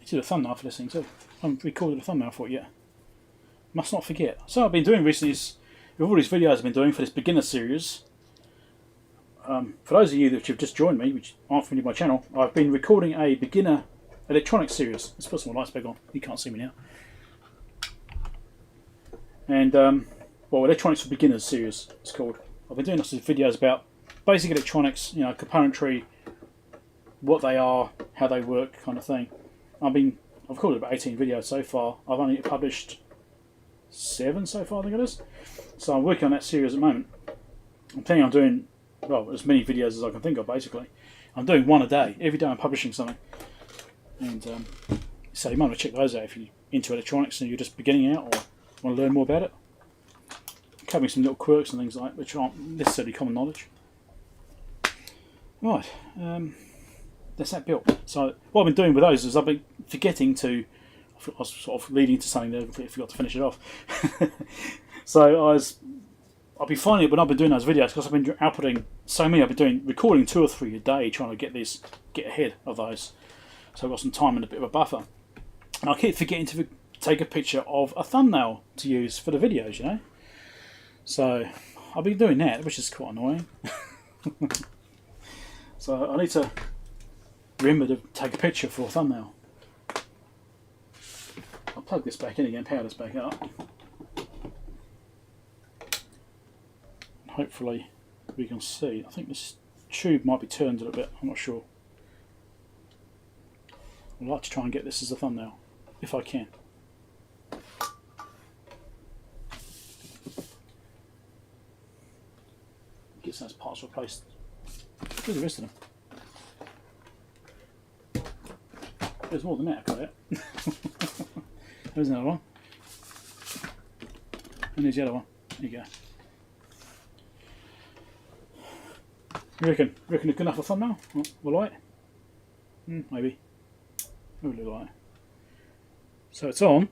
I did a thumbnail for this thing too. I haven't recorded a thumbnail for it yet. Must not forget. So what I've been doing recently is, with all these videos I've been doing for this beginner series, for those of you that have just joined me, which aren't familiar with my channel, I've been recording a beginner electronics series. Let's put some more lights back on. You can't see me now. And, well, Electronics for Beginners series, it's called. I've been doing lots of videos about basic electronics, you know, componentry, what they are, how they work, kind of thing. I've recorded about 18 videos so far. I've only published 7 so far, I think it is. So I'm working on that series at the moment. I'm planning on doing, well, as many videos as I can think of, basically. I'm doing 1 a day. Every day I'm publishing something. And so you might want to check those out if you're into electronics and you're just beginning out or want to learn more about it. Covering some little quirks and things like that, which aren't necessarily common knowledge. Right, that's that built. So what I've been doing with those is I've been forgetting to, I was sort of leading to something there, I forgot to finish it off. So I've been finding it when I've been doing those videos, because I've been outputting so many, I've been recording 2 or 3 a day, trying to get ahead of those. So I've got some time and a bit of a buffer. And I keep forgetting to take a picture of a thumbnail to use for the videos, you know. So I've been doing that, which is quite annoying. So I need to remember to take a picture for a thumbnail. I'll plug this back in again, power this back up. Hopefully we can see. I think this tube might be turned a little bit, I'm not sure. I'd like to try and get this as a thumbnail, if I can. Get those parts replaced. Do the rest of them. There's more than that, I've got it. There's another one. And there's the other one. There you go. You reckon it's good enough for thumbnail? Will I? Maybe. Really light. So it's on.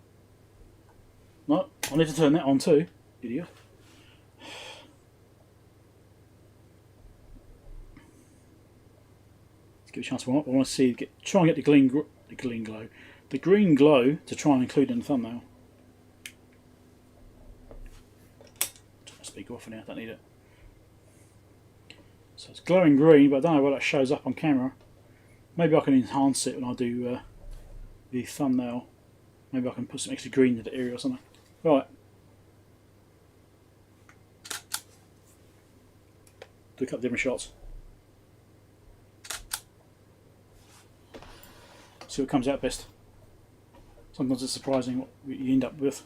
No, I need to turn that on too. Idiot. Let's give it a chance to warm up. I want to see, try and get the green glow to try and include in the thumbnail. Turn the speaker off for now. Don't need it. So it's glowing green, but I don't know whether that shows up on camera. Maybe I can enhance it when I do the thumbnail. Maybe I can put some extra green in the area or something. Right. Do a couple of different shots. See what comes out best. Sometimes it's surprising what you end up with.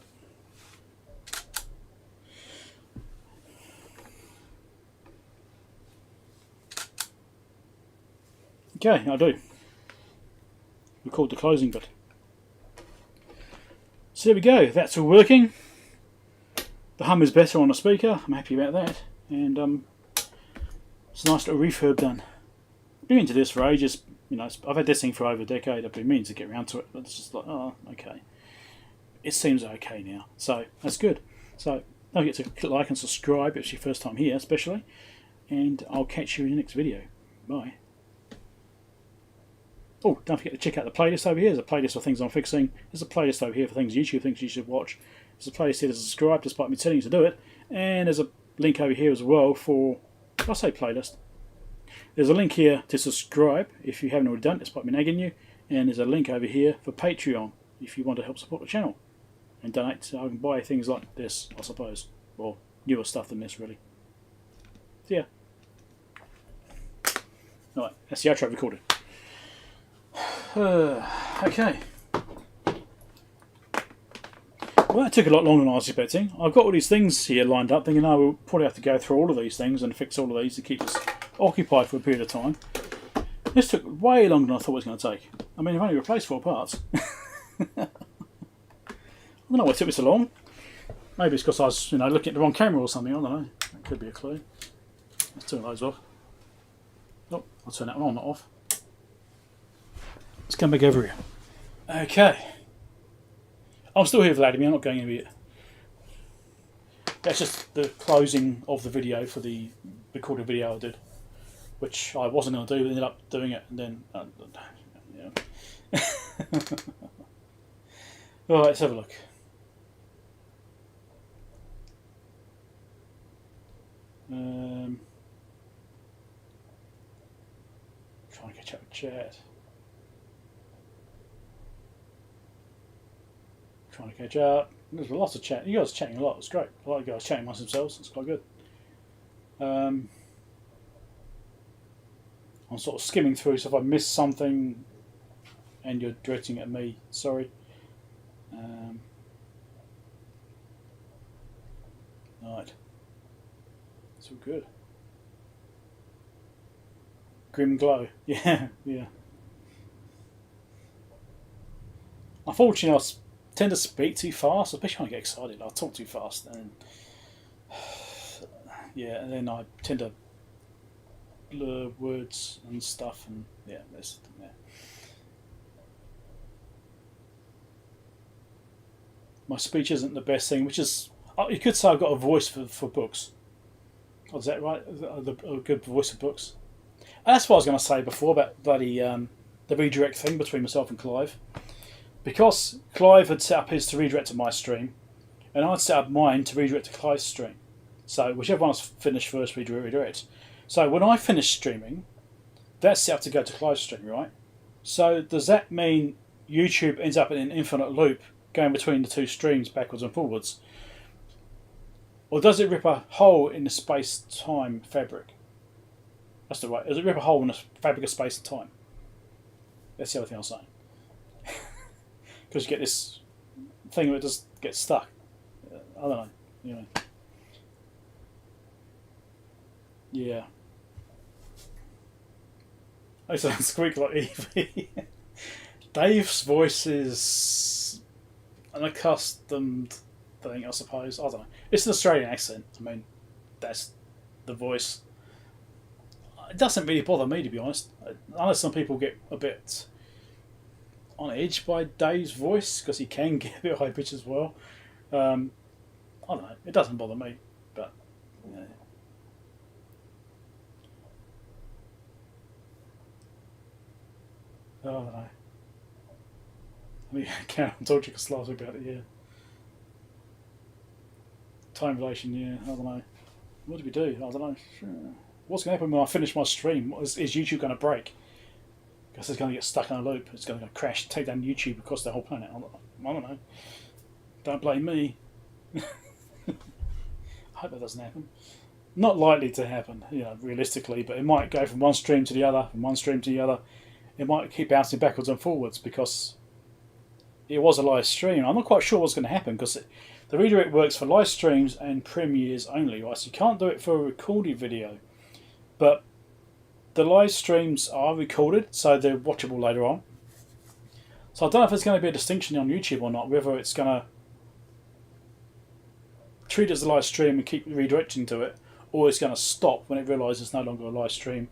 Okay, I do. Record the closing bit. So there we go, that's all working. The hum is better on the speaker, I'm happy about that. And it's a nice little refurb done. I've been into this for ages, you know, I've had this thing for over a decade, I've been meaning to get around to it, but it's just like, oh, okay. It seems okay now, so that's good. So don't forget to click like and subscribe if it's your first time here, especially. And I'll catch you in the next video. Bye. Oh, don't forget to check out the playlist over here. There's a playlist for things I'm fixing. There's a playlist over here for things YouTube thinks you should watch. There's a playlist here to subscribe despite me telling you to do it. And there's a link over here as well for, I say playlist. There's a link here to subscribe if you haven't already done it, despite me nagging you. And there's a link over here for Patreon if you want to help support the channel. and donate. So I can buy things like this, I suppose, or newer stuff than this, really. So, yeah. Right, that's the outro recorded. Okay. Well, that took a lot longer than I was expecting. I've got all these things here lined up, thinking, we'll probably have to go through all of these things and fix all of these to keep us occupied for a period of time. This took way longer than I thought it was going to take. I mean, I've only replaced 4 parts. I don't know why it took me so long. Maybe it's because I was, looking at the wrong camera or something. I don't know. That could be a clue. Let's turn those off. Oh, I'll turn that one on, not off. Let's come back over here. Okay. I'm still here, Vladimir. I'm not going anywhere yet. That's just the closing of the video for the recorded video I did, which I wasn't going to do, but ended up doing it, and then yeah. All right, let's have a look. Trying to catch up with chat. Trying to catch up. There's lots of chat. You guys are chatting a lot. It's great. I like you guys chatting amongst themselves. It's quite good. I'm sort of skimming through, so if I miss something and you're directing at me, sorry. Right. It's all good. Grim glow. Yeah, yeah. Unfortunately, I tend to speak too fast, especially when I get excited. I talk too fast, and yeah, and then I tend to blur words and stuff, and yeah, there's yeah. My speech isn't the best thing, which is, you could say I've got a voice for books. Oh, is that right? A good voice for books. And that's what I was going to say before about bloody the redirect thing between myself and Clive. Because Clive had set up his to redirect to my stream, and I'd set up mine to redirect to Clive's stream. So whichever one's finished first, we redirect. So when I finish streaming, that's set up to go to Clive's stream, right? So does that mean YouTube ends up in an infinite loop going between the two streams backwards and forwards? Or does it rip a hole in the space-time fabric? That's the right. Does it rip a hole in the fabric of space and time? That's the other thing I was saying. Because you get this thing where it just gets stuck. I don't know. Anyway. Yeah. I used to squeak like Evie. Dave's voice is an accustomed thing, I suppose. I don't know. It's an Australian accent. I mean, that's the voice. It doesn't really bother me, to be honest. I know some people get a bit on edge by Dave's voice because he can get a bit high pitch as well. I don't know. It doesn't bother me, but yeah. I don't know. I mean, Karen told you last week about it, yeah. Time relation, yeah. I don't know. What do we do? I don't know. What's going to happen when I finish my stream? Is YouTube going to break? Because it's going to get stuck in a loop. It's going to crash, take down YouTube across the whole planet. I don't know. Don't blame me. I hope that doesn't happen. Not likely to happen, realistically, but it might go from one stream to the other, from one stream to the other. It might keep bouncing backwards and forwards because it was a live stream. I'm not quite sure what's going to happen because the redirect works for live streams and premieres only, right? So you can't do it for a recorded video. But the live streams are recorded, so they're watchable later on. So I don't know if there's going to be a distinction on YouTube or not, whether it's going to treat it as a live stream and keep redirecting to it, or it's going to stop when it realises it's no longer a live stream,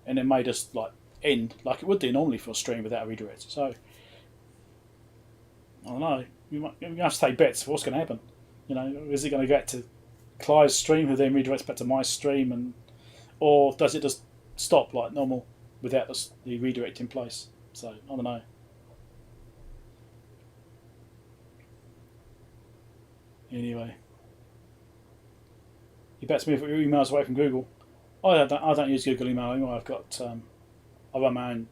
and it may just end like it would do normally for a stream without a redirect. So I don't know. You have to take bets for what's going to happen. Is it going to go back to Clive's stream, who then redirects back to my stream, or does it just stop like normal without the redirect in place? So I don't know. Anyway, you better move your emails away from Google. I don't use Google email anymore. I've got I run my own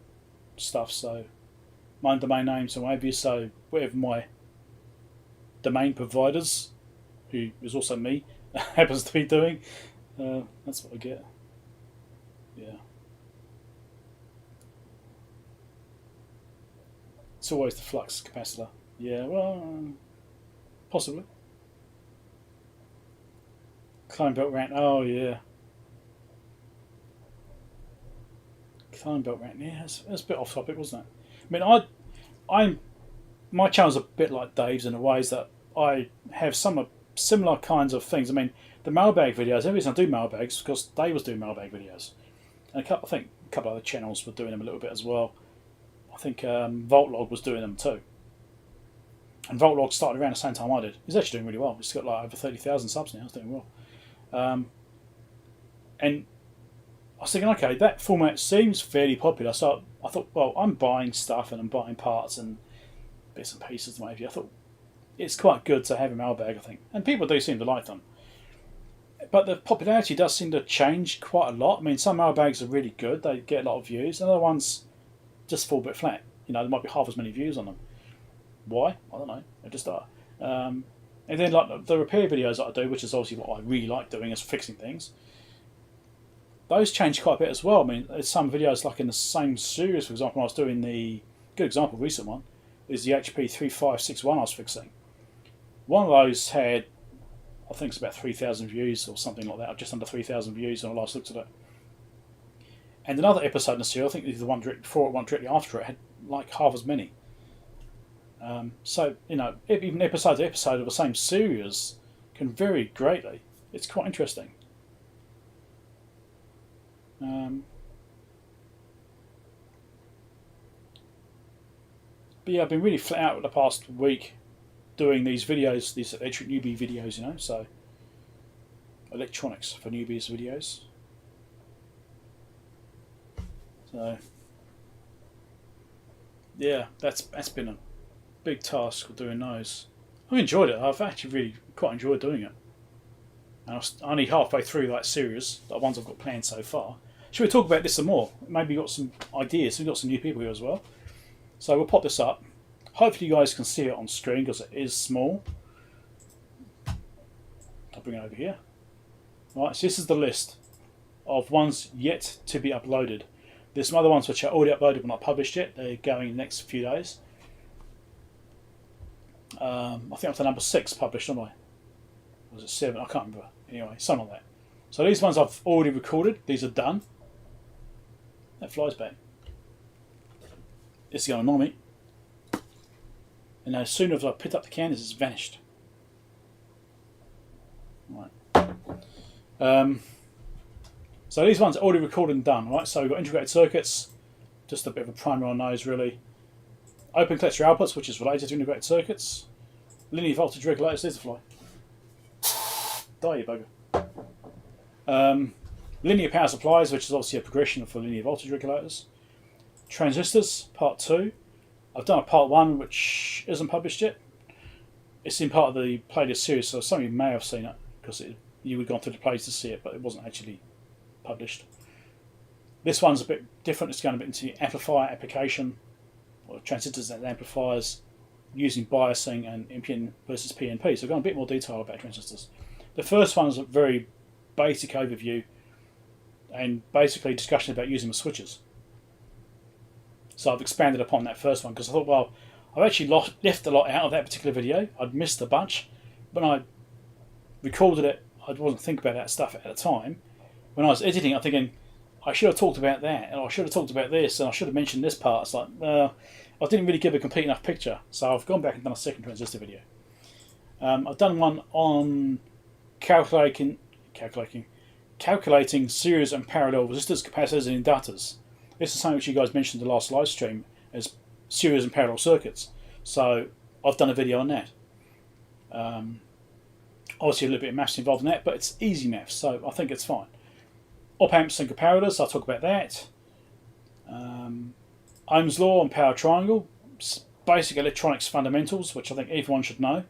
stuff, so my own domain name, so maybe so whatever my domain providers, who is also me, happens to be doing. That's what I get. Yeah. It's always the flux capacitor. Yeah, well, possibly. Climb belt rant. Oh, yeah. Climb belt rant. Yeah, that's a bit off topic, wasn't it? I mean, my channel's a bit like Dave's in the ways that I have some similar kinds of things. I mean, the mailbag videos, the reason I do mailbags is because Dave was doing mailbag videos. And I think a couple of other channels were doing them a little bit as well. I think Voltlog was doing them too. And Voltlog started around the same time I did. He's actually doing really well. He's got like over 30,000 subs now. He's doing well. And I was thinking, okay, that format seems fairly popular. So I thought, well, I'm buying stuff and I'm buying parts and bits and pieces and whatever. I thought it's quite good to have a mailbag, I think. And people do seem to like them. But the popularity does seem to change quite a lot. I mean, some mailbags are really good. They get a lot of views. And other ones just fall a bit flat. There might be half as many views on them. Why? I don't know. They just are. And then like the repair videos that I do, which is obviously what I really like doing, is fixing things. Those change quite a bit as well. I mean, there's some videos like in the same series, for example, I was doing the good example, recent one, is the HP 3561 I was fixing. One of those had, I think it's about 3,000 views or something like that, just under 3,000 views when I last looked at it. And another episode in the series, I think the one directly before it, one directly after it, had like half as many. So, even episode to episode of the same series can vary greatly. It's quite interesting. But yeah, I've been really flat out the past week doing these videos, these electric newbie videos, so electronics for newbies videos. So yeah, that's been a big task of doing those. I've enjoyed it. I've actually really quite enjoyed doing it. And I'm only halfway through that series, the ones I've got planned so far. Should we talk about this some more? Maybe you've got some ideas. We've got some new people here as well. So we'll pop this up. Hopefully you guys can see it on screen because it is small. I'll bring it over here. Right, so this is the list of ones yet to be uploaded. There's some other ones which are already uploaded but not published yet. They're going in the next few days. I think I'm to number 6 published, aren't I? Or was it 7? I can't remember. Anyway, something like that. So these ones I've already recorded. These are done. That flies back. This is going to annoy me. And as soon as I picked up the can, it's vanished. Right. So these ones are already recorded and done, right? So we've got integrated circuits, just a bit of a primer on those really. Open collector outputs, which is related to integrated circuits. Linear voltage regulators, there's the fly. Die, you bugger. Linear power supplies, which is obviously a progression for linear voltage regulators. Transistors, part 2. I've done a part 1 which isn't published yet. It's in part of the playlist series, so some of you may have seen it because you would have gone through the playlist to see it, but it wasn't actually published. This one's a bit different. It's going a bit into amplifier application, or transistors and amplifiers, using biasing and NPN versus PNP. So I've gone a bit more detail about transistors. The first one is a very basic overview and basically discussion about using the switches. So I've expanded upon that first one because I thought, well, I've actually left a lot out of that particular video. I'd missed a bunch. When I recorded it, I wasn't thinking about that stuff at the time. When I was editing, I'm thinking, I should have talked about that, and I should have talked about this, and I should have mentioned this part. It's like, well, I didn't really give a complete enough picture. So I've gone back and done a second transistor video. I've done one on calculating series and parallel resistors, capacitors, and inductors. This is something which you guys mentioned in the last live stream as series and parallel circuits. So I've done a video on that. Obviously a little bit of maths involved in that, but it's easy maths, so I think it's fine. Op amps and comparators, I'll talk about that. Ohm's law and power triangle, basic electronics fundamentals, which I think everyone should know.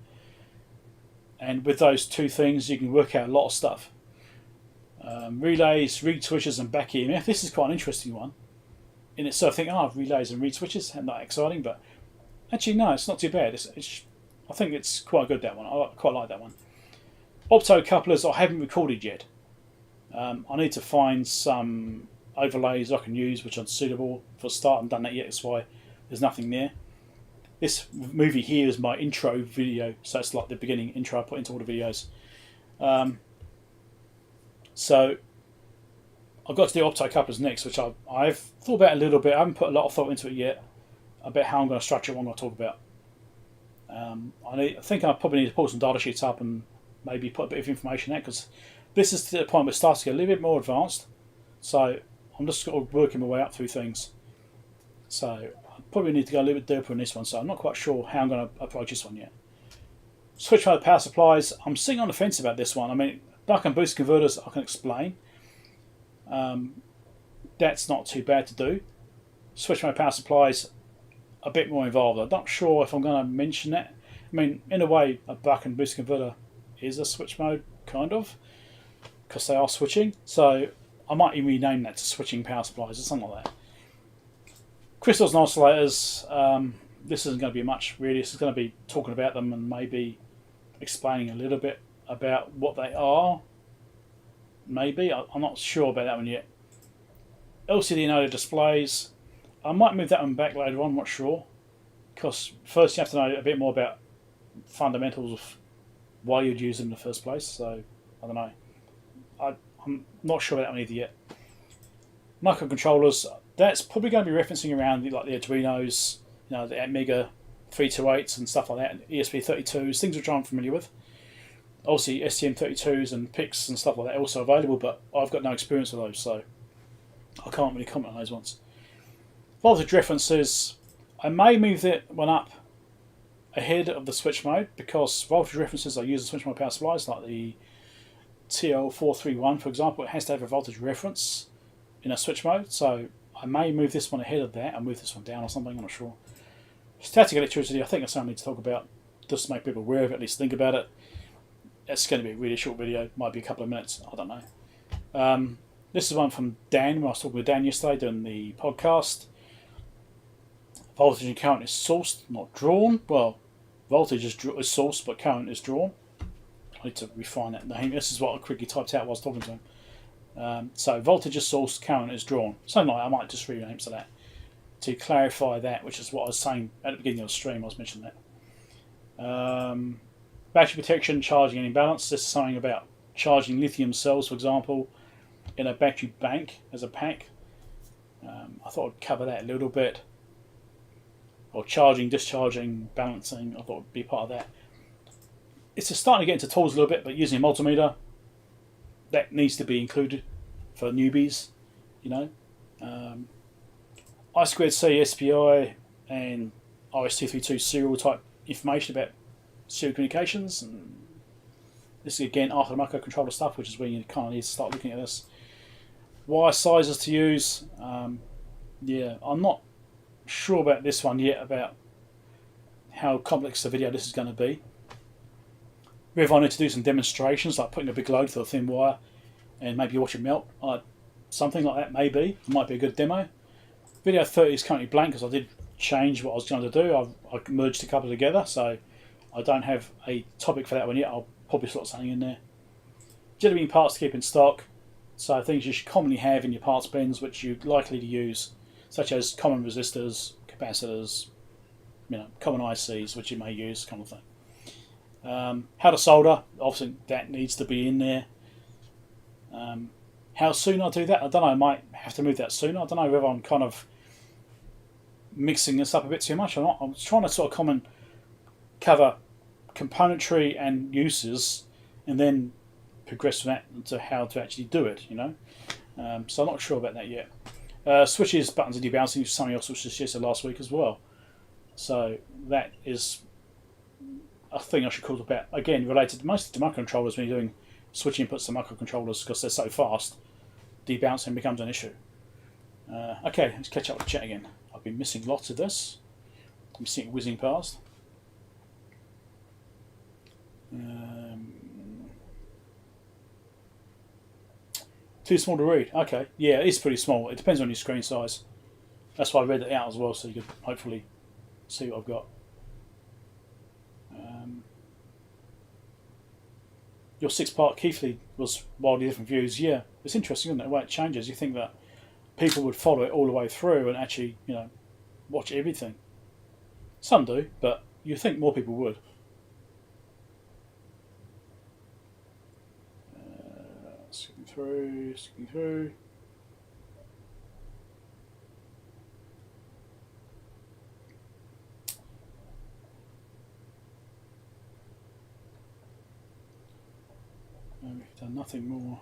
And with those two things, you can work out a lot of stuff. Relays, reed switches, and back EMF. This is quite an interesting one. In itself, I think, relays and reed switches, not exciting, but actually, no, it's not too bad. I think it's quite good, that one. I quite like that one. Optocouplers I haven't recorded yet. I need to find some overlays I can use which are suitable for a start. I haven't done that yet, that's why there's nothing there. This movie here is my intro video, so it's like the beginning intro I put into all the videos. So I've got to do optocouplers next, which I've thought about a little bit. I haven't put a lot of thought into it yet about how I'm going to structure what I'm going to talk about. I think I probably need to pull some data sheets up and maybe put a bit of information out, because this is to the point where it starts to get a little bit more advanced. So I'm just sort of working my way up through things. So I probably need to go a little bit deeper in this one. So I'm not quite sure how I'm going to approach this one yet. Switch mode power supplies. I'm sitting on the fence about this one. I mean, buck and boost converters I can explain. That's not too bad to do. Switch mode power supplies, a bit more involved. I'm not sure if I'm going to mention that. I mean, in a way, a buck and boost converter is a switch mode, kind of, because they are switching. So I might even rename that to switching power supplies or something like that. Crystals and oscillators, this isn't going to be much really. This is going to be talking about them and maybe explaining a little bit about what they are. Maybe. I'm not sure about that one yet. LCD and OLED displays. I might move that one back later on, I'm not sure. Because first you have to know a bit more about fundamentals of why you'd use them in the first place. So, I don't know. I'm not sure about that one either yet. Microcontrollers. That's probably going to be referencing around like the Arduinos, you know, the Amiga 328s and stuff like that, ESP32s, things which I'm familiar with. Obviously, STM32s and PICs and stuff like that are also available, but I've got no experience with those, so I can't really comment on those ones. Voltage references. I may move that one up ahead of the switch mode, because voltage references I use in switch mode power supplies, like the TL431, for example, it has to have a voltage reference in a switch mode, so I may move this one ahead of that and move this one down or something, I'm not sure. Static electricity, I think that's something I need to talk about, just to make people aware of it, at least think about it. It's going to be a really short video, might be a couple of minutes, I don't know. This is one from Dan, when I was talking with Dan yesterday doing the podcast. Voltage and current is sourced, not drawn. Well, voltage is sourced, but current is drawn. I need to refine that name. This is what I quickly typed out while I was talking to him. So voltage is sourced, current is drawn. Something like I might just rename to that to clarify that, which is what I was saying at the beginning of the stream. I was mentioning that. Battery protection, charging and imbalance. This is something about charging lithium cells, for example, in a battery bank as a pack. I thought I'd cover that a little bit. Or charging, discharging, balancing, I thought would be part of that. It's just starting to get into tools a little bit, but using a multimeter, that needs to be included for newbies, you know. I2C, SPI, and RS232 serial type information about serial communications. And this is again after the microcontroller stuff, which is where you kind of need to start looking at this. Wire sizes to use. Yeah, I'm not sure about this one yet, about how complex the video this is going to be. Whether I need to do some demonstrations, like putting a big load through a thin wire and maybe watch it melt, something like that maybe. It might be a good demo. Video 30 is currently blank because I did change what I was going to do. I merged a couple together, so I don't have a topic for that one yet. I'll probably slot something in there. Genuine parts to keep in stock, so things you should commonly have in your parts bins which you're likely to use, such as common resistors, capacitors, you know, common ICs which you may use, kind of thing. How to solder, obviously that needs to be in there. How soon I'll do that, I don't know, I might have to move that sooner. I don't know whether I'm kind of mixing this up a bit too much or not. I'm trying to sort of cover componentry and uses and then progress from that into how to actually do it, you know. So I'm not sure about that yet. Switches, buttons and debouncing is something else which was suggested last week as well. So that is a thing I should talk about. Again, related mostly to microcontrollers when you're doing switch inputs to microcontrollers because they're so fast, debouncing becomes an issue. Okay, let's catch up with the chat again. I've been missing lots of this. I'm seeing it whizzing past. Too small to read. Okay, yeah, it is pretty small. It depends on your screen size. That's why I read it out as well, so you could hopefully see what I've got. your 6-part Keithley was wildly different views. Yeah, it's interesting, isn't it? The way it changes. You think that people would follow it all the way through and actually, watch everything. Some do, but you think more people would. Skipping through. We've done nothing more.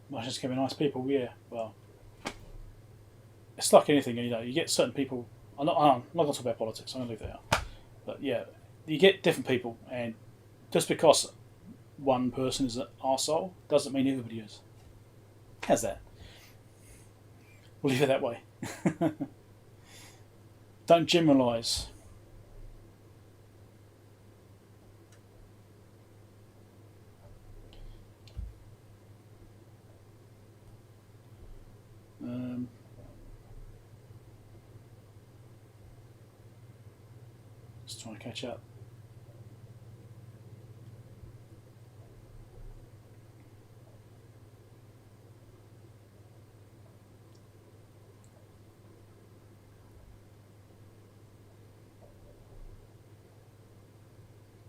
Might just give me nice people, yeah. Well, it's like anything, you get certain people. I'm not going to talk about politics. I'm going to leave that out. But yeah, you get different people, and just because one person is an arsehole doesn't mean everybody is. How's that? We'll leave it that way. Don't generalise. Just trying to catch up.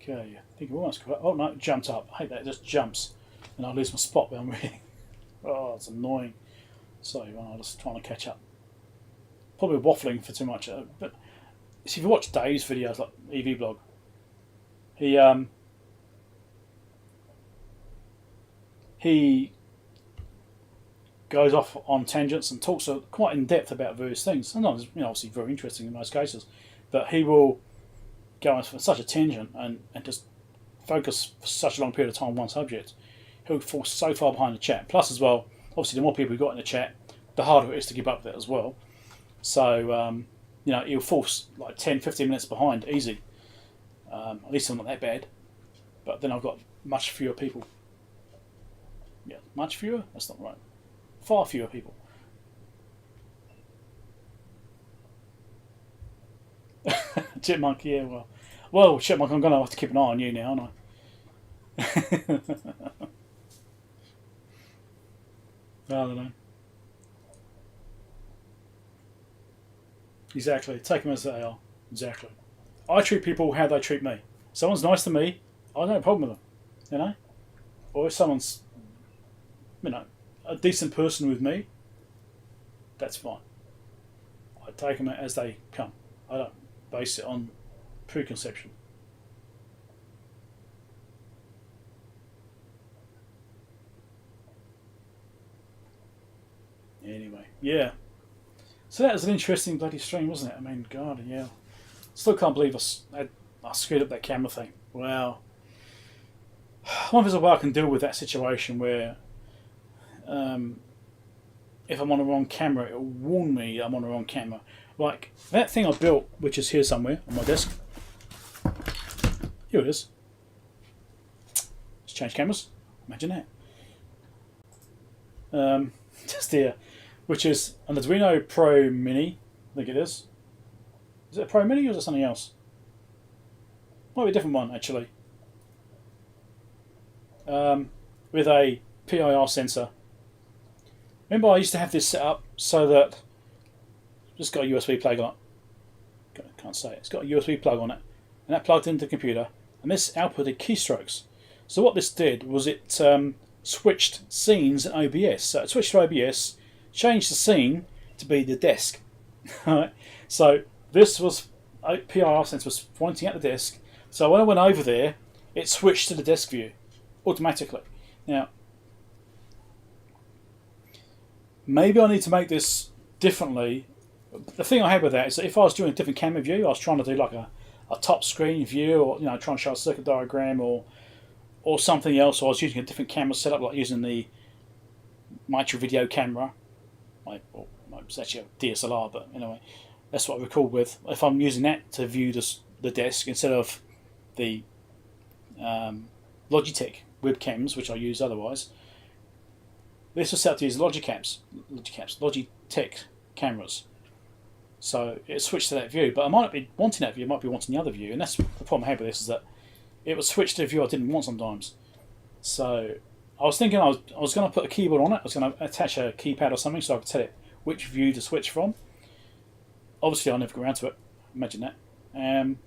Okay, I think it almost covered. Oh no, it jumped up. I hate that, it just jumps and I lose my spot where I'm reading. Oh, it's annoying. So I'm just trying to catch up. Probably waffling for too much. But if you watch Dave's videos, like EV blog, he goes off on tangents and talks quite in depth about various things. Sometimes, obviously very interesting in most cases, but he will go on for such a tangent and just focus for such a long period of time on one subject. He'll fall so far behind the chat. Plus, as well, obviously, the more people you've got in the chat, the harder it is to keep up with it as well. So, he'll fall like 10, 15 minutes behind, easy. At least I'm not that bad. But then I've got much fewer people. Yeah, much fewer? That's not right. Far fewer people. Chipmunk, yeah, well, Chipmunk, I'm going to have to keep an eye on you now, aren't I? I don't know. Exactly. Take them as they are. Exactly. I treat people how they treat me. If someone's nice to me, I don't have a problem with them. Or if someone's, a decent person with me, that's fine. I take them as they come. I don't base it on preconception. Anyway, yeah. So that was an interesting bloody stream, wasn't it? I mean, God, yeah. Still can't believe I screwed up that camera thing. Wow. I wonder if there's a way I can deal with that situation where if I'm on the wrong camera, it'll warn me I'm on the wrong camera. Like that thing I built, which is here somewhere on my desk. Here it is. Let's change cameras. Imagine that. Just here. Which is an Arduino Pro Mini, I think it is. Is it a Pro Mini or is it something else? Might be a different one, actually. With a PIR sensor. Remember I used to have this set up so that it's got a USB plug on it. Can't say it. It's got a USB plug on it. And that plugged into the computer. And this outputted keystrokes. So what this did was it switched scenes in OBS. So it switched to OBS, changed the scene to be the desk. So this was PIR sensor was pointing at the desk. So when I went over there, it switched to the desk view automatically. Now, maybe I need to make this differently. The thing I had with that is that if I was doing a different camera view, I was trying to do like a top screen view, or trying to show a circuit diagram, or something else. Or I was using a different camera setup, like using the micro video camera. It's actually a DSLR, but anyway, that's what I record with. If I'm using that to view the desk instead of the Logitech webcams, which I use otherwise, this was set up to use Logitech cameras. So it switched to that view, but I might not be wanting that view, I might be wanting the other view, and that's the problem I had with this, is that it was switched to a view I didn't want sometimes. So I was thinking I was going to put a keyboard on it, I was going to attach a keypad or something so I could tell it which view to switch from. Obviously I'll never go around to it, imagine that. I'm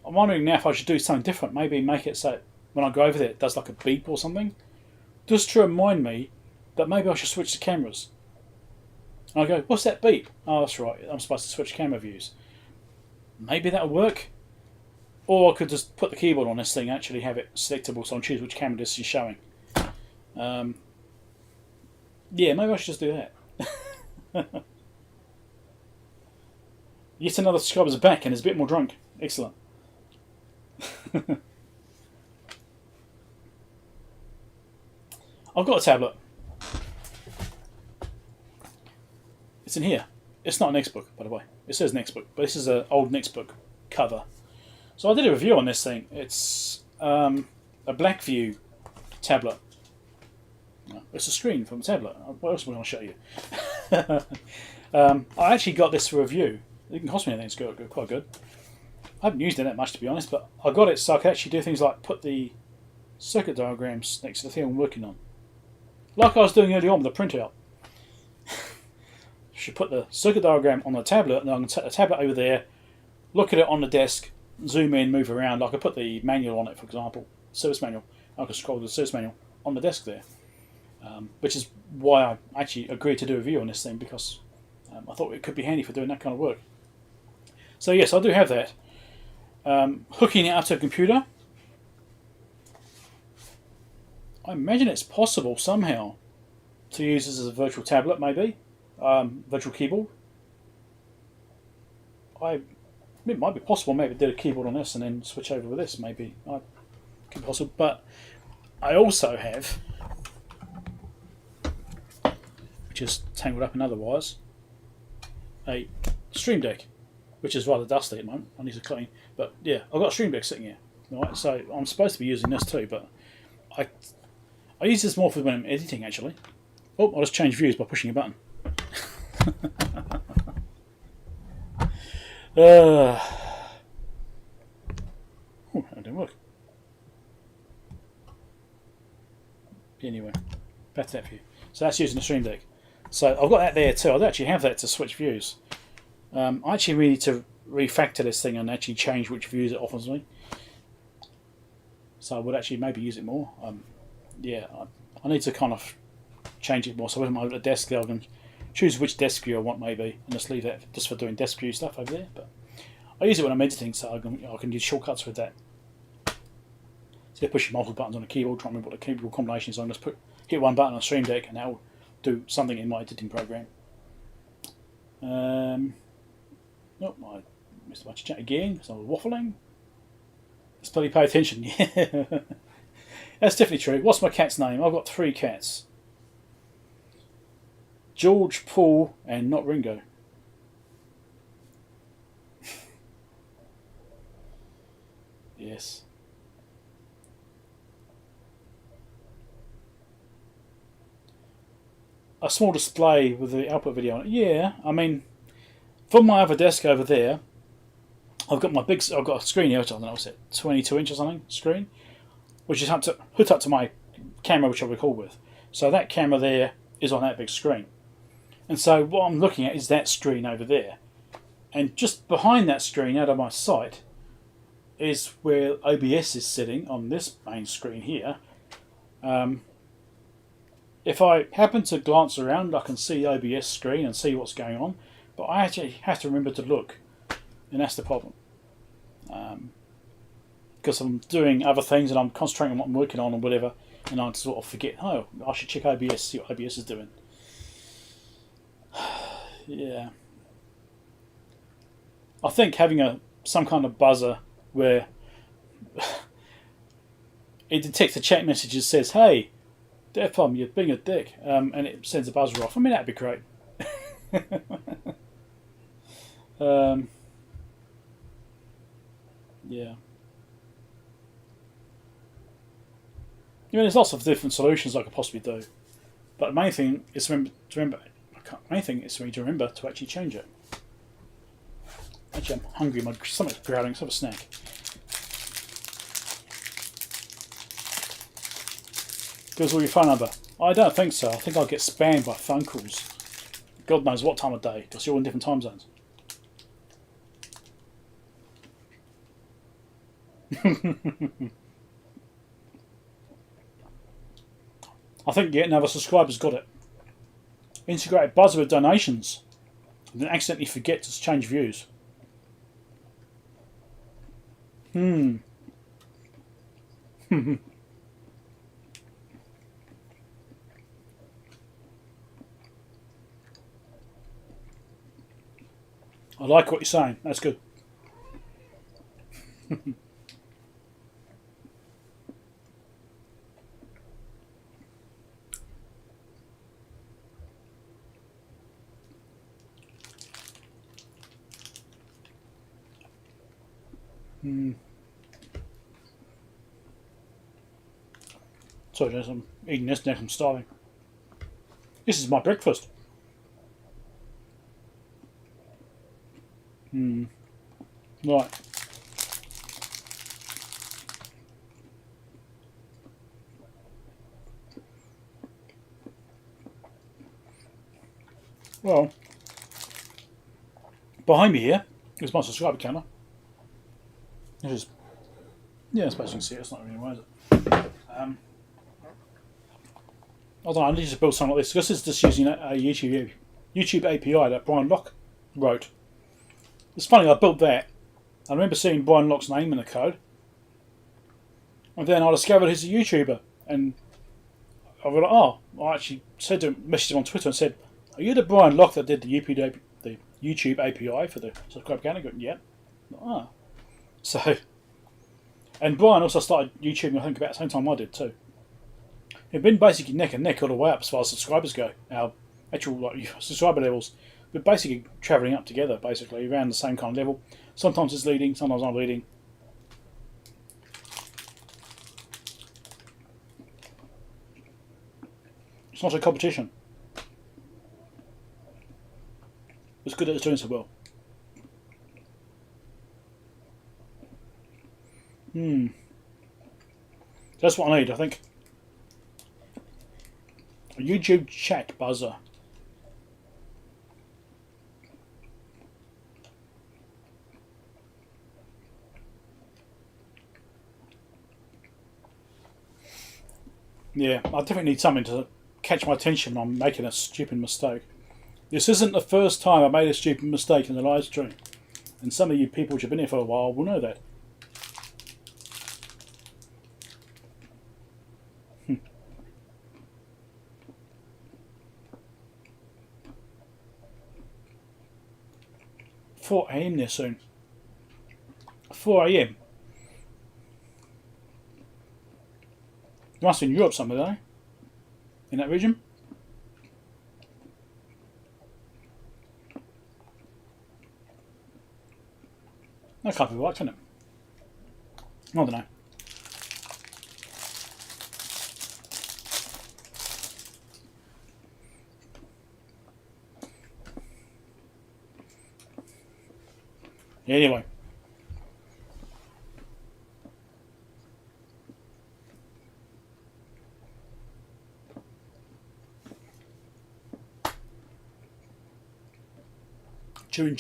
wondering now if I should do something different, maybe make it so when I go over there it does like a beep or something, just to remind me that maybe I should switch to cameras. And I go, what's that beep? Oh, that's right, I'm supposed to switch camera views. Maybe that'll work. Or I could just put the keyboard on this thing and actually have it selectable so I can choose which camera this is showing. Yeah, maybe I should just do that. Yet another subscriber's back and is a bit more drunk. Excellent. I've got a tablet. It's in here. It's not an Nextbook, by the way. It says Nextbook, but this is an old Nextbook cover. So I did a review on this thing. It's a Blackview tablet. It's a screen from a tablet. What else am I going to show you? I actually got this for review. It didn't cost me anything. It's quite good. I haven't used it that much, to be honest, but I got it so I could actually do things like put the circuit diagrams next to the thing I'm working on. Like I was doing earlier on with the printout. Should put the circuit diagram on the tablet, and I can take the tablet over there, look at it on the desk, zoom in, move around. I could put the manual on it, for example, service manual. I could scroll to the service manual on the desk there, which is why I actually agreed to do a review on this thing, because I thought it could be handy for doing that kind of work. So yes, I do have that. Hooking it up to a computer. I imagine it's possible somehow to use this as a virtual tablet, maybe. Virtual keyboard. It might be possible, maybe do a keyboard on this and then switch over with this, maybe. Could be possible, but I also have, which is tangled up in other wires, a Stream Deck, which is rather dusty at the moment. I need to clean, but yeah, I've got a Stream Deck sitting here. Right, so I'm supposed to be using this too, but I use this more for when I'm editing, actually. Oh, I'll just change views by pushing a button. Oh, that didn't work. Anyway, back to that view. So that's using the Stream Deck. So I've got that there too. I actually have that to switch views. I actually need to refactor this thing and actually change which views it offers me. So I would actually maybe use it more. Yeah, I need to kind of change it more. So when I'm over at the desk, I can choose which desk view I want, maybe, and just leave that just for doing desk view stuff over there. But I use it when I'm editing, so I can use shortcuts with that. So pushing multiple buttons on a keyboard, trying to remember what the keyboard combination is. I just hit one button on Stream Deck, and that will do something in my editing program. Oh, I missed a bunch of chat again because I was waffling. Let's bloody pay attention. Yeah, that's definitely true. What's my cat's name? I've got 3 cats. George, Paul, and not Ringo. Yes. A small display with the output video on it. Yeah, I mean, from my other desk over there, I've got a screen here, which I don't know, what's it, 22 inch or something screen, which is hooked up to my camera, which I record with. So that camera there is on that big screen. And so what I'm looking at is that screen over there. And just behind that screen, out of my sight, is where OBS is sitting on this main screen here. If I happen to glance around, I can see the OBS screen and see what's going on. But I actually have to remember to look. And that's the problem. Because I'm doing other things and I'm concentrating on what I'm working on or whatever. And I sort of forget, oh, I should check OBS, see what OBS is doing. Yeah, I think having some kind of buzzer where it detects the chat messages, says, "Hey, Defpom, you're being a dick," and it sends a buzzer off. I mean, that'd be great. Yeah. I mean, there's lots of different solutions I could possibly do, but the main thing is for me to remember to actually change it. Actually, I'm hungry. My stomach's growling. Let's have a snack. Gives all your phone number. I don't think so. I think I'll get spammed by phone calls. God knows what time of day, because you're in different time zones. I think yet another subscriber's got it. Integrated buzzer with donations. And then accidentally forget to change views. I like what you're saying. That's good. Sorry, Jess, I'm eating this next. I'm starving. This is my breakfast. Right. Well, behind me here is my subscriber counter. Which is, yeah, I suppose you can see it. It's not really right, is it? I don't know, I need to build something like this. This is just using a YouTube API that Brian Locke wrote. It's funny, I built that. I remember seeing Brian Locke's name in the code. And then I discovered he's a YouTuber. And I was like, oh, I actually said to him, messaged him on Twitter and said, are you the Brian Locke that did the YouTube API for the subscribe counter? Going, yeah. Ah. So, and Brian also started YouTubing, I think, about the same time I did too. We've been basically neck and neck all the way up as far as subscribers go. Our actual subscriber levels, we're basically travelling up together, basically around the same kind of level. Sometimes it's leading, sometimes I'm leading. It's not a competition. It's good that it's doing so well. That's what I need, I think. A YouTube chat buzzer. Yeah, I definitely need something to catch my attention when I'm making a stupid mistake. This isn't the first time I made a stupid mistake in the live stream. And some of you people which have been here for a while will know that. 4 AM there soon. 4 AM. You must be in Europe somewhere, don't you? In that region? That can't be right, can it? I don't know. Anyway. Chewing.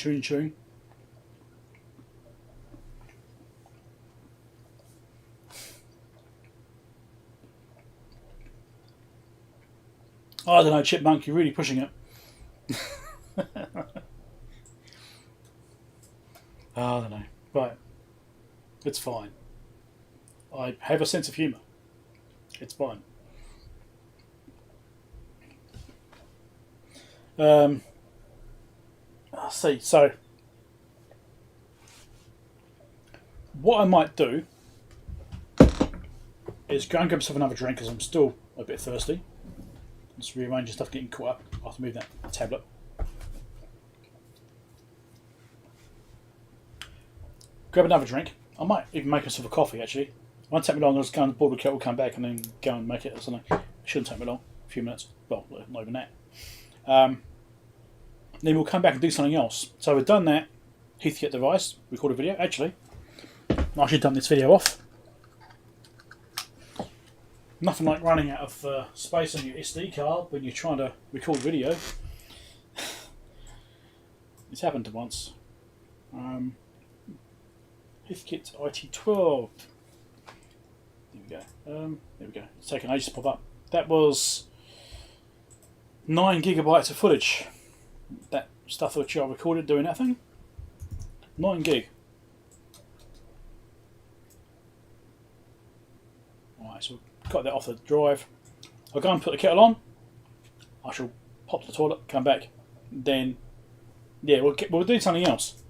I don't know, Chipmunk, you're really pushing it. I don't know. Right. It's fine. I have a sense of humour. It's fine. I'll see. So, what I might do is go and grab myself another drink because I'm still a bit thirsty. Just rearranging stuff, getting caught up after moving that tablet. Grab another drink. I might even make myself a coffee actually. It won't take me long. I'll just go on the board with kettle, come back, and then go and make it or something. It shouldn't take me long. A few minutes. Well, not even that. Then we'll come back and do something else. So we've done that. Heathkit device, record a video. Actually, I should have done this video off. Nothing like running out of space on your SD card when you're trying to record video. It's happened once. Heathkit IT12. There we go. There we go. It's taken ages to pop up. That was 9 gigabytes of footage. That stuff that I recorded doing that thing. 9 gig. Alright, so we've got that off the drive. I'll go and put the kettle on. I shall pop to the toilet, come back. Then, yeah, we'll do something else.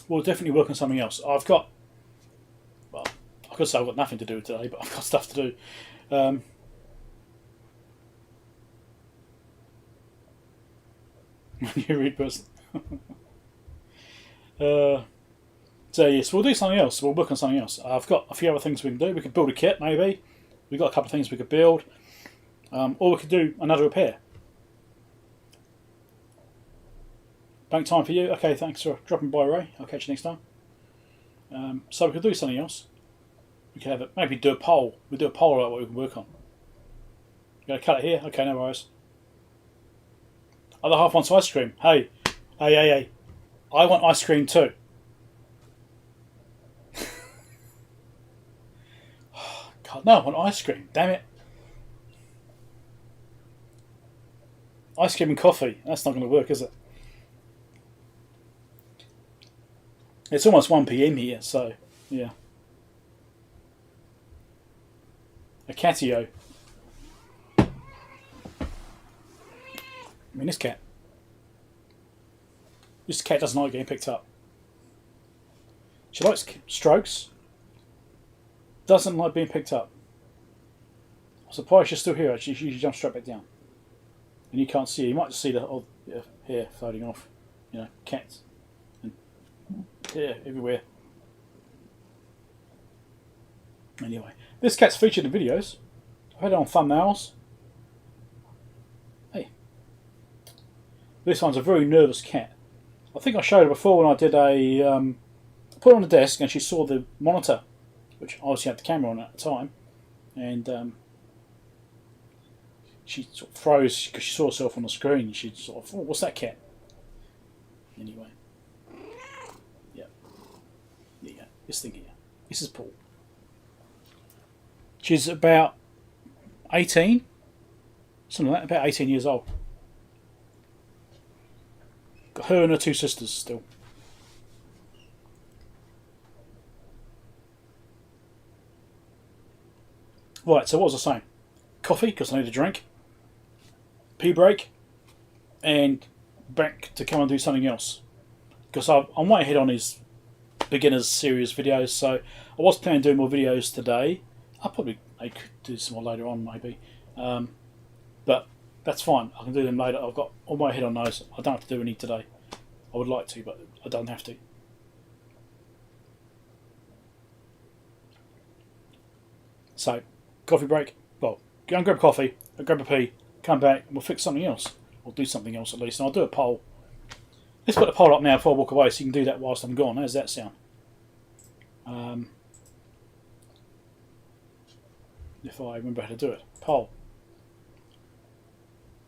We'll definitely work on something else. I've got, well, I could say I've got nothing to do today, but I've got stuff to do. You read person. So yes, we'll do something else. We'll work on something else. I've got a few other things we can do. We could build a kit, maybe. We've got a couple of things we could build. Or we could do another repair. Bank time for you. Okay, thanks for dropping by, Ray. I'll catch you next time. So we could do something else. We could have it. Maybe do a poll. We'll do a poll about what we can work on. You gonna cut it here? Okay, no worries. Other half wants ice cream. Hey. I want ice cream too. God, no, I want ice cream. Damn it. Ice cream and coffee. That's not going to work, is it? It's almost 1 PM here, so yeah. A catio. I mean, this cat doesn't like getting picked up. She likes strokes. Doesn't like being picked up. I'm surprised she's still here. Actually, she jumps straight back down. And you can't see her. You might just see the hair floating off. You know, cats and hair everywhere. Anyway, this cat's featured in videos. I've had it on thumbnails. Hey, this one's a very nervous cat. I think I showed her before when I did a put her on the desk and she saw the monitor, which obviously had the camera on at the time, and she sort of froze because she saw herself on the screen. She sort of, oh, what's that cat? Anyway, yeah, there you go. This thing here. This is Paul. She's about 18, something like that, about 18 years old. Got her and her 2 sisters still. Right, so what was I saying? Coffee, because I need a drink. Pee break. And back to come and do something else. Because I'm way ahead on his beginners series videos, so I was planning on doing more videos today. I could do some more later on, maybe. But that's fine. I can do them later. I've got all my head on those. I don't have to do any today. I would like to, but I don't have to. So, coffee break. Well, go and grab coffee, I'll grab a pee, come back, and we'll fix something else. Or do something else at least. And I'll do a poll. Let's put the poll up now before I walk away, so you can do that whilst I'm gone. How does that sound? If I remember how to do it. Poll.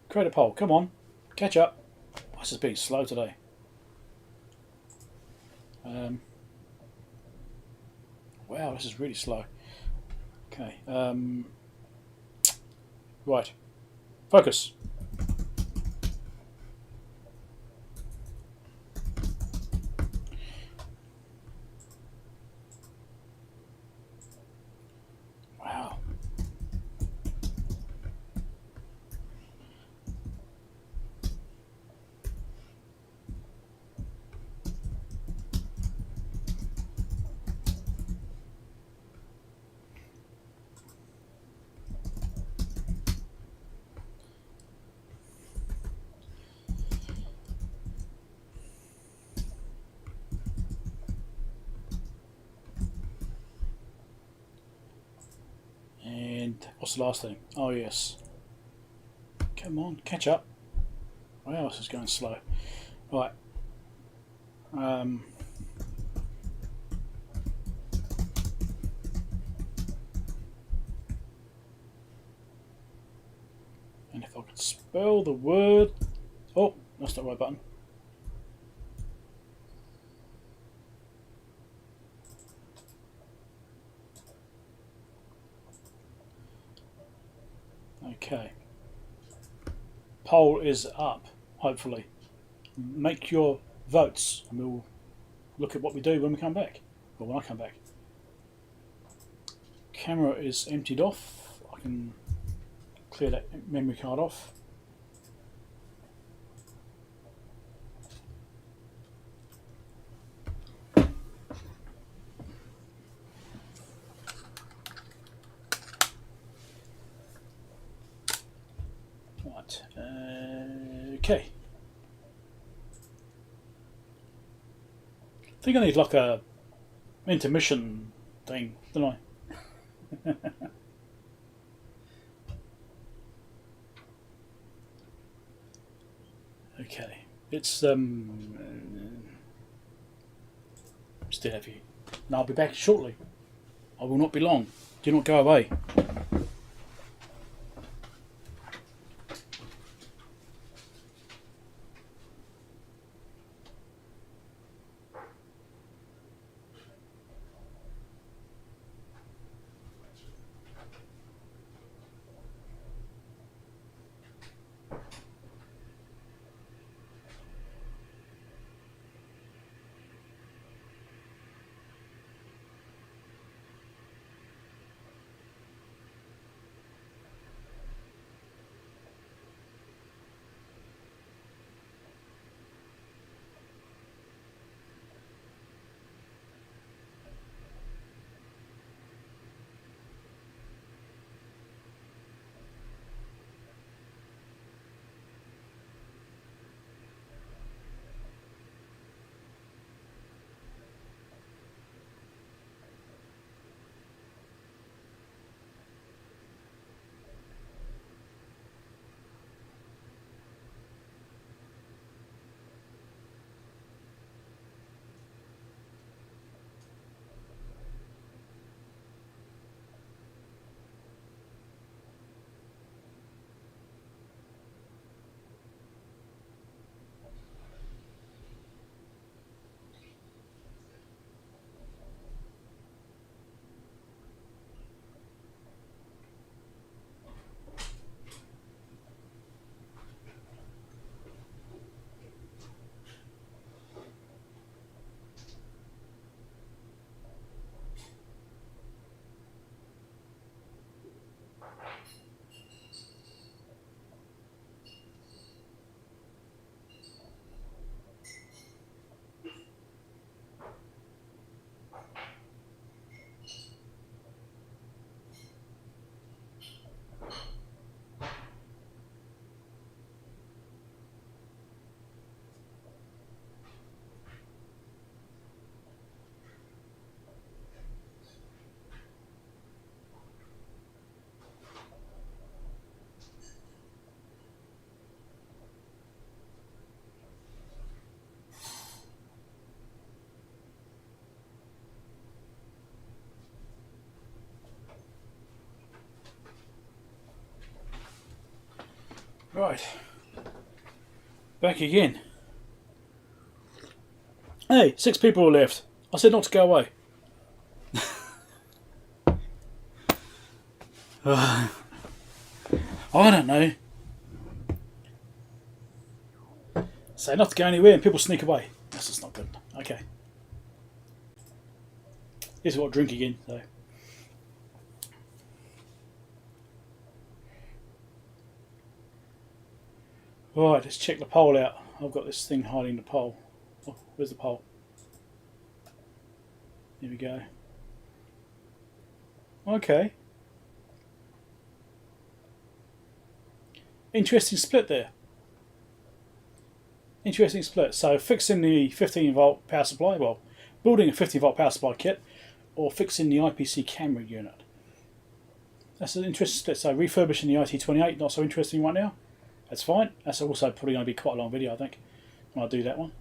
Create a poll. Come on. Catch up. This is being slow today. Wow, this is really slow. Okay. Right. Focus. Wow. What's the last thing? Oh yes. Come on, catch up. Wow, this is going slow. Right. Spell the word. Oh, that's not the right button. Okay. Poll is up, hopefully. Make your votes and we'll look at what we do when we come back. Or when I come back. Camera is emptied off. I can clear that memory card off. Right. Okay. I think I need like a intermission thing, don't I? Okay, it's still heavy. Now I'll be back shortly. I will not be long. Do not go away. Right. Back again. Hey, 6 people are left. I said not to go away. I don't know. Say not to go anywhere and people sneak away. That's just not good. Okay. Here's what I drink again, so. Right, let's check the pole out. I've got this thing hiding the pole. Oh, where's the pole? Here we go. Okay. Interesting split there. Interesting split. So fixing the 15 volt power supply, well, building a 15 volt power supply kit, or fixing the IPC camera unit. That's an interesting split. So refurbishing the IT28, not so interesting right now. That's fine. That's also probably going to be quite a long video, I think, when I do that one.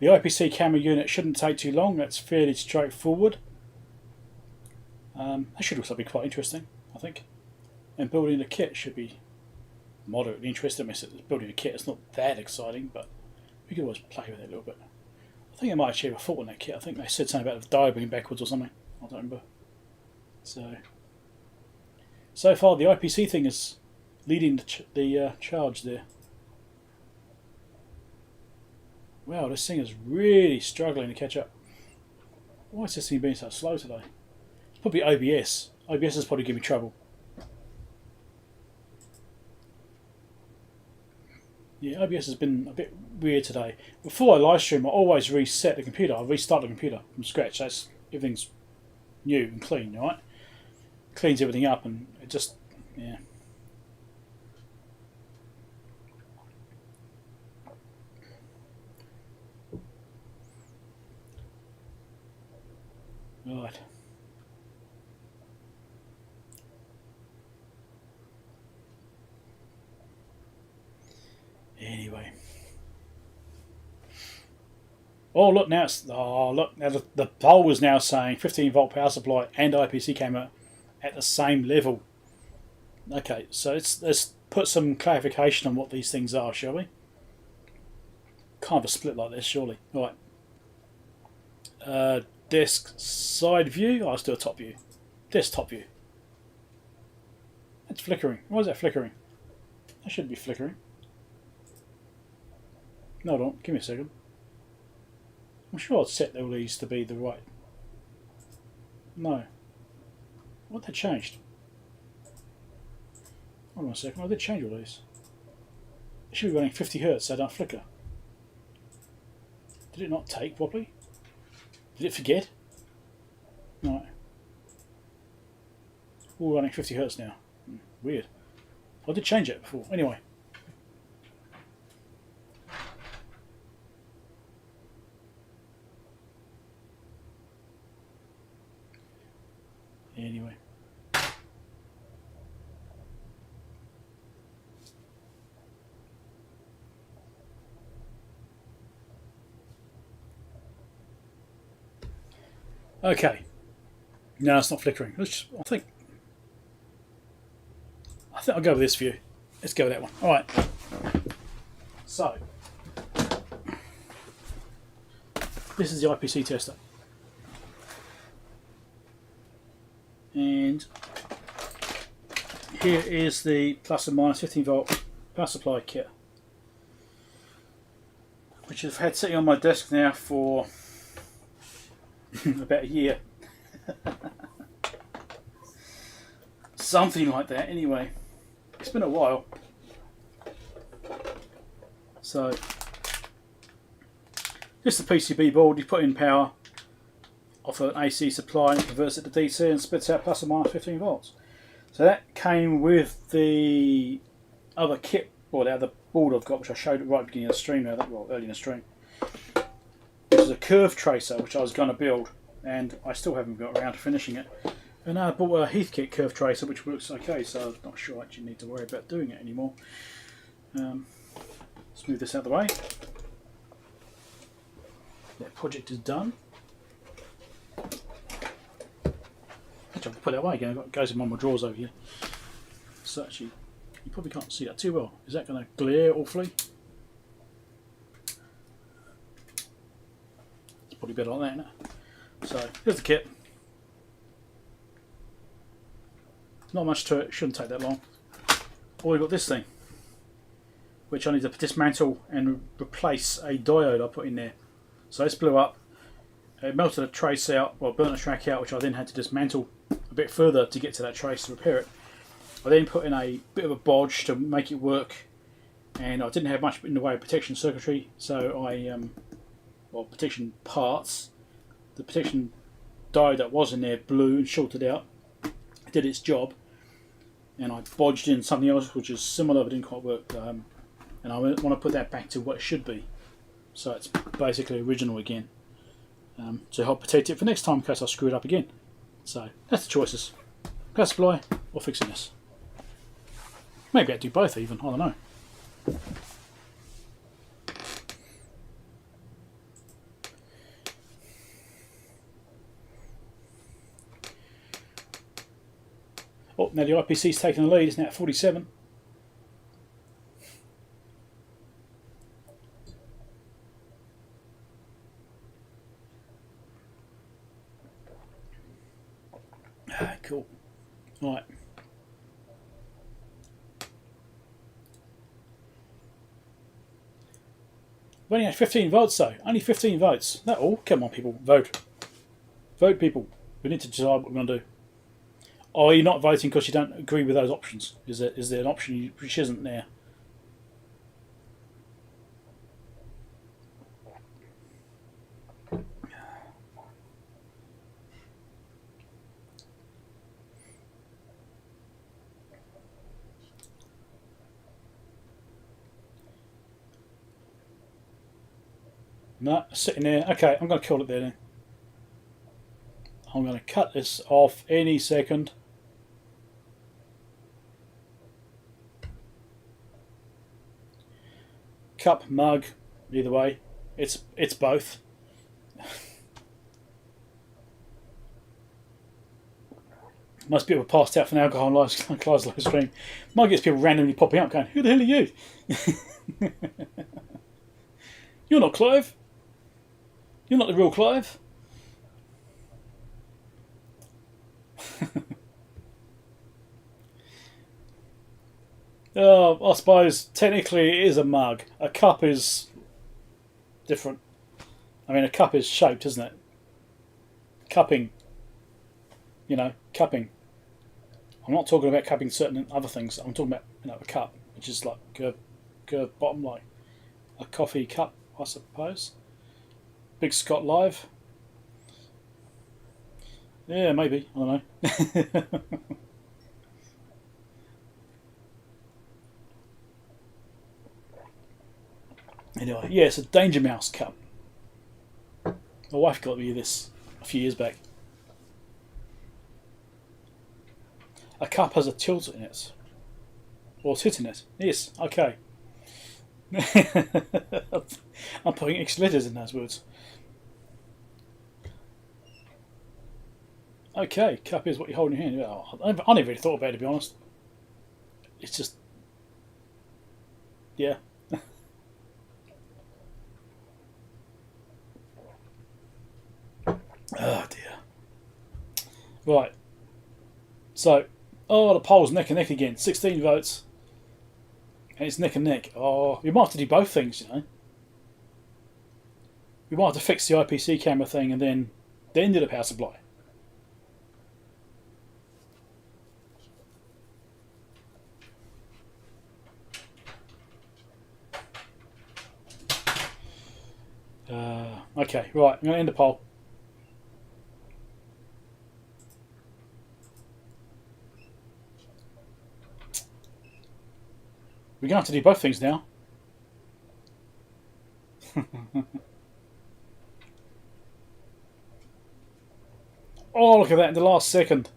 The IPC camera unit shouldn't take too long. That's fairly straightforward. That should also be quite interesting, I think. And building the kit should be moderately interested. I mean, it's building a kit. It's not that exciting, but we could always play with it a little bit. I think I might actually have a fault on that kit. I think they said something about the die being backwards or something. I don't remember. So far the IPC thing is leading the charge there. Wow, this thing is really struggling to catch up. Why is this thing being so slow today? It's probably OBS. OBS is probably giving me trouble. Yeah, OBS has been a bit weird today. Before I live stream, I always reset the computer. I restart the computer from scratch. That's everything's new and clean, right? Cleans everything up, and it just, yeah. Right. Anyway. Oh look, now it's now the poll is now saying 15-volt power supply and IPC camera at the same level. Okay, so let's put some clarification on what these things are, shall we? Kind of a split like this, surely. Right. Desk side view. Oh, let's do a top view. Desktop view. It's flickering. Why is that flickering? That shouldn't be flickering. No, hold on. Give me a second. I'm sure I'd set all these to be the right. No. What they changed? Hold on a second. I did change all these. It should be running 50 Hz so they don't flicker. Did it not take properly? Did it forget? No. All running 50 Hz now. Weird. I did change it before. Anyway. Anyway. Okay. No, it's not flickering. I think I'll go with this view. Let's go with that one. All right. So this is the IPC tester, and here is the plus and minus 15-volt power supply kit, which I've had sitting on my desk now for about a year. Something like that, anyway. It's been a while. So, just the PCB board, you put in power off an AC supply and it converts it to DC and spits out plus or minus 15 volts. So that came with the other kit, or the other board I've got, which I showed at right at the beginning of the stream, early in the stream. This is a curve tracer, which I was going to build, and I still haven't got around to finishing it. And I bought a Heathkit curve tracer, which works okay, so I'm not sure I actually need to worry about doing it anymore. Let's move this out of the way. That project is done. Actually, I'll put it away again. It goes in one of my drawers over here. So actually, you probably can't see that too well. Is that going to glare awfully? It's probably better like that, isn't it? So here's the kit. Not much to it, shouldn't take that long. Oh, we've got this thing, which I need to dismantle and replace a diode I put in there. So this blew up, it melted a trace out, well, burnt a track out, which I then had to dismantle a bit further to get to that trace to repair it. I then put in a bit of a bodge to make it work, and I didn't have much in the way of protection circuitry, so I, protection parts. The protection diode that was in there blew and shorted out. It did its job, and I bodged in something else which is similar but didn't quite work, and I want to put that back to what it should be, so it's basically original again, to help protect it for next time in case I screw it up again. So that's the choices: power supply or fixing this. Maybe I'd do both even, I don't know. Oh, now the IPC's taking the lead. It's now at 47. Cool. Right. We only had 15 votes though. Only 15 votes. That all? Come on, people. Vote. Vote, people. We need to decide what we're going to do. Or are you not voting because you don't agree with those options? Is there an option which isn't there? No, sitting there. Okay, I'm going to call it there then. I'm going to cut this off any second. Cup, mug, either way. It's both. Most people passed out from alcohol and Clive's live stream. Might get people randomly popping up going, who the hell are you? You're not Clive. You're not the real Clive. I suppose technically it is a mug. A cup is different. I mean, a cup is shaped, isn't it? Cupping. You know, cupping. I'm not talking about cupping certain other things. I'm talking about, a cup, which is like curved bottom, like a coffee cup, I suppose. Big Scott Live. Yeah, maybe. I don't know. Anyway, yeah, it's a Danger Mouse cup. My wife got me this a few years back. A cup has a tilt in it. Or tit in it. Yes, okay. I'm putting extra letters in those words. Okay, cup is what you hold in your hand. I never really thought about it, to be honest. It's just... yeah. Oh dear. Right. So, the poll's neck and neck again. 16 votes. And it's neck and neck. Oh, we might have to do both things, We might have to fix the IPC camera thing and then do the power supply. Okay, right. I'm going to end the poll. We're going to have to do both things now. Oh, look at that in the last second.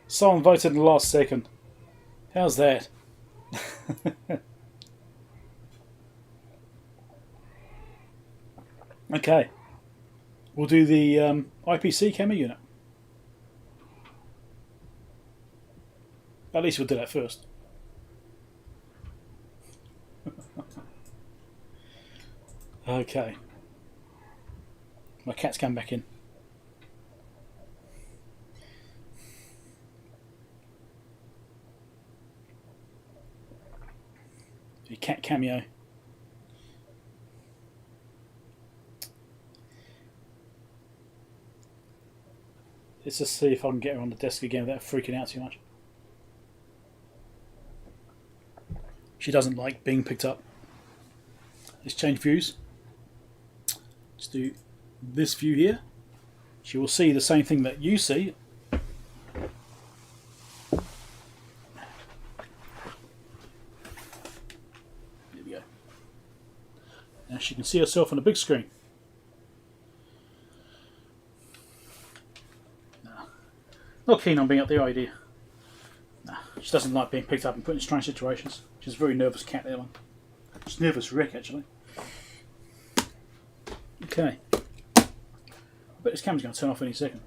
Someone voted in the last second. How's that? Okay. We'll do the IPC camera unit. At least we'll do that first. Okay. My cat's come back in. The cat cameo. Let's just see if I can get her on the desk again without freaking out too much. She doesn't like being picked up. Let's change views. Let's do this view here. She will see the same thing that you see. There we go. Now she can see herself on the big screen. Not keen on being up there, idea. Nah, she doesn't like being picked up and put in strange situations. She's a very nervous cat, that one. She's a nervous wreck, actually. Okay. I bet this camera's going to turn off any second.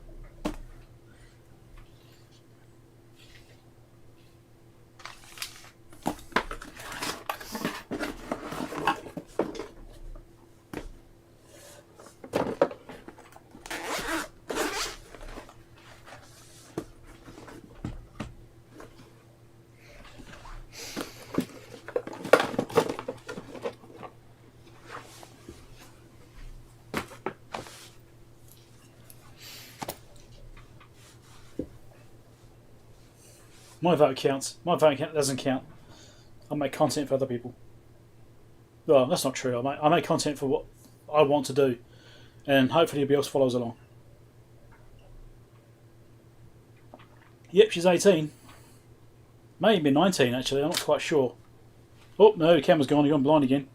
My vote counts. My vote doesn't count. I make content for other people. Well, that's not true. I make content for what I want to do, and hopefully everybody else follows along. Yep, she's 18. Maybe 19 actually. I'm not quite sure. Oh no, the camera's gone. You've gone blind again.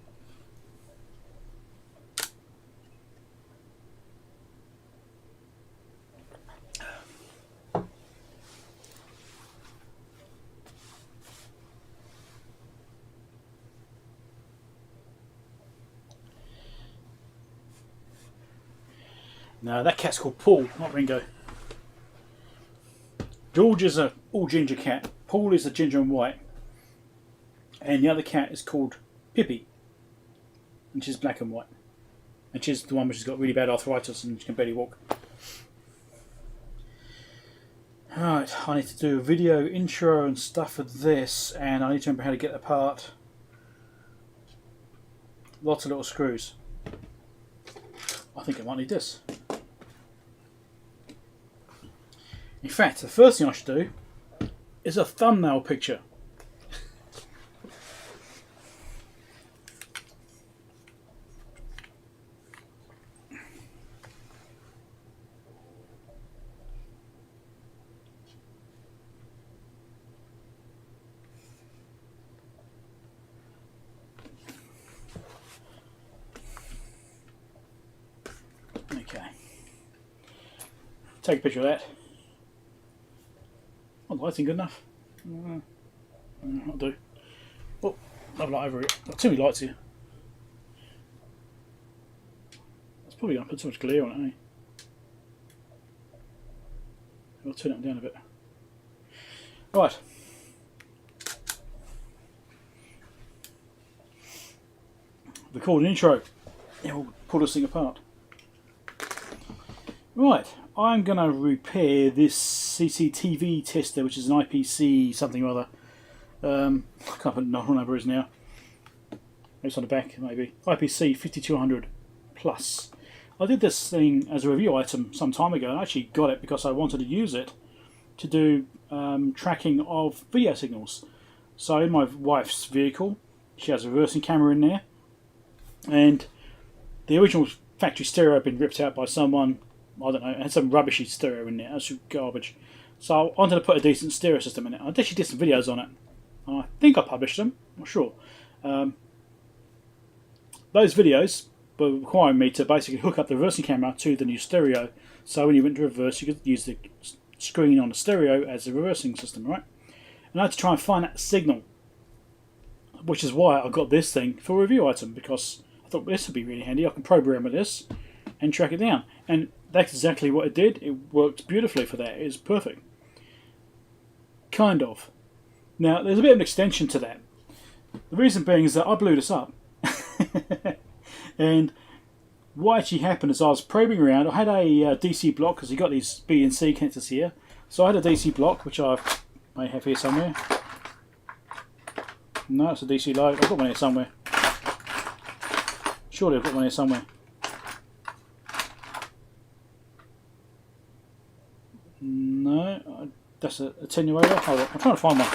No, that cat's called Paul, not Ringo. George is a all ginger cat. Paul is a ginger and white. And the other cat is called Pippi, and she's black and white. And she's the one which has got really bad arthritis and she can barely walk. Alright, I need to do a video intro and stuff for this, and I need to remember how to get it apart. Lots of little screws. I think I might need this. In fact, the first thing I should do is a thumbnail picture. Okay. Take a picture of that. Oh, the lighting good enough? I'll do. Oh, I've light over it. Got too many lights here. That's probably going to put too much glare on it, eh? I'll turn it down a bit. Right. Record an intro. Yeah, we'll pull this thing apart. Right, I'm going to repair this CCTV tester, which is an IPC something or other. I can't put what number it is now. It's on the back, maybe. IPC 5200 plus. I did this thing as a review item some time ago, and I actually got it because I wanted to use it to do tracking of video signals. So in my wife's vehicle, she has a reversing camera in there, and the original factory stereo had been ripped out by someone. I don't know, it had some rubbishy stereo in there, that's garbage. So I wanted to put a decent stereo system in it. I actually did some videos on it. I think I published them, I'm not sure. Those videos were requiring me to basically hook up the reversing camera to the new stereo, so when you went to reverse you could use the screen on the stereo as a reversing system, right? And I had to try and find that signal, which is why I got this thing for a review item, because I thought this would be really handy. I can program with this and track it down. And that's exactly what it did. It worked beautifully for that. It was perfect. Kind of. Now, there's a bit of an extension to that. The reason being is that I blew this up. And what actually happened is I was probing around. I had a DC block, because you got these B and C connectors here. So I had a DC block, which I may have here somewhere. No, it's a DC load. I've got one here somewhere. Surely I've got one here somewhere. No, that's an attenuator. Hold on, I'm trying to find one.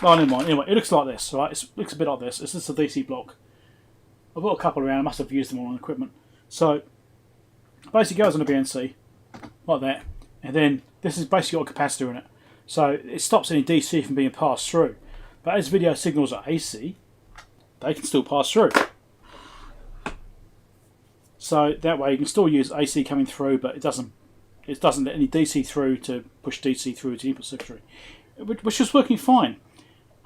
Oh, never mind. Anyway, it looks like this, right? It looks a bit like this. It's just a DC block. I've got a couple around. I must have used them on equipment. So, basically goes on a BNC, like that. And then, this has basically got a capacitor in it. So, it stops any DC from being passed through. But as video signals are AC, they can still pass through. So that way you can still use AC coming through, but it doesn't let any DC through to push DC through to the input circuitry, which was working fine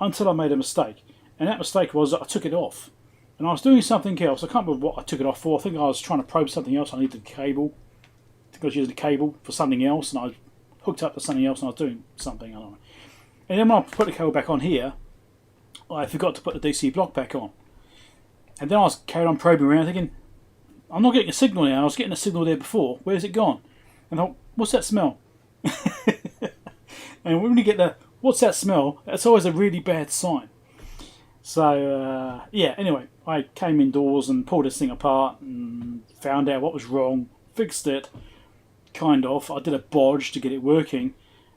until I made a mistake. And that mistake was that I took it off, and I was doing something else. I can't remember what I took it off for. I think I was trying to probe something else. I needed a cable. I think I was using a cable for something else, and I hooked up to something else, and I was doing something. I don't know. And then when I put the cable back on here, I forgot to put the DC block back on. And then I was carried on probing around thinking, I'm not getting a signal now. I was getting a signal there before. Where's it gone? And I thought, what's that smell? And when you get the, what's that smell? That's always a really bad sign. So, yeah, anyway, I came indoors and pulled this thing apart and found out what was wrong. fixed it, kind of. I did a bodge to get it working,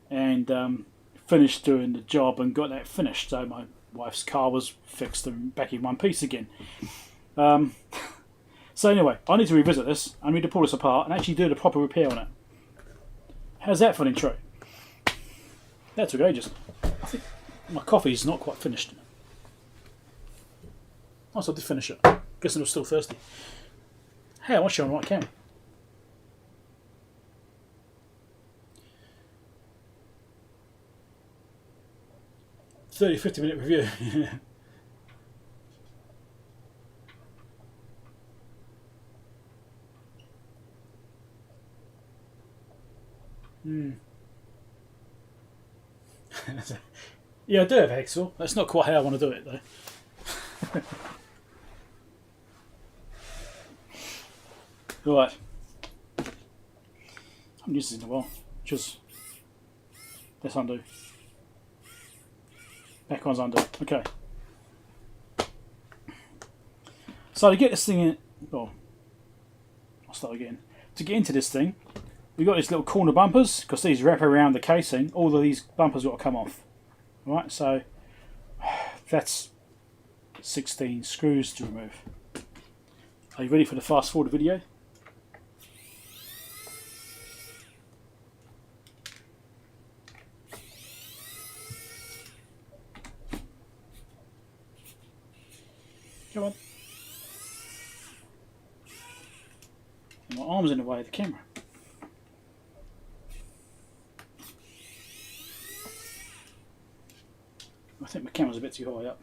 and finished doing the job and got that finished. So my wife's car was fixed and back in one piece again. So anyway, I need to revisit this. I need to pull this apart and actually do the proper repair on it. How's that for an intro? That took ages. I think my coffee's not quite finished. Oh, so I did finish it. Guess I was still thirsty. Hey, I watched you on the right camera. "30, 50-minute review." Yeah, I do have hacksaw. That's not quite how I want to do it though. Right. I haven't used this in a while. Just let's undo. Back one's under. Okay. So to get this thing in, well, I'll start again. To get into this thing, we've got these little corner bumpers because these wrap around the casing. All of these bumpers got to come off. Right, so that's 16 screws to remove. Are you ready for the fast forward video? Come on. My arm's in the way of the camera. I think my camera's a bit too high up.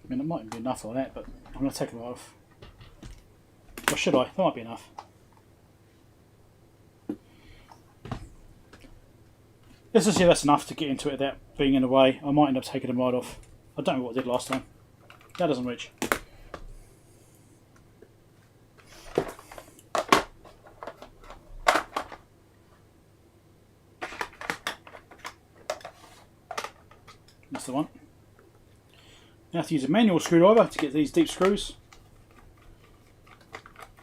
I mean, it might be enough like that, but I'm going to take it off. Or should I? That might be enough. Let's just see if that's enough to get into it without being in the way. I might end up taking them right off. I don't know what I did last time. That doesn't reach. That's the one. Now I have to use a manual screwdriver to get these deep screws.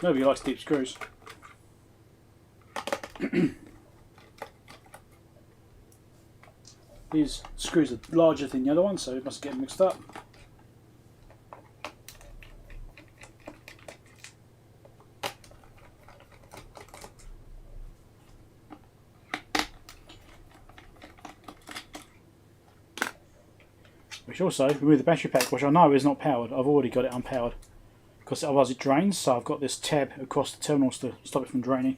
Nobody likes deep screws. These screws are larger than the other one, so it must get mixed up. Which also remove the battery pack, which I know is not powered. I've already got it unpowered because otherwise it drains. So I've got this tab across the terminals to stop it from draining.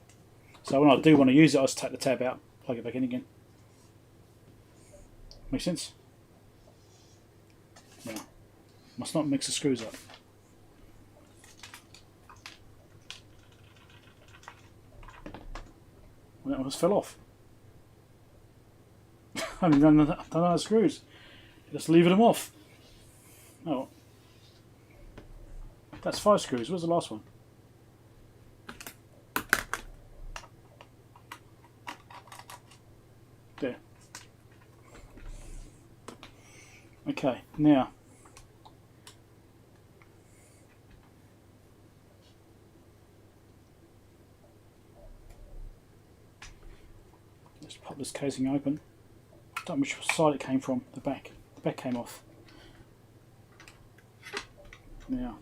So when I do want to use it, I just take the tab out, plug it back in again. Make sense? Yeah. Must not mix the screws up. Well, that almost fell off. I haven't done the screws. Just leaving them off. Oh. That's 5 screws. Where's the last one? There. Okay, now let's pop this casing open. I don't know which side it came from, the back. The back came off. Now,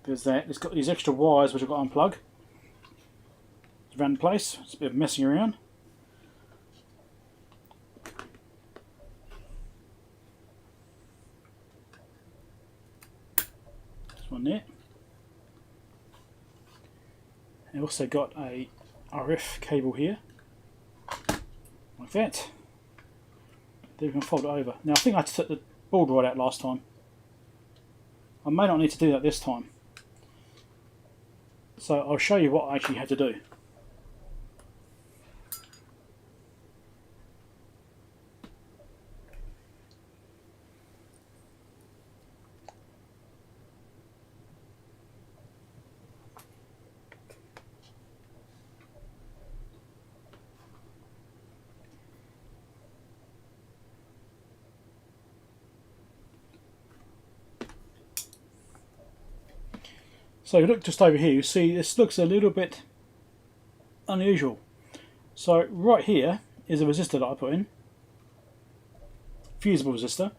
there's that. It's got these extra wires which I've got to unplug. It's around the place. It's a bit of messing around. One there. I've also got a RF cable here, like that. Then we can fold it over. Now I think I took the board right out last time. I may not need to do that this time. So I'll show you what I actually had to do. So you look just over here, you see this looks a little bit unusual. So right here is a resistor that I put in, fusible resistor.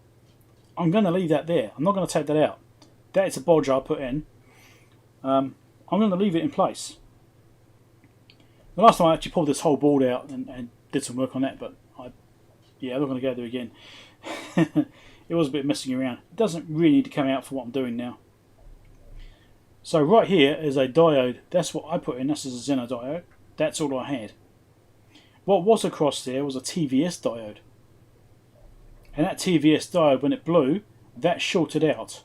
I'm going to leave that there. I'm not going to take that out. That is a bodge I put in. I'm going to leave it in place. The last time I actually pulled this whole board out and did some work on that, but I'm not going to go there again. It was a bit messing around. It doesn't really need to come out for what I'm doing now. So right here is a diode. That's what I put in. This is a Xenon diode. That's all I had. What was across there was a TVS diode. And that TVS diode, when it blew, that shorted out.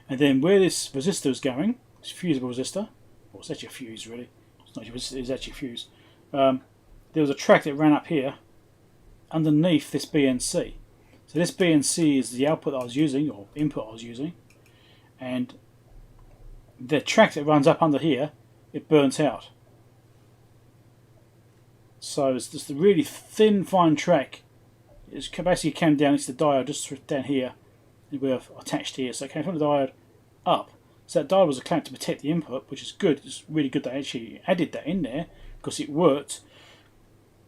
And then where this resistor is going, it's a fusible resistor. Well, it's actually a fuse, really. It's not it's actually a fuse. There was a track that ran up here underneath this BNC. So this BNC is the output that I was using, or input I was using. And the track that runs up under here, it burnt out. So it's just a really thin, fine track. It basically came down, it's the diode just down here, we're attached here. So it came from the diode up. So that diode was a clamp to protect the input, which is good. It's really good they actually added that in there because it worked.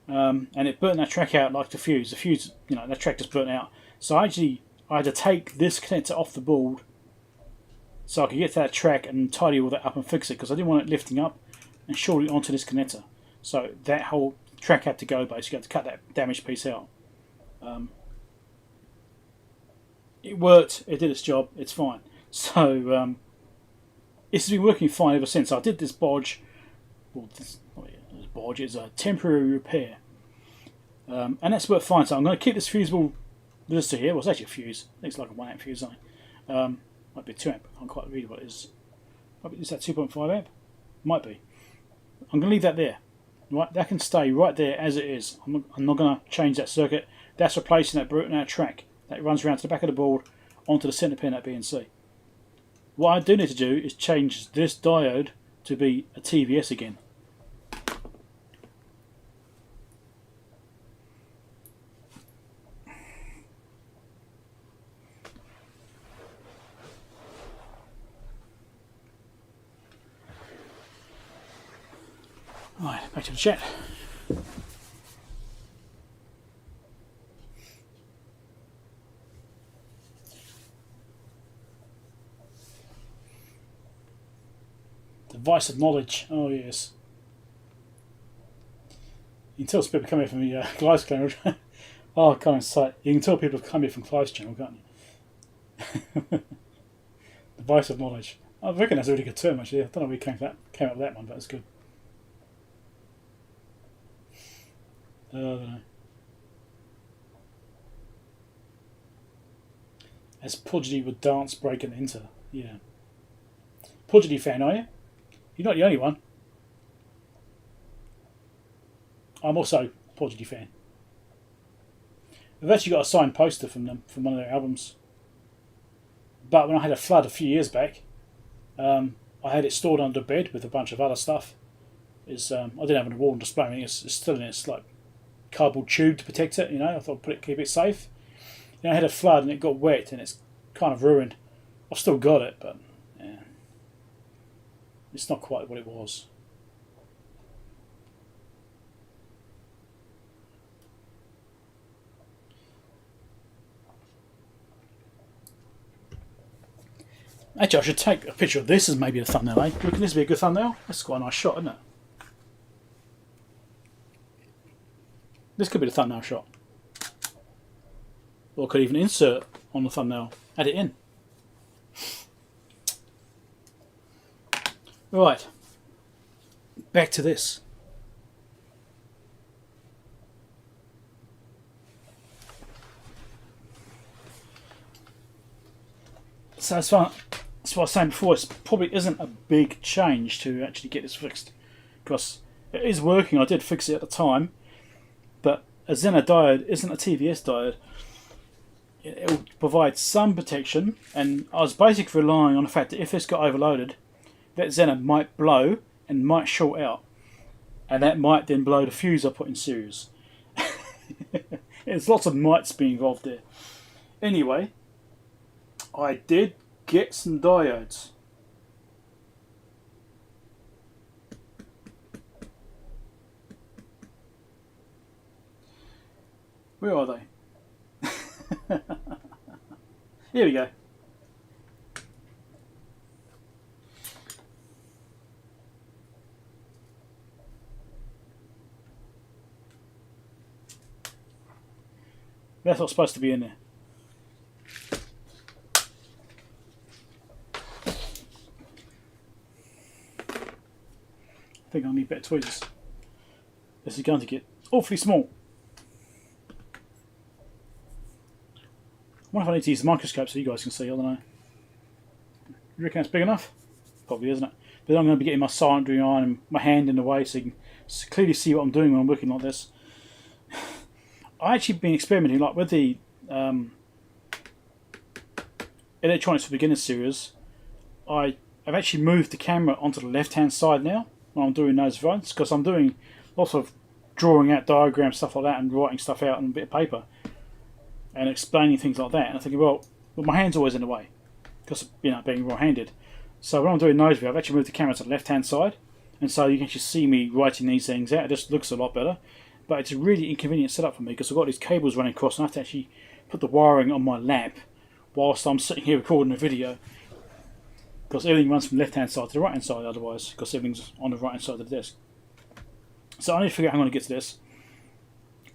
And it burnt that track out like the fuse. The fuse, that track just burnt out. So I had to take this connector off the board so I could get to that track and tidy all that up and fix it, because I didn't want it lifting up and shorting onto this connector. So that whole track had to go, basically. I had to cut that damaged piece out. It worked, it did its job, it's fine. So it's been working fine ever since. I did this bodge, it's a temporary repair, and that's worked fine. So I'm going to keep this fusible resistor here. Well, it's actually a fuse. I think it's like a 1 amp fuse. Might be a 2 amp. I can't quite read what it is. Is that 2.5 amp? Might be. I'm going to leave that there. Right, that can stay right there as it is. I'm not going to change that circuit. That's replacing that track that runs around to the back of the board onto the centre pin at BNC. What I do need to do is change this diode to be a TVS again. Right, back to the chat. Device of knowledge. Oh yes. You can tell people coming from the Clive's channel. Oh, I can't say. You can tell people have come here from Clive's channel, can't you? Device of knowledge. I reckon that's a really good term, actually. I don't know where we came up with that one, but it's good. I don't know. As Podgy would dance, break and enter. Yeah. Podgy fan, are you? You're not the only one. I'm also a Podgy fan. I've actually got a signed poster from them, from one of their albums. But when I had a flood a few years back, I had it stored under bed with a bunch of other stuff. I didn't have it on wall display. I mean, it's still in its like cardboard tube to protect it. I thought keep it safe. Then I had a flood and it got wet and it's kind of ruined. I've still got it, but yeah, it's not quite what it was. Actually, I should take a picture of this as maybe a thumbnail, eh? Can this be a good thumbnail? That's quite a nice shot, isn't it? This could be the thumbnail shot. Or I could even insert on the thumbnail, add it in. Right, back to this. So that's what I was saying before, it probably isn't a big change to actually get this fixed, because it is working. I did fix it at the time, but a Xenon diode isn't a TVS diode. It will provide some protection, and I was basically relying on the fact that if this got overloaded, that Xenon might blow and might short out, and that might then blow the fuse I put in series. There's lots of mights being involved there. Anyway, I did get some diodes. Where are they? Here we go. That's what's supposed to be in there. I think I need better tweezers. This is going to get awfully small. I wonder if I need to use the microscope so you guys can see. I don't know. You reckon that's big enough? Probably, isn't it? But I'm going to be getting my soldering iron and my hand in the way so you can clearly see what I'm doing when I'm working like this. I actually been experimenting like with the Electronics for Beginners series. I've actually moved the camera onto the left hand side now when I'm doing those runs, because I'm doing lots of drawing out diagrams, stuff like that, and writing stuff out on a bit of paper and explaining things like that. And I'm thinking, well my hand's always in the way because being right-handed. So when I'm doing those, I've actually moved the camera to the left hand side, and so you can actually see me writing these things out. It just looks a lot better. But it's a really inconvenient setup for me because I've got these cables running across and I have to actually put the wiring on my lap whilst I'm sitting here recording a video, because everything runs from the left hand side to the right hand side otherwise, because everything's on the right hand side of the desk. So I need to figure out how I'm going to get to this.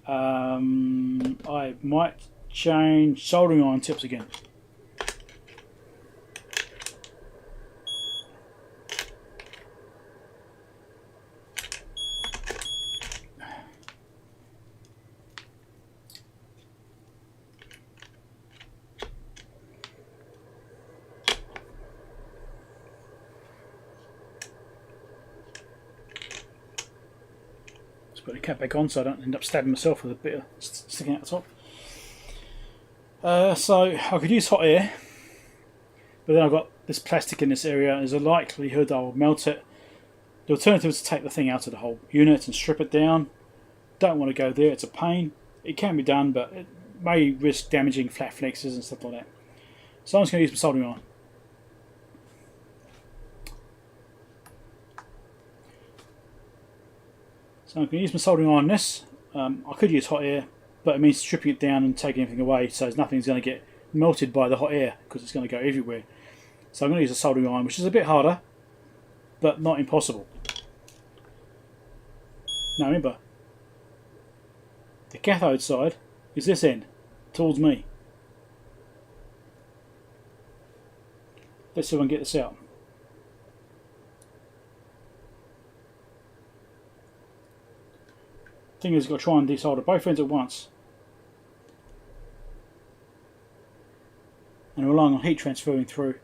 I might change soldering iron tips again. Put the cap back on so I don't end up stabbing myself with a bit of sticking out the top. So I could use hot air, but then I've got this plastic in this area. There's a likelihood I'll melt it. The alternative is to take the thing out of the whole unit and strip it down. Don't want to go there, it's a pain. It can be done, but it may risk damaging flat flexes and stuff like that. So I'm just going to use some soldering iron. So I'm going to use my soldering iron on this. I could use hot air, but it means stripping it down and taking everything away, so nothing's going to get melted by the hot air because it's going to go everywhere. So I'm going to use a soldering iron, which is a bit harder, but not impossible. Now remember, the cathode side is this end, towards me. Let's see if I can get this out. Thing is, I've got to try and desolder both ends at once. And relying on heat transferring through.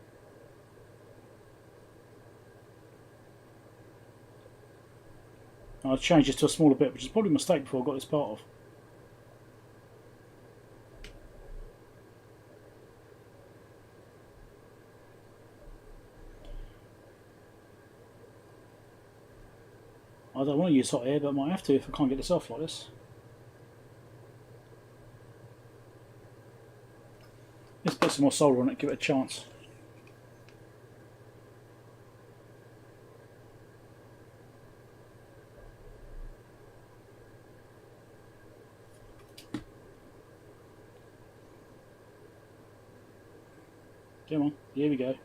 I'll change this to a smaller bit, which is probably a mistake before I got this part off. I don't want to use hot air, but I might have to if I can't get this off like this. Let's put some more solder on it, give it a chance. Come on, here we go.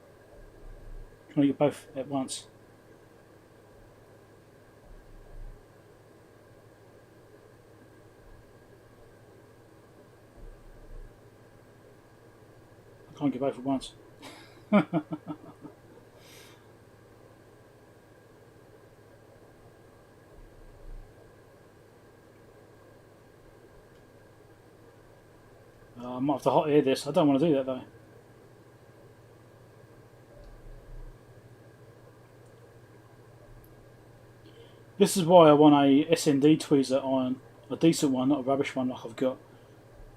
Trying to get both at once. Can't get both at once. I might have to hot air this. I don't want to do that though. This is why I want a SND tweezer on, a decent one, not a rubbish one like I've got,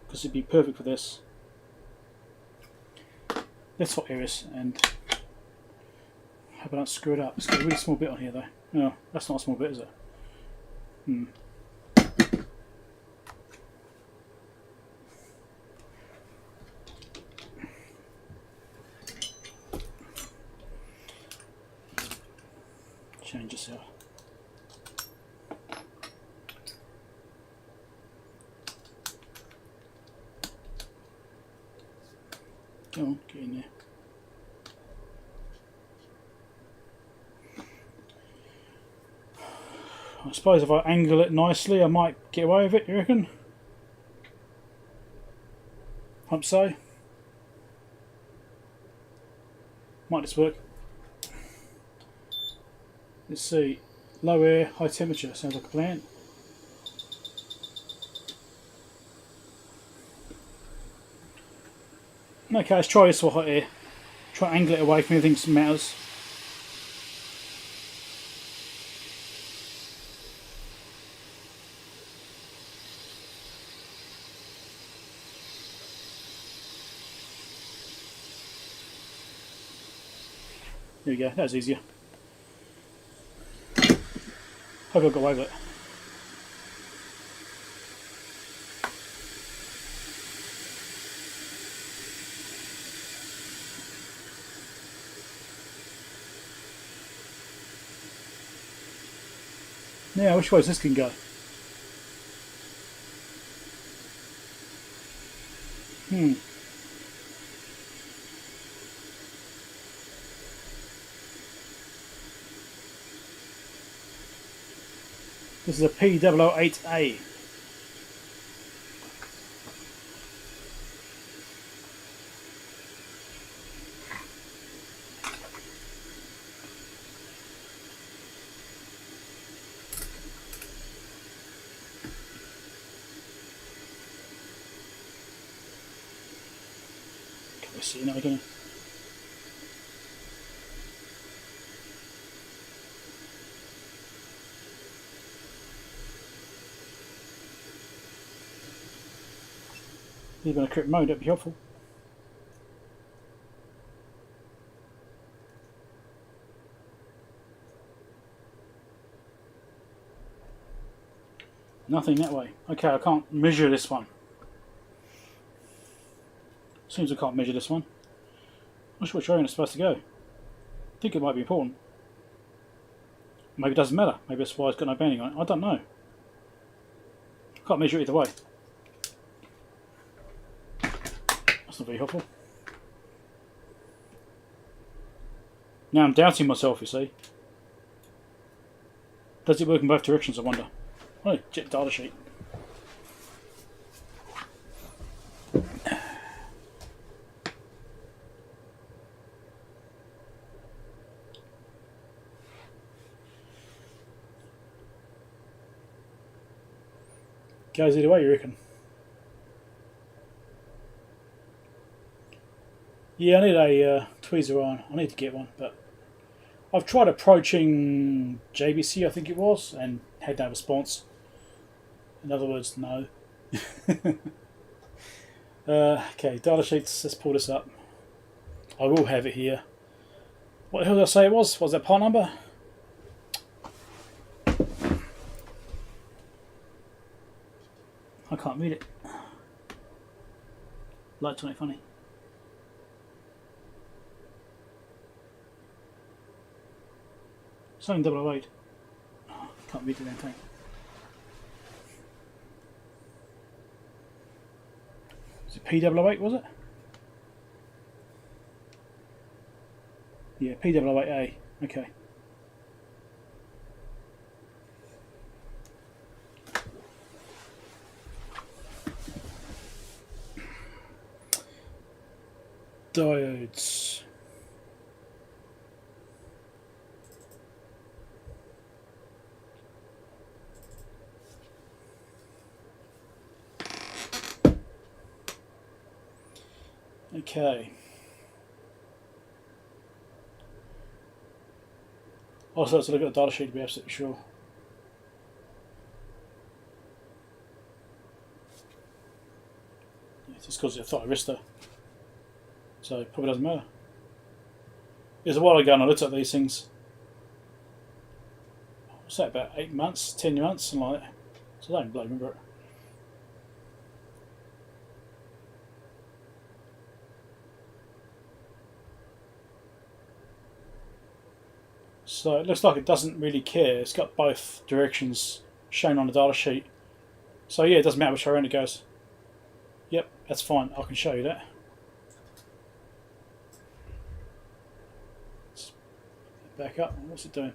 because it'd be perfect for this. Let's hot air this and hope I don't screw it up. It's got a really small bit on here though. No, that's not a small bit, is it? Change this out. Come on, get in there. I suppose if I angle it nicely I might get away with it, you reckon? Hope so. Might just work. Let's see. Low air, high temperature. Sounds like a plan. Okay, let's try this for hot air. Try and angle it away from anything that matters. There we go, that was easier. Hope I got away with it. Now, which way is this can go? This is a P008A. Can we see now again? Even a crypt mode, that'd be helpful. Nothing that way. Okay, I can't measure this one. Seems I can't measure this one. Not sure which way it's supposed to go. I think it might be important. Maybe it doesn't matter. Maybe that's why it's got no banding on it. I don't know. I can't measure it either way. That's not very helpful. Now I'm doubting myself, you see. Does it work in both directions, I wonder? Oh, jet data sheet. Goes either way, you reckon? Yeah, I need a tweezer iron. I need to get one, but I've tried approaching JBC, I think it was, and had no response. In other words, no. Okay, data sheets. Let's pull this up. I will have it here. What the hell did I say it was? Was that part number? I can't read it. Light's on it funny. Something 008. Oh, can't read the damn thing. Was it P008, was it? Yeah, P008A. Okay. Diodes. Okay. Also, let's look at the data sheet to be absolutely sure. Yeah, it's just because it's a thyristor. So it probably doesn't matter. It was a while ago and I looked at these things. What's that, about 8 months, 10 months, something like that. So I don't bloody remember it. So it looks like it doesn't really care. It's got both directions shown on the data sheet. So yeah, it doesn't matter which way around it goes. Yep, that's fine. I can show you that. back up. What's it doing?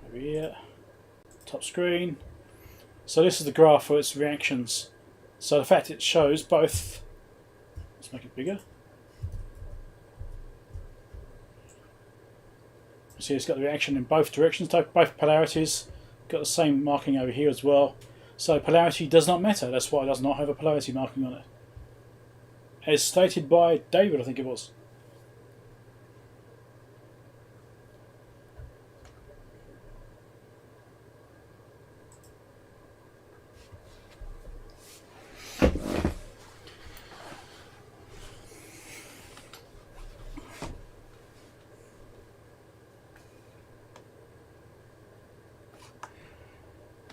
Over here. Top screen. So this is the graph for its reactions. So the fact it shows both. Let's make it bigger. See, it's got the reaction in both directions, both polarities. Got the same marking over here as well. So polarity does not matter. That's why it does not have a polarity marking on it. As stated by David, I think it was.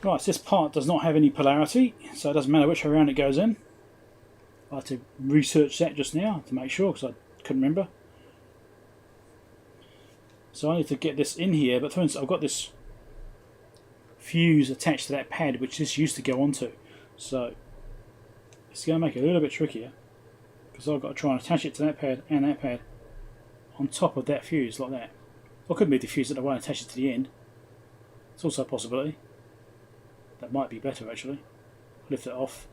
Right, so this part does not have any polarity, so it doesn't matter which way around it goes in. I had to research that just now to make sure, because I couldn't remember. So I need to get this in here, but for instance, I've got this fuse attached to that pad, which this used to go onto. So it's going to make it a little bit trickier, because I've got to try and attach it to that pad and that pad on top of that fuse, like that. Or it could be the fuse that I won't attach it to the end. It's also a possibility. That might be better actually. Lift it off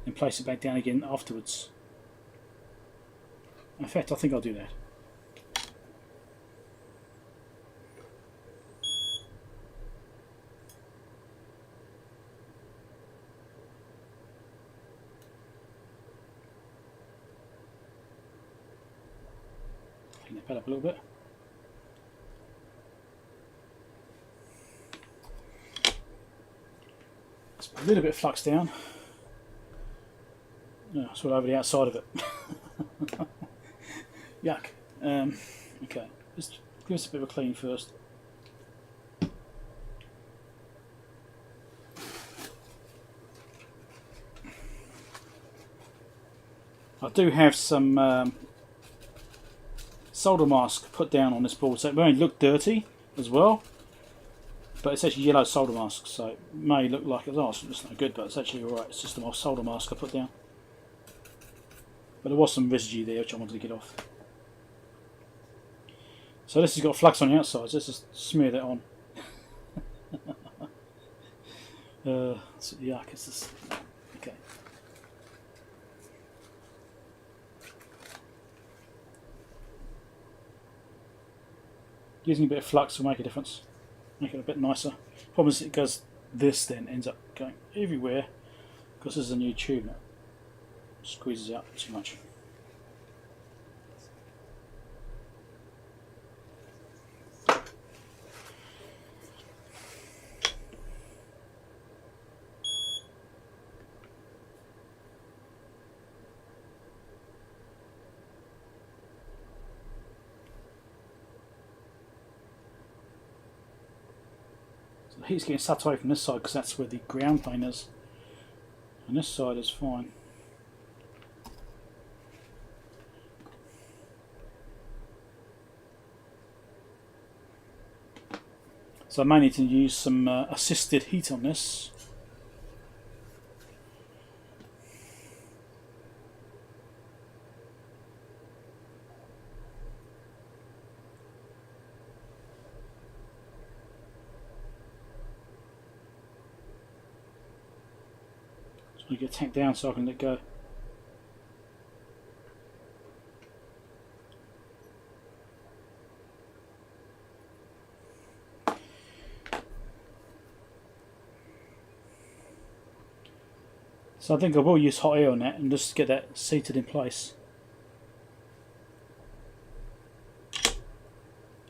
and place it back down again afterwards. In fact, I think I'll do that. Clean the pad up a little bit. A little bit of flux down. No, sort of over the outside of it. Yuck. Okay, just give us a bit of a clean first. I do have some solder mask put down on this board, so it may look dirty as well. But it's actually yellow solder mask, so it may look like it's not good, but it's actually alright. It's just the solder mask I put down. But there was some residue there which I wanted to get off. So this has got flux on the outside, so let's just smear that on. Yuck, it's just... Okay. Using a bit of flux will make a difference. Make it a bit nicer. Problem is it goes this then ends up going everywhere because this is a new tube now. Squeezes out too much. The heat's getting sucked away from this side because that's where the ground plane is, and this side is fine. So I may need to use some assisted heat on this. You get tanked down so I can let go. So I think I will use hot air on that and just get that seated in place.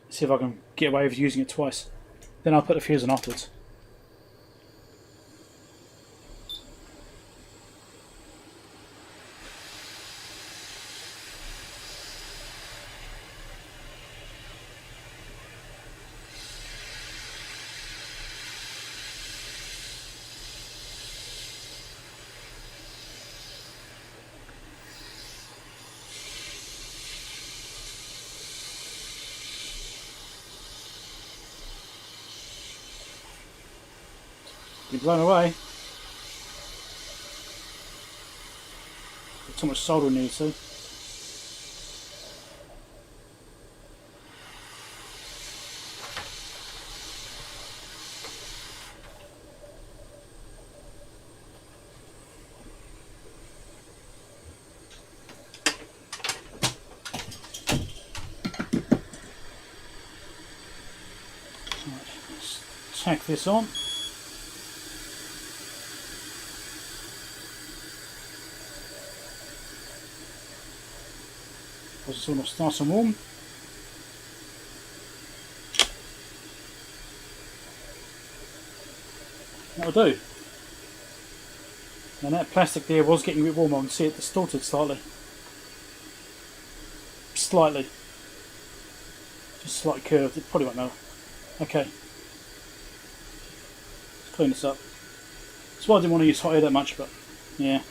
See if I can get away with using it twice. Then I'll put the fuse on afterwards. You're blown away. Too much solder in there, see? tack this on. Because it's almost nice and warm. That'll do. And that plastic there was getting a bit warm. I can see it distorted slightly. Slightly. Just slightly curved. It probably won't matter. Okay. Let's clean this up. That's why I didn't want to use hot air that much, but yeah.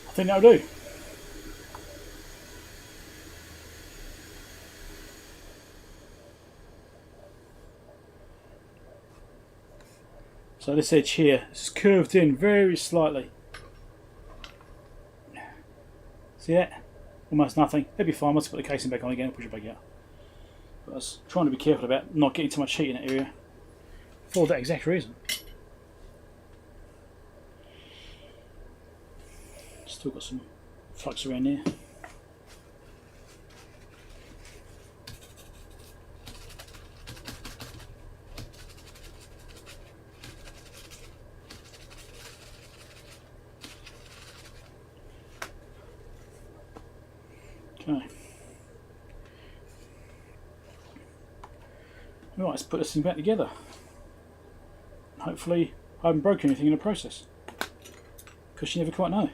I think that'll do. So this edge here is curved in very slightly. See that? Almost nothing. It'll be fine. Let's put the casing back on again and push it back out. But I was trying to be careful about not getting too much heat in that area for that exact reason. Still got some flux around there. Okay. Right, let's put this thing back together. Hopefully I haven't broken anything in the process, because you never quite know.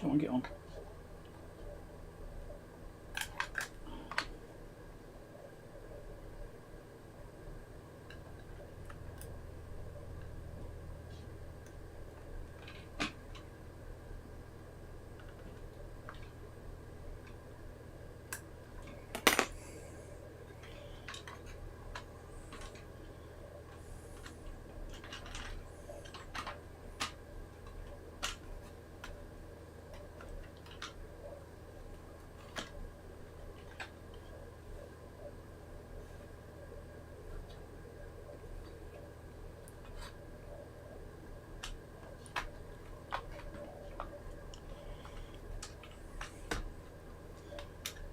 Come on, get on.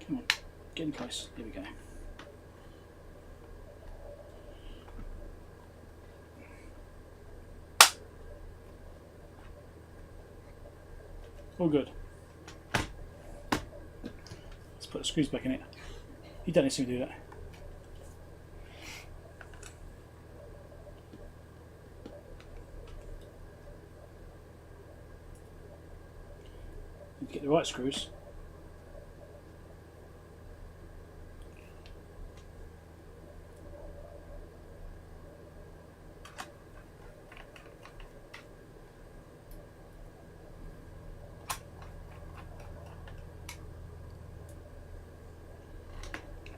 Come on, getting close. Here we go. All good. Let's put the screws back in it. You don't need to do that. Need to get the right screws.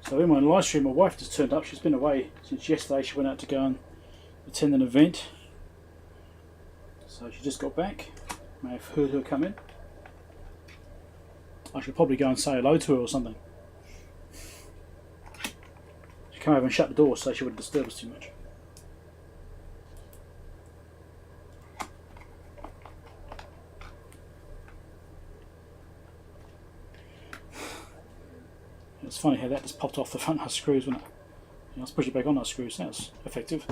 So in my live stream, my wife just turned up. She's been away since yesterday. She went out to go and attend an event. So she just got back. May have heard her come in. I should probably go and say hello to her or something. She came over and shut the door so she wouldn't disturb us too much. It's funny how that just popped off the front of the screws, wasn't it? Let's push it back on those screws. That was effective.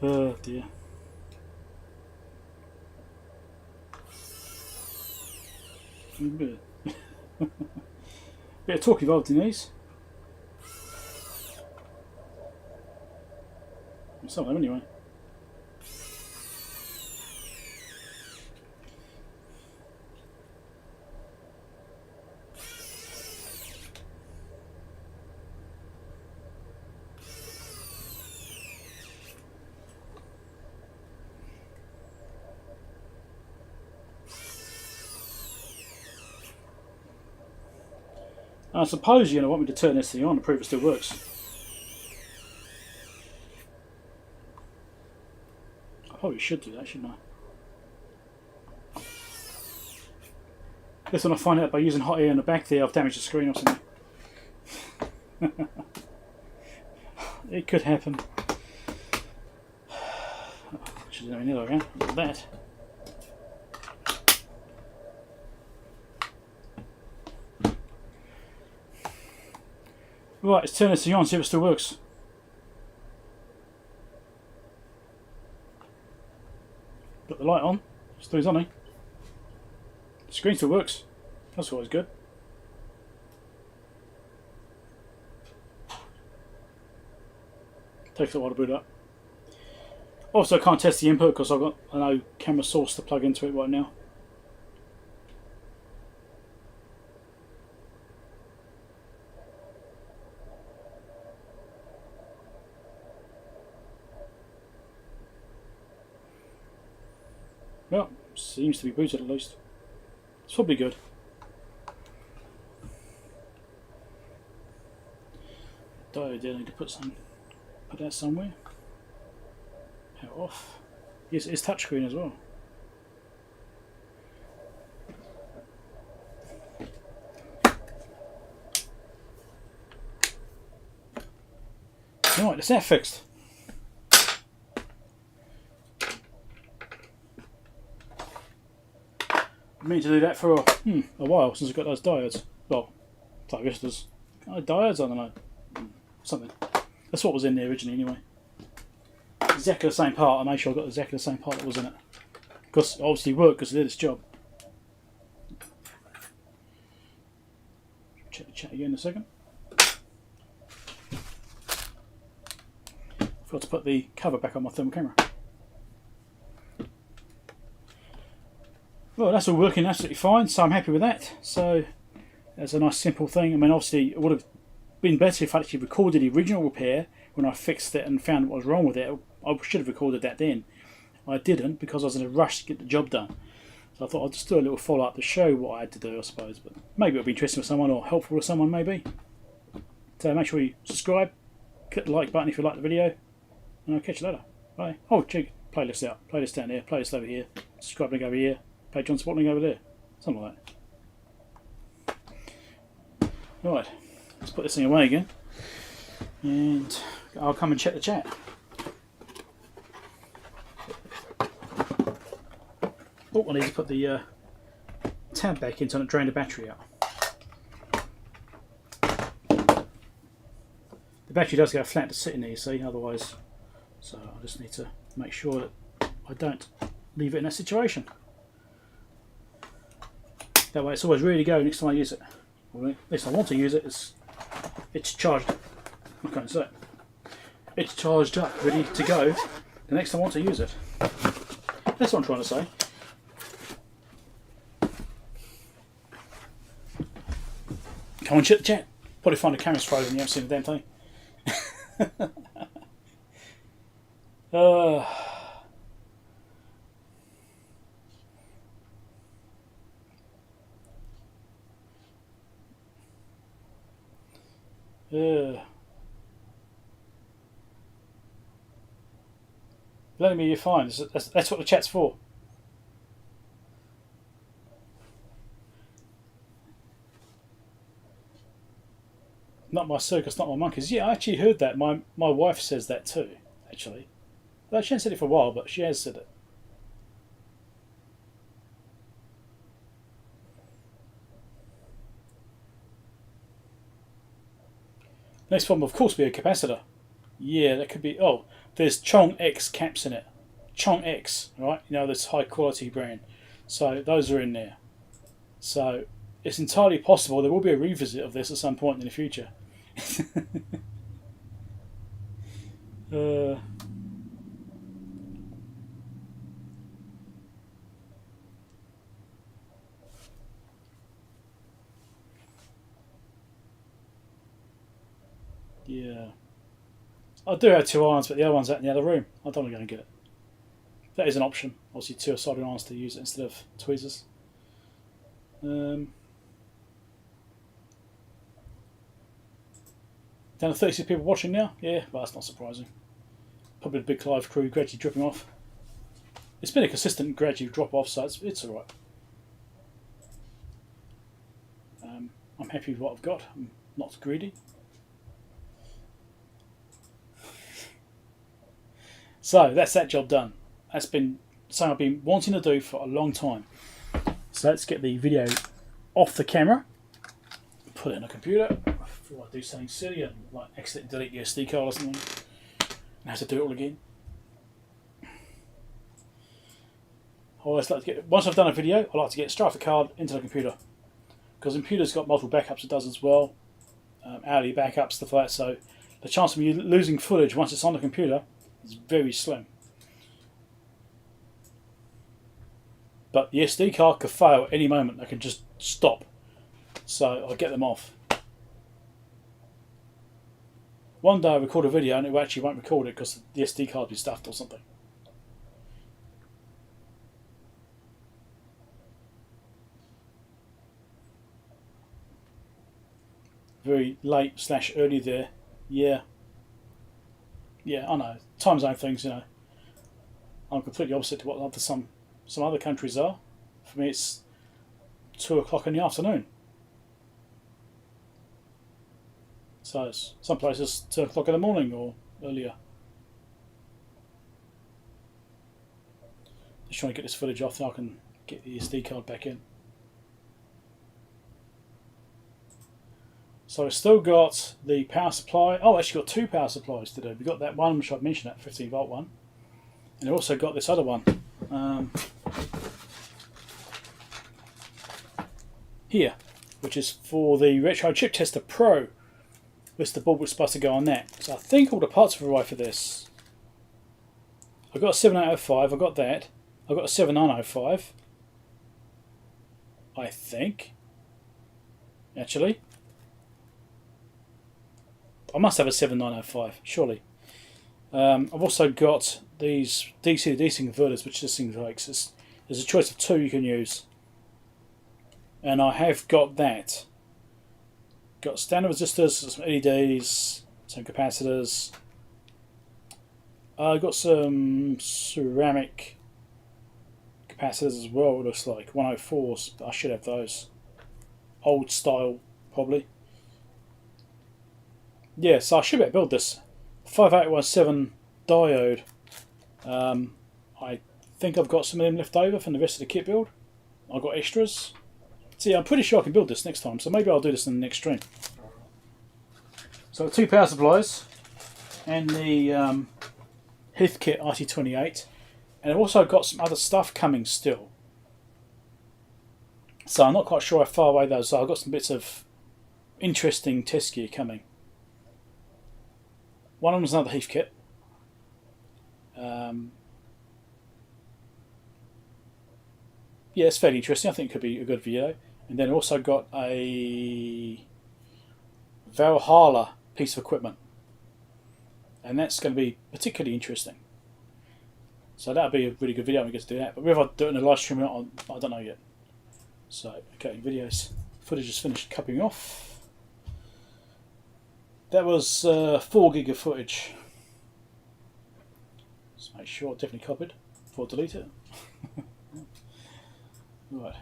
Oh dear. Bit of talk involved in these. Some of them anyway. I suppose you're going to want me to turn this thing on to prove it still works. I probably should do that, shouldn't I? Guess when I find out by using hot air in the back there, I've damaged the screen or something. It could happen. Should have another again. Look at that. Right, let's turn this thing on, see if it still works. Got the light on, still on. The screen still works. That's always good. Takes a while to boot up. Also, I can't test the input because I've got no camera source to plug into it right now. Well, seems to be booted at least. It's probably good. Diode, I need to put that somewhere. Power off. Yes, it's touchscreen as well. Right, that's that fixed. I mean to do that for a while since I've got those diodes. Well, thyristors. Diodes, I don't know. Something. That's what was in there originally anyway. Exactly the same part. I made sure I got exactly the same part that was in it. Because it obviously worked because it did its job. Check the chat again in a second. Forgot to put the cover back on my thermal camera. Well, that's all working absolutely fine, so I'm happy with that. So that's a nice simple thing. I mean, obviously it would have been better if I actually recorded the original repair when I fixed it and found what was wrong with it. I should have recorded that then. I didn't because I was in a rush to get the job done. So I thought I'd just do a little follow-up to show what I had to do, I suppose. But maybe it'll be interesting for someone or helpful to someone, maybe. So make sure you subscribe, click the like button if you like the video, and I'll catch you later. Bye. Oh, check playlist out. Playlist down there, playlist over here, subscribe link over here, Patreon support link over there. Something like that. Right, let's put this thing away again. And I'll come and check the chat. Oh, I need to put the tab back in so I don't drain the battery out. The battery does go flat to sit in there, you see, otherwise. So I just need to make sure that I don't leave it in that situation. That way it's always ready to go next time I use it. Or at least I want to use it, it's charged. I can't say it. It's charged up, ready to go the next time I want to use it. That's what I'm trying to say. Come on, check the chat. Probably find the camera's frozen, you haven't seen the damn thing. Letting me, you're fine. That's what the chat's for. Not my circus, not my monkeys. Yeah, I actually heard that. My wife says that too, actually. Well, she hasn't said it for a while, but she has said it. Next one will of course be a capacitor. Yeah, that could be. Oh, there's Chong X caps in it. Chong X, right? You know, this high quality brand. So those are in there. So it's entirely possible there will be a revisit of this at some point in the future. Yeah. I do have two irons, but the other one's out in the other room. I don't want to go and get it. That is an option. Obviously, two soldering irons to use it instead of tweezers. Down to 36 people watching now? Yeah, well, that's not surprising. Probably the big live crew gradually dropping off. It's been a consistent gradual drop off, so it's alright. I'm happy with what I've got. I'm not greedy. So that's that job done. That's been something I've been wanting to do for a long time. So let's get the video off the camera, put it in a computer before I do something silly and like accidentally delete the SD card or something and have to do it all again. I always like to get, once I've done a video, I like to get straight off the card into the computer, because the computer's got multiple backups. It does as well, hourly backups, stuff like that. So the chance of you losing footage once it's on the computer is very slim. But the SD card could fail at any moment. They can just stop. So I'll get them off. One day I record a video and it actually won't record it because the SD card will be stuffed or something. Very late / early there. Yeah. Yeah, I know. Time zone things, you know. I'm completely opposite to what some other countries are. For me, it's 2 o'clock in the afternoon. So it's some places 2 o'clock in the morning or earlier. Just trying to get this footage off so I can get the SD card back in. So I've still got the power supply. Oh, actually got 2 power supplies to do. We've got that one which I've mentioned, that 15 volt one. And I've also got this other one. Here, which is for the Retro Chip Tester Pro. This is the board was supposed to go on that. So I think all the parts have arrived for this. I've got a 7805, I've got that. I've got a 7905. I think. Actually. I must have a 7905, surely. I've also got these DC to DC converters, which this thing takes. There's a choice of 2 you can use. And I have got that. Got standard resistors, some LEDs, some capacitors. I've got some ceramic capacitors as well, it looks like. 104s, but I should have those. Old style, probably. Yeah, so I should be able to build this 5817 diode. I think I've got some of them left over from the rest of the kit build. I've got extras. See, I'm pretty sure I can build this next time, so maybe I'll do this in the next stream. So 2 power supplies and the Heathkit RT28, and I've also got some other stuff coming still. So I'm not quite sure how far away those are. I've got some bits of interesting test gear coming. One of them is another Heathkit. Yeah, it's fairly interesting. I think it could be a good video. And then also got a Valhalla piece of equipment. And that's going to be particularly interesting. So that'll be a really good video when we get to do that. But whether I do it in a live stream or not, I don't know yet. So, okay, footage is finished cupping off. That was 4 gig of footage. Just make sure I definitely copied before I delete it. Right.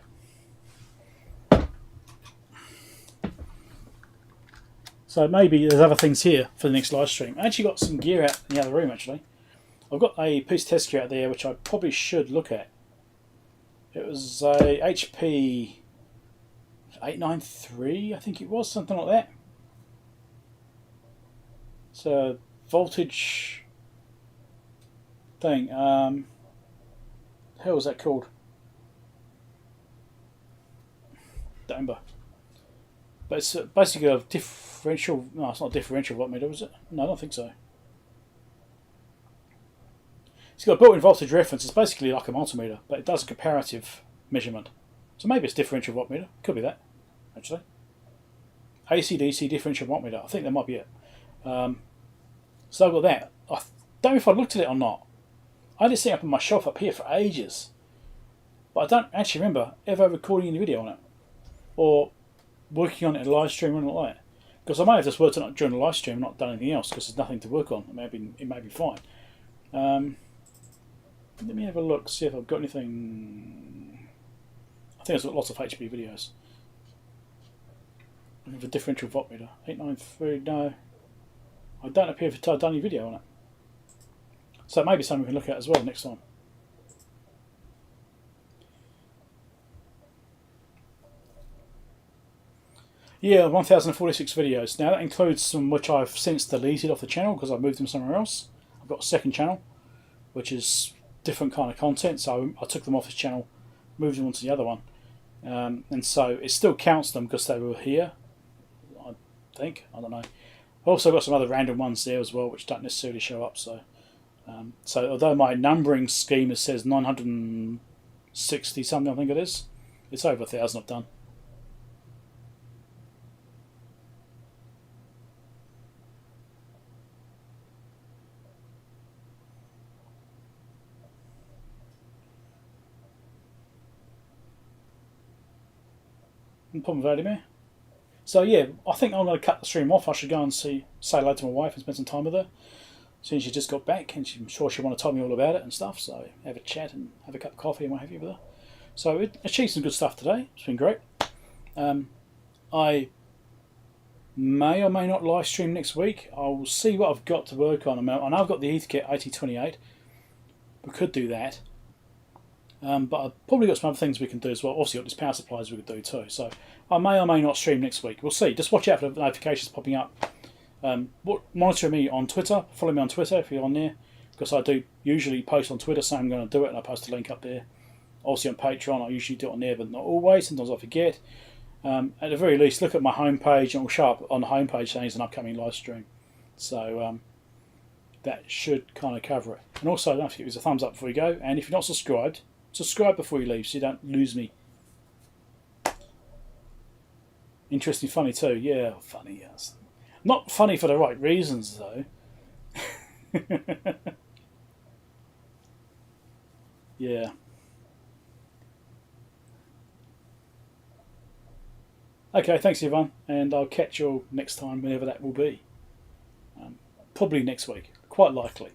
So maybe there's other things here for the next live stream. I actually got some gear out in the other room actually. I've got a piece of test gear out there which I probably should look at. It was a HP 893, I think it was, something like that. It's a voltage thing. The hell was that called? Don't remember. But it's basically a differential. No, it's not a differential voltmeter, was it? No, I don't think so. It's got a built-in voltage reference. It's basically like a multimeter, but it does a comparative measurement. So maybe it's differential voltmeter. Could be that, actually. AC/DC differential voltmeter. I think that might be it. So I've got that. I don't know if I looked at it or not. I had it set up on my shelf up here for ages, but I don't actually remember ever recording any video on it or working on it in a live stream or anything like that. Because I may have just worked on it during the live stream and not done anything else because there's nothing to work on. It may be fine. Let me have a look, see if I've got anything. I think I've got lots of HP videos. Looking for differential voltmeter. 893, no. I don't appear to have done any video on it. So it may be something we can look at as well next time. Yeah, 1046 videos. Now that includes some which I've since deleted off the channel because I've moved them somewhere else. I've got a second channel, which is different kind of content, so I took them off this channel, moved them onto the other one. And so it still counts them because they were here, I think. I don't know. I've also got some other random ones there as well, which don't necessarily show up. So although my numbering scheme says 960 something, I think it is, it's over 1,000 I've done. Problem with Vladimir. So yeah, I think I'm going to cut the stream off. I should go and say hello to my wife and spend some time with her. Since she just got back, and I'm sure she'll want to tell me all about it and stuff. So have a chat and have a cup of coffee and what have you with her. So it achieved some good stuff today. It's been great. I may or may not live stream next week. I'll see what I've got to work on. I know I've got the Heathkit 8028. We could do that. But I've probably got some other things we can do as well. Obviously, got these power supplies we could do too. So I may or may not stream next week. We'll see. Just watch out for the notifications popping up. Monitor me on Twitter. Follow me on Twitter if you're on there, because I do usually post on Twitter saying I'm going to do it, and I post a link up there. Obviously on Patreon, I usually do it on there, but not always. Sometimes I forget. At the very least, look at my homepage, and it will show up on the homepage saying it's an upcoming live stream. So that should kind of cover it. And also, don't forget, give us a thumbs up before you go. And if you're not subscribed, subscribe before you leave so you don't lose me. Interesting, funny too. Yeah, funny, yes. Not funny for the right reasons, though. Yeah. Okay, thanks everyone, and I'll catch you all next time, whenever that will be. Probably next week, quite likely.